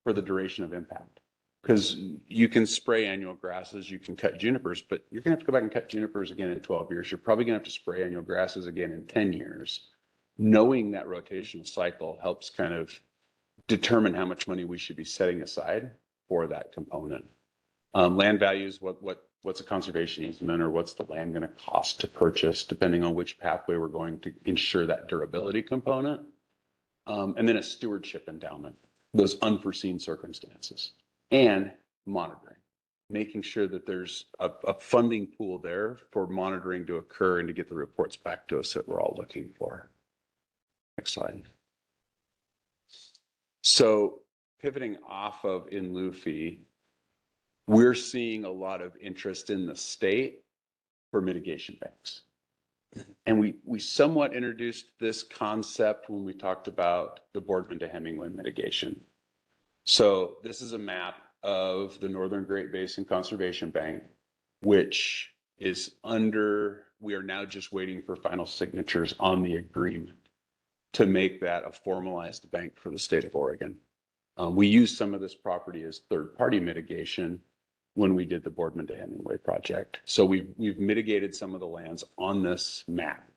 for the duration of impact? Because you can spray annual grasses, you can cut junipers, but you're going to have to go back and cut junipers again in 12 years. You're probably going to have to spray annual grasses again in 10 years. Knowing that rotational cycle helps kind of determine how much money we should be setting aside for that component. Land values, what's a conservation easement, or what's the land going to cost to purchase, depending on which pathway we're going to ensure that durability component. And then a stewardship endowment, those unforeseen circumstances, and monitoring, making sure that there's a funding pool there for monitoring to occur and to get the reports back to us that we're all looking for. Next slide. So pivoting off of in lieu fee, we're seeing a lot of interest in the state for mitigation banks. And we somewhat introduced this concept when we talked about the Boardman to Hemingway mitigation. So this is a map of the Northern Great Basin Conservation Bank, which is we are now just waiting for final signatures on the agreement to make that a formalized bank for the state of Oregon. We used some of this property as third-party mitigation when we did the Boardman to Hemingway project. So we've mitigated some of the lands on this map.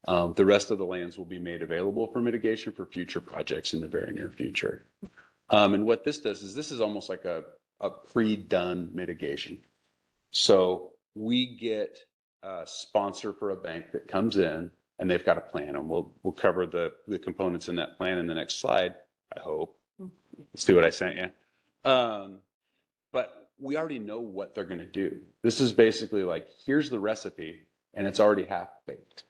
The rest of the lands will be made available for mitigation for future projects in the very near future. And what this does is this is almost like a pre-done mitigation. So we get a sponsor for a bank that comes in and they've got a plan, and we'll cover the components in that plan in the next slide, I hope. Let's see what I sent you. But we already know what they're going to do. This is basically like, here's the recipe, and it's already half baked.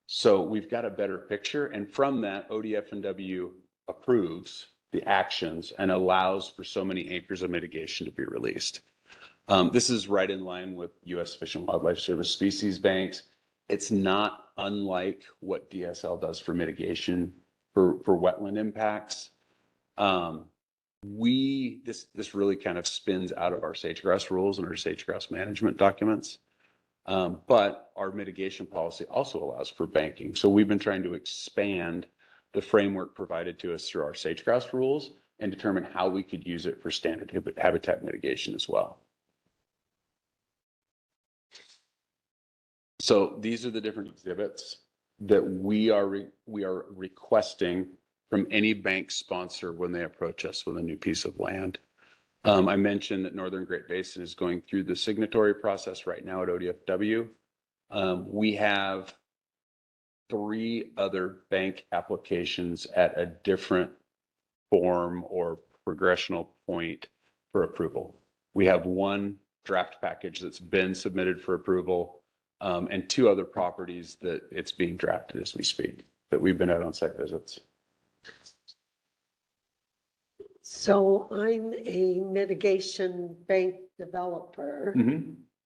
So we've got a better picture, and from that, ODF&W approves the actions and allows for so many acres of mitigation to be released. This is right in line with U.S. Fish and Wildlife Service species banks. It's not unlike what DSL does for mitigation for wetland impacts. This really kind of spins out of our sage-grouse rules and our sage-grouse management documents. But our mitigation policy also allows for banking. So we've been trying to expand the framework provided to us through our sage-grouse rules and determine how we could use it for standard habitat mitigation as well. So these are the different exhibits that we are requesting from any bank sponsor when they approach us with a new piece of land. I mentioned that Northern Great Basin is going through the signatory process right now at ODFW. We have 3 other bank applications at a different form or progressional point for approval. We have 1 draft package that's been submitted for approval, and 2 other properties that it's being drafted as we speak, that we've been out on site visits. So I'm a mitigation bank developer.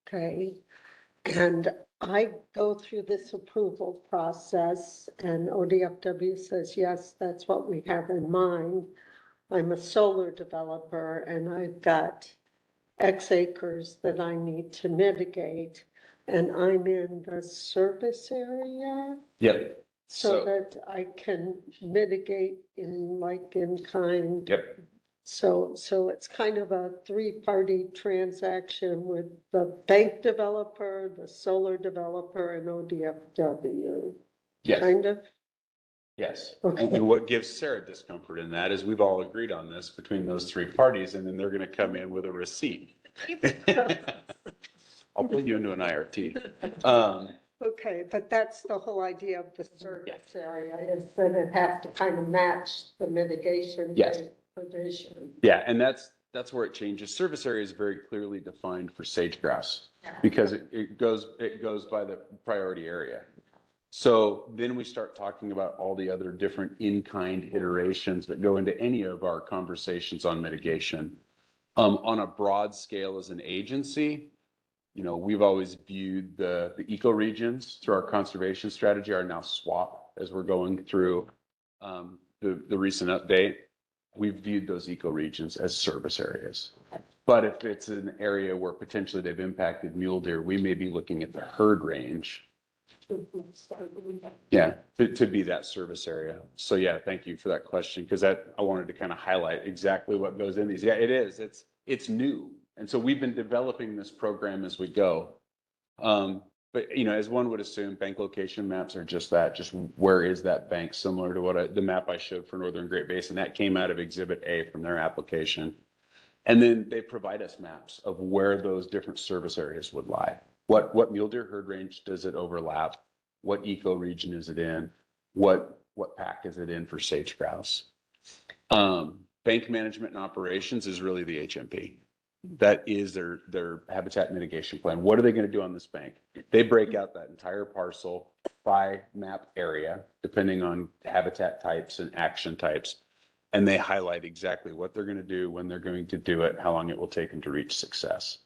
Okay. And I go through this approval process and ODFW says, yes, that's what we have in mind. I'm a solar developer and I've got X acres that I need to mitigate, and I'm in the service area. Yep. So that I can mitigate in kind. Yep. So it's kind of a 3-party transaction with the bank developer, the solar developer, and ODFW. Yes. Kind of? Yes. Okay. And what gives Sarah discomfort in that is we've all agreed on this between those 3 parties, and then they're going to come in with a receipt. I'll put you into an IRT. Okay, but that's the whole idea of the service area, is that it has to kind of match the mitigation. Yes. Provision. Yeah, and that's where it changes. Service area is very clearly defined for sage-grouse because it goes by the priority area. So then we start talking about all the other different in-kind iterations that go into any of our conversations on mitigation. On a broad scale as an agency, you know, we've always viewed the ecoregions through our conservation strategy are now SWAP as we're going through the recent update. We've viewed those ecoregions as service areas. But if it's an area where potentially they've impacted mule deer, we may be looking at the herd range. Yeah, to be that service area. So yeah, thank you for that question, because I wanted to kind of highlight exactly what goes in these. Yeah, it is. It's new. And so we've been developing this program as we go. But, you know, as one would assume, bank location maps are just that, just where is that bank, similar to the map I showed for Northern Great Basin. That came out of Exhibit A from their application. And then they provide us maps of where those different service areas would lie. What mule deer herd range does it overlap? What ecoregion is it in? What pack is it in for sage grouse? Bank management and operations is really the HMP. That is their habitat mitigation plan. What are they going to do on this bank? They break out that entire parcel by map area, depending on habitat types and action types. And they highlight exactly what they're going to do, when they're going to do it, how long it will take them to reach success.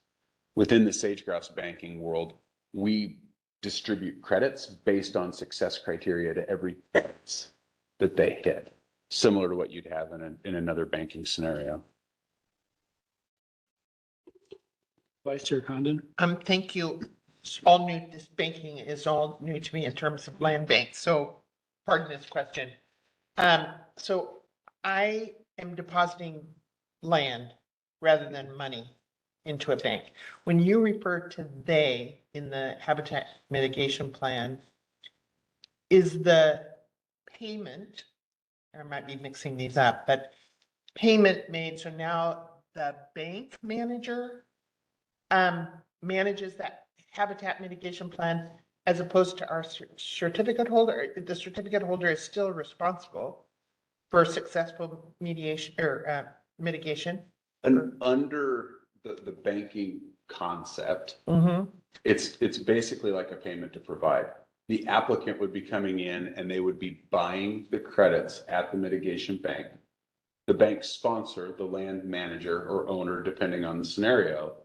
Within the sage-grouse banking world, we distribute credits based on success criteria to every place that they hit, similar to what you'd have in another banking scenario. Vice Chair Condon? Thank you. It's all new, this banking is all new to me in terms of land banks, so pardon this question. So I am depositing land rather than money into a bank. When you refer to they in the habitat mitigation plan, is the payment, I might be mixing these up, but payment made, so now the bank manager manages that habitat mitigation plan as opposed to our certificate holder? The certificate holder is still responsible for successful mediation or mitigation? And under the banking concept, it's basically like a payment to provide. The applicant would be coming in and they would be buying the credits at the mitigation bank. The bank sponsor, the land manager or owner, depending on the scenario,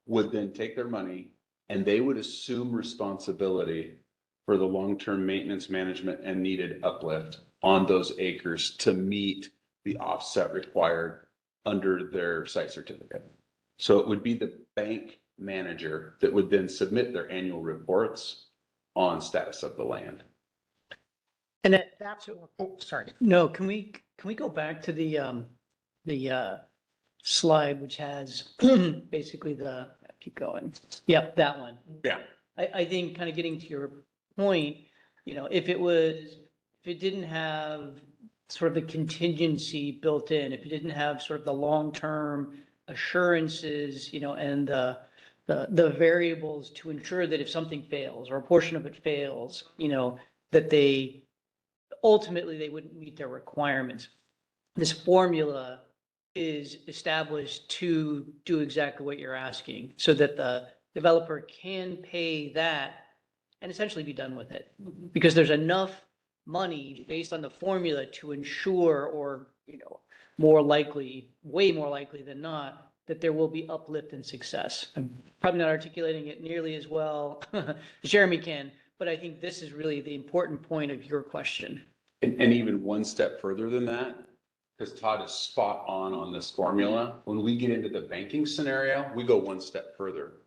would then take their money and they would assume responsibility for the long-term maintenance, management, and needed uplift on those acres to meet the offset required under their site certificate. So it would be the bank manager that would then submit their annual reports on status of the land. And That's, oh, sorry. no, can we go back to the slide, which has basically keep going. Yep, that one. Yeah. I think kind of getting to your point, if it didn't have sort of the contingency built in, if it didn't have sort of the long-term assurances, and the variables to ensure that if something fails or a portion of it fails, that they ultimately wouldn't meet their requirements. This formula is established to do exactly what you're asking, so that the developer can pay that and essentially be done with it. Because there's enough money based on the formula to ensure, or, more likely, way more likely than not, that there will be uplift and success. I'm probably not articulating it nearly as well as Jeremy can, but I think this is really the important point of your question. And even one step further than that, because Todd is spot on this formula. When we get into the banking scenario, we go one step further.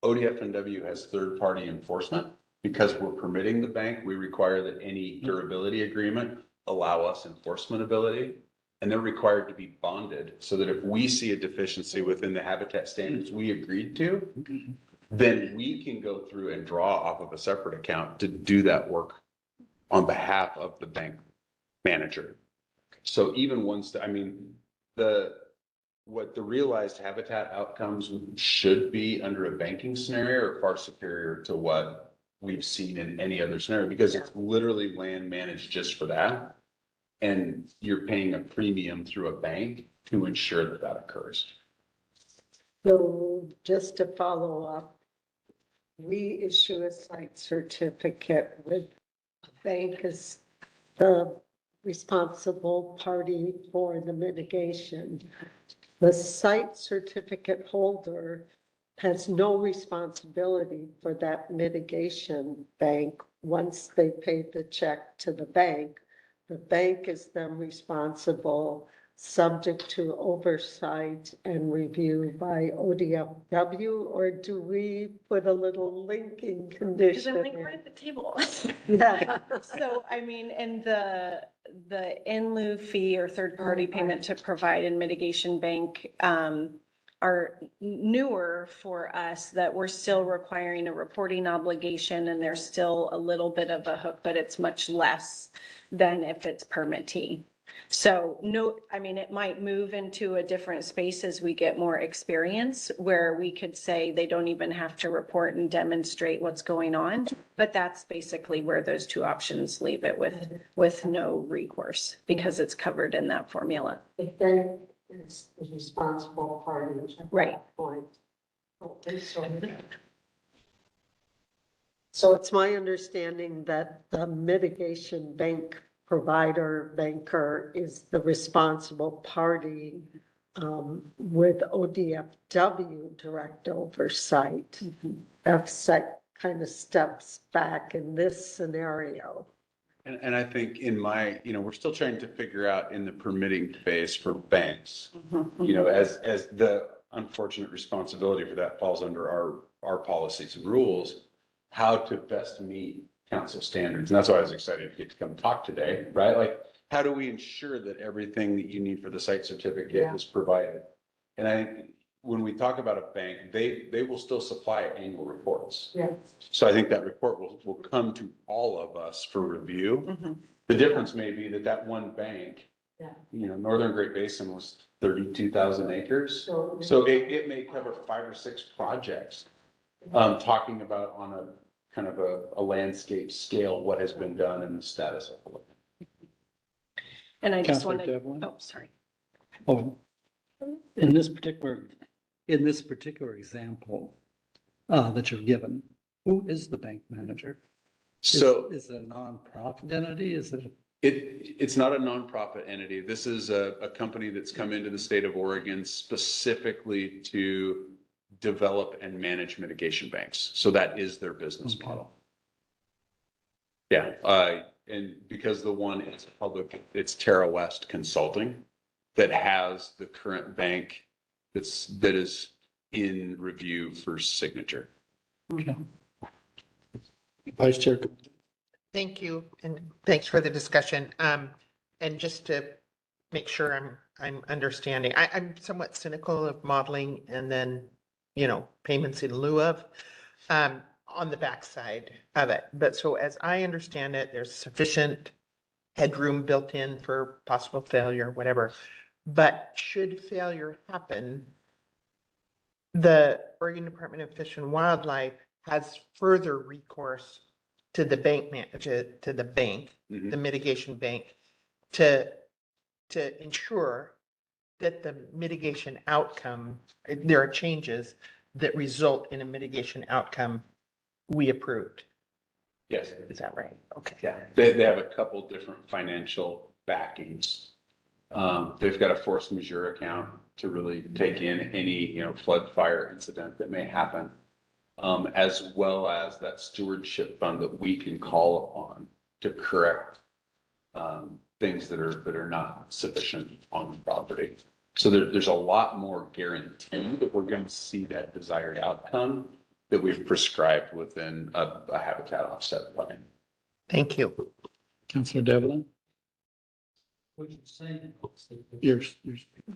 ODF&W has third-party enforcement. Because we're permitting the bank, we require that any durability agreement allow us enforcement ability. And they're required to be bonded so that if we see a deficiency within the habitat standards we agreed to, then we can go through and draw off of a separate account to do that work on behalf of the bank manager. So even once, what the realized habitat outcomes should be under a banking scenario are far superior to what we've seen in any other scenario, because it's literally land managed just for that. And you're paying a premium through a bank to ensure that that occurs. So just to follow up, we issue a site certificate with a bank as the responsible party for the mitigation. The site certificate holder has no responsibility for that mitigation bank. Once they pay the check to the bank is then responsible, subject to oversight and review by ODFW, or do we put a little linking Because condition? I'm like, we're at the table. Yeah. So, and the in lieu fee or third-party payment to provide and mitigation bank are newer for us, that we're still requiring a reporting obligation, and there's still a little bit of a hook, but it's much less than if it's permittee. So it might move into a different space as we get more experience, where we could say they don't even have to report and demonstrate what's going on. But that's basically where those two options leave it, with no recourse, because it's covered in that formula. The bank is the responsible party at Right. that point. Okay, so So it's my understanding that the mitigation bank provider, banker is the responsible party with ODFW direct oversight. FSEC kind of steps back in this scenario. And I think in my, we're still trying to figure out in the permitting phase for banks, as the unfortunate responsibility for that falls under our policies and rules, how to best meet council standards. And that's why I was excited to get to come talk today, right? Like, how do we ensure that everything that you need for the site certificate is provided? And I think when we talk about a bank, they will still supply annual reports. Yes. So I think that report will come to all of us for review. The difference may be that one bank, Northern Great Basin was 32,000 acres. So it may cover 5 or 6 projects, talking about on a kind of a landscape scale, what has been done and the status of it. And I just Counselor want to, Devlin? oh, sorry. Oh, in this particular example that you've given, who is the bank manager? So Is it a nonprofit entity? Is it? it's not a nonprofit entity. This is a company that's come into the state of Oregon specifically to develop and manage mitigation banks. So that is their business model. Yeah, and because the one is public, it's Terra West Consulting that has the current bank that is in review for signature. Okay. Vice Chair. Thank you, and thanks for the discussion. And just to make sure I'm understanding, I'm somewhat cynical of modeling and then, payments in lieu of, on the backside of it. But so as I understand it, there's sufficient headroom built in for possible failure, whatever. But should failure happen, the Oregon Department of Fish and Wildlife has further recourse to the bank, to the bank, the mitigation bank, to ensure that the mitigation outcome, there are changes that result in a mitigation outcome we approved. Yes. Is that right? Okay. Yeah, they have a couple different financial backings. They've got a force majeure account to really take in any, flood fire incident that may happen, as well as that stewardship fund that we can call upon to correct things that are not sufficient on the property. So there's a lot more guarantee that we're going to see that desired outcome that we've prescribed within a habitat offset plan. Thank you. Councilor Devlin? What you're saying, yours,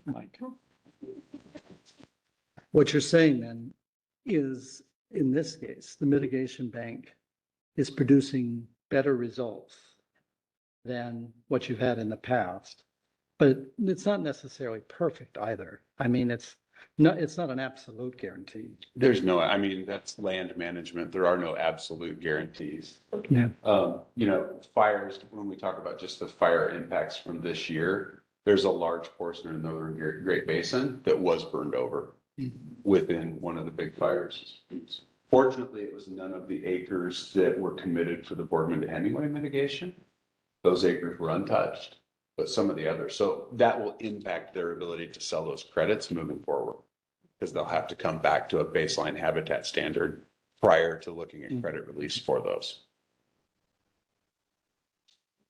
Mike. What you're saying then is, in this case, the mitigation bank is producing better results than what you've had in the past. But it's not necessarily perfect either. I mean, it's not an absolute guarantee. That's land management. There are no absolute guarantees. Yeah. Fires, when we talk about just the fire impacts from this year, there's a large portion of the Northern Great Basin that was burned over within one of the big fires. Fortunately, it was none of the acres that were committed for the Boardman to Hemingway mitigation. Those acres were untouched, but some of the others. So that will impact their ability to sell those credits moving forward, because they'll have to come back to a baseline habitat standard prior to looking at credit release for those.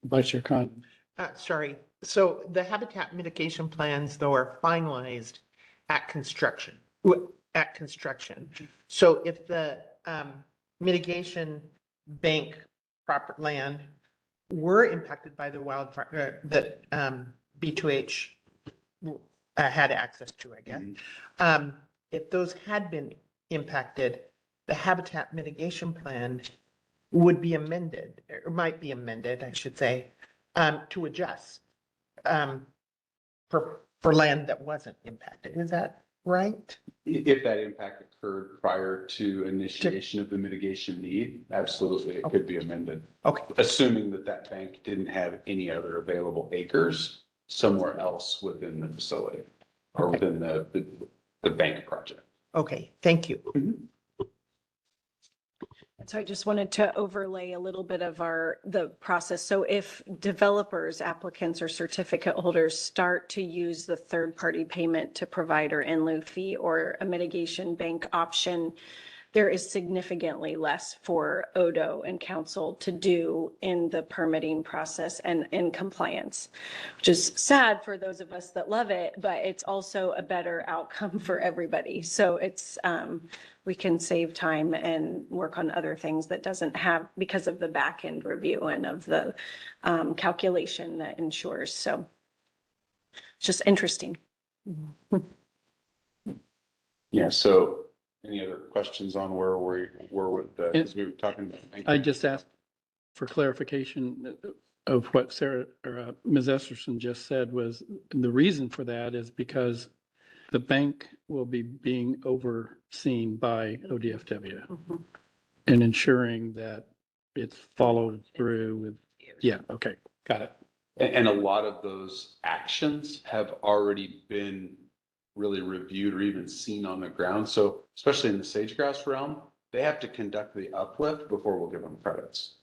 Vice Chair Khan. Sorry. So the habitat mitigation plans, though, are finalized at construction. So if the mitigation bank proper land were impacted by the wildfire that B2H had access to, I guess. If those had been impacted, the habitat mitigation plan would be amended, or might be amended, I should say, to adjust for land that wasn't impacted. Is that right? If that impact occurred prior to initiation of the mitigation need, absolutely, it could be amended. Okay. Assuming that bank didn't have any other available acres somewhere else within the facility or within the bank project. Okay, thank you. So I just wanted to overlay a little bit of the process. So if developers, applicants, or certificate holders start to use the third-party payment to provider in lieu fee or a mitigation bank option, there is significantly less for Odo and council to do in the permitting process and in compliance, which is sad for those of us that love it, but it's also a better outcome for everybody. So it's, we can save time and work on other things that doesn't have, because of the back end review and of the calculation that ensures. So it's just interesting. Yeah, so any other questions on where we were with the, because we were talking about. I just asked for clarification of what Sarah or Ms. Esterson just said. Was the reason for that is because the bank will be being overseen by ODFW and ensuring that it's followed through with, yeah, okay, got it. And a lot of those actions have already been really reviewed or even seen on the ground. So especially in the sage-grouse realm, they have to conduct the uplift before we'll give them credits.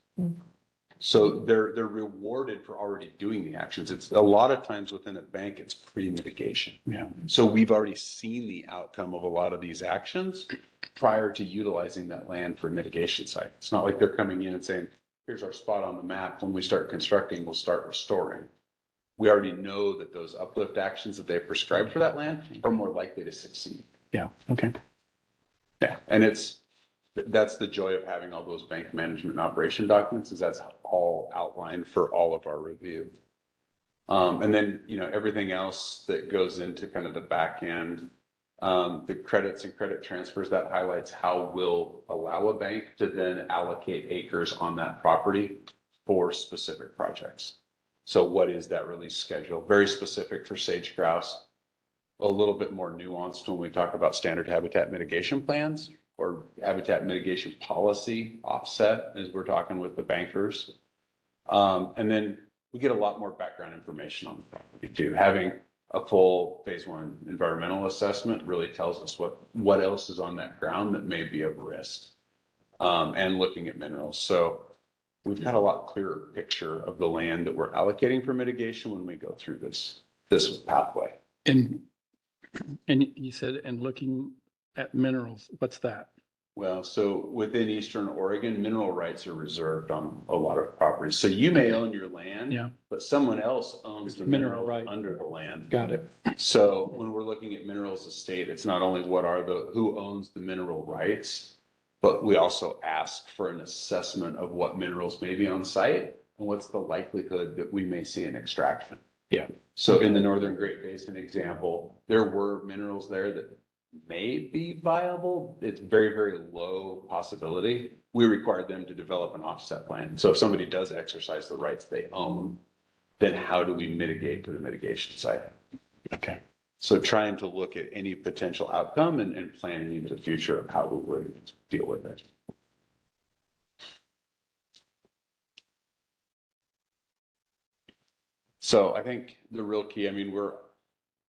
So they're rewarded for already doing the actions. It's a lot of times within a bank, it's pre-mitigation. Yeah. So we've already seen the outcome of a lot of these actions prior to utilizing that land for mitigation site. It's not like they're coming in and saying, here's our spot on the map. When we start constructing, we'll start restoring. We already know that those uplift actions that they prescribed for that land are more likely to succeed. Yeah, okay. Yeah, and that's the joy of having all those bank management and operation documents, is that's all outlined for all of our review. And then, everything else that goes into kind of the back end, the credits and credit transfers, that highlights how we'll allow a bank to then allocate acres on that property for specific projects. So what is that release schedule? Very specific for sage grouse, a little bit more nuanced when we talk about standard habitat mitigation plans or habitat mitigation policy offset, as we're talking with the bankers. And then we get a lot more background information on the property too. Having a full phase 1 environmental assessment really tells us what else is on that ground that may be of risk, and looking at minerals. So we've got a lot clearer picture of the land that we're allocating for mitigation when we go through this pathway. And you said, and looking at minerals, what's that? Well, so within Eastern Oregon, mineral rights are reserved on a lot of properties. So you may own your land, Yeah. but someone else owns the Mineral mineral right. under the land. Got it. So when we're looking at minerals estate, it's not only who owns the mineral rights, but we also ask for an assessment of what minerals may be on site and what's the likelihood that we may see an extraction. Yeah. So in the Northern Great Basin example, there were minerals there that may be viable. It's very, very low possibility. We required them to develop an offset plan. So if somebody does exercise the rights they own, then how do we mitigate to the mitigation site? Okay. So trying to look at any potential outcome and planning into the future of how we would deal with it. So I think the real key,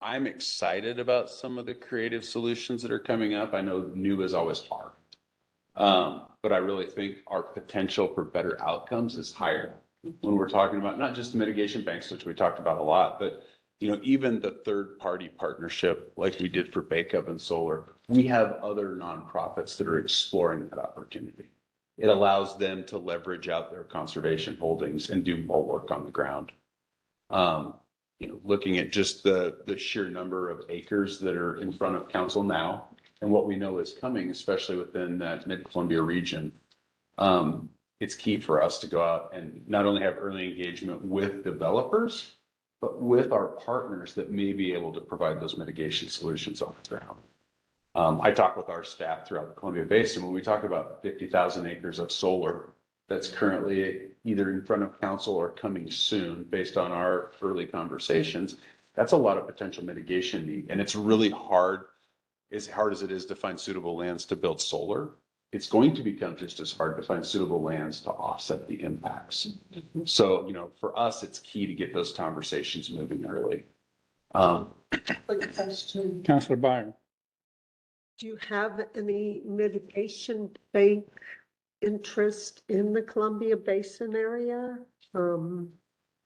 I'm excited about some of the creative solutions that are coming up. I know new is always hard. But I really think our potential for better outcomes is higher when we're talking about not just mitigation banks, which we talked about a lot, but even the third party partnership like we did for Bake Oven Solar, we have other nonprofits that are exploring that opportunity. It allows them to leverage out their conservation holdings and do more work on the ground. Looking at just the sheer number of acres that are in front of council now and what we know is coming, especially within that Mid-Columbia region, it's key for us to go out and not only have early engagement with developers, but with our partners that may be able to provide those mitigation solutions on the ground. I talk with our staff throughout the Columbia Basin when we talk about 50,000 acres of solar that's currently either in front of council or coming soon based on our early conversations. That's a lot of potential mitigation need. And it's really hard, as hard as it is to find suitable lands to build solar, it's going to become just as hard to find suitable lands to offset the impacts. So, for us, it's key to get those conversations moving early. Councilor Byron. Do you have any mitigation bank interest in the Columbia Basin area?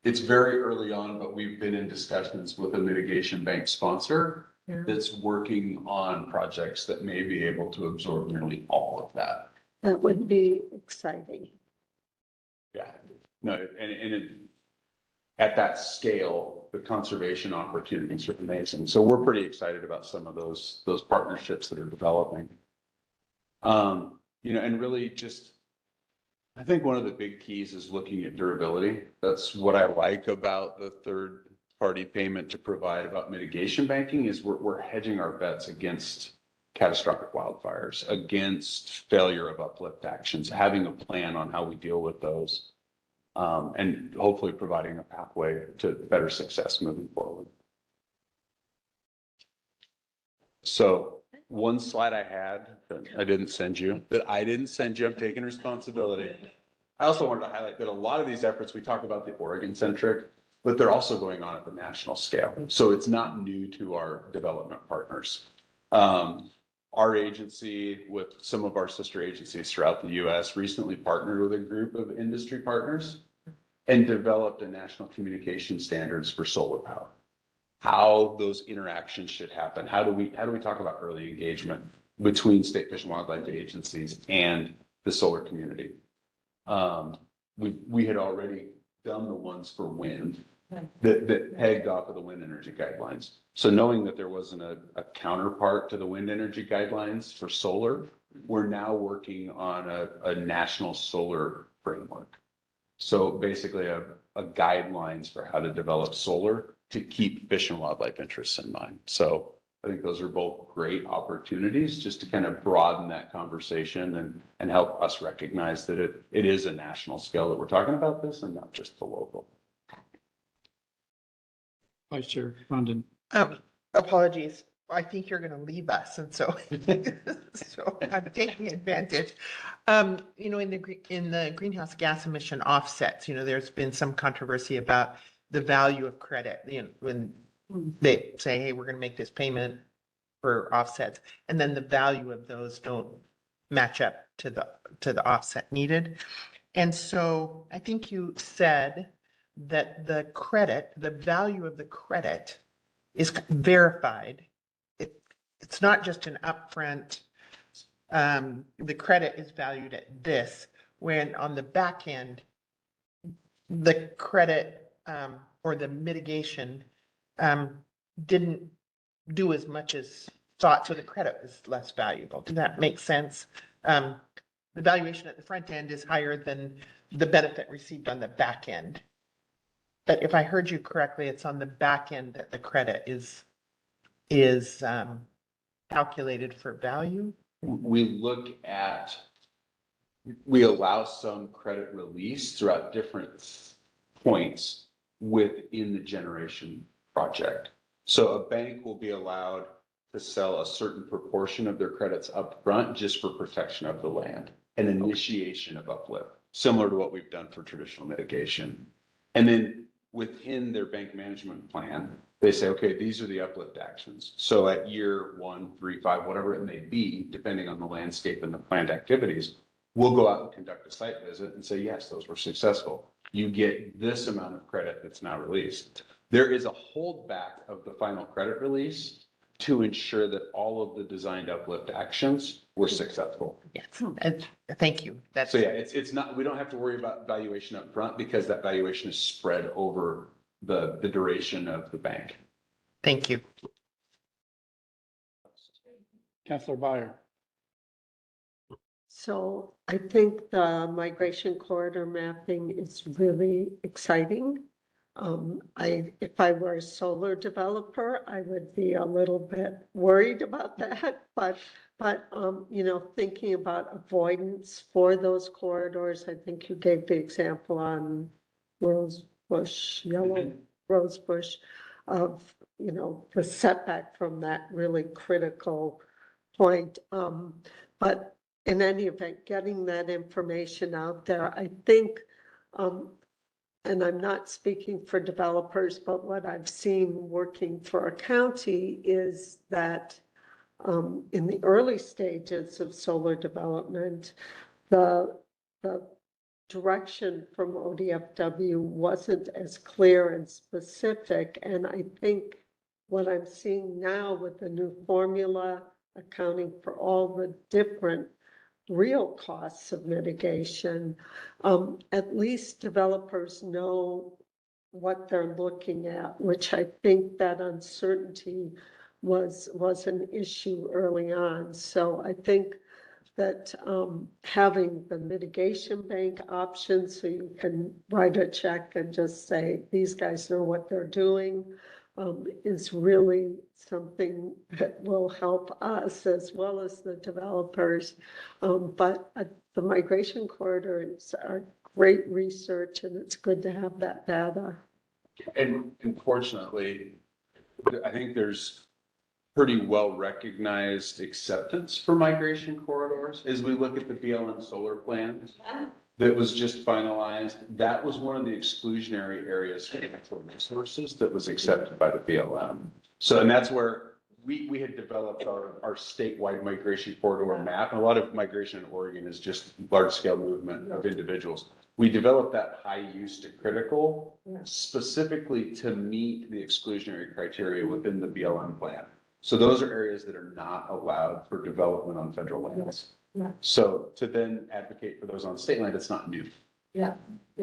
It's very early on, but we've been in discussions with a mitigation bank sponsor Yeah. that's working on projects that may be able to absorb nearly all of that. That would be exciting. Yeah, no, at that scale, the conservation opportunities are amazing. So we're pretty excited about some of those partnerships that are developing. And really just, I think one of the big keys is looking at durability. That's what I like about the third party payment to provide about mitigation banking is we're hedging our bets against catastrophic wildfires, against failure of uplift actions, having a plan on how we deal with those, and hopefully providing a pathway to better success moving forward. So one slide I had that I didn't send you, I'm taking responsibility. I also wanted to highlight that a lot of these efforts, we talk about the Oregon centric, but they're also going on at the national scale. So it's not new to our development partners. Our agency with some of our sister agencies throughout the US recently partnered with a group of industry partners and developed a national communication standards for solar power. How those interactions should happen. How do we talk about early engagement between state fish and wildlife agencies and the solar community? We had already done the ones for wind that pegged off of the wind energy guidelines. So knowing that there wasn't a counterpart to the wind energy guidelines for solar, we're now working on a national solar framework. So basically a guidelines for how to develop solar to keep fish and wildlife interests in mind. So I think those are both great opportunities just to kind of broaden that conversation and help us recognize that it is a national scale that we're talking about this and not just the local. Vice Chair Condon. Apologies. I think you're going to leave us. And so, so I'm taking advantage. In the greenhouse gas emission offsets, there's been some controversy about the value of credit, when they say, hey, we're going to make this payment for offsets, and then the value of those don't match up to the offset needed. And so I think you said that the value of the credit is verified. It's not just an upfront, the credit is valued at this, when on the back end, the credit or the mitigation didn't do as much as thought, so the credit was less valuable. Does that make sense? The valuation at the front end is higher than the benefit received on the back end. But if I heard you correctly, it's on the back end that the credit is calculated for value. We allow some credit release throughout different points within the generation project. So a bank will be allowed to sell a certain proportion of their credits up front just for protection of the land and initiation of uplift, similar to what we've done for traditional mitigation. And then within their bank management plan, they say, okay, these are the uplift actions. So at year 1, 3, 5, whatever it may be, depending on the landscape and the planned activities, we'll go out and conduct a site visit and say, yes, those were successful. You get this amount of credit that's now released. There is a holdback of the final credit release to ensure that all of the designed uplift actions were successful. Yes, and thank you. So yeah, it's not, we don't have to worry about valuation up front because that valuation is spread over the duration of the bank. Thank you. Councillor Byer. So I think the migration corridor mapping is really exciting. If I were a solar developer, I would be a little bit worried about that, but thinking about avoidance for those corridors, I think you gave the example on yellow rosebush of, the setback from that really critical point. But in any event, getting that information out there, I think, and I'm not speaking for developers, but what I've seen working for a county is that in the early stages of solar development, the the direction from ODFW wasn't as clear and specific. And I think what I'm seeing now with the new formula accounting for all the different real costs of mitigation, at least developers know what they're looking at, which I think that uncertainty was an issue early on. So I think that having the mitigation bank option, so you can write a check and just say, these guys know what they're doing, is really something that will help us as well as the developers. But the migration corridors are great research, and it's good to have that data. And unfortunately, I think there's pretty well recognized acceptance for migration corridors as we look at the BLM solar plan that was just finalized. That was one of the exclusionary areas for natural resources that was accepted by the BLM. So, and that's where we had developed our statewide migration corridor map. And a lot of migration in Oregon is just large scale movement of individuals. We developed that high use to critical specifically to meet the exclusionary criteria within the BLM plan. So those are areas that are not allowed for development on federal lands. So to then advocate for those on state land, it's not new. Yeah.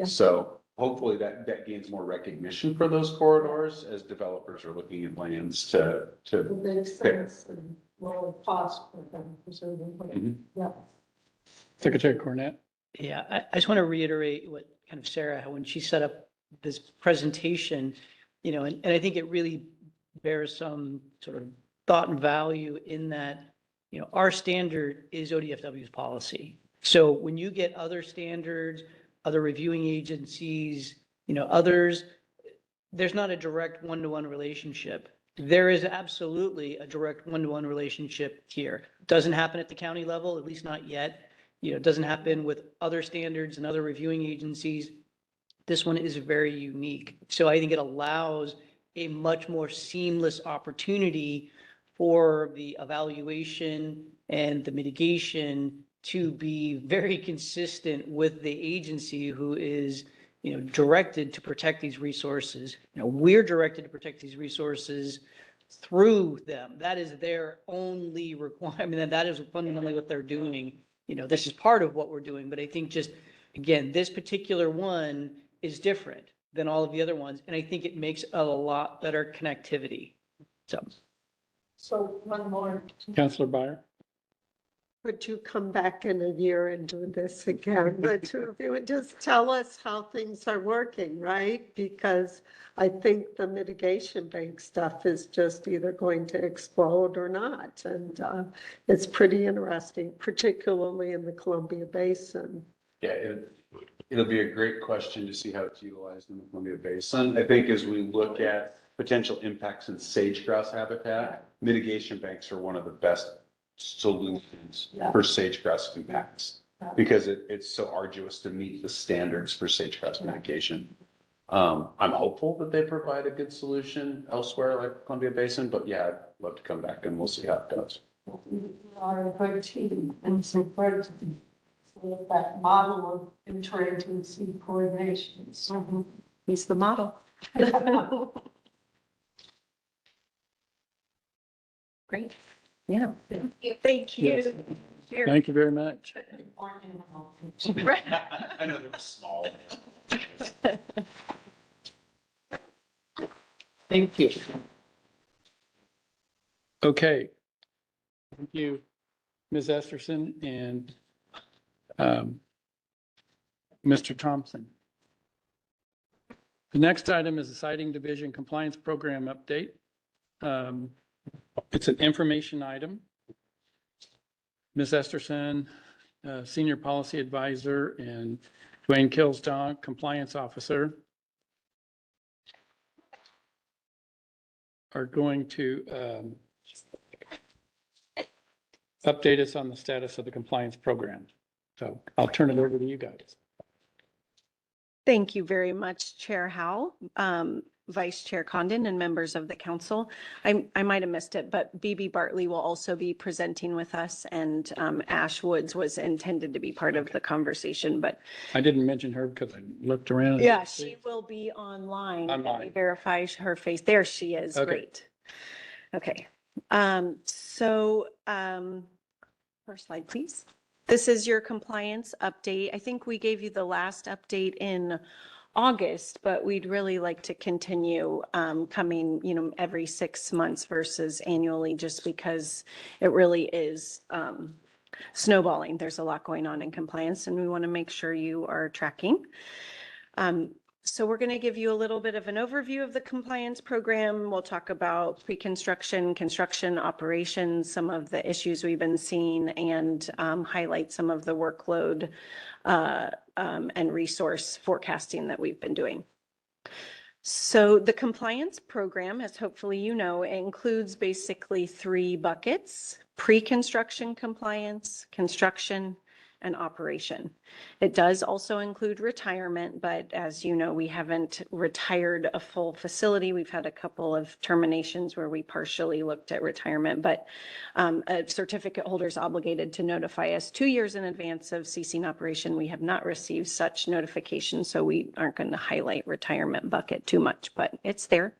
So hopefully that gains more recognition for those corridors as developers are looking at lands to. It makes sense and lower cost for them, presumably. Yeah. Secretary Cornett. Yeah, I just want to reiterate what kind of Sarah, when she set up this presentation, and I think it really bears some sort of thought and value in that, our standard is ODFW's policy. So when you get other standards, other reviewing agencies, others, there's not a direct one-to-one relationship. There is absolutely a direct one-to-one relationship here. Doesn't happen at the county level, at least not yet. It doesn't happen with other standards and other reviewing agencies. This one is very unique. So I think it allows a much more seamless opportunity for the evaluation and the mitigation to be very consistent with the agency who is, directed to protect these resources. We're directed to protect these resources through them. That is their only requirement. That is fundamentally what they're doing. This is part of what we're doing, but I think just, again, this particular one is different than all of the other ones. And I think it makes a lot better connectivity. So one more. Councilor Byer. Would you come back in a year and do this again, the two of you, and just tell us how things are working, right? Because I think the mitigation bank stuff is just either going to explode or not. And it's pretty interesting, particularly in the Columbia Basin. Yeah, it'll be a great question to see how it's utilized in the Columbia Basin. I think as we look at potential impacts in sage-grouse habitat, mitigation banks are one of the best solutions for sage-grouse impacts because it's so arduous to meet the standards for sage-grouse mitigation. I'm hopeful that they provide a good solution elsewhere like Columbia Basin, but yeah, I'd love to come back and we'll see how it goes. We are a good team and some friends. So that model of interagency coordination. He's the model. Great. Yeah. Thank you. Thank you very much. I know they're small. Thank you. Okay. Thank you, Ms. Esterson and Mr. Thompson. The next item is the Siting Division Compliance Program update. It's an information item. Ms. Esterson, Senior Policy Advisor, and Dwayne Kilsdaw, Compliance Officer, are going to update us on the status of the compliance program. So I'll turn it over to you guys. Thank you very much, Chair Howell. Vice Chair Condon and members of the council. I might have missed it, but BB Bartley will also be presenting with us, and Ash Woods was intended to be part of the conversation, but I didn't mention her because I looked around. yeah, she will be online. Let me Online. verify her face. There she is. Okay. Great. Okay. First slide, please. This is your compliance update. I think we gave you the last update in August, but we'd really like to continue coming, every 6 months versus annually, just because it really is snowballing. There's a lot going on in compliance, and we want to make sure you are tracking. So we're going to give you a little bit of an overview of the compliance program. We'll talk about pre-construction, construction, operations, some of the issues we've been seeing, and highlight some of the workload and resource forecasting that we've been doing. So the compliance program, as hopefully you know, includes basically 3 buckets: pre-construction compliance, construction, and operation. It does also include retirement, but as you know, we haven't retired a full facility. We've had a couple of terminations where we partially looked at retirement, but a certificate holder is obligated to notify us 2 years in advance of ceasing operation. We have not received such notification, so we aren't going to highlight retirement bucket too much, but it's there.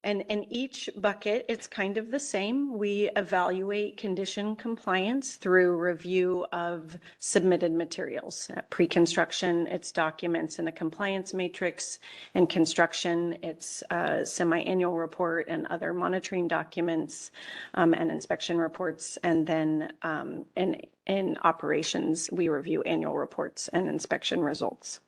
And in each bucket, it's kind of the same. We evaluate condition compliance through review of submitted materials. At pre-construction, it's documents in a compliance matrix. In construction, it's a semi-annual report and other monitoring documents and inspection reports. And then in operations, we review annual reports and inspection results.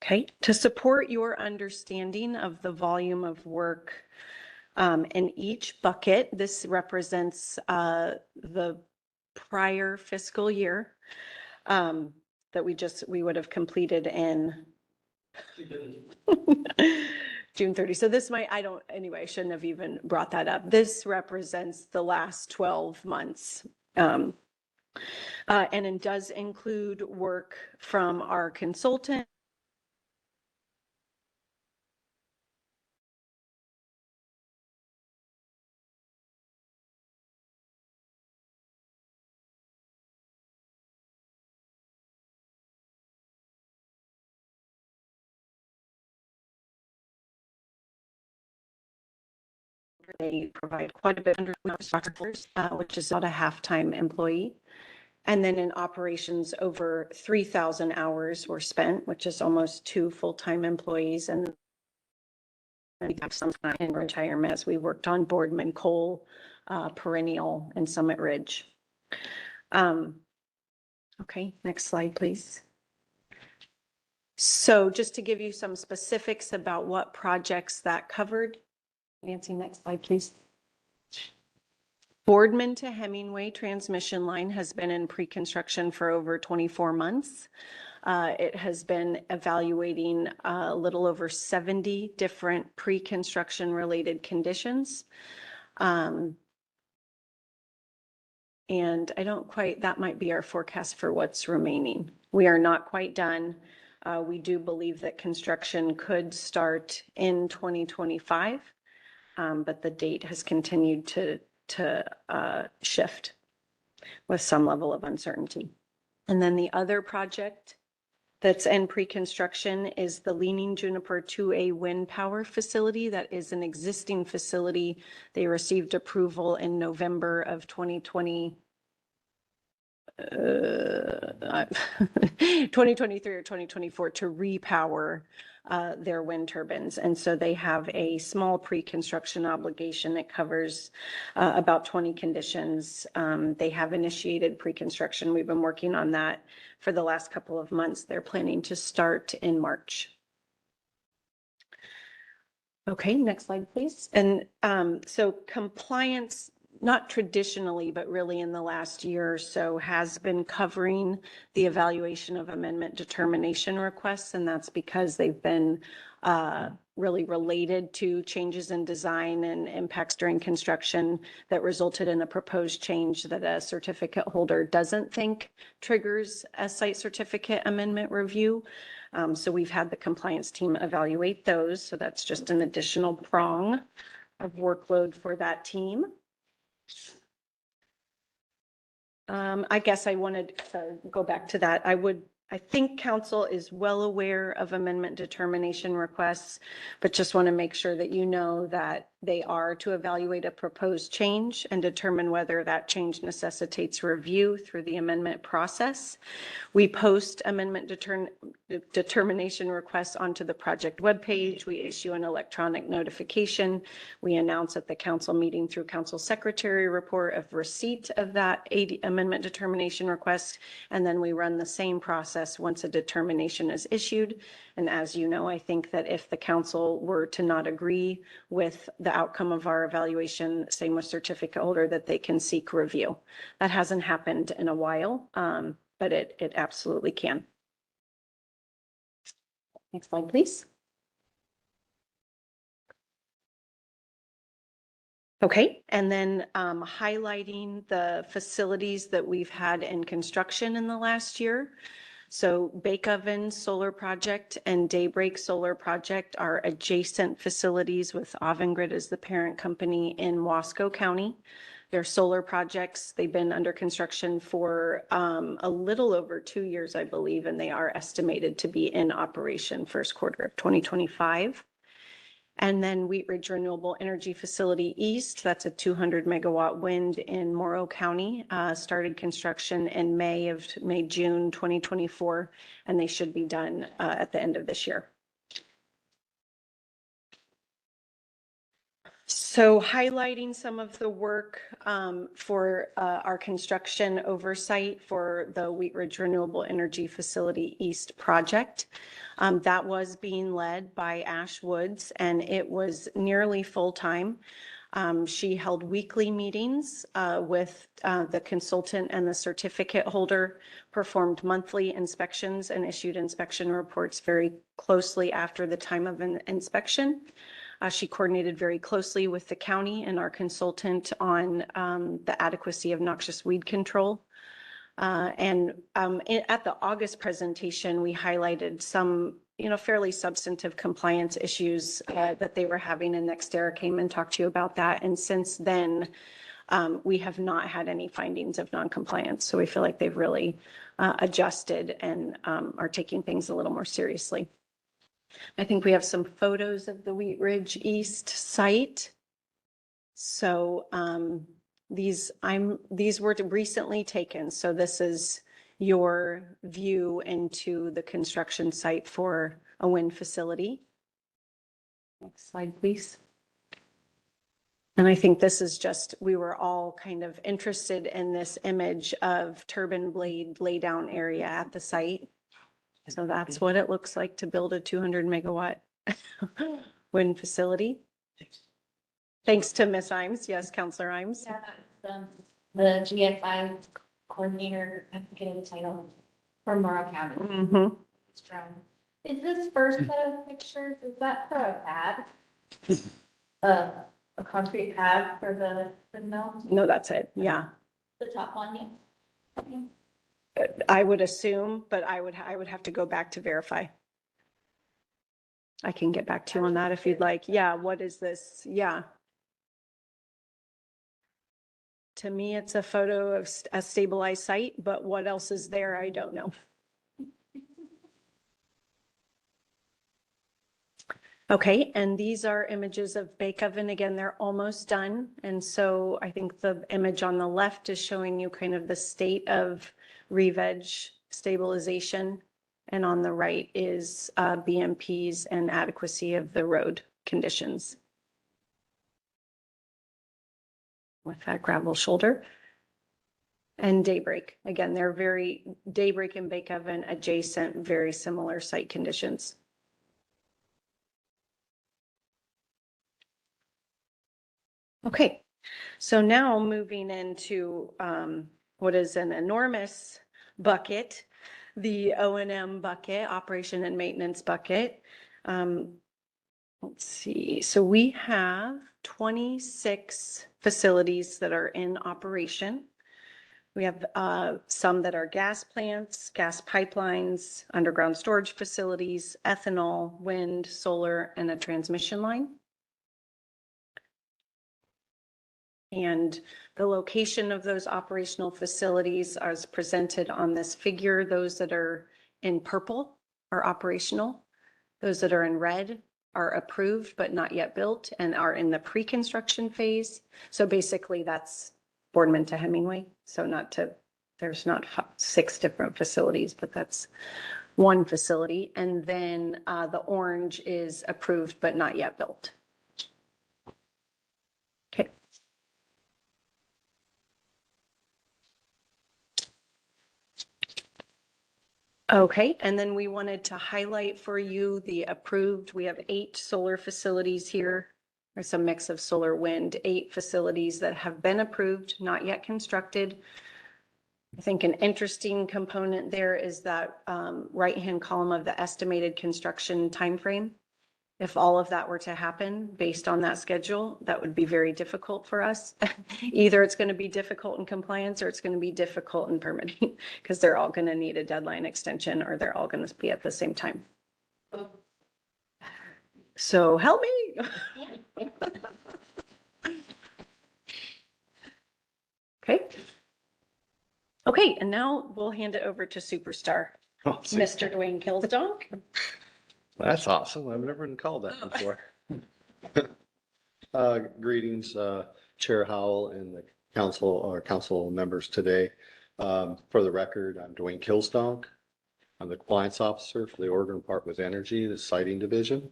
Okay, to support your understanding of the volume of work in each bucket, this represents the prior fiscal year that we would have completed in June 30. So this might, I shouldn't have even brought that up. This represents the last 12 months. And it does include work from our consultant, they provide quite a bit under which is about a half-time employee. And then in operations, over 3,000 hours were spent, which is almost 2 full-time employees. And we have some in retirement as we worked on Boardman Cole, Perennial, and Summit Ridge. Okay, next slide, please. So just to give you some specifics about what projects that covered. Nancy, next slide, please. Boardman to Hemingway transmission line has been in pre-construction for over 24 months. It has been evaluating a little over 70 different pre-construction related conditions. And that might be our forecast for what's remaining. We are not quite done. We do believe that construction could start in 2025, but the date has continued to shift with some level of uncertainty. And then the other project that's in pre-construction is the Leaning Juniper 2A wind power facility. That is an existing facility. They received approval in November of 2020. 2023 or 2024 to repower their wind turbines. And so they have a small pre-construction obligation that covers about 20 conditions. They have initiated pre-construction. We've been working on that for the last couple of months. They're planning to start in March. Okay, next slide, please. And so compliance, not traditionally, but really in the last year or so, has been covering the evaluation of amendment determination requests. And that's because they've been really related to changes in design and impacts during construction that resulted in a proposed change that a certificate holder doesn't think triggers a site certificate amendment review. So we've had the compliance team evaluate those. So that's just an additional prong of workload for that team. I guess I wanted to go back to that. I think council is well aware of amendment determination requests, but just want to make sure that you know that they are to evaluate a proposed change and determine whether that change necessitates review through the amendment process. We post amendment determination requests onto the project webpage. We issue an electronic notification. We announce at the council meeting through council secretary report of receipt of that amendment determination request. And then we run the same process once a determination is issued. And as you know, I think that if the council were to not agree with the outcome of our evaluation, same with certificate holder, that they can seek review. That hasn't happened in a while, but it absolutely can. Next slide, please. Okay, and then highlighting the facilities that we've had in construction in the last year. So Bake Oven Solar Project and Daybreak Solar Project are adjacent facilities with Avangrid as the parent company in Wasco County. They're solar projects. They've been under construction for a little over 2 years, I believe, and they are estimated to be in operation first quarter of 2025. And then Wheat Ridge Renewable Energy Facility East, that's a 200 megawatt wind in Morrow County, started construction in June 2024, and they should be done at the end of this year. So highlighting some of the work for our construction oversight for the Wheat Ridge Renewable Energy Facility East project. That was being led by Ash Woods, and it was nearly full-time. She held weekly meetings with the consultant and the certificate holder, performed monthly inspections and issued inspection reports very closely after the time of an inspection. She coordinated very closely with the county and our consultant on the adequacy of noxious weed control. At the August presentation, we highlighted some, fairly substantive compliance issues that they were having, and NextEra came and talked to you about that. And since then, we have not had any findings of noncompliance. So we feel like they've really adjusted and are taking things a little more seriously. I think we have some photos of the Wheat Ridge East site. So these were recently taken. So this is your view into the construction site for a wind facility. Next slide, please. And I think this is just, we were all kind of interested in this image of turbine blade laydown area at the site. So that's what it looks like to build a 200 megawatt wind facility. Thanks to Ms. Imes. Yes, Councilor Imes. Yeah, the GFI coordinator, I forget the title, from Morrow County. Mm-hmm. Is this first set of pictures, is that for a pad? A concrete pad for the mill? No, that's it. Yeah. The top one, yeah. Okay. I would assume, but I would have to go back to verify. I can get back to you on that if you'd like. Yeah, what is this? Yeah. To me, it's a photo of a stabilized site, but what else is there? I don't know. Okay, and these are images of Bake Oven. Again, they're almost done. And so I think the image on the left is showing you kind of the state of re-veg stabilization. And on the right is BMPs and adequacy of the road conditions. With that gravel shoulder. And Daybreak. Again, they're Daybreak and Bake Oven adjacent, very similar site conditions. Okay, so now moving into what is an enormous bucket, the O&M bucket, operation and maintenance bucket. Let's see, so we have 26 facilities that are in operation. We have some that are gas plants, gas pipelines, underground storage facilities, ethanol, wind, solar, and a transmission line. And the location of those operational facilities as presented on this figure, those that are in purple are operational. Those that are in red are approved but not yet built and are in the pre-construction phase. So basically that's Boardman to Hemingway. So there's not 6 different facilities, but that's one facility. And then the orange is approved but not yet built. Okay. Okay, and then we wanted to highlight for you the approved, we have 8 solar facilities here. There's a mix of solar, wind, 8 facilities that have been approved, not yet constructed. I think an interesting component there is that right-hand column of the estimated construction timeframe. If all of that were to happen based on that schedule, that would be very difficult for us. Either it's going to be difficult in compliance or it's going to be difficult in permitting because they're all going to need a deadline extension or they're all going to be at the same time. So help me. Okay. Okay, and now we'll hand it over to Superstar, Mr. Dwayne Kilsdonk. That's awesome. I've never been called that before. Greetings, Chair Howell and the council members today. For the record, I'm Dwayne Kilsdonk. I'm the compliance officer for the Oregon Department of Energy, the siting division.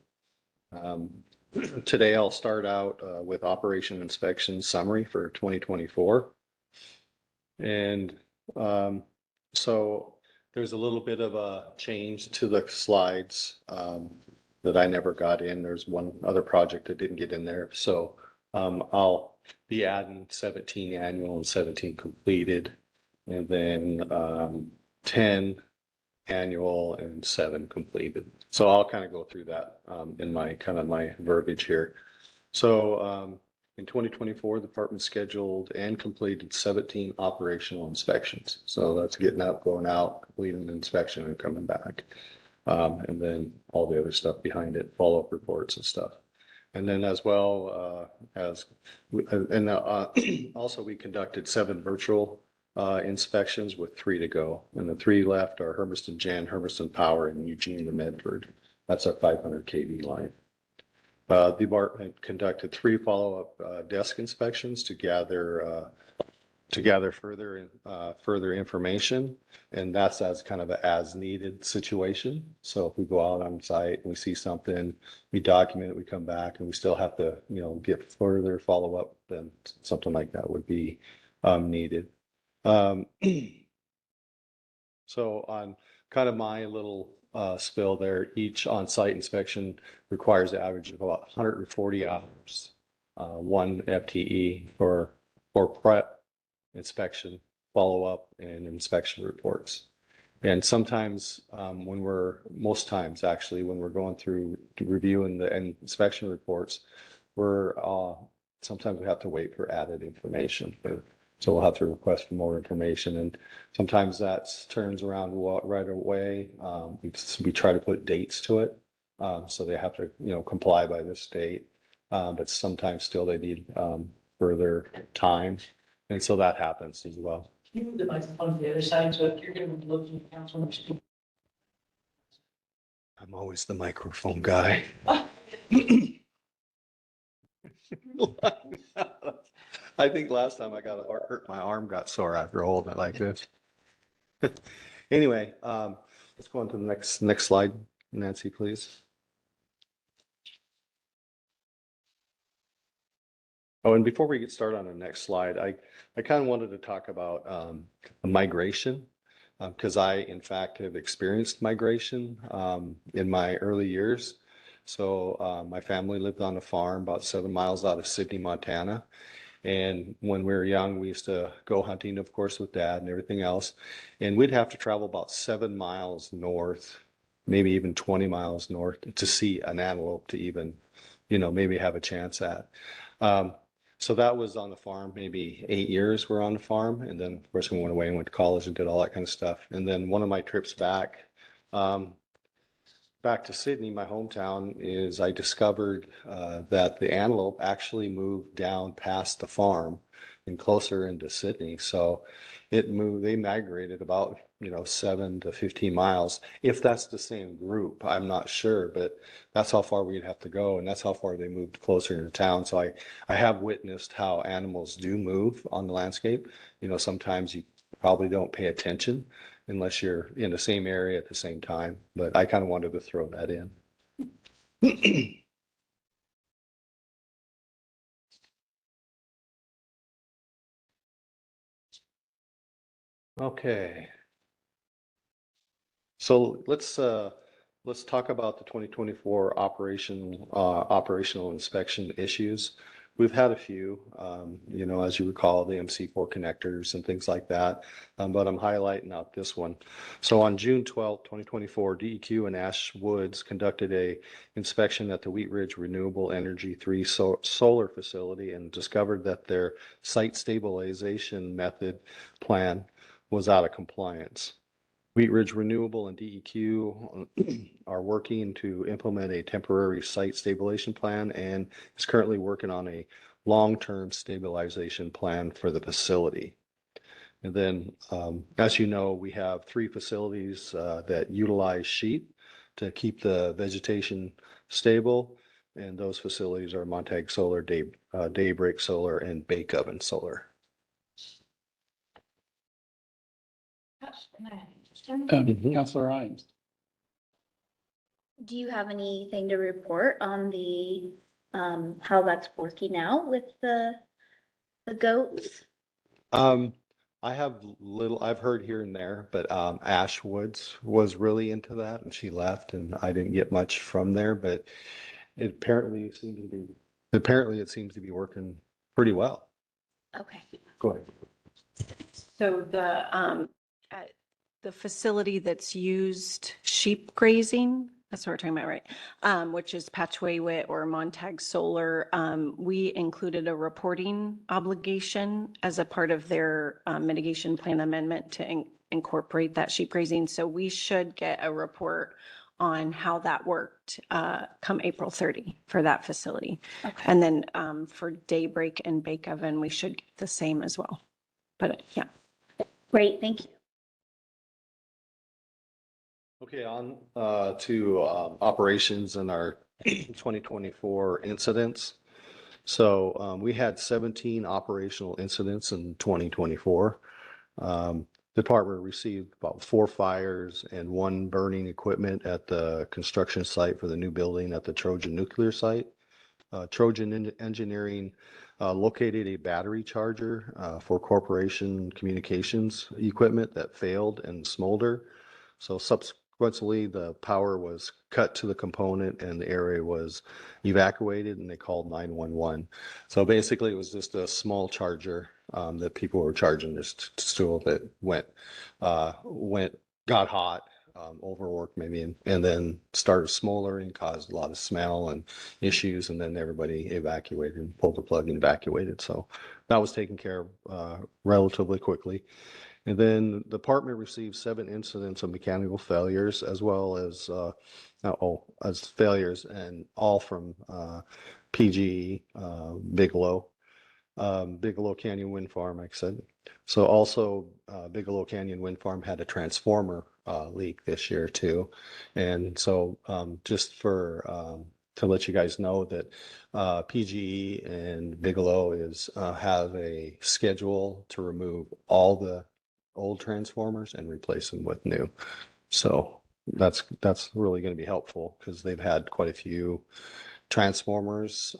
Today I'll start out with operation inspection summary for 2024. And so there's a little bit of a change to the slides that I never got in. There's one other project that didn't get in there. So I'll be adding 17 annual and 17 completed, and then 10 annual and 7 completed. So I'll kind of go through that in my verbiage here. So in 2024, the department scheduled and completed 17 operational inspections. So that's getting out, going out, completing the inspection and coming back. And then all the other stuff behind it, follow-up reports and stuff. And then as well also we conducted 7 virtual inspections with 3 to go. And the 3 left are Hermiston Gen, Hermiston Power, and Eugene to Medford. That's our 500 kV line. The department conducted 3 follow-up desk inspections to gather further information, and that's as kind of an as-needed situation. So if we go out on site and we see something, we document it, we come back, and we still have to, get further follow-up, then something like that would be needed. So on kind of my little spill there, each on-site inspection requires an average of about 140 hours, 1 FTE for prep, inspection, follow-up, and inspection reports. And sometimes most times actually, when we're going through reviewing the inspection reports, sometimes we have to wait for added information. So we'll have to request for more information, and sometimes that turns around right away. We try to put dates to it, so they have to, comply by this date. But sometimes still they need further time, and so that happens as well. Can you move the microphone to the other side so if you're going to look at the council? I'm always the microphone guy. I think last time I got hurt, my arm got sore after holding it like this. Anyway, let's go on to the next slide, Nancy, please. Oh, and before we get started on the next slide, I kind of wanted to talk about migration, because I, in fact, have experienced migration in my early years. So my family lived on a farm about 7 miles out of Sidney, Montana. And when we were young, we used to go hunting, of course, with Dad and everything else. And we'd have to travel about 7 miles north, maybe even 20 miles north to see an antelope to even, maybe have a chance at. So that was on the farm, maybe 8 years we're on the farm. And then of course we went away and went to college and did all that kind of stuff. And then one of my trips um, back to Sydney, my hometown, is I discovered that the antelope actually moved down past the farm and closer into Sydney. So they migrated about, 7 to 15 miles. If that's the same group, I'm not sure, but that's how far we'd have to go. And that's how far they moved closer into town. So I have witnessed how animals do move on the landscape. Sometimes you probably don't pay attention unless you're in the same area at the same time. But I kind of wanted to throw that in. Okay. So let's talk about the 2024 operational inspection issues. We've had a few, as you recall, the MC4 connectors and things like that, but I'm highlighting out this one. So on June 12th, 2024, DEQ and Ash Woods conducted a inspection at the Wheat Ridge Renewable Energy 3 solar facility and discovered that their site stabilization method plan was out of compliance. Wheat Ridge Renewable and DEQ are working to implement a temporary site stabilization plan and is currently working on a long-term stabilization plan for the facility. And then, as you know, we have 3 facilities that utilize sheep to keep the vegetation stable. And those facilities are Montague Solar, Daybreak Solar, and Bake Oven Solar. Counselor Imes. Do you have anything to report on the, how that's working out with the goats? I've heard here and there, but Ash Woods was really into that and she left and I didn't get much from there, but apparently it seems to be working pretty well. Okay. Go ahead. So the facility that's used sheep grazing, that's what we're talking about, right? Which is Patchwaywit or Montague Solar. We included a reporting obligation as a part of their mitigation plan amendment to incorporate that sheep grazing. So we should get a report on how that worked come April 30 for that facility. Okay. And then for Daybreak and Bake Oven, we should get the same as well. But yeah. Great, thank you. Okay, on to operations and our 2024 incidents. So we had 17 operational incidents in 2024. The department received about 4 fires and 1 burning equipment at the construction site for the new building at the Trojan nuclear site. Trojan Engineering located a battery charger for corporation communications equipment that failed and smoldered. So subsequently, the power was cut to the component and the area was evacuated and they called 911. So basically it was just a small charger that people were charging this stool that got hot, overworked maybe, and then started smoldering, caused a lot of smell and issues, and then everybody evacuated, pulled the plug and evacuated. So that was taken care of relatively quickly. And then the department received 7 incidents of mechanical failures as well as failures, and all from PGE, Bigelow Canyon Wind Farm, like I said. So also Bigelow Canyon Wind Farm had a transformer leak this year too. And so just for to let you guys know that PGE and Bigelow have a schedule to remove all the old transformers and replace them with new. So that's really going to be helpful because they've had quite a few transformers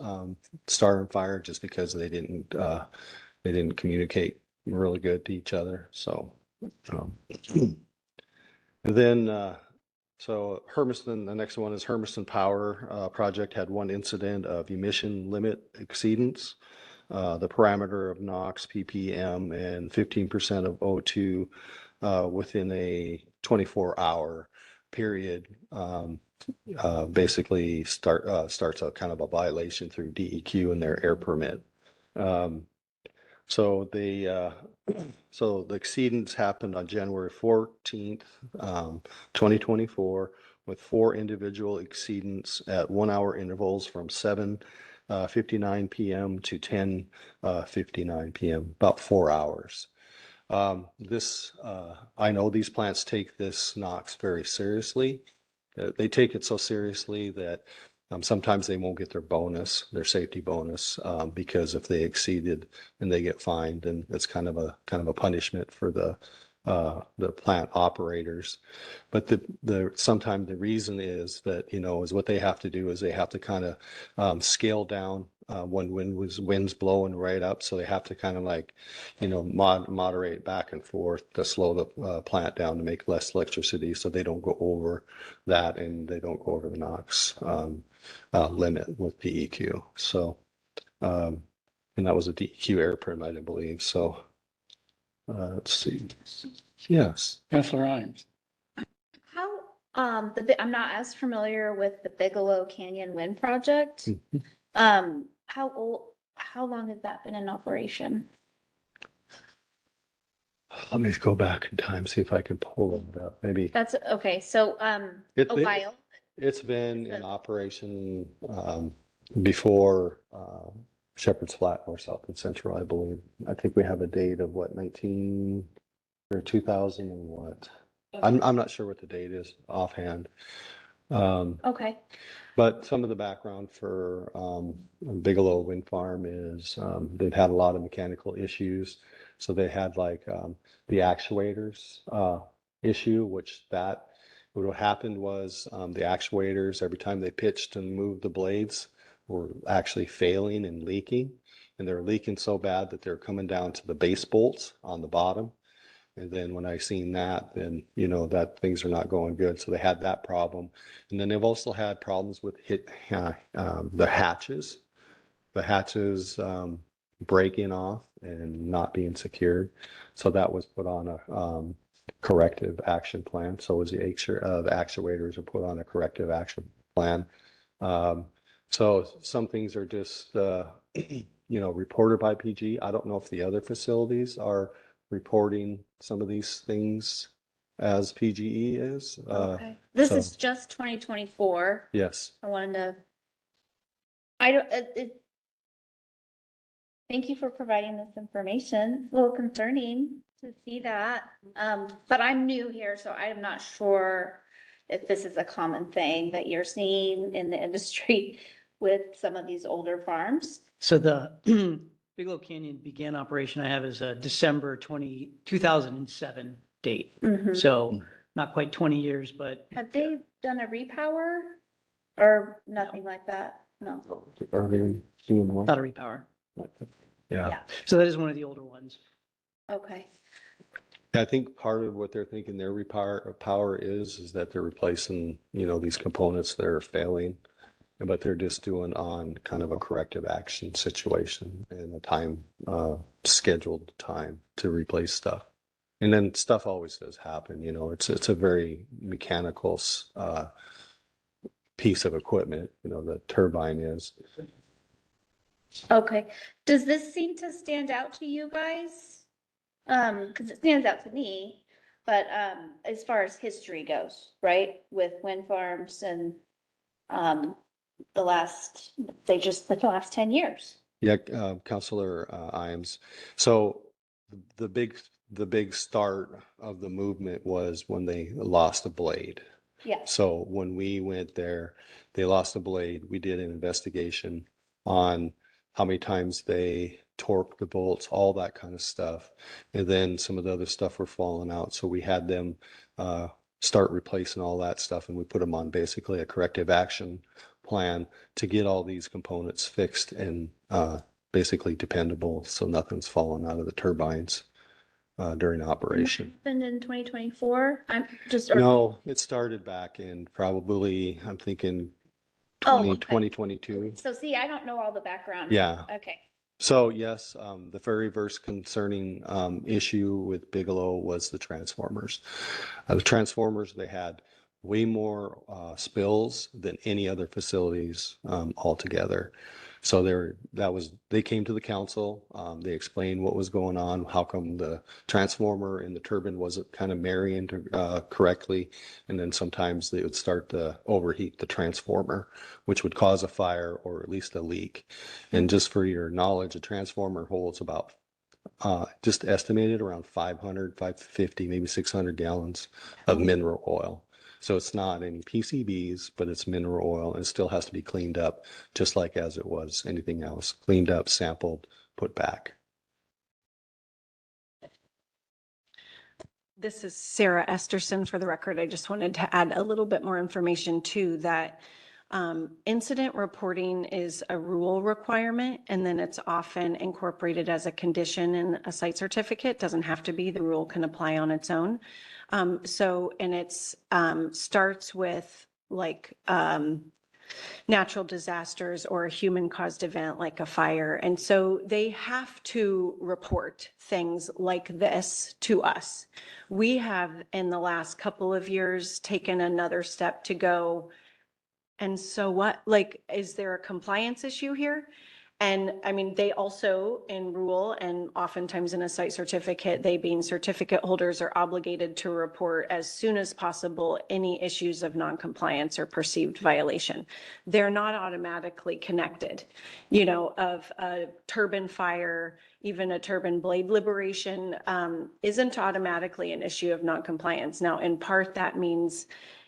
start on fire just because they didn't communicate really good to each other. So and then so Hermiston, the next one is Hermiston Power project had 1 incident of emission limit exceedance. The parameter of NOx, ppm, and 15% of O2 within a 24-hour period basically starts a kind of a violation through DEQ and their air permit. So the so the exceedance happened on January 14th, 2024, with 4 individual exceedants at 1-hour intervals from 7:59 p.m. to 10:59 p.m., about 4 hours. I know these plants take this NOx very seriously. They take it so seriously that sometimes they won't get their bonus, their safety bonus, because if they exceeded and they get fined, then it's kind of a punishment for the plant operators. But sometimes the reason is that, is what they have to do is they have to kind of scale down when wind's blowing right up. So they have to kind of like, moderate back and forth to slow the plant down to make less electricity so they don't go over that and they don't go over the NOx limit with DEQ. So, and that was a DEQ air permit, I believe. So, let's see. Yes. Councilor Imes. How, I'm not as familiar with the Bigelow Canyon Wind Project. How long has that been in operation? Let me go back in time, see if I can pull it up. Maybe That's, okay, so, It- a it- while. it's been in operation before Shepherd's Flat or South and Central, I believe. I think we have a date of what, 19 or 2000 and what? I'm not sure what the date is offhand. Okay, But some of the background for Bigelow Wind Farm is they've had a lot of mechanical issues. So they had like the actuators issue, which what happened was the actuators, every time they pitched and moved the blades, were actually failing and leaking. And they're leaking so bad that they're coming down to the base bolts on the bottom. And then when I seen that, then, that things are not going good. So they had that problem. And then they've also had problems with the hatches. The hatches breaking off and not being secured. So that was put on a corrective action plan. So was the actuators are put on a corrective action plan. So some things are just, reported by PG. I don't know if the other facilities are reporting some of these things as PGE is. okay. This so- is just 2024. Yes. I wanted to, I don't, thank you for providing this information. It's a little concerning to see that. But I'm new here, so I'm not sure if this is a common thing that you're seeing in the industry with some of these older farms. So the Bigelow Canyon began operation I have is a December 2007 date. So not quite 20 years, but Have they done a repower or nothing like that? No. not a repower. Yeah. So that is one of the older ones. Okay. I think part of what they're thinking their power is that they're replacing, these components that are failing, but they're just doing on kind of a corrective action situation and a time, scheduled time to replace stuff. And then stuff always does happen, it's a very mechanical, piece of equipment, the turbine is. Okay. Does this seem to stand out to you guys? Because it stands out to me, but as far as history goes, right, with wind farms and the last 10 years. Yeah, Councilor Imes. So the big start of the movement was when they lost a blade. Yeah. So when we went there, they lost a blade. We did an investigation on how many times they torqued the bolts, all that kind of stuff. And then some of the other stuff were falling out. So we had them start replacing all that stuff, and we put them on basically a corrective action plan to get all these components fixed and basically dependable, so nothing's falling out of the turbines during operation. Happened in 2024. I'm just. No, it started back in probably, I'm thinking Oh, okay. 2022. So see, I don't know all the background. Yeah. Okay. So yes, the very first concerning issue with Bigelow was the transformers. The transformers, they had way more spills than any other facilities altogether. So they came to the council, they explained what was going on, how come the transformer and the turbine wasn't kind of marrying correctly. And then sometimes they would start to overheat the transformer, which would cause a fire or at least a leak. And just for your knowledge, a transformer holds about just estimated around 500, 550, maybe 600 gallons of mineral oil. So it's not any PCBs, but it's mineral oil and it still has to be cleaned up just like as it was anything else. Cleaned up, sampled, put back. This is Sarah Esterson for the record. I just wanted to add a little bit more information too, that incident reporting is a rule requirement, and then it's often incorporated as a condition in a site certificate. Doesn't have to be, the rule can apply on its own. And it's starts with like natural disasters or a human caused event like a fire. And so they have to report things like this to us. We have in the last couple of years taken another step to go, and so what, like, is there a compliance issue here? And I mean, they also in rule and oftentimes in a site certificate, they being certificate holders are obligated to report as soon as possible any issues of noncompliance or perceived violation. They're not automatically connected, you know, of a turbine fire, even a turbine blade liberation isn't automatically an issue of noncompliance. Now, in part, that means,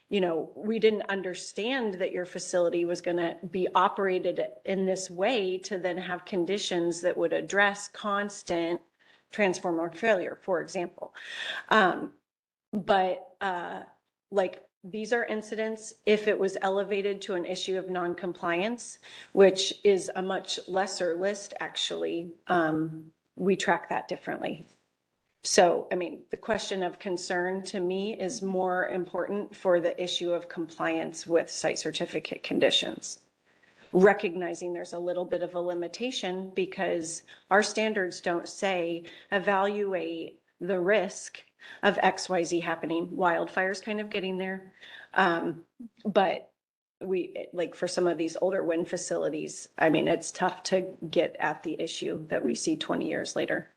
you know, we didn't understand that your facility was going to be operated in this way to then have conditions that would address constant transformer failure, for example. Like these are incidents, if it was elevated to an issue of non-compliance, which is a much lesser list, actually, we track that differently. So, I mean, the question of concern to me is more important for the issue of compliance with site certificate conditions. Recognizing there's a little bit of a limitation because our standards don't say evaluate the risk of XYZ happening. Wildfire's kind of getting there. But we, like for some of these older wind facilities, I mean, it's tough to get at the issue that we see 20 years later.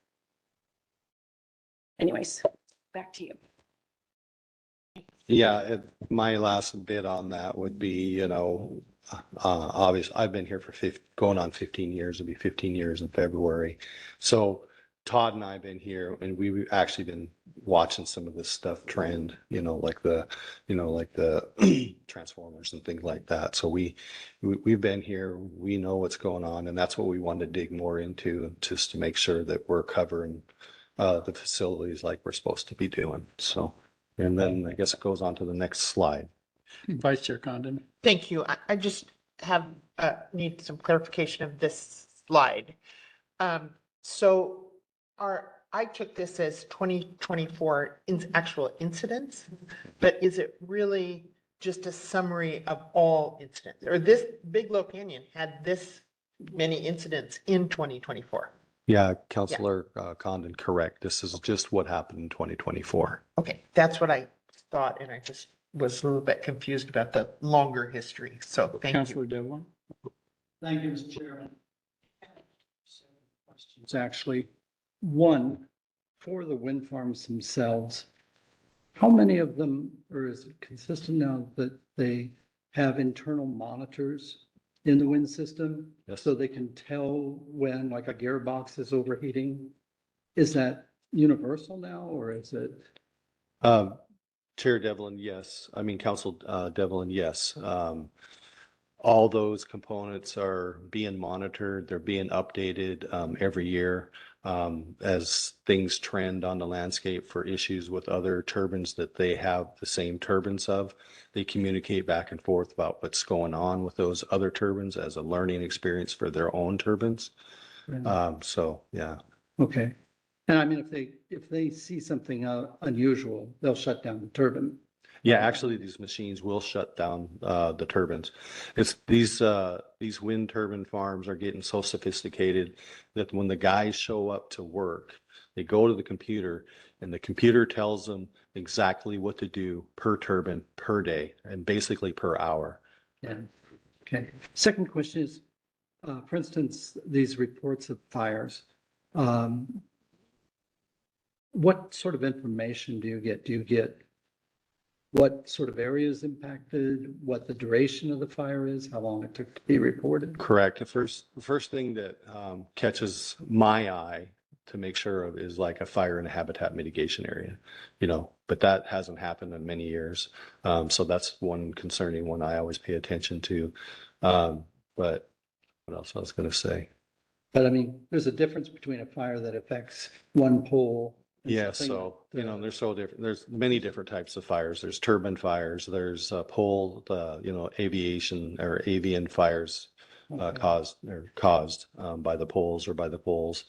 Anyways, back to you. Yeah, my last bit on that would be, you know, obviously I've been here for going on 15 years. It'll be 15 years in February. So Todd and I have been here and we've actually been watching some of this stuff trend, you know, like the transformers and things like that. So we've been here, we know what's going on, and that's what we want to dig more into, just to make sure that we're covering the facilities like we're supposed to be doing. So, and then I guess it goes on to the next slide. Vice Chair Condon. Thank you. I just have, need some clarification of this slide. So I took this as 2024 actual incidents, but is it really just a summary of all incidents? Or this Bigelow Canyon had this many incidents in 2024? Yeah, Councilor Condon, correct. This is just what happened in 2024. Okay, that's what I thought, and I just was a little bit confused about the longer history. So thank you. Councilor Devlin. Thank you, Mr. Chairman. Questions, actually. One, for the wind farms themselves, how many of them, or is it consistent now that they have internal monitors in the wind system? Yes. So they can tell when like a gearbox is overheating? Is that universal now, or is it? Chair Devlin, yes. I mean, Council Devlin, yes. All those components are being monitored. They're being updated every year as things trend on the landscape for issues with other turbines that they have the same turbines of. They communicate back and forth about what's going on with those other turbines as a learning experience for their own turbines. So, yeah. Okay. And I mean, if they see something unusual, they'll shut down the turbine. Yeah, actually, these machines will shut down the turbines. It's these wind turbine farms are getting so sophisticated that when the guys show up to work, they go to the computer and the computer tells them exactly what to do per turbine, per day, and basically per hour. Yeah. Okay. Second question is, For instance, these reports of fires, what sort of information do you get? Do you get what sort of areas impacted, what the duration of the fire is, how long it took to be reported? Correct. The first thing that catches my eye to make sure of is like a fire in a habitat mitigation area, but that hasn't happened in many years. So that's one concerning one I always pay attention to. But what else I was going to say? But I mean, there's a difference between a fire that affects one pole. and Yeah, something so, that, they're so different. There's many different types of fires. There's turbine fires, there's pole, aviation or avian fires Okay. caused by the poles or by the poles.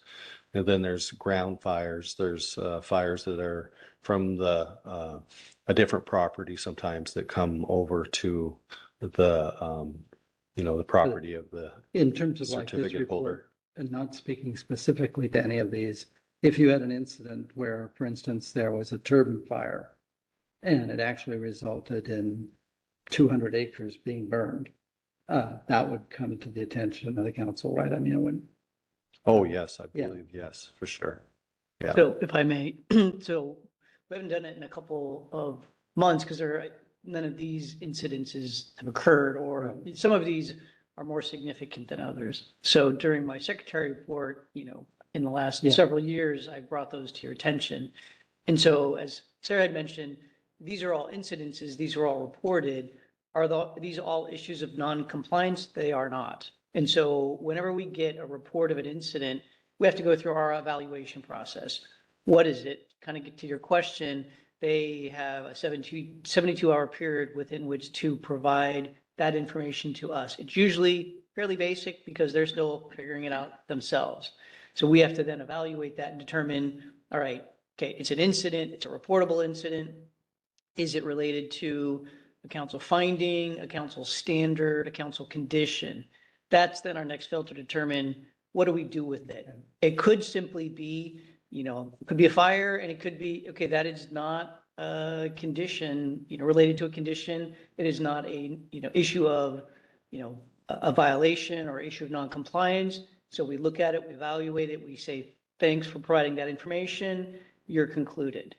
And then there's ground fires. There's fires that are from a different property sometimes that come over to the property of the In terms of like this certificate holder. report, and not speaking specifically to any of these, if you had an incident where, for instance, there was a turbine fire and it actually resulted in 200 acres being burned, that would come to the attention of the council, right? I mean, it wouldn't. Oh, yes, I Yeah. believe, yes, for sure. Yeah. So if I may, so we haven't done it in a couple of months because none of these incidences have occurred, or some of these are more significant than others. So during my secretary report, in the last Yeah. several years, I brought those to your attention. And so as Sarah had mentioned, these are all incidences, these are all reported. Are these all issues of non-compliance? They are not. And so whenever we get a report of an incident, we have to go through our evaluation process. What is it? Kind of get to your question. They have a 72-hour period within which to provide that information to us. It's usually fairly basic because they're still figuring it out themselves. So we have to then evaluate that and determine, all right, okay, it's an incident, it's a reportable incident. Is it related to a council finding, a council standard, a council condition? That's then our next filter to determine what do we do with it. It could simply be, it could be a fire, and it could be, okay, that is not a condition, related to a condition. It is not a, issue of, a violation or issue of non-compliance. So we look at it, we evaluate it, we say, thanks for providing that information, you're concluded.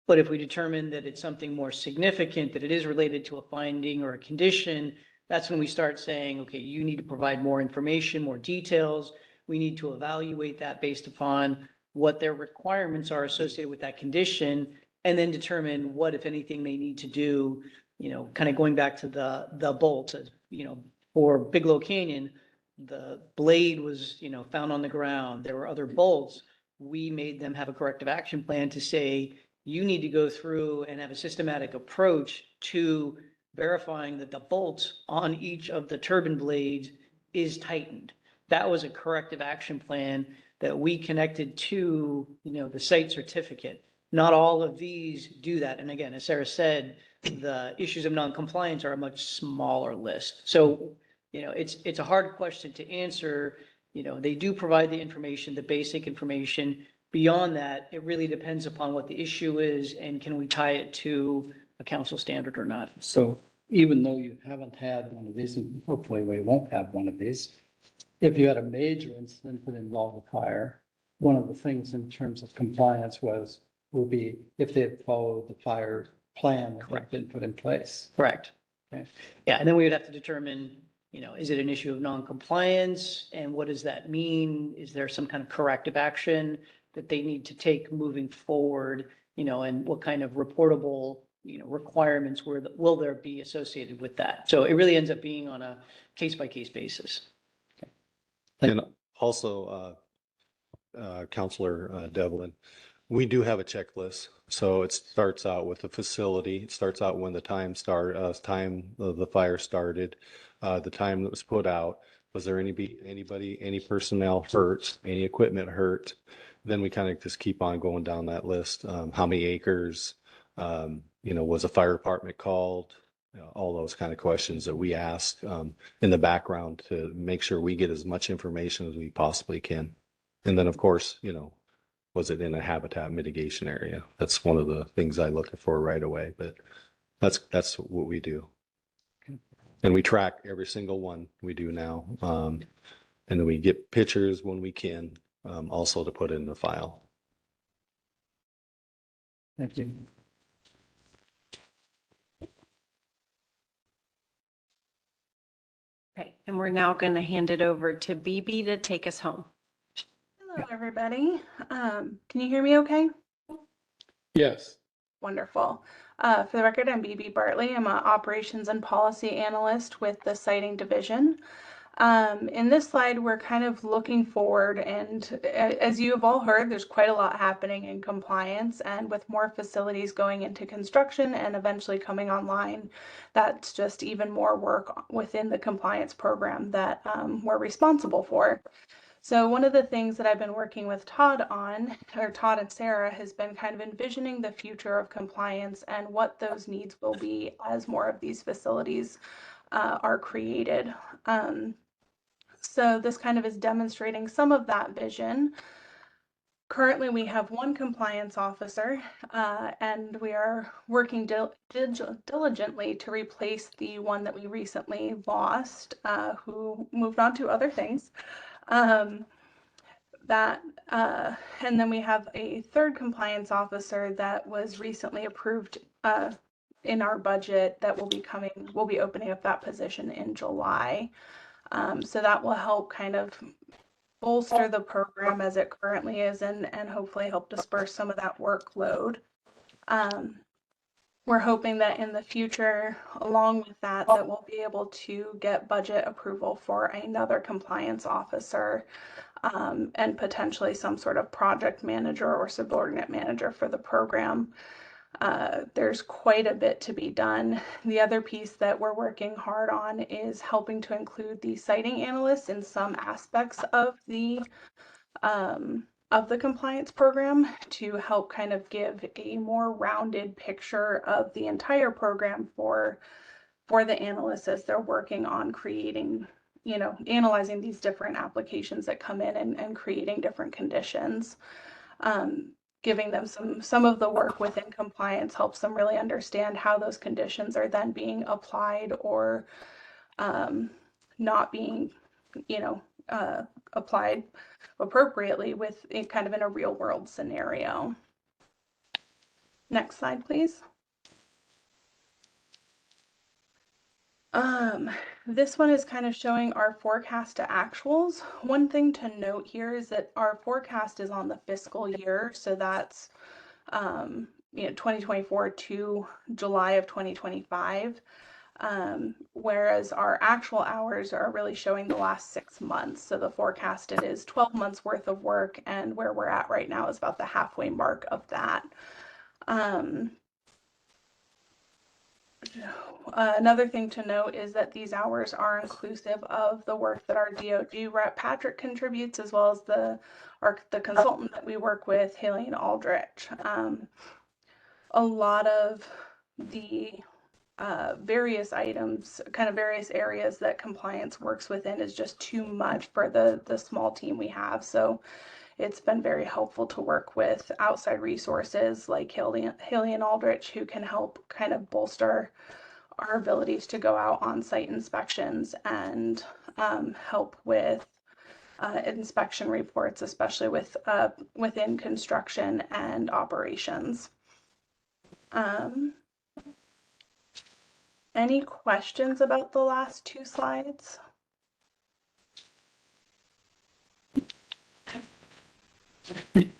But if we determine that it's something more significant, that it is related to a finding or a condition, that's when we start saying, okay, you need to provide more information, more details. We need to evaluate that based upon what their requirements are associated with that condition, and then determine what, if anything, they need to do, kind of going back to the bolt, for Bigelow Canyon, the blade was, found on the ground. There were other bolts. We made them have a corrective action plan to say, you need to go through and have a systematic approach to verifying that the bolts on each of the turbine blades is tightened. That was a corrective action plan that we connected to, the site certificate. Not all of these do that. And again, as Sarah said, the issues of non-compliance are a much smaller list. So, it's a hard question to answer. They do provide the information, the basic information. Beyond that, it really depends upon what the issue is and can we tie it to a council standard or not. So even though you haven't had one of these, and hopefully we won't have one of these, if you had a major incident that involved a fire, one of the things in terms of compliance will be if they had followed the fire plan that had been put in place. Correct. Okay. Yeah, and then we would have to determine, is it an issue of non-compliance, and what does that mean? Is there some kind of corrective action that they need to take moving forward, and what kind of reportable, requirements will there be associated with that? So it really ends up being on a case-by-case basis. And also, Counselor Devlin, we do have a checklist. So it starts out with the facility. It starts out when the time of the fire started, the time that was put out. Was there anybody, any personnel hurt, any equipment hurt? Then we kind of just keep on going down that list. How many acres? Was a fire department called? All those kind of questions that we ask in the background to make sure we get as much information as we possibly can. And then, of course, was it in a habitat mitigation area? That's one of the things I look for right away, but that's what we do. And we track every single one we do now. And then we get pictures when we can, also to put in the file. Thank you. Okay, and we're now going to hand it over to BB to take us home. Hello, everybody. Can you hear me okay? Yes. Wonderful. For the record, I'm BB Bartley. I'm an operations and policy analyst with the siting division. In this slide, we're kind of looking forward, and as you have all heard, there's quite a lot happening in compliance, and with more facilities going into construction and eventually coming online, that's just even more work within the compliance program that we're responsible for. So one of the things that I've been working with Todd on, or Todd and Sarah, has been kind of envisioning the future of compliance and what those needs will be as more of these facilities are created. So this kind of is demonstrating some of that vision. Currently, we have one compliance officer, and we are working diligently to replace the one that we recently lost, who moved on to other things. And then we have a third compliance officer that was recently approved in our budget that we'll be opening up that position in July. So that will help kind of bolster the program as it currently is and hopefully help disperse some of that workload. We're hoping that in the future, along with that we'll be able to get budget approval for another compliance officer and potentially some sort of project manager or subordinate manager for the program. There's quite a bit to be done. The other piece that we're working hard on is helping to include the siting analysts in some aspects of the compliance program to help kind of give a more rounded picture of the entire program for the analysts as they're working on creating, analyzing these different applications that come in and creating different conditions. Giving them some of the work within compliance helps them really understand how those conditions are then being applied or not being, applied appropriately with kind of in a real world scenario. Next slide, please. This one is kind of showing our forecast to actuals. One thing to note here is that our forecast is on the fiscal year, so that's 2024 to July of 2025, whereas our actual hours are really showing the last 6 months. So the forecasted is 12 months worth of work, and where we're at right now is about the halfway mark of that. Another thing to note is that these hours are inclusive of the work that our DOG rep Patrick contributes, as well as the consultant that we work with, Halion Aldrich. A lot of the various items, kind of various areas that compliance works within is just too much for the small team we have. So it's been very helpful to work with outside resources like Halion Aldrich, who can help kind of bolster our abilities to go out on site inspections and help with inspection reports, especially within construction and operations. Any questions about the last two slides?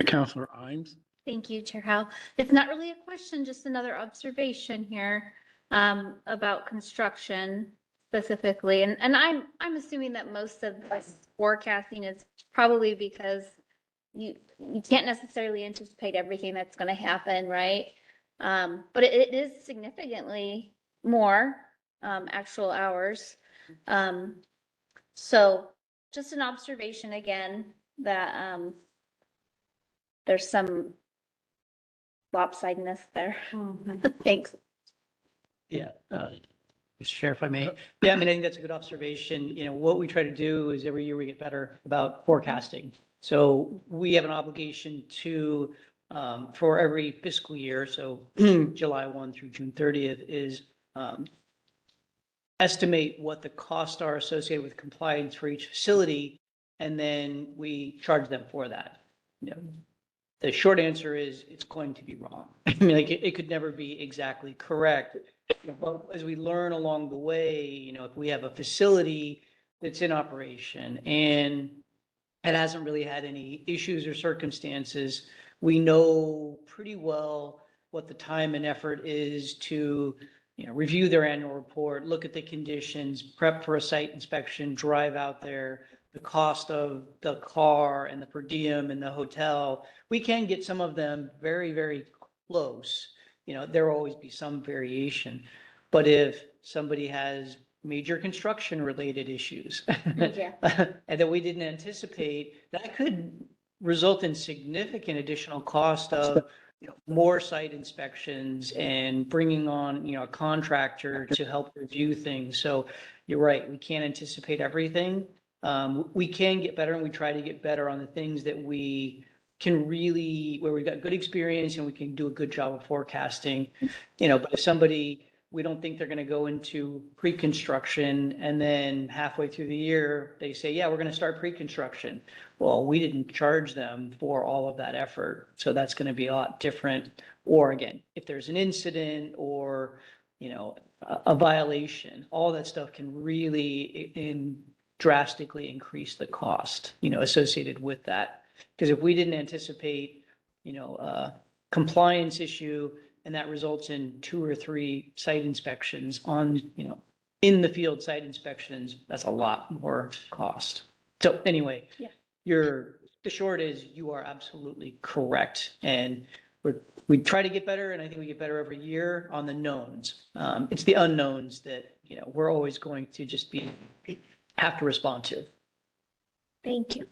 Councilor Imes. Thank you, Chair Howell. It's not really a question, just another observation here about construction specifically. And I'm assuming that most of this forecasting is probably because you can't necessarily anticipate everything that's going to happen, right? But it is significantly more actual hours. So just an observation again that there's some lopsidedness there. Thanks. Yeah, Mr. Chair, if I may. Yeah, I mean, I think that's a good observation. What we try to do is every year we get better about forecasting. So we have an obligation to, for every fiscal year, so July 1 through June 30th is estimate what the costs are associated with compliance for each facility, and then we charge them for that. You know, the short answer is it's going to be wrong. I mean, like it could never be exactly correct. But as we learn along the way, you know, if we have a facility that's in operation and it hasn't really had any issues or circumstances, we know pretty well what the time and effort is to, you know, review their annual report, look at the conditions, prep for a site inspection, drive out there, the cost of the car and the per diem and the hotel. We can get some of them very, very close. You know, there will always be some variation. But if somebody has major construction related issues Yeah. and that we didn't anticipate, that could result in significant additional cost of, you know, more site inspections and bringing on, you know, a contractor to help review things. So you're right, we can't anticipate everything. We can get better, and we try to get better on the things that we can really, where we've got good experience and we can do a good job of forecasting. You know, but if somebody, we don't think they're going to go into pre-construction, and then halfway through the year, they say, yeah, we're going to start pre-construction. Well, we didn't charge them for all of that effort. So that's going to be a lot different. Or again, if there's an incident or, you know, a violation, all that stuff can really drastically increase the cost, you know, associated with that. Because if we didn't anticipate, you know, a compliance issue, and that results in 2 or 3 site inspections on, you know, in the field site inspections, that's a lot more cost. So anyway, Yeah. the short is you are absolutely correct. And we try to get better, and I think we get better every year on the knowns. It's the unknowns that, you know, we're always going to just have to respond to. Thank you.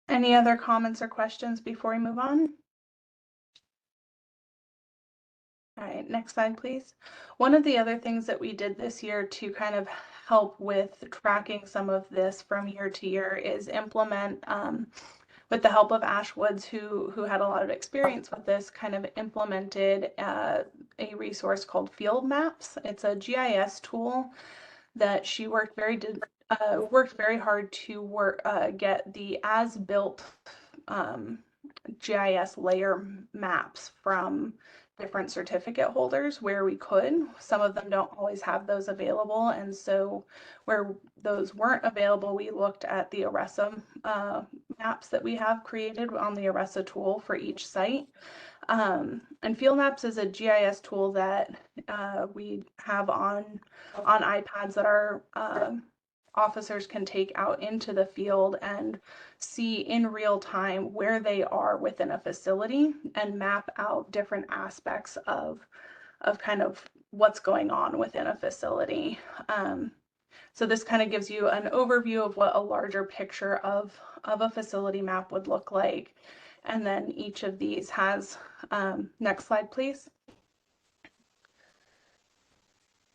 Any other comments or questions before we move on? All right, next slide, please. One of the other things that we did this year to kind of help with tracking some of this from year to year is implement, with the help of Ash Woods, who had a lot of experience with this, kind of implemented a resource called Field Maps. It's a GIS tool that she worked very hard to get the as-built GIS layer maps from different certificate holders where we could. Some of them don't always have those available, and so where those weren't available, we looked at the ARESA maps that we have created on the ARESA tool for each site. And Field Maps is a GIS tool that we have on iPads that our officers can take out into the field and see in real time where they are within a facility and map out different aspects of kind of what's going on within a facility. So this kind of gives you an overview of what a larger picture of a facility map would look like. And then each of these has, next slide, please.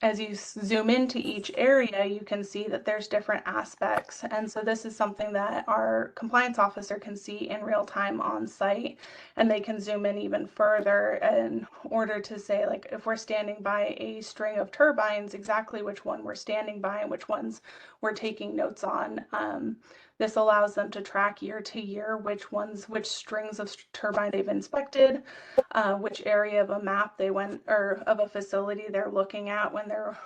As you zoom into each area, you can see that there's different aspects. And so this is something that our compliance officer can see in real time on site, and they can zoom in even further in order to say, like, if we're standing by a string of turbines, exactly which one we're standing by and which ones we're taking notes on. This allows them to track year to year which strings of turbine they've inspected, which area of a map they went, or of a facility they're looking at when they're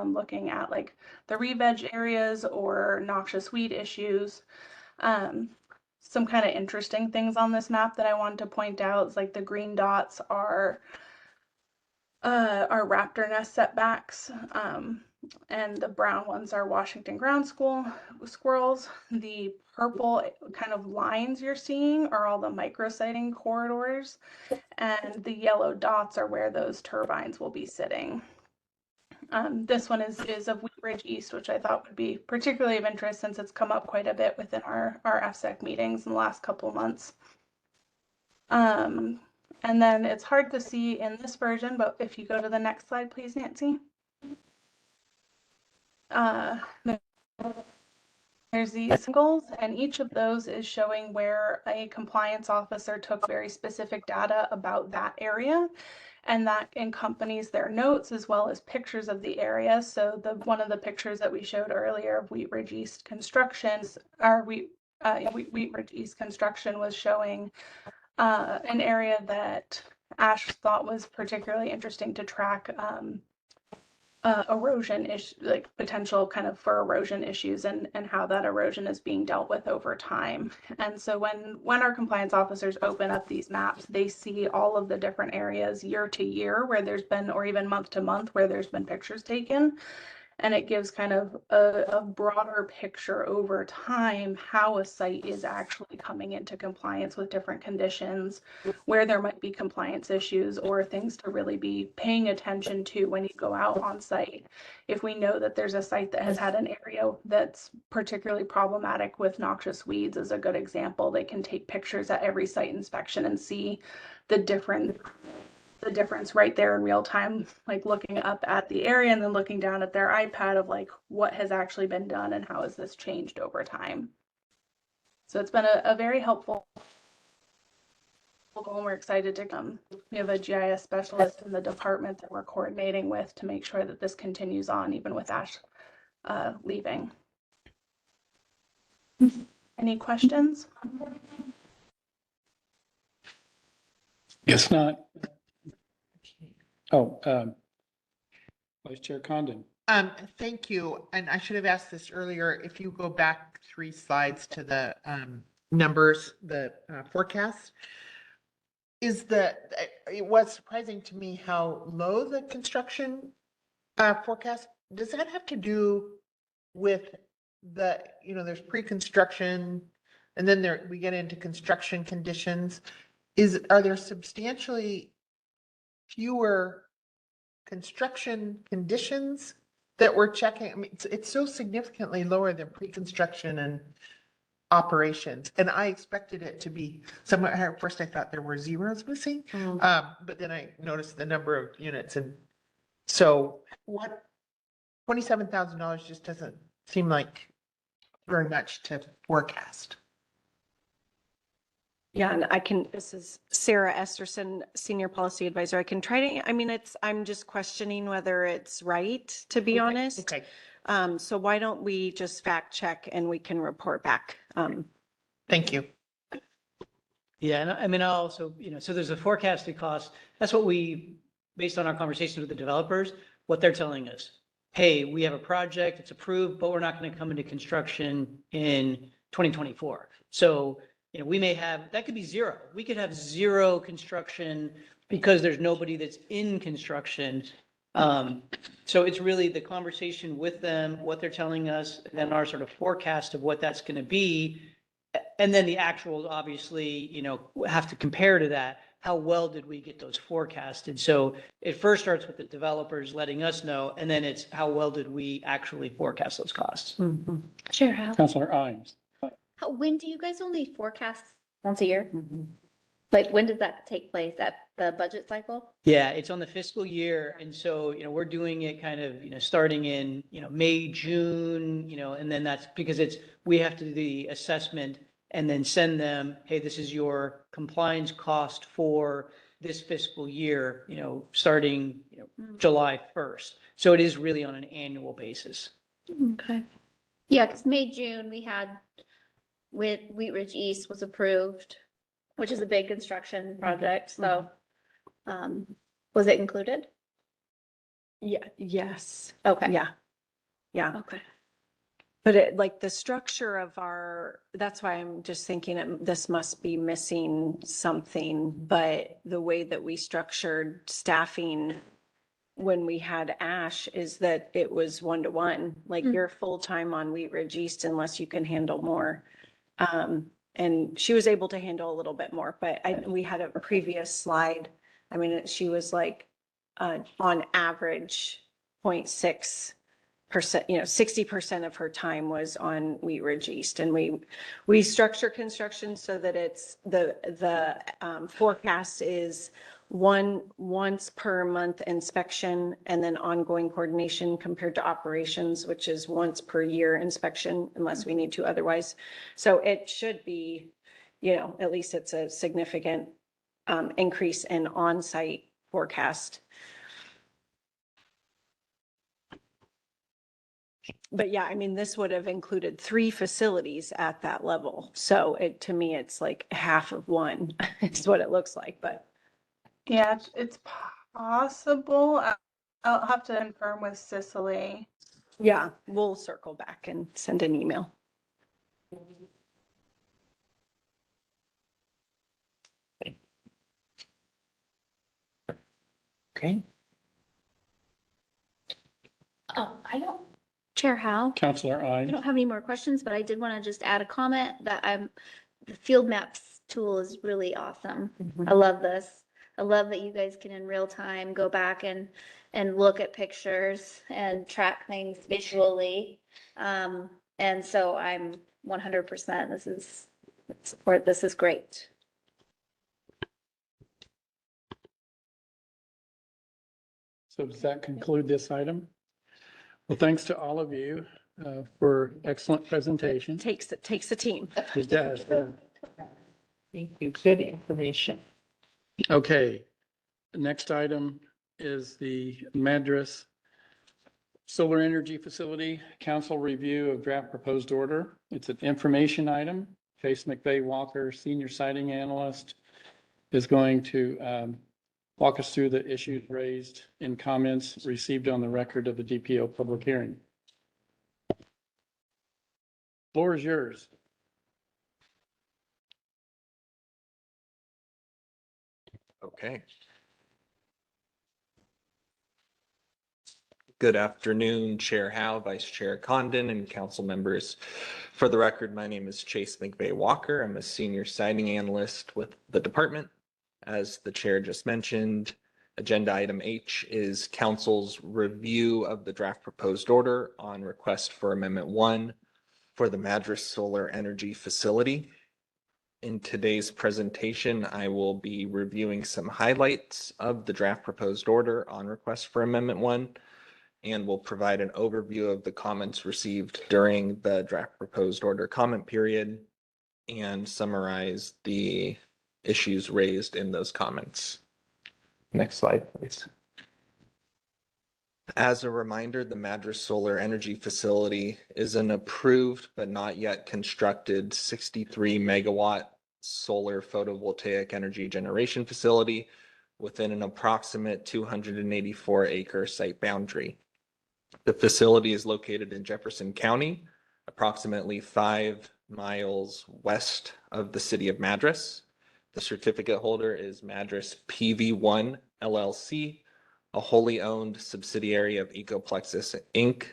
looking at like the re-veg areas or noxious weed issues. Some kind of interesting things on this map that I wanted to point out is like the green dots are raptor nest setbacks. And the brown ones are Washington ground squirrels. The purple kind of lines you're seeing are all the micrositing corridors, and the yellow dots are where those turbines will be sitting. This one is of Wheat Ridge East, which I thought would be particularly of interest since it's come up quite a bit within our FSEC meetings in the last couple of months. And then it's hard to see in this version, but if you go to the next slide, please, Nancy. There's these singles, and each of those is showing where a compliance officer took very specific data about that area And that accompanies their notes as well as pictures of the area. So one of the pictures that we showed earlier of Wheat Ridge East Constructions, Wheat Ridge East Construction was showing an area that Ash thought was particularly interesting to track erosion issue, like potential kind of for erosion issues and how that erosion is being dealt with over time. And so when our compliance officers open up these maps, they see all of the different areas year to year where there's been, or even month to month where there's been pictures taken. And it gives kind of a broader picture over time how a site is actually coming into compliance with different conditions, where there might be compliance issues or things to really be paying attention to when you go out on site. If we know that there's a site that has had an area that's particularly problematic with noxious weeds is a good example. They can take pictures at every site inspection and see the difference right there in real time, like looking up at the area and then looking down at their iPad of like what has actually been done and how has this changed over time. So it's been a very helpful goal, and we're excited to come. We have a GIS specialist in the department that we're coordinating with to make sure that this continues on even with Ash leaving. Any questions? If not. Oh, Vice Chair Condon. Thank you. And I should have asked this earlier. If you go back 3 slides to the numbers, the forecast, it was surprising to me how low the construction forecast. Does that have to do with there's pre-construction and then we get into construction conditions? Are there substantially fewer construction conditions that we're checking? I mean, it's so significantly lower than pre-construction and operations. And I expected it to be somewhat higher. First, I thought there were zeros missing, but then I noticed the number of units. And so $27,000 just doesn't seem like very much to forecast. Yeah, and this is Sarah Esterson, Senior Policy Advisor. I can try to, I'm just questioning whether it's right, to be honest. Okay. So why don't we just fact check and we can report back? Thank you. Yeah, and I'll also, so there's a forecasted cost. That's what based on our conversations with the developers, what they're telling us. Hey, we have a project, it's approved, but we're not going to come into construction in 2024. So we may have, that could be zero. We could have zero construction because there's nobody that's in construction. So it's really the conversation with them, what they're telling us, and then our sort of forecast of what that's going to be. And then the actuals, obviously, have to compare to that. How well did we get those forecasted? So it first starts with the developers letting us know, and then it's how well did we actually forecast those costs? Mm-hmm. Sure. How? Councilor Imes. When do you guys only forecast once a year? Like, when does that take place? At the budget cycle? Yeah, it's on the fiscal year. And so, we're doing it kind of, starting in, May, June, and then that's because we have to do the assessment and then send them, hey, this is your compliance cost for this fiscal year, starting, July 1st. So it is really on an annual basis. Okay. Yeah, because May, June, we had with Wheat Ridge East was approved, which is a big construction project. So was it included? Yeah, yes. Okay. Yeah. Yeah. Okay. But like the structure of that's why I'm just thinking this must be missing something, but the way that we structured staffing when we had Ash is that it was 1-to-1, like you're full-time on Wheat Ridge East unless you can handle more. And she was able to handle a little bit more, but we had a previous slide. She was like, on average 0.6%, 60% of her time was on Wheat Ridge East. And we structure construction so that it's the forecast is once per month inspection and then ongoing coordination compared to operations, which is once per year inspection unless we need to otherwise. So it should be, at least it's a significant increase in on-site forecast. But yeah, I mean, this would have included 3 facilities at that level. So to me, it's like half of one is what it looks like, but. Yeah, it's possible. I'll have to confirm with Cicely. Yeah, we'll circle back and send an email. Okay. Oh, I don't. Chair Howe? Counselor I I. don't have any more questions, but I did want to just add a comment that the field maps tool is really awesome. I love this. I love that you guys can in real time go back and look at pictures and track things visually. And so I'm 100%, this is great. So does that conclude this item? Well, thanks to all of you for excellent presentation. Takes a team. It does. Thank you. Good information. Okay, the next item is the Madras Solar Energy Facility Council Review of Draft Proposed Order. It's an information item. Chase McVeigh Walker, Senior Siting Analyst, is going to walk us through the issues raised in comments received on the record of the DPO public hearing. Floor is yours. Okay. Good afternoon, Chair Howe, Vice Chair Condon, and council members. For the record, my name is Chase McVeigh Walker. I'm a senior siting analyst with the department. As the chair just mentioned, agenda item H is council's review of the draft proposed order on request for amendment 1 for the Madras Solar Energy Facility. In today's presentation, I will be reviewing some highlights of the draft proposed order on request for amendment 1, and will provide an overview of the comments received during the draft proposed order comment period and summarize the issues raised in those comments. Next slide, please. As a reminder, the Madras Solar Energy Facility is an approved but not yet constructed 63 megawatt solar photovoltaic energy generation facility within an approximate 284 acre site boundary. The facility is located in Jefferson County, approximately 5 miles west of the city of Madras. The certificate holder is Madras PV1 LLC, a wholly owned subsidiary of Ecoplexus Inc.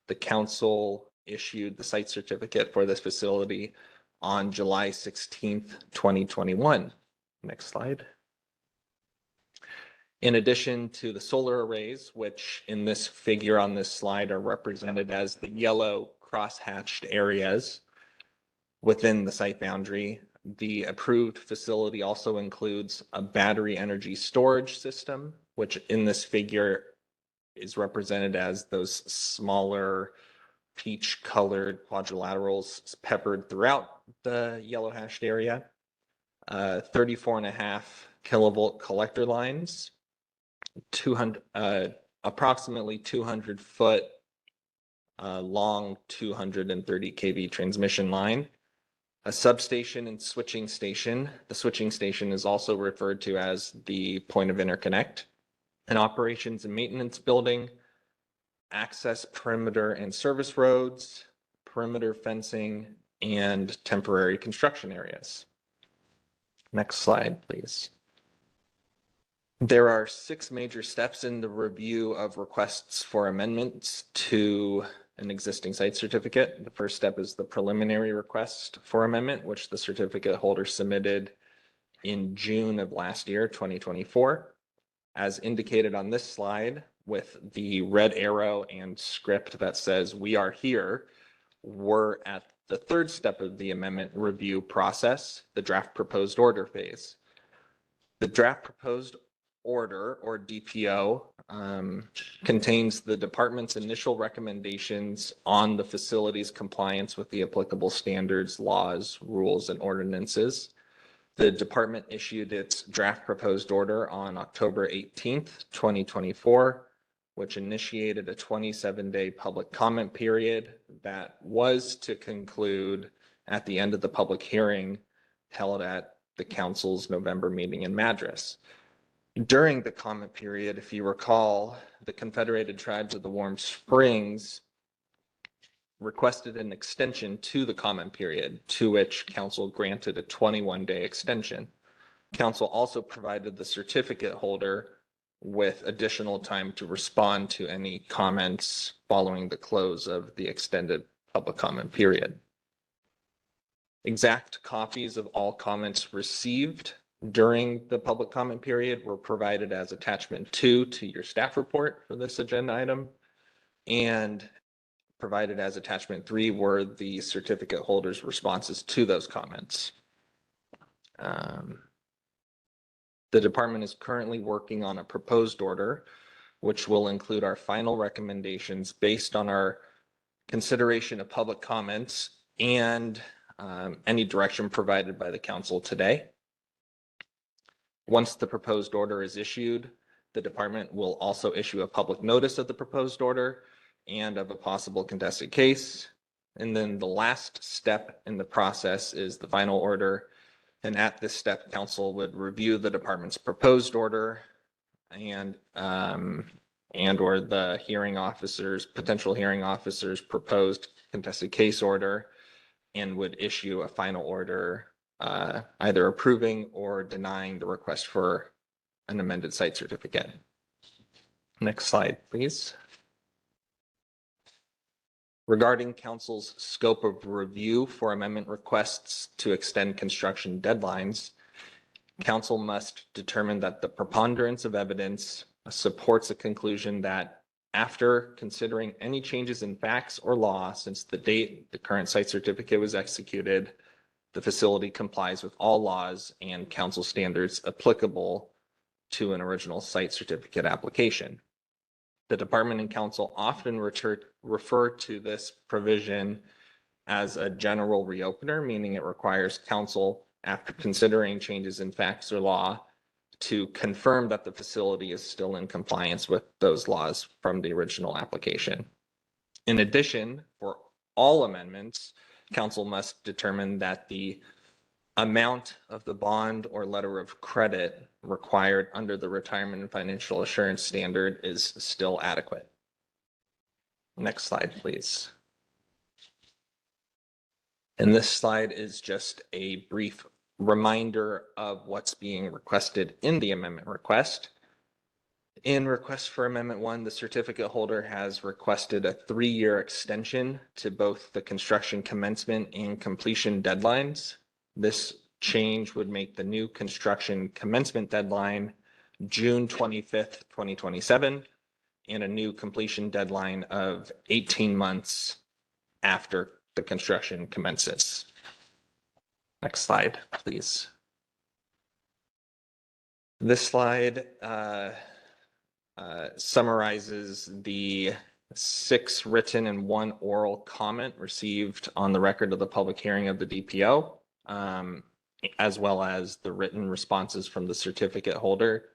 The council issued the site certificate for this facility on July 16th, 2021. Next slide. In addition to the solar arrays, which in this figure on this slide are represented as the yellow cross-hatched areas within the site boundary, the approved facility also includes a battery energy storage system, which in this figure is represented as those smaller peach-colored quadrilaterals peppered throughout the yellow hashed area, 34.5 kilovolt collector lines, approximately 200 foot long 230 kV transmission line, a substation and switching station. The switching station is also referred to as the point of interconnect, an operations and maintenance building, access perimeter and service roads, perimeter fencing, and temporary construction areas. Next slide, please. There are 6 major steps in the review of requests for amendments to an existing site certificate. The first step is the preliminary request for amendment, which the certificate holder submitted in June of last year, 2024. As indicated on this slide with the red arrow and script that says "we are here," we're at the 3rd step of the amendment review process, the draft proposed order phase. The draft proposed order, or DPO, contains the department's initial recommendations on the facility's compliance with the applicable standards, laws, rules, and ordinances. The department issued its draft proposed order on October 18th, 2024, which initiated a 27-day public comment period that was to conclude at the end of the public hearing held at the council's November meeting in Madras. During the comment period, if you recall, the Confederated Tribes of the Warm Springs requested an extension to the comment period, to which council granted a 21-day extension. Council also provided the certificate holder with additional time to respond to any comments following the close of the extended public comment period. Exact copies of all comments received during the public comment period were provided as attachment 2 to your staff report for this agenda item, and provided as attachment 3 were the certificate holders' responses to those comments. The department is currently working on a proposed order, which will include our final recommendations based on our consideration of public comments and any direction provided by the council today. Once the proposed order is issued, the department will also issue a public notice of the proposed order and of a possible contested case. And then the last step in the process is the final order. And at this step, council would review the department's proposed order and or the hearing officers, potential hearing officers' proposed contested case order, and would issue a final order either approving or denying the request for an amended site certificate. Next slide, please. Regarding council's scope of review for amendment requests to extend construction deadlines, council must determine that the preponderance of evidence supports a conclusion that after considering any changes in facts or law since the date the current site certificate was executed, the facility complies with all laws and council standards applicable to an original site certificate application. The department and council often refer to this provision as a general reopener, meaning it requires council, after considering changes in facts or law, to confirm that the facility is still in compliance with those laws from the original application. In addition, for all amendments, council must determine that the amount of the bond or letter of credit required under the retirement and financial assurance standard is still adequate. Next slide, please. And this slide is just a brief reminder of what's being requested in the amendment request. In request for amendment 1, the certificate holder has requested a 3-year extension to both the construction commencement and completion deadlines. This change would make the new construction commencement deadline June 25th, 2027, and a new completion deadline of 18 months after the construction commences. Next slide, please. This slide summarizes the 6 written and 1 oral comment received on the record of the public hearing of the DPO, as well as the written responses from the certificate holder.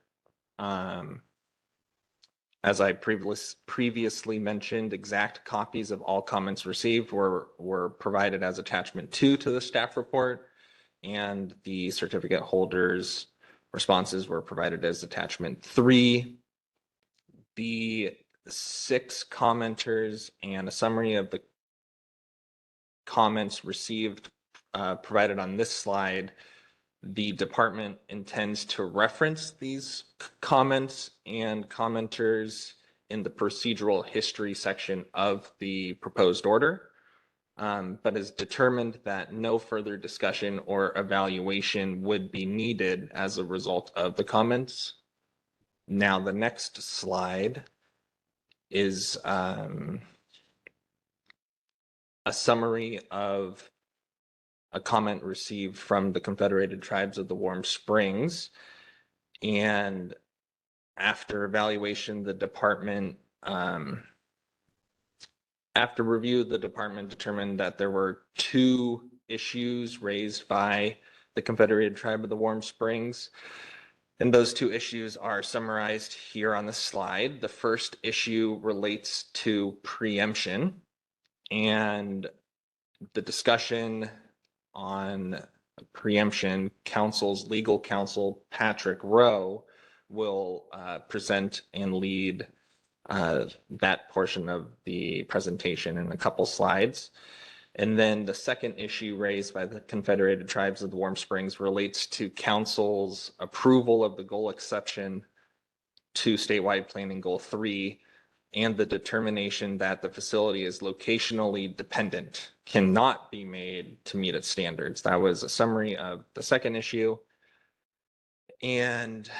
As I previously mentioned, exact copies of all comments received were provided as attachment 2 to the staff report, and the certificate holders' responses were provided as attachment 3. The 6 commenters and a summary of the comments received provided on this slide. The department intends to reference these comments and commenters in the procedural history section of the proposed order, but has determined that no further discussion or evaluation would be needed as a result of the comments. Now, the next slide is a summary of a comment received from the Confederated Tribes of the Warm Springs. And after evaluation, the department, after review, the department determined that there were 2 issues raised by the Confederated Tribe of the Warm Springs. And those two issues are summarized here on the slide. The first issue relates to preemption, and the discussion on preemption, council's legal counsel, Patrick Rowe, will present and lead that portion of the presentation in a couple slides. And then the second issue raised by the Confederated Tribes of the Warm Springs relates to council's approval of the goal exception to statewide planning goal 3 and the determination that the facility is locationally dependent cannot be made to meet its standards. That was a summary of the second issue. And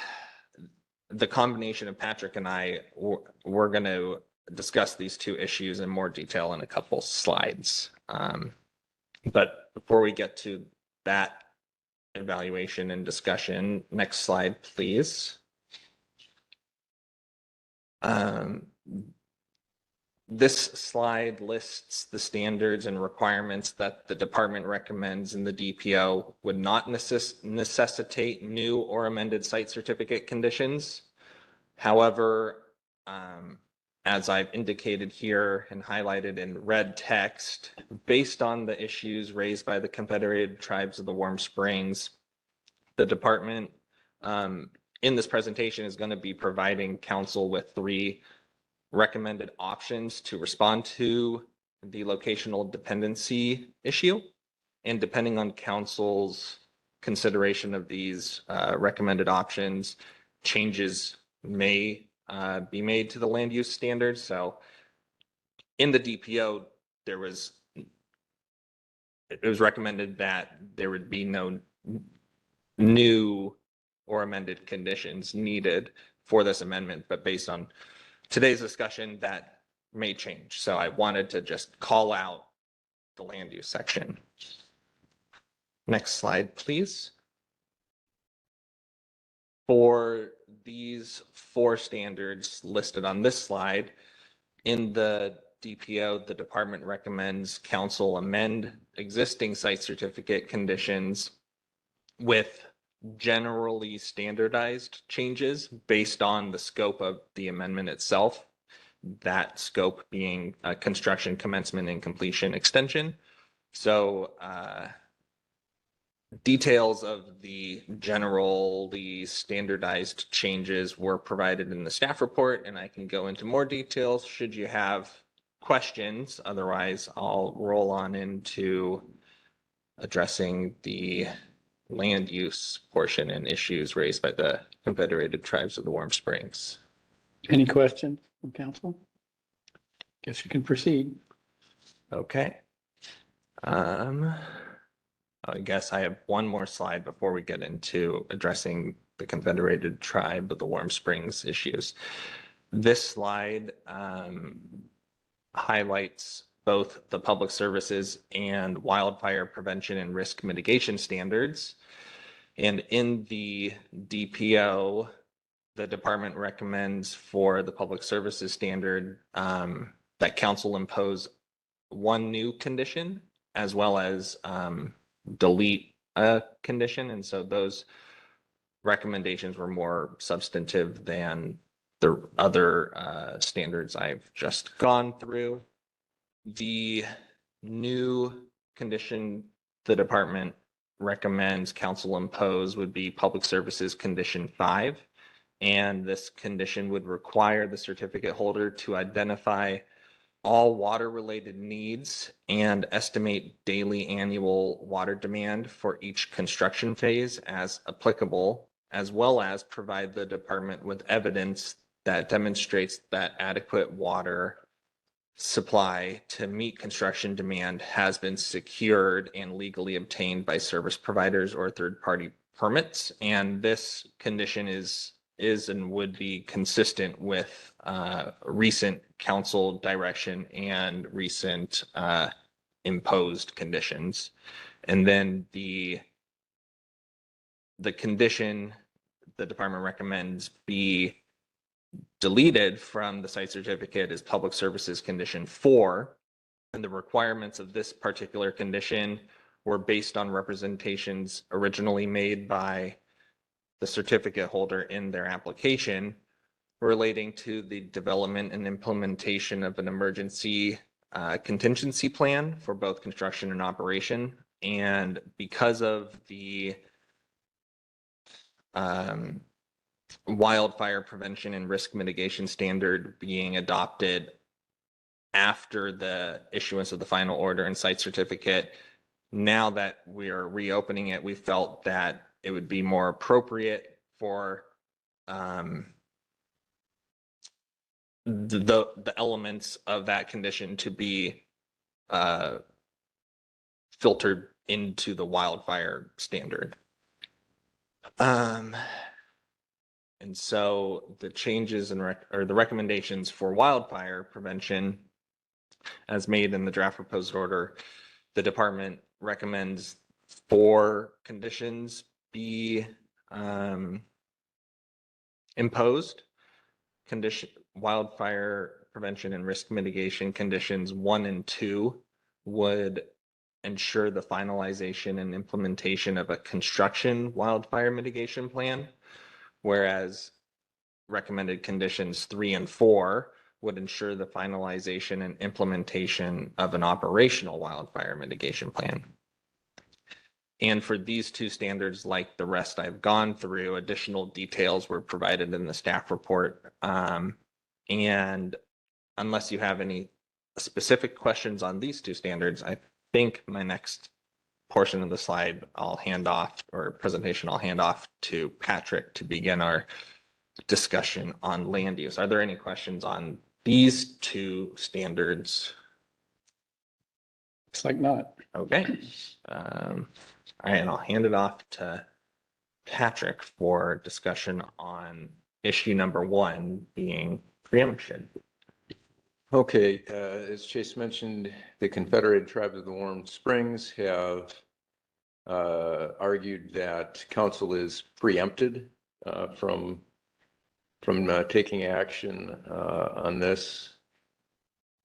the combination of Patrick and I, we're going to discuss these two issues in more detail in a couple slides. But before we get to that evaluation and discussion, next slide, please. This slide lists the standards and requirements that the department recommends in the DPO would not necessitate new or amended site certificate conditions. However, as I've indicated here and highlighted in red text, based on the issues raised by the Confederated Tribes of the Warm Springs, the department in this presentation is going to be providing council with 3 recommended options to respond to the locational dependency issue. And depending on council's consideration of these recommended options, changes may be made to the land use standards. So in the DPO, it was recommended that there would be no new or amended conditions needed for this amendment, but based on today's discussion, that may change. So I wanted to just call out the land use section. Next slide, please. For these 4 standards listed on this slide, in the DPO, the department recommends council amend existing site certificate conditions with generally standardized changes based on the scope of the amendment itself, that scope being construction commencement and completion extension. So details of the generally standardized changes were provided in the staff report, and I can go into more details should you have questions. Otherwise, I'll roll on into addressing the land use portion and issues raised by the Confederated Tribes of the Warm Springs. Any questions from council? Guess you can proceed. Okay. I guess I have one more slide before we get into addressing the Confederated Tribe of the Warm Springs issues. This slide highlights both the public services and wildfire prevention and risk mitigation standards. And in the DPO, the department recommends for the public services standard that council impose 1 new condition as well as delete a condition. And so those recommendations were more substantive than the other standards I've just gone through. The new condition the department recommends council impose would be public services condition 5. And this condition would require the certificate holder to identify all water related needs and estimate daily annual water demand for each construction phase as applicable, as well as provide the department with evidence that demonstrates that adequate water supply to meet construction demand has been secured and legally obtained by service providers or third-party permits. And this condition is and would be consistent with recent council direction and recent imposed conditions. And then the condition the department recommends be deleted from the site certificate is public services condition 4. And the requirements of this particular condition were based on representations originally made by the certificate holder in their application relating to the development and implementation of an emergency contingency plan for both construction and operation. And because of the wildfire prevention and risk mitigation standard being adopted after the issuance of the final order and site certificate, now that we are reopening it, we felt that it would be more appropriate for the elements of that condition to be filtered into the wildfire standard. And so the changes or the recommendations for wildfire prevention as made in the draft proposed order, the department recommends 4 conditions be imposed. Wildfire prevention and risk mitigation conditions 1 and 2 would ensure the finalization and implementation of a construction wildfire mitigation plan, whereas recommended conditions 3 and 4 would ensure the finalization and implementation of an operational wildfire mitigation plan. And for these 2 standards, like the rest I've gone through, additional details were provided in the staff report. And unless you have any specific questions on these 2 standards, I think my next portion of the slide I'll hand off, or presentation I'll hand off to Patrick to begin our discussion on land use. Are there any questions on these 2 standards? Looks like not. Okay. All right, and I'll hand it off to Patrick for discussion on issue number 1 being preemption. Okay, as Chase mentioned, the Confederated Tribes of the Warm Springs have argued that council is preempted from taking action on this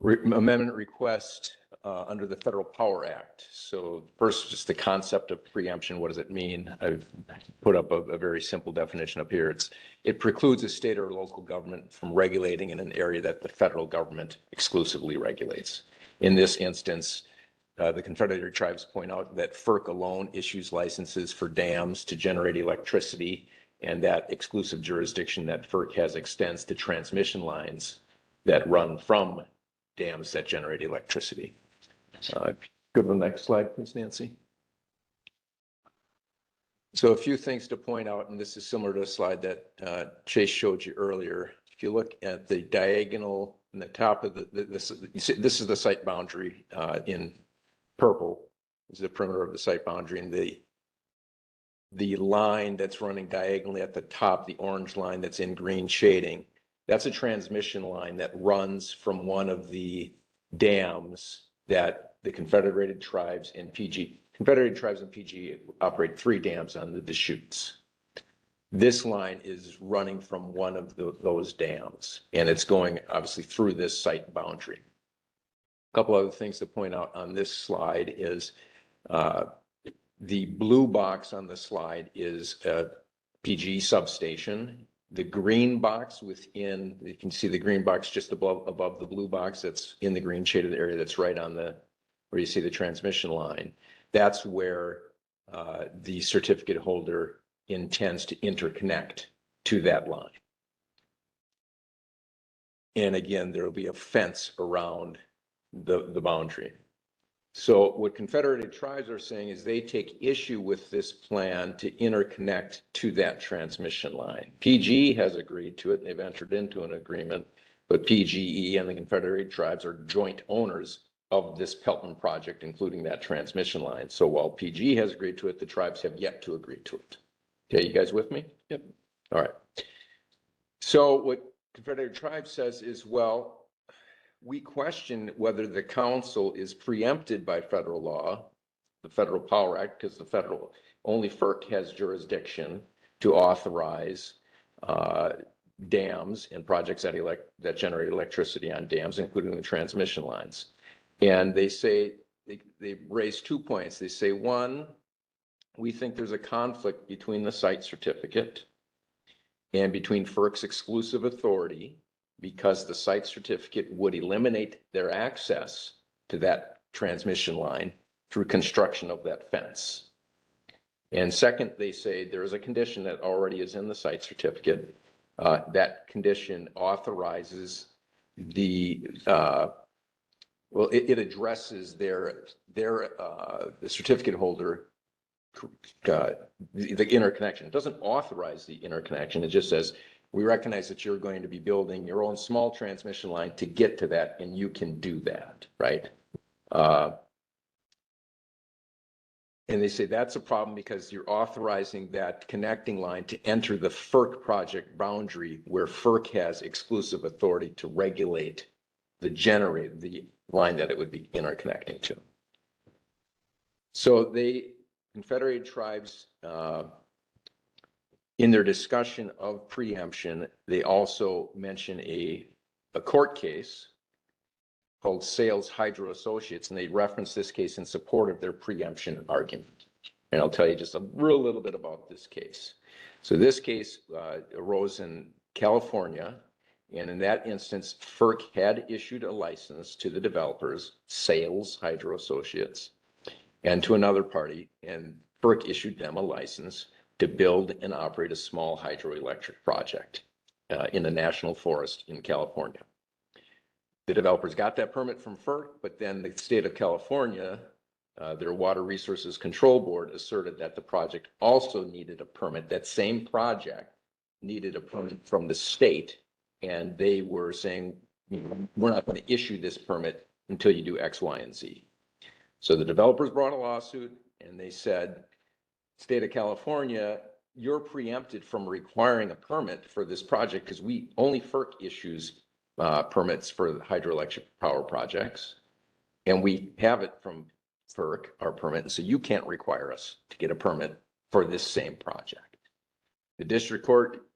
amendment request under the Federal Power Act. So first, just the concept of preemption, what does it mean? I've put up a very simple definition up here. It precludes a state or local government from regulating in an area that the federal government exclusively regulates. In this instance, the Confederated Tribes point out that FERC alone issues licenses for dams to generate electricity, and that exclusive jurisdiction that FERC has extends to transmission lines that run from dams that generate electricity. Go to the next slide, please, Nancy. So a few things to point out, and this is similar to a slide that Chase showed you earlier. If you look at the diagonal in the top of this is the site boundary in purple. This is the perimeter of the site boundary, and the line that's running diagonally at the top, the orange line that's in green shading, that's a transmission line that runs from one of the dams that the Confederated Tribes and PG operate 3 dams on the Deschutes. This line is running from one of those dams, and it's going obviously through this site boundary. A couple other things to point out on this slide is the blue box on the slide is a PG substation. The green box within, you can see the green box just above the blue box that's in the green shaded area that's right on where you see the transmission line. That's where the certificate holder intends to interconnect to that line. And again, there will be a fence around the boundary. So what Confederated Tribes are saying is they take issue with this plan to interconnect to that transmission line. PG has agreed to it, and they've entered into an agreement, but PGE and the Confederated Tribes are joint owners of this Pelton project, including that transmission line. So while PG has agreed to it, the tribes have yet to agree to it. Okay, you guys with me? Yep. All right. So what Confederated Tribes says is, well, we question whether the council is preempted by federal law, the Federal Power Act, because only FERC has jurisdiction to authorize dams and projects that generate electricity on dams, including the transmission lines. And they say they raise 2 points. They say, one, we think there's a conflict between the site certificate and between FERC's exclusive authority, because the site certificate would eliminate their access to that transmission line through construction of that fence. And second, they say there is a condition that already is in the site certificate. That condition authorizes it addresses the certificate holder, the interconnection. It doesn't authorize the interconnection. It just says, we recognize that you're going to be building your own small transmission line to get to that, and you can do that, right? And they say that's a problem because you're authorizing that connecting line to enter the FERC project boundary, where FERC has exclusive authority to regulate the line that it would be interconnecting to. So Confederated Tribes, in their discussion of preemption, they also mention a court case called Sales Hydro Associates, and they reference this case in support of their preemption argument. And I'll tell you just a real little bit about this case. So this case arose in California, and in that instance, FERC had issued a license to the developers, Sales Hydro Associates, and to another party, and FERC issued them a license to build and operate a small hydroelectric project in a national forest in California. The developers got that permit from FERC, but then the state of California, their Water Resources Control Board, asserted that the project also needed a permit. That same project needed a permit from the state, and they were saying, we're not going to issue this permit until you do X, Y, and Z. So the developers brought a lawsuit, and they said, state of California, you're preempted from requiring a permit for this project because only FERC issues permits for hydroelectric power projects, and we have it from FERC, our permit, and so you can't require us to get a permit for this same project. The district court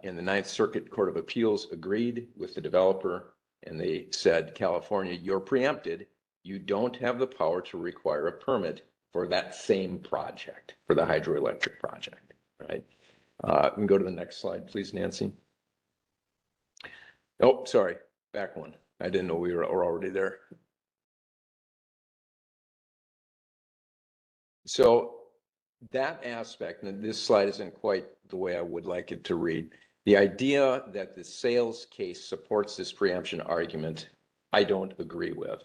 and the Ninth Circuit Court of Appeals agreed with the developer, and they said, California, you're preempted. You don't have the power to require a permit for that same project, for the hydroelectric project, right? We can go to the next slide, please, Nancy. Oh, sorry, back one. I didn't know we were already there. So that aspect, and this slide isn't quite the way I would like it to read. The idea that the sales case supports this preemption argument, I don't agree with.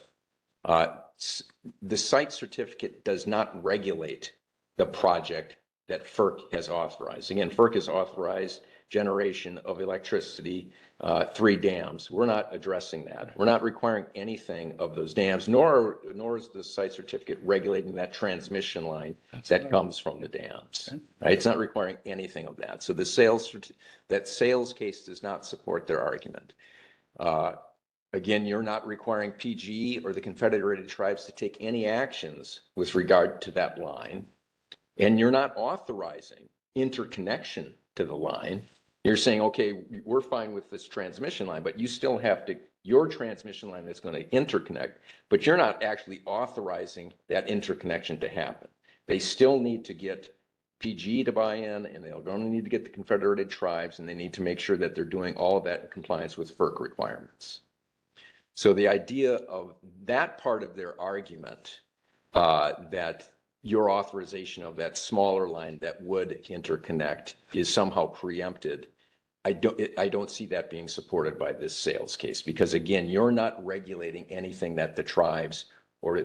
The site certificate does not regulate the project that FERC has authorized. Again, FERC has authorized generation of electricity, 3 dams. We're not addressing that. We're not requiring anything of those dams, nor is the site certificate regulating that transmission line that comes from the dams. Right? It's not requiring anything of that. So that sales case does not support their argument. Again, you're not requiring PGE or the Confederated Tribes to take any actions with regard to that line, and you're not authorizing interconnection to the line. You're saying, okay, we're fine with this transmission line, but you still have your transmission line that's going to interconnect, but you're not actually authorizing that interconnection to happen. They still need to get PGE to buy in, and they're going to need to get the Confederated Tribes, and they need to make sure that they're doing all of that in compliance with FERC requirements. So the idea of that part of their argument, that your authorization of that smaller line that would interconnect is somehow preempted, I don't see that being supported by this sales case, because again, you're not regulating anything that the tribes or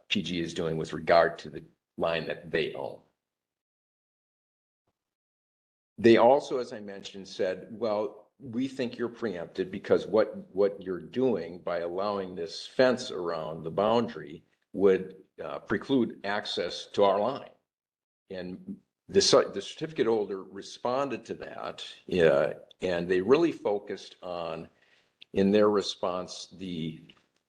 PG is doing with regard to the line that they own. They also, as I mentioned, said, well, we think you're preempted because what you're doing by allowing this fence around the boundary would preclude access to our line. And the certificate holder responded to that, and they really focused on, in their response, the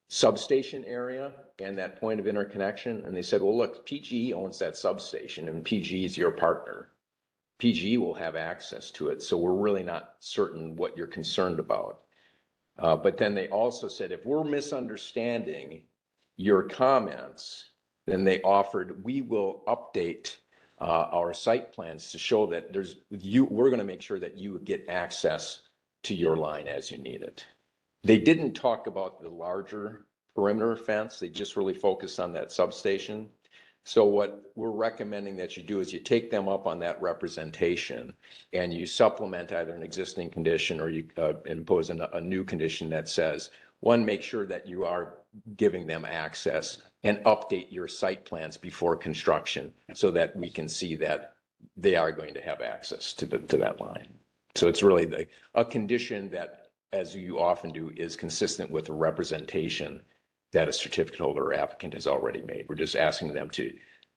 substation area and that point of interconnection. And they said, well, look, PGE owns that substation, and PGE is your partner. PGE will have access to it, so we're really not certain what you're concerned about. But then they also said, if we're misunderstanding your comments, then they offered, we will update our site plans to show that we're going to make sure that you get access to your line as you need it. They didn't talk about the larger perimeter fence. They just really focused on that substation. So what we're recommending that you do is you take them up on that representation and you supplement either an existing condition or you impose a new condition that says, one, make sure that you are giving them access and update your site plans before construction so that we can see that they are going to have access to that line. So it's really a condition that, as you often do, is consistent with the representation that a certificate holder or applicant has already made. We're just asking them to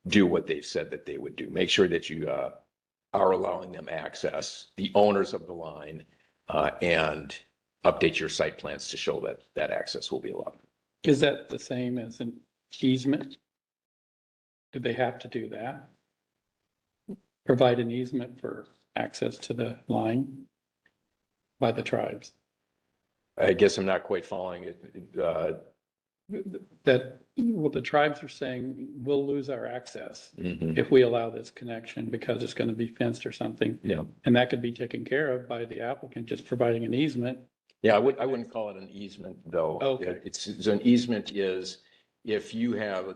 do what they've said that they would do. Make sure that you are allowing them access, the owners of the line, and update your site plans to show that that access will be allowed. Is that the same as an easement? Do they have to do that? Provide an easement for access to the line by the tribes? I guess I'm not quite following it. Well, the tribes are saying we'll lose our access Mhm. if we allow this connection because it's going to be fenced or something. Yeah. And that could be taken care of by the applicant just providing an easement. Yeah, I wouldn't call it an easement though. Okay. So an easement is if you have,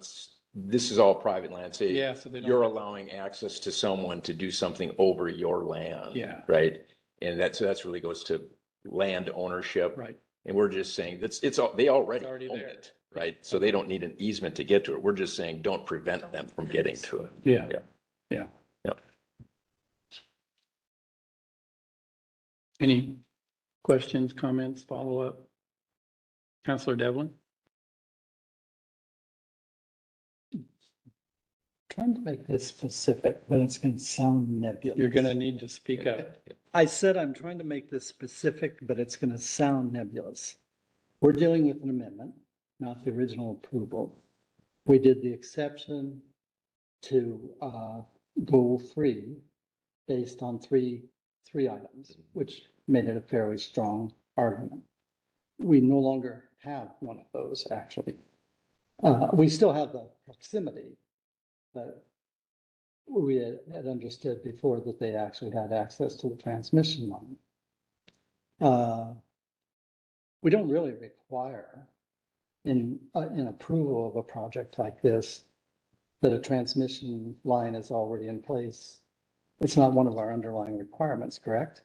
this is all private land, say Yeah, so they don't. you're allowing access to someone to do something over your land. Yeah. Right? And that's really goes to land ownership. Right. And we're just saying they already already own there. it, right? So they don't need an easement to get to it. We're just saying, don't prevent them from getting to it. Yeah. Yeah. Yeah. Yeah. Any questions, comments, follow-up? Counselor Devlin? Trying to make this specific, but it's going to sound nebulous. You're going to need to speak up. I said I'm trying to make this specific, but it's going to sound nebulous. We're dealing with an amendment, not the original approval. We did the exception to goal 3 based on three items, which made it a fairly strong argument. We no longer have one of those, actually. We still have the proximity, but we had understood before that they actually had access to the transmission line. We don't really require in approval of a project like this that a transmission line is already in place. It's not one of our underlying requirements, correct?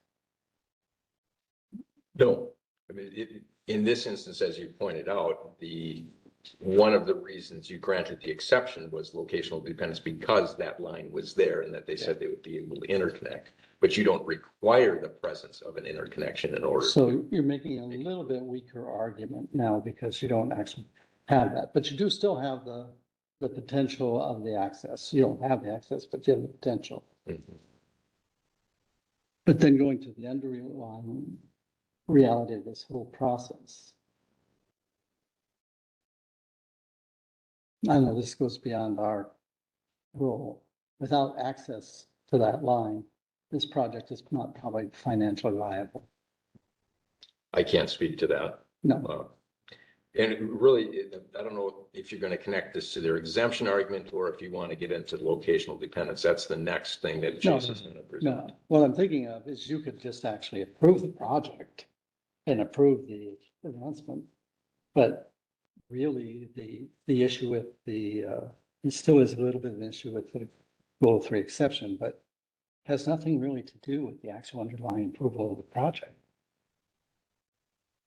No, I mean, in this instance, as you pointed out, one of the reasons you granted the exception was locational dependence because that line was there and that they said they would be able to interconnect. But you don't require the presence of an interconnection in order. So you're making a little bit weaker argument now because you don't actually have that, but you do still have the potential of the access. You don't have the access, but you have the potential. Mhm. But then going to the underlying reality of this whole process. I know this goes beyond our role. Without access to that line, this project is not probably financially viable. I can't speak to that. No. And really, I don't know if you're going to connect this to their exemption argument or if you want to get into locational dependence. That's the next thing that No, Jason's going to present. No, what I'm thinking of is you could just actually approve the project and approve the announcement. But really, the issue with it still is a little bit of an issue with the goal 3 exception, but has nothing really to do with the actual underlying approval of the project.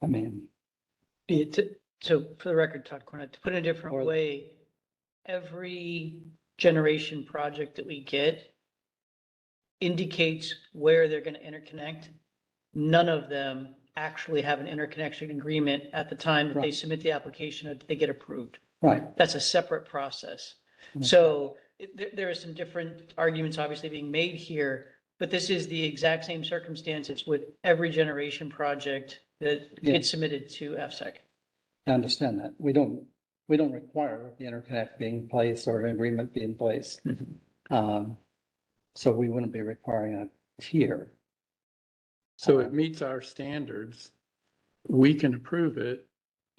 I mean, So for the record, Todd Cornett, to put it a different Or- way, every generation project that we get indicates where they're going to interconnect. None of them actually have an interconnection agreement at the time that they Right. submit the application or they get approved. right. That's a separate process. Okay. So there are some different arguments obviously being made here, but this is the exact same circumstances with every generation project that Yeah. gets submitted to FSEC. I understand that. We don't require the interconnect being in place or an agreement being in place. So we wouldn't be requiring it here. So it meets our standards. We can approve it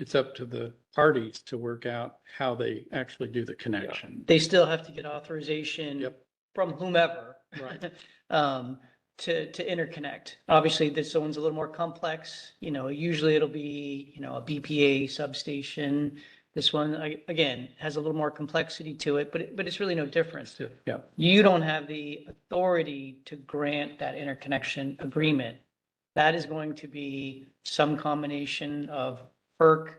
it's up to the parties to work out how they actually do the connection. They still have to get authorization from whomever. Right. To interconnect. Obviously, this one's a little more complex, usually it'll be, a BPA substation. This one, again, has a little more complexity to it, but it's really no difference. Yeah. You don't have the authority to grant that interconnection agreement. That is going to be some combination of FERC,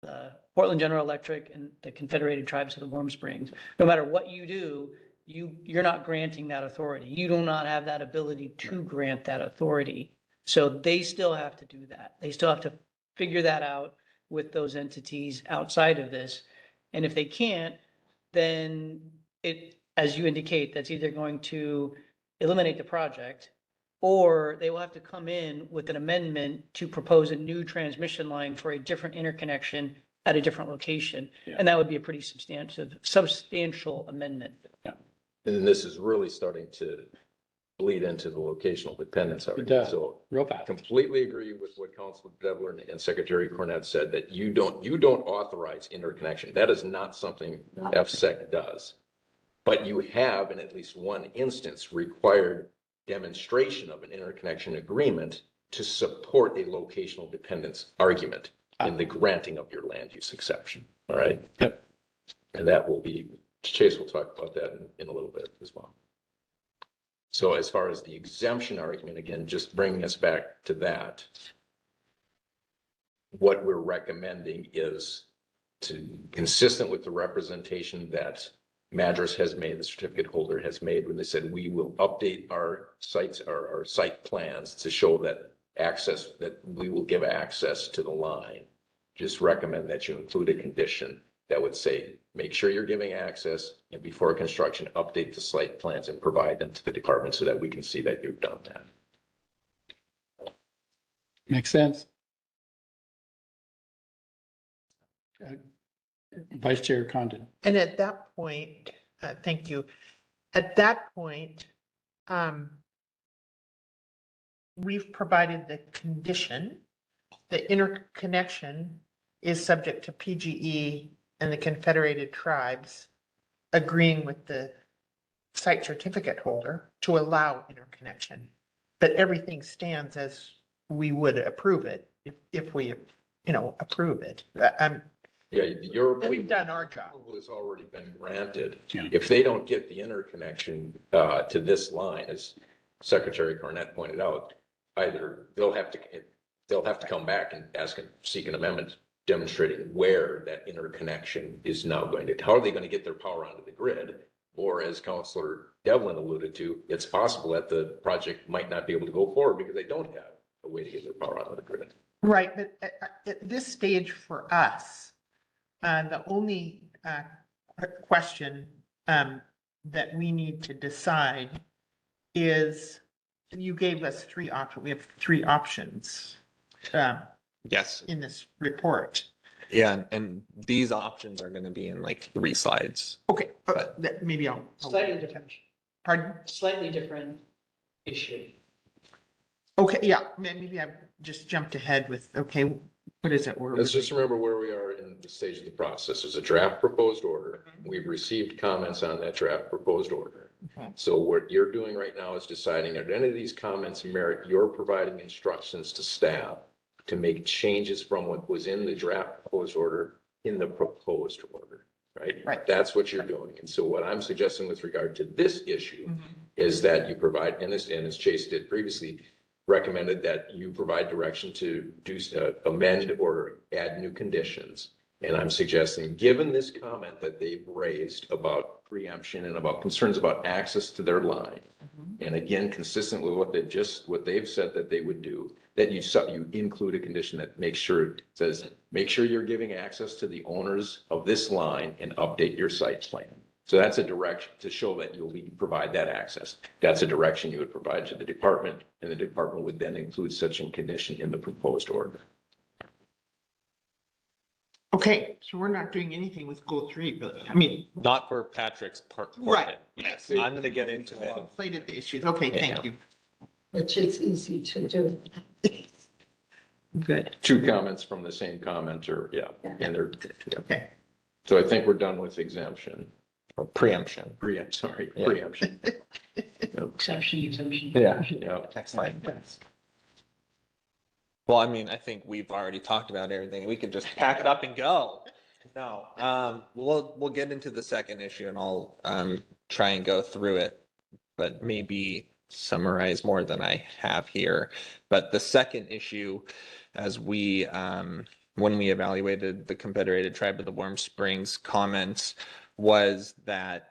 the Portland General Electric, and the Confederated Tribes of the Warm Springs. No matter what you do, you're not granting that authority. You do not have that ability to grant that authority. So they still have to do that. They still have to figure that out with those entities outside of this. And if they can't, then it, as you indicate, that's either going to eliminate the project, or they will have to come in with an amendment to propose a new transmission line for a different interconnection at a different location. Yeah. And that would be a pretty substantial amendment. And this is really starting to bleed into the locational dependence It argument. does, So real fast. completely agree with what Councilor Devlin and Secretary Cornett said, that you don't authorize interconnection. That is not something FSEC does. But you have, in at least one instance, required demonstration of an interconnection agreement to support a locational dependence argument in the granting of your land use exception. All right? Yep. And that will be, Chase will talk about that in a little bit as well. So as far as the exemption argument, again, just bringing us back to that, what we're recommending is to, consistent with the representation that Madras has made, the certificate holder has made, when they said we will update our sites, our site plans to show that that we will give access to the line. Just recommend that you include a condition that would say, make sure you're giving access, and before construction, update the site plans and provide them to the department so that we can see that you've done that. Makes sense. Vice Chair Condon. And at that point, thank you. At that point, we've provided the condition, the interconnection is subject to PGE and the Confederated Tribes agreeing with the site certificate holder to allow interconnection. But everything stands as we would approve it if we, approve it. We've done our job. Approval has already been granted. Yeah. If they don't get the interconnection to this line, as Secretary Cornett pointed out, either they'll have to come back and seek an amendment demonstrating where that interconnection is now going to, how are they going to get their power onto the grid? Or as Councilor Devlin alluded to, it's possible that the project might not be able to go forward because they don't have a way to get their power onto the grid. Right, but at this stage for us, the only question that we need to decide is, you gave us three options. We have three options Yes. in this report. Yeah, and these options are going to be in like 3 slides. Okay, maybe I'll. Slightly different. Pardon? Slightly different issue. Okay, yeah, maybe I just jumped ahead with, okay, what is it? Let's just remember where we are in the stage of the process. There's a draft proposed order. We've received comments on that draft proposed order. Okay. So what you're doing right now is deciding if any of these comments merit, you're providing instructions to staff to make changes from what was in the draft proposed order in the proposed order, right? Right. That's what you're doing. And so what I'm suggesting with regard to this issue is that you provide, and as Chase did previously, recommended that you provide direction to amend or add new conditions. And I'm suggesting, given this comment that they've raised about preemption and about concerns about access to their line, and again, consistent with what they've said that they would do, that you include a condition that makes sure, says, make sure you're giving access to the owners of this line and update your site plan. So that's a direction to show that you'll provide that access. That's a direction you would provide to the department, and the department would then include such a condition in the proposed order. Okay, so we're not doing anything with goal 3, but I mean. Not for Patrick's part. Right. Yes, I'm going to get into it. Inflated the issues. Okay, thank you. Which is easy to do. Good. Two comments from the same commenter, yeah, and they're, yeah. Okay. So I think we're done with exemption, Or preemption. sorry, Yeah. preemption. Exception. Yeah. Yeah. Excellent. Well, I mean, I think we've already talked about everything. We could just pack it up and go. No, we'll get into the second issue and I'll try and go through it, but maybe summarize more than I have here. But the second issue, as we when we evaluated the Confederated Tribe of the Warm Springs comments, was that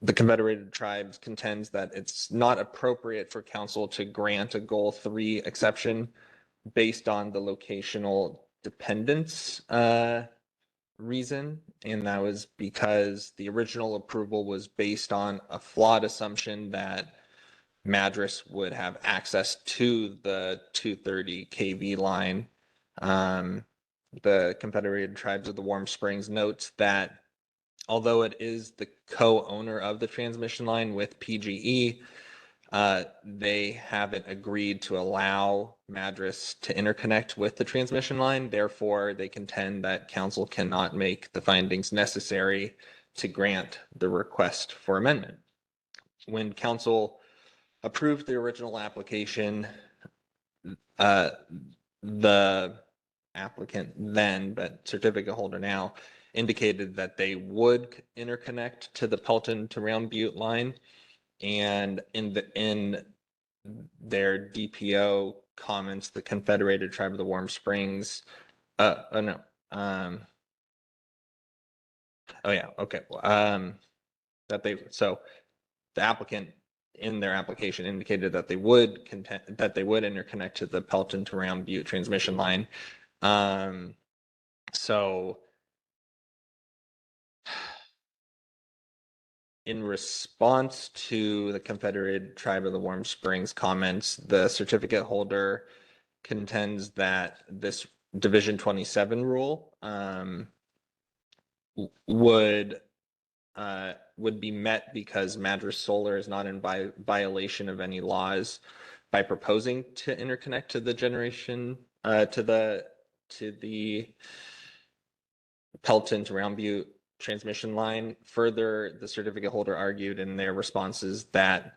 the Confederated Tribes contends that it's not appropriate for council to grant a Goal 3 exception based on the locational dependence reason. And that was because the original approval was based on a flawed assumption that Madras would have access to the 230 kV line. The Confederated Tribes of the Warm Springs notes that although it is the co-owner of the transmission line with PGE, they haven't agreed to allow Madras to interconnect with the transmission line. Therefore, they contend that council cannot make the findings necessary to grant the request for amendment. When council approved the original application, the applicant then, but certificate holder now, indicated that they would interconnect to the Pelton to Round Butte line. And in their DPO comments, the Confederated Tribe of the Warm Springs, that the applicant in their application indicated that they would interconnect to the Pelton to Round Butte transmission line. So in response to the Confederated Tribe of the Warm Springs comments, the certificate holder contends that this Division 27 rule would be met because Madras Solar is not in violation of any laws by proposing to interconnect to the generation to the Pelton to Round Butte transmission line. Further, the certificate holder argued in their responses that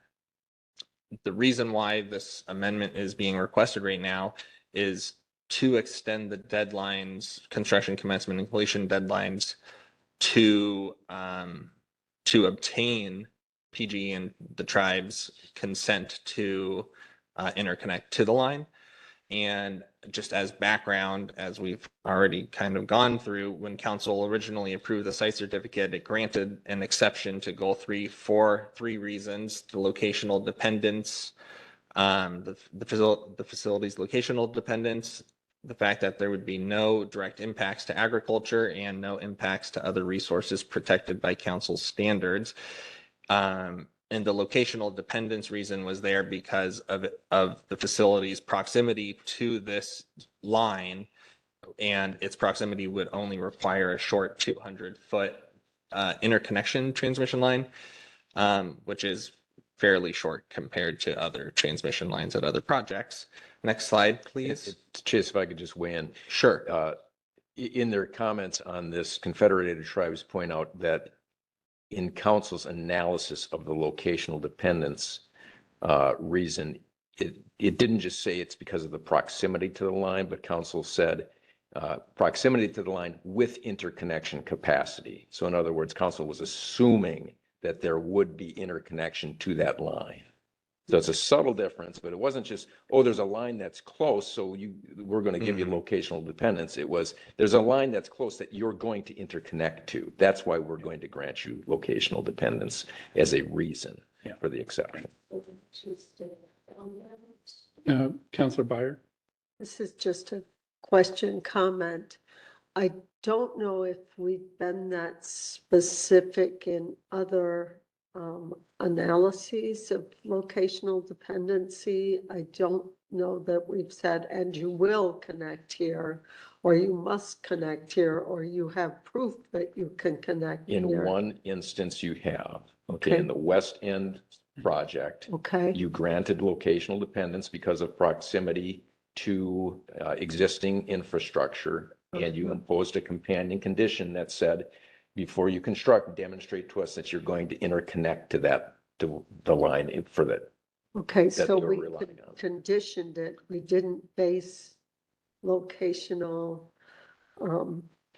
the reason why this amendment is being requested right now is to extend the deadlines, construction commencement and completion deadlines, to obtain PG and the tribe's consent to interconnect to the line. And just as background, as we've already kind of gone through, when council originally approved the site certificate, it granted an exception to Goal 3 for 3 reasons: the locational dependence, the facility's locational dependence, the fact that there would be no direct impacts to agriculture and no impacts to other resources protected by council standards. And the locational dependence reason was there because of the facility's proximity to this line, and its proximity would only require a short 200-foot interconnection transmission line, which is fairly short compared to other transmission lines at other projects. Next slide, please. Chase, if I could just weigh in. Sure. In their comments on this, Confederated Tribes point out that in council's analysis of the locational dependence reason, it didn't just say it's because of the proximity to the line, but council said proximity to the line with interconnection capacity. So in other words, council was assuming that there would be interconnection to that line. So it's a subtle difference, but it wasn't just, oh, there's a line that's close, so we're going to give you locational dependence. It was, there's a line that's close that you're going to interconnect to. That's why we're going to grant you locational dependence as a reason for the exception. Councilor Byer? This is just a question, comment. I don't know if we've been that specific in other analyses of locational dependency. I don't know that we've said, and you will connect here, or you must connect here, or you have proof that you can connect In here. one instance you have, okay, in the West End project. Okay, You granted locational dependence because of proximity to existing infrastructure, and you imposed a companion condition that said, before you construct, demonstrate to us that you're going to interconnect to that, to the line for that. okay, that so you're we relying on. conditioned it, we didn't base locational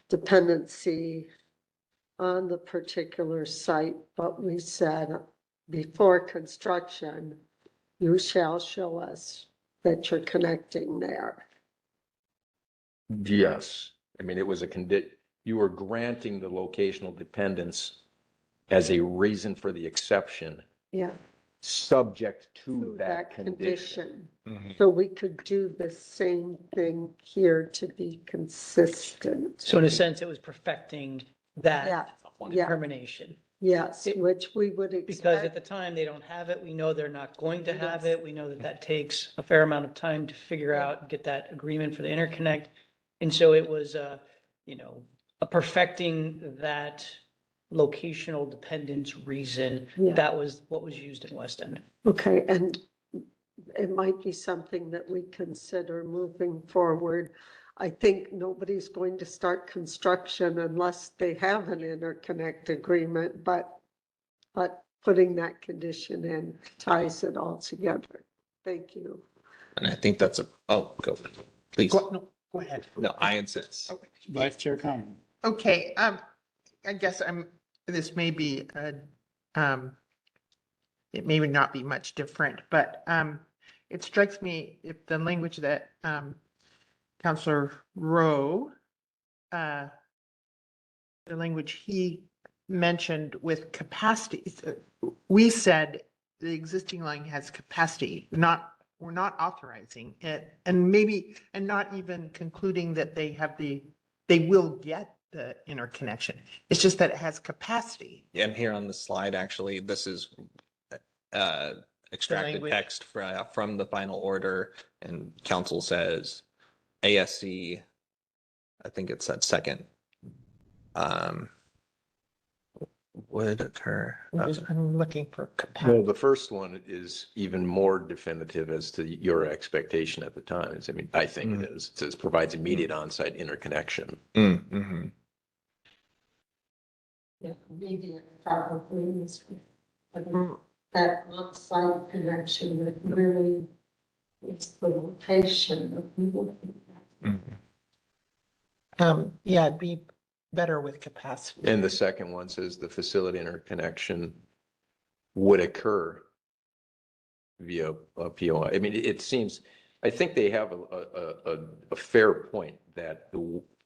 dependency on the particular site, but we said before construction, you shall show us that you're connecting there. Yes, I mean, it was you were granting the locational dependence as a reason for the exception, Yeah. subject to To that condition. So we could do the same thing here to be consistent. So in a sense, it was perfecting that Yeah, yeah, determination. yes, which we would Because at expect. the time, they don't have it. We know they're not going to have it. We know that that takes a fair amount of time to figure out, and get that agreement for the interconnect. And so it was, a perfecting that locational dependence reason. Yeah. That was what was used in West End. Okay, and it might be something that we consider moving forward. I think nobody's going to start construction unless they have an interconnect agreement, but putting that condition in ties it all together. Thank you. And I think that's go, please. Go ahead. No, I insist. Vice Chair Condon. Okay, I guess this may be, it may not be much different, but, it strikes me if the language that, Counselor Rowe, the language he mentioned with capacity, we said the existing line has capacity, we're not authorizing it, and not even concluding that they will get the interconnection. It's just that it has capacity. And here on the slide, actually, this is extracted language. text from the final order, and council says ASC, I think it's that second, would occur. I'm looking for Well, capacity. the first one is even more definitive as to your expectation at the time. I mean, I think it is. It says provides immediate on-site interconnection. Mm-hmm. Yeah, maybe it probably is. That on-site connection that really is the location of people. Yeah, it'd be better with capacity. And the second one says the facility interconnection would occur via a POI. I mean, it seems, I think they have a fair point that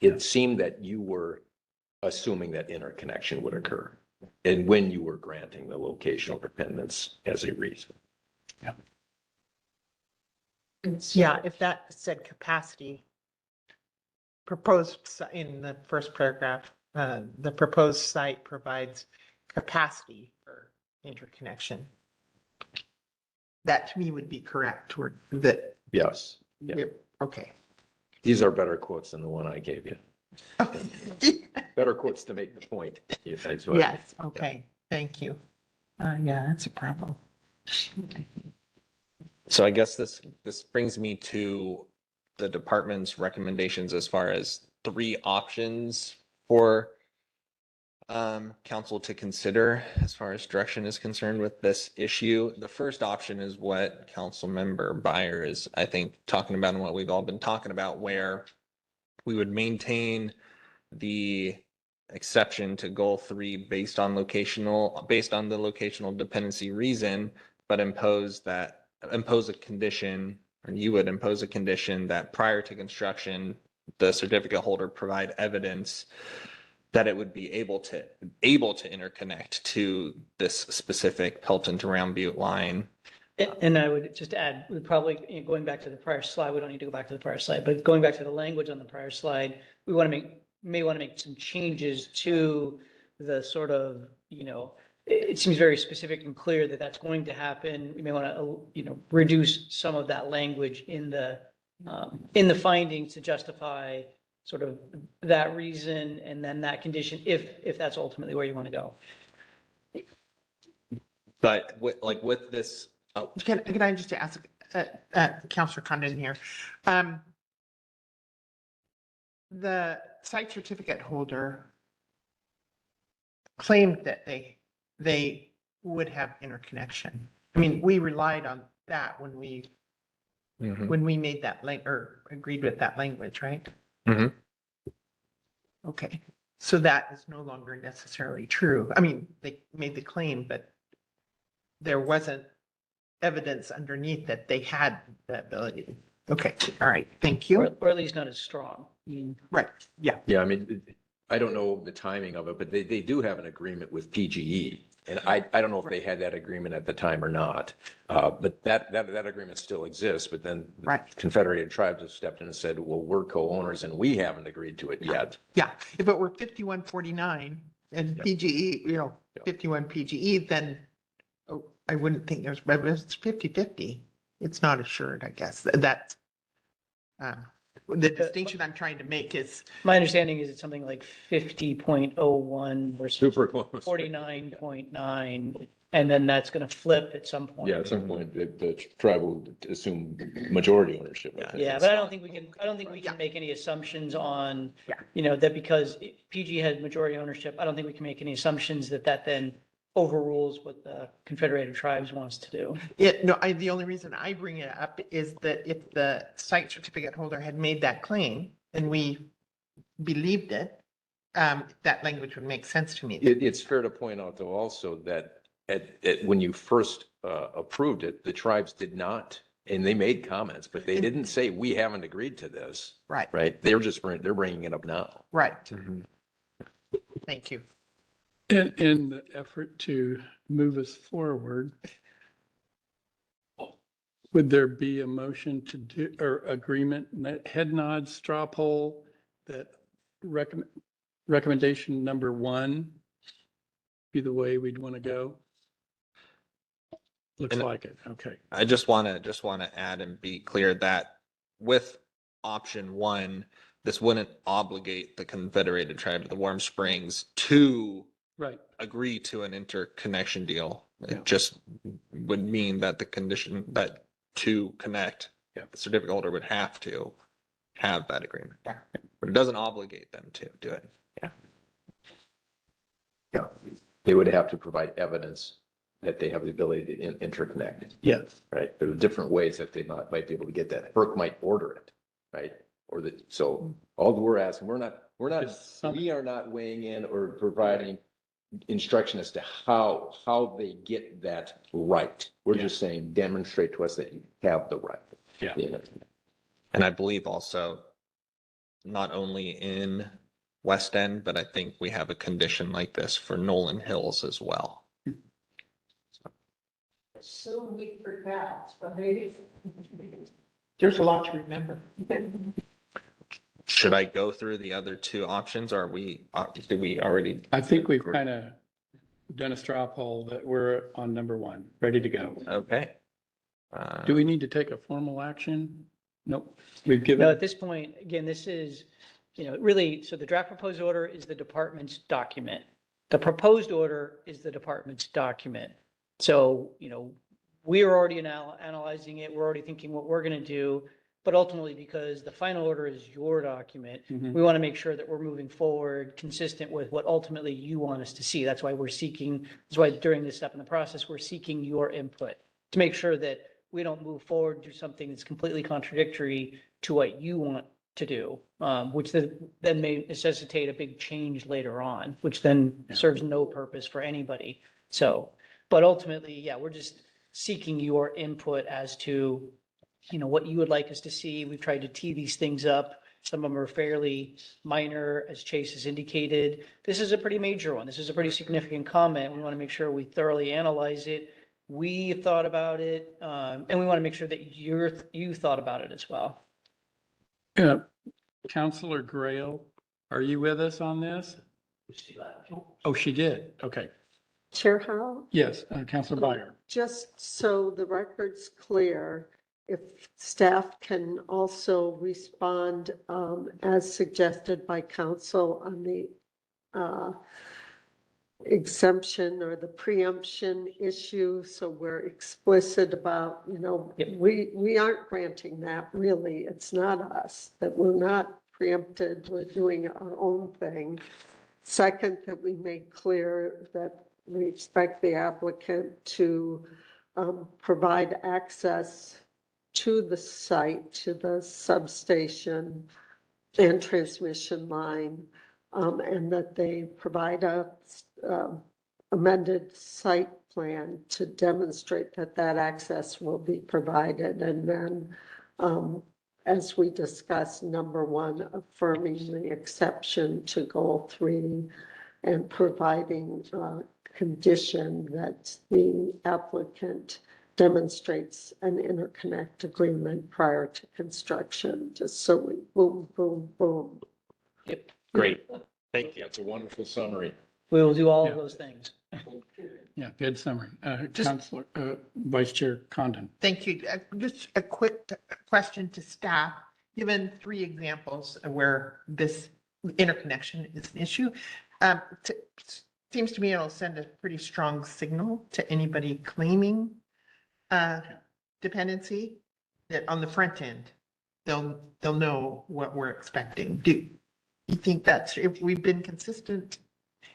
it seemed that you were assuming that interconnection would occur, and when you were granting the locational dependence as a reason. Yeah, if that said capacity, in the first paragraph, the proposed site provides capacity for interconnection. That to me would be correct, or that, Yes. Yeah. okay. These are better quotes than the one I gave you. Better quotes to make the point. Yes, okay, thank you. Yeah, that's a problem. So I guess this brings me to the department's recommendations as far as 3 options for council to consider as far as direction is concerned with this issue. The first option is what Council Member Byer is, I think, talking about, and what we've all been talking about, where we would maintain the exception to goal 3 based on the locational dependency reason, but impose a condition, or you would impose a condition that prior to construction, the certificate holder provide evidence that it would be able to interconnect to this specific Pelton to Round Butte line. And I would just add, we probably, going back to the prior slide, we don't need to go back to the prior slide, but going back to the language on the prior slide, we may want to make some changes to the sort of, it seems very specific and clear that that's going to happen. We may want to, reduce some of that language in the findings to justify sort of that reason, and then that condition, if that's ultimately where you want to go. But with this, oh, Can I just ask, Counselor Condon here? The site certificate holder claimed that they would have interconnection. I mean, we relied on that when we made that or agreed with that language, right? Mhm. Okay, so that is no longer necessarily true. I mean, they made the claim, but there wasn't evidence underneath that they had the ability. Okay, all right, thank you. Or at least not as strong. Right, yeah. Yeah, I mean, I don't know the timing of it, but they do have an agreement with PGE. And I don't know if they had that agreement at the time or not. But that agreement still exists, but then Right. Confederated Tribes have stepped in and said, well, we're co-owners and we haven't agreed to it yet. Yeah, if it were 5149 and PGE, 51 PGE, then I wouldn't think but it's 50/50. It's not assured, I guess. That's the distinction I'm trying to make is. My understanding is it's something like 50.01 versus Super close. 49.9, and then that's going to flip at some point. Yeah, at some point, the tribe will assume majority ownership. Yeah, but I don't think we can make any assumptions on, that because PG has majority ownership, I don't think we can make any assumptions that then overrules what the Confederated Tribes wants to do. The only reason I bring it up is that if the site certificate holder had made that claim and we believed it, that language would make sense to me. It's fair to point out though also that when you first approved it, the tribes did not, and they made comments, but they didn't say, we haven't agreed to this. Right. Right? They're bringing it up now. Right. Thank you. In the effort to move us forward, would there be a motion to do, or agreement, head nod, straw poll, that recommendation number 1 be the way we'd want to go? Looks like it. Okay. I just want to add and be clear that with option 1, this wouldn't obligate the Confederated Tribe of the Warm Springs to agree to an interconnection deal. It just would mean that the condition that to connect, the certificate holder would have to have that agreement. But it doesn't obligate them to do it. Yeah. They would have to provide evidence that they have the ability to interconnect. Yes. Right. There are different ways that they might be able to get that. FERC might order it, right? So all we're asking, we are not weighing in or providing instruction as to how they get that right. We're just saying, demonstrate to us that you have the right. Yeah. And I believe also not only in West End, but I think we have a condition like this for Nolan Hills as well. So we forgot, right? There's a lot to remember. Should I go through the other 2 options, or did we already? I think we've kind of done a straw poll that we're on number 1, ready to go. Okay. Do we need to take a formal action? Nope. We've No, given, at this point, again, this is, really, so the draft proposed order is the department's document. The proposed order is the department's document. So, we are already analyzing it. We're already thinking what we're going to do. But ultimately, because the final order is your document, we want to make sure that we're moving forward consistent with what ultimately you want us to see. That's why during this step in the process, we're seeking your input to make sure that we don't move forward and do something that's completely contradictory to what you want to do, which then may necessitate a big change later on, which then serves no purpose for anybody. So, but ultimately, we're just seeking your input as to what you would like us to see. We've tried to tee these things up. Some of them are fairly minor, as Chase has indicated. This is a pretty major one. This is a pretty significant comment. We want to make sure we thoroughly analyze it. We thought about it, and we want to make sure that you thought about it as well. Councilor Grail, are you with us on this? Oh, she did. Okay. Chair Howell? Yes, Councilor Byer. Just so the record's clear, if staff can also respond as suggested by council on the exemption or the preemption issue, so we're explicit about, we aren't granting that really. It's not us, that we're not preempted, we're doing our own thing. Second, that we make clear that we expect the applicant to provide access to the site, to the substation and transmission line, and that they provide a amended site plan to demonstrate that that access will be provided. And then, as we discussed, number one, affirming the exception to goal 3 and providing a condition that the applicant demonstrates an interconnect agreement prior to construction, just so we boom, boom, boom. Yep. Great. Thank you. That's a wonderful summary. We will do all of those things. Yeah, good summary. Counselor, Vice Chair Condon. Thank you. Just a quick question to staff. Given 3 examples where this interconnection is an issue, seems to me it'll send a pretty strong signal to anybody claiming dependency that on the front end, they'll know what we're expecting. Do you think if we've been consistent?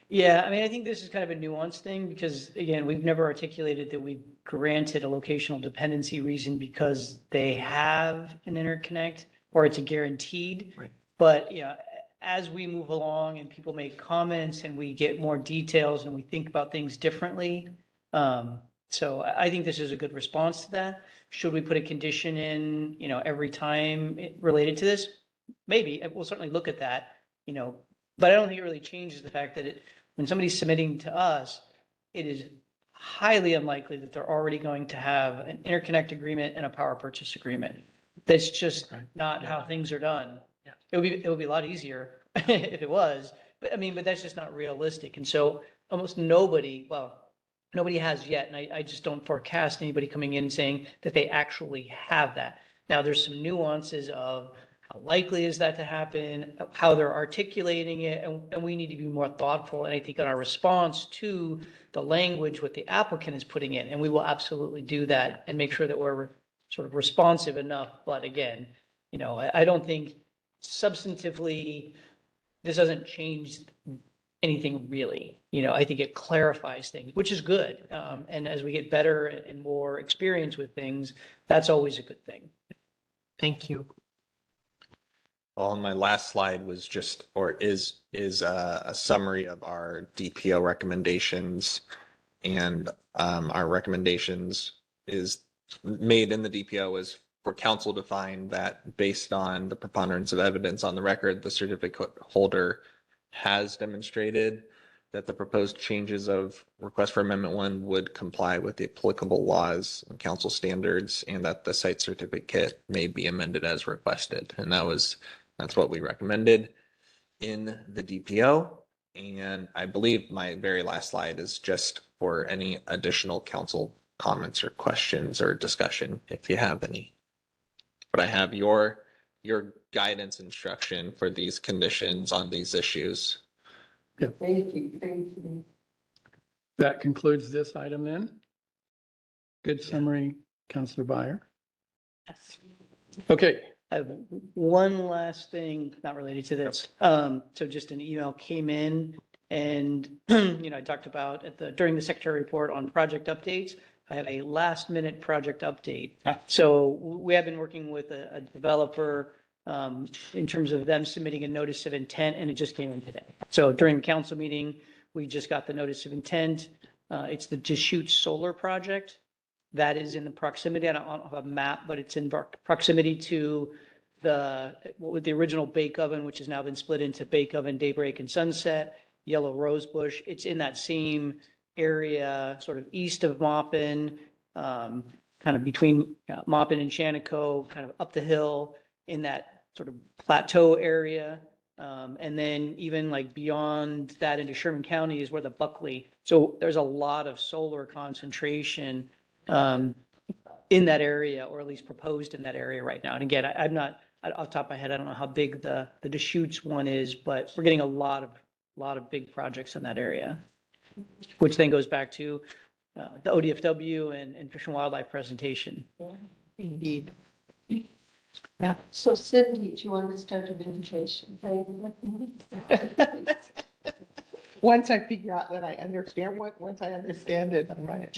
Yeah, I mean, I think this is kind of a nuanced thing because, again, we've never articulated that we've granted a locational dependency reason because they have an interconnect or it's a guaranteed. Right. But, as we move along and people make comments and we get more details and we think about things differently. So I think this is a good response to that. Should we put a condition in, every time related to this? Maybe. We'll certainly look at that, but I don't think it really changes the fact that when somebody's submitting to us, it is highly unlikely that they're already going to have an interconnect agreement and a power purchase agreement. That's just not how things are done. It would be a lot easier if it was, but that's just not realistic. And so almost nobody has yet. And I just don't forecast anybody coming in saying that they actually have that. Now there's some nuances of how likely is that to happen, how they're articulating it, and we need to be more thoughtful. And I think in our response to the language, what the applicant is putting in, and we will absolutely do that and make sure that we're sort of responsive enough. But again, I don't think substantively this doesn't change anything really. I think it clarifies things, which is good. And as we get better and more experience with things, that's always a good thing. Thank you. On my last slide was just, or is a summary of our DPO recommendations. And our recommendations is made in the DPO is for council to find that based on the preponderance of evidence on the record, the certificate holder has demonstrated that the proposed changes of request for amendment 1 would comply with the applicable laws and council standards, and that the site certificate may be amended as requested. And that's what we recommended in the DPO. And I believe my very last slide is just for any additional council comments or questions or discussion, if you have any. But I have your guidance instruction for these conditions on these issues. Thank you. That concludes this item then. Good summary, Counselor Byer. Yes. Okay. I have one last thing not related to this. So just an email came in and, I talked about during the secretary report on project updates, I have a last minute project update. So we have been working with a developer in terms of them submitting a notice of intent, and it just came in today. So during the council meeting, we just got the notice of intent. It's the Deschutes Solar Project. That is in the proximity, I don't have a map, but it's in proximity to the original Bake Oven, which has now been split into Bake Oven, Daybreak, and Sunset, Yellow Rosebush. It's in that same area, sort of east of Maupin, kind of between Maupin and Shanneco, kind of up the hill in that sort of plateau area. And then even like beyond that into Sherman County is where the Buckley. So there's a lot of solar concentration in that area, or at least proposed in that area right now. And again, I'm not off the top of my head, I don't know how big the Deschutes one is, but we're getting a lot of big projects in that area. which then goes back to the ODFW and Fish and Wildlife presentation. Indeed. Yeah. So Cindy, do you want to start an invitation? Once I figure out that I understand once I understand it, I'm right.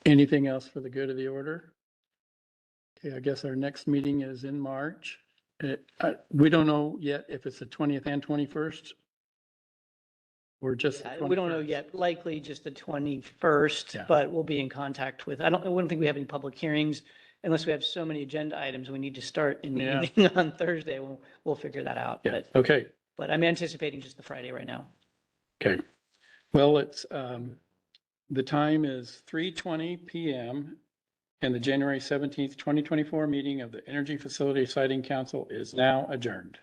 Anything else for the good of the order? Okay, I guess our next meeting is in March. We don't know yet if it's the 20th and 21st. Or just the We don't know 21st. yet, likely just the 21st, Yeah. but we'll be in contact with, I wouldn't think we have any public hearings unless we have so many agenda items we need to start in the Yeah. evening on Thursday. We'll figure that out. Yeah, okay, But I'm anticipating just the Friday right now. okay. Well, it's, the time is 3:20 PM and the January 17th, 2024 meeting of the Energy Facility Siting Council is now adjourned.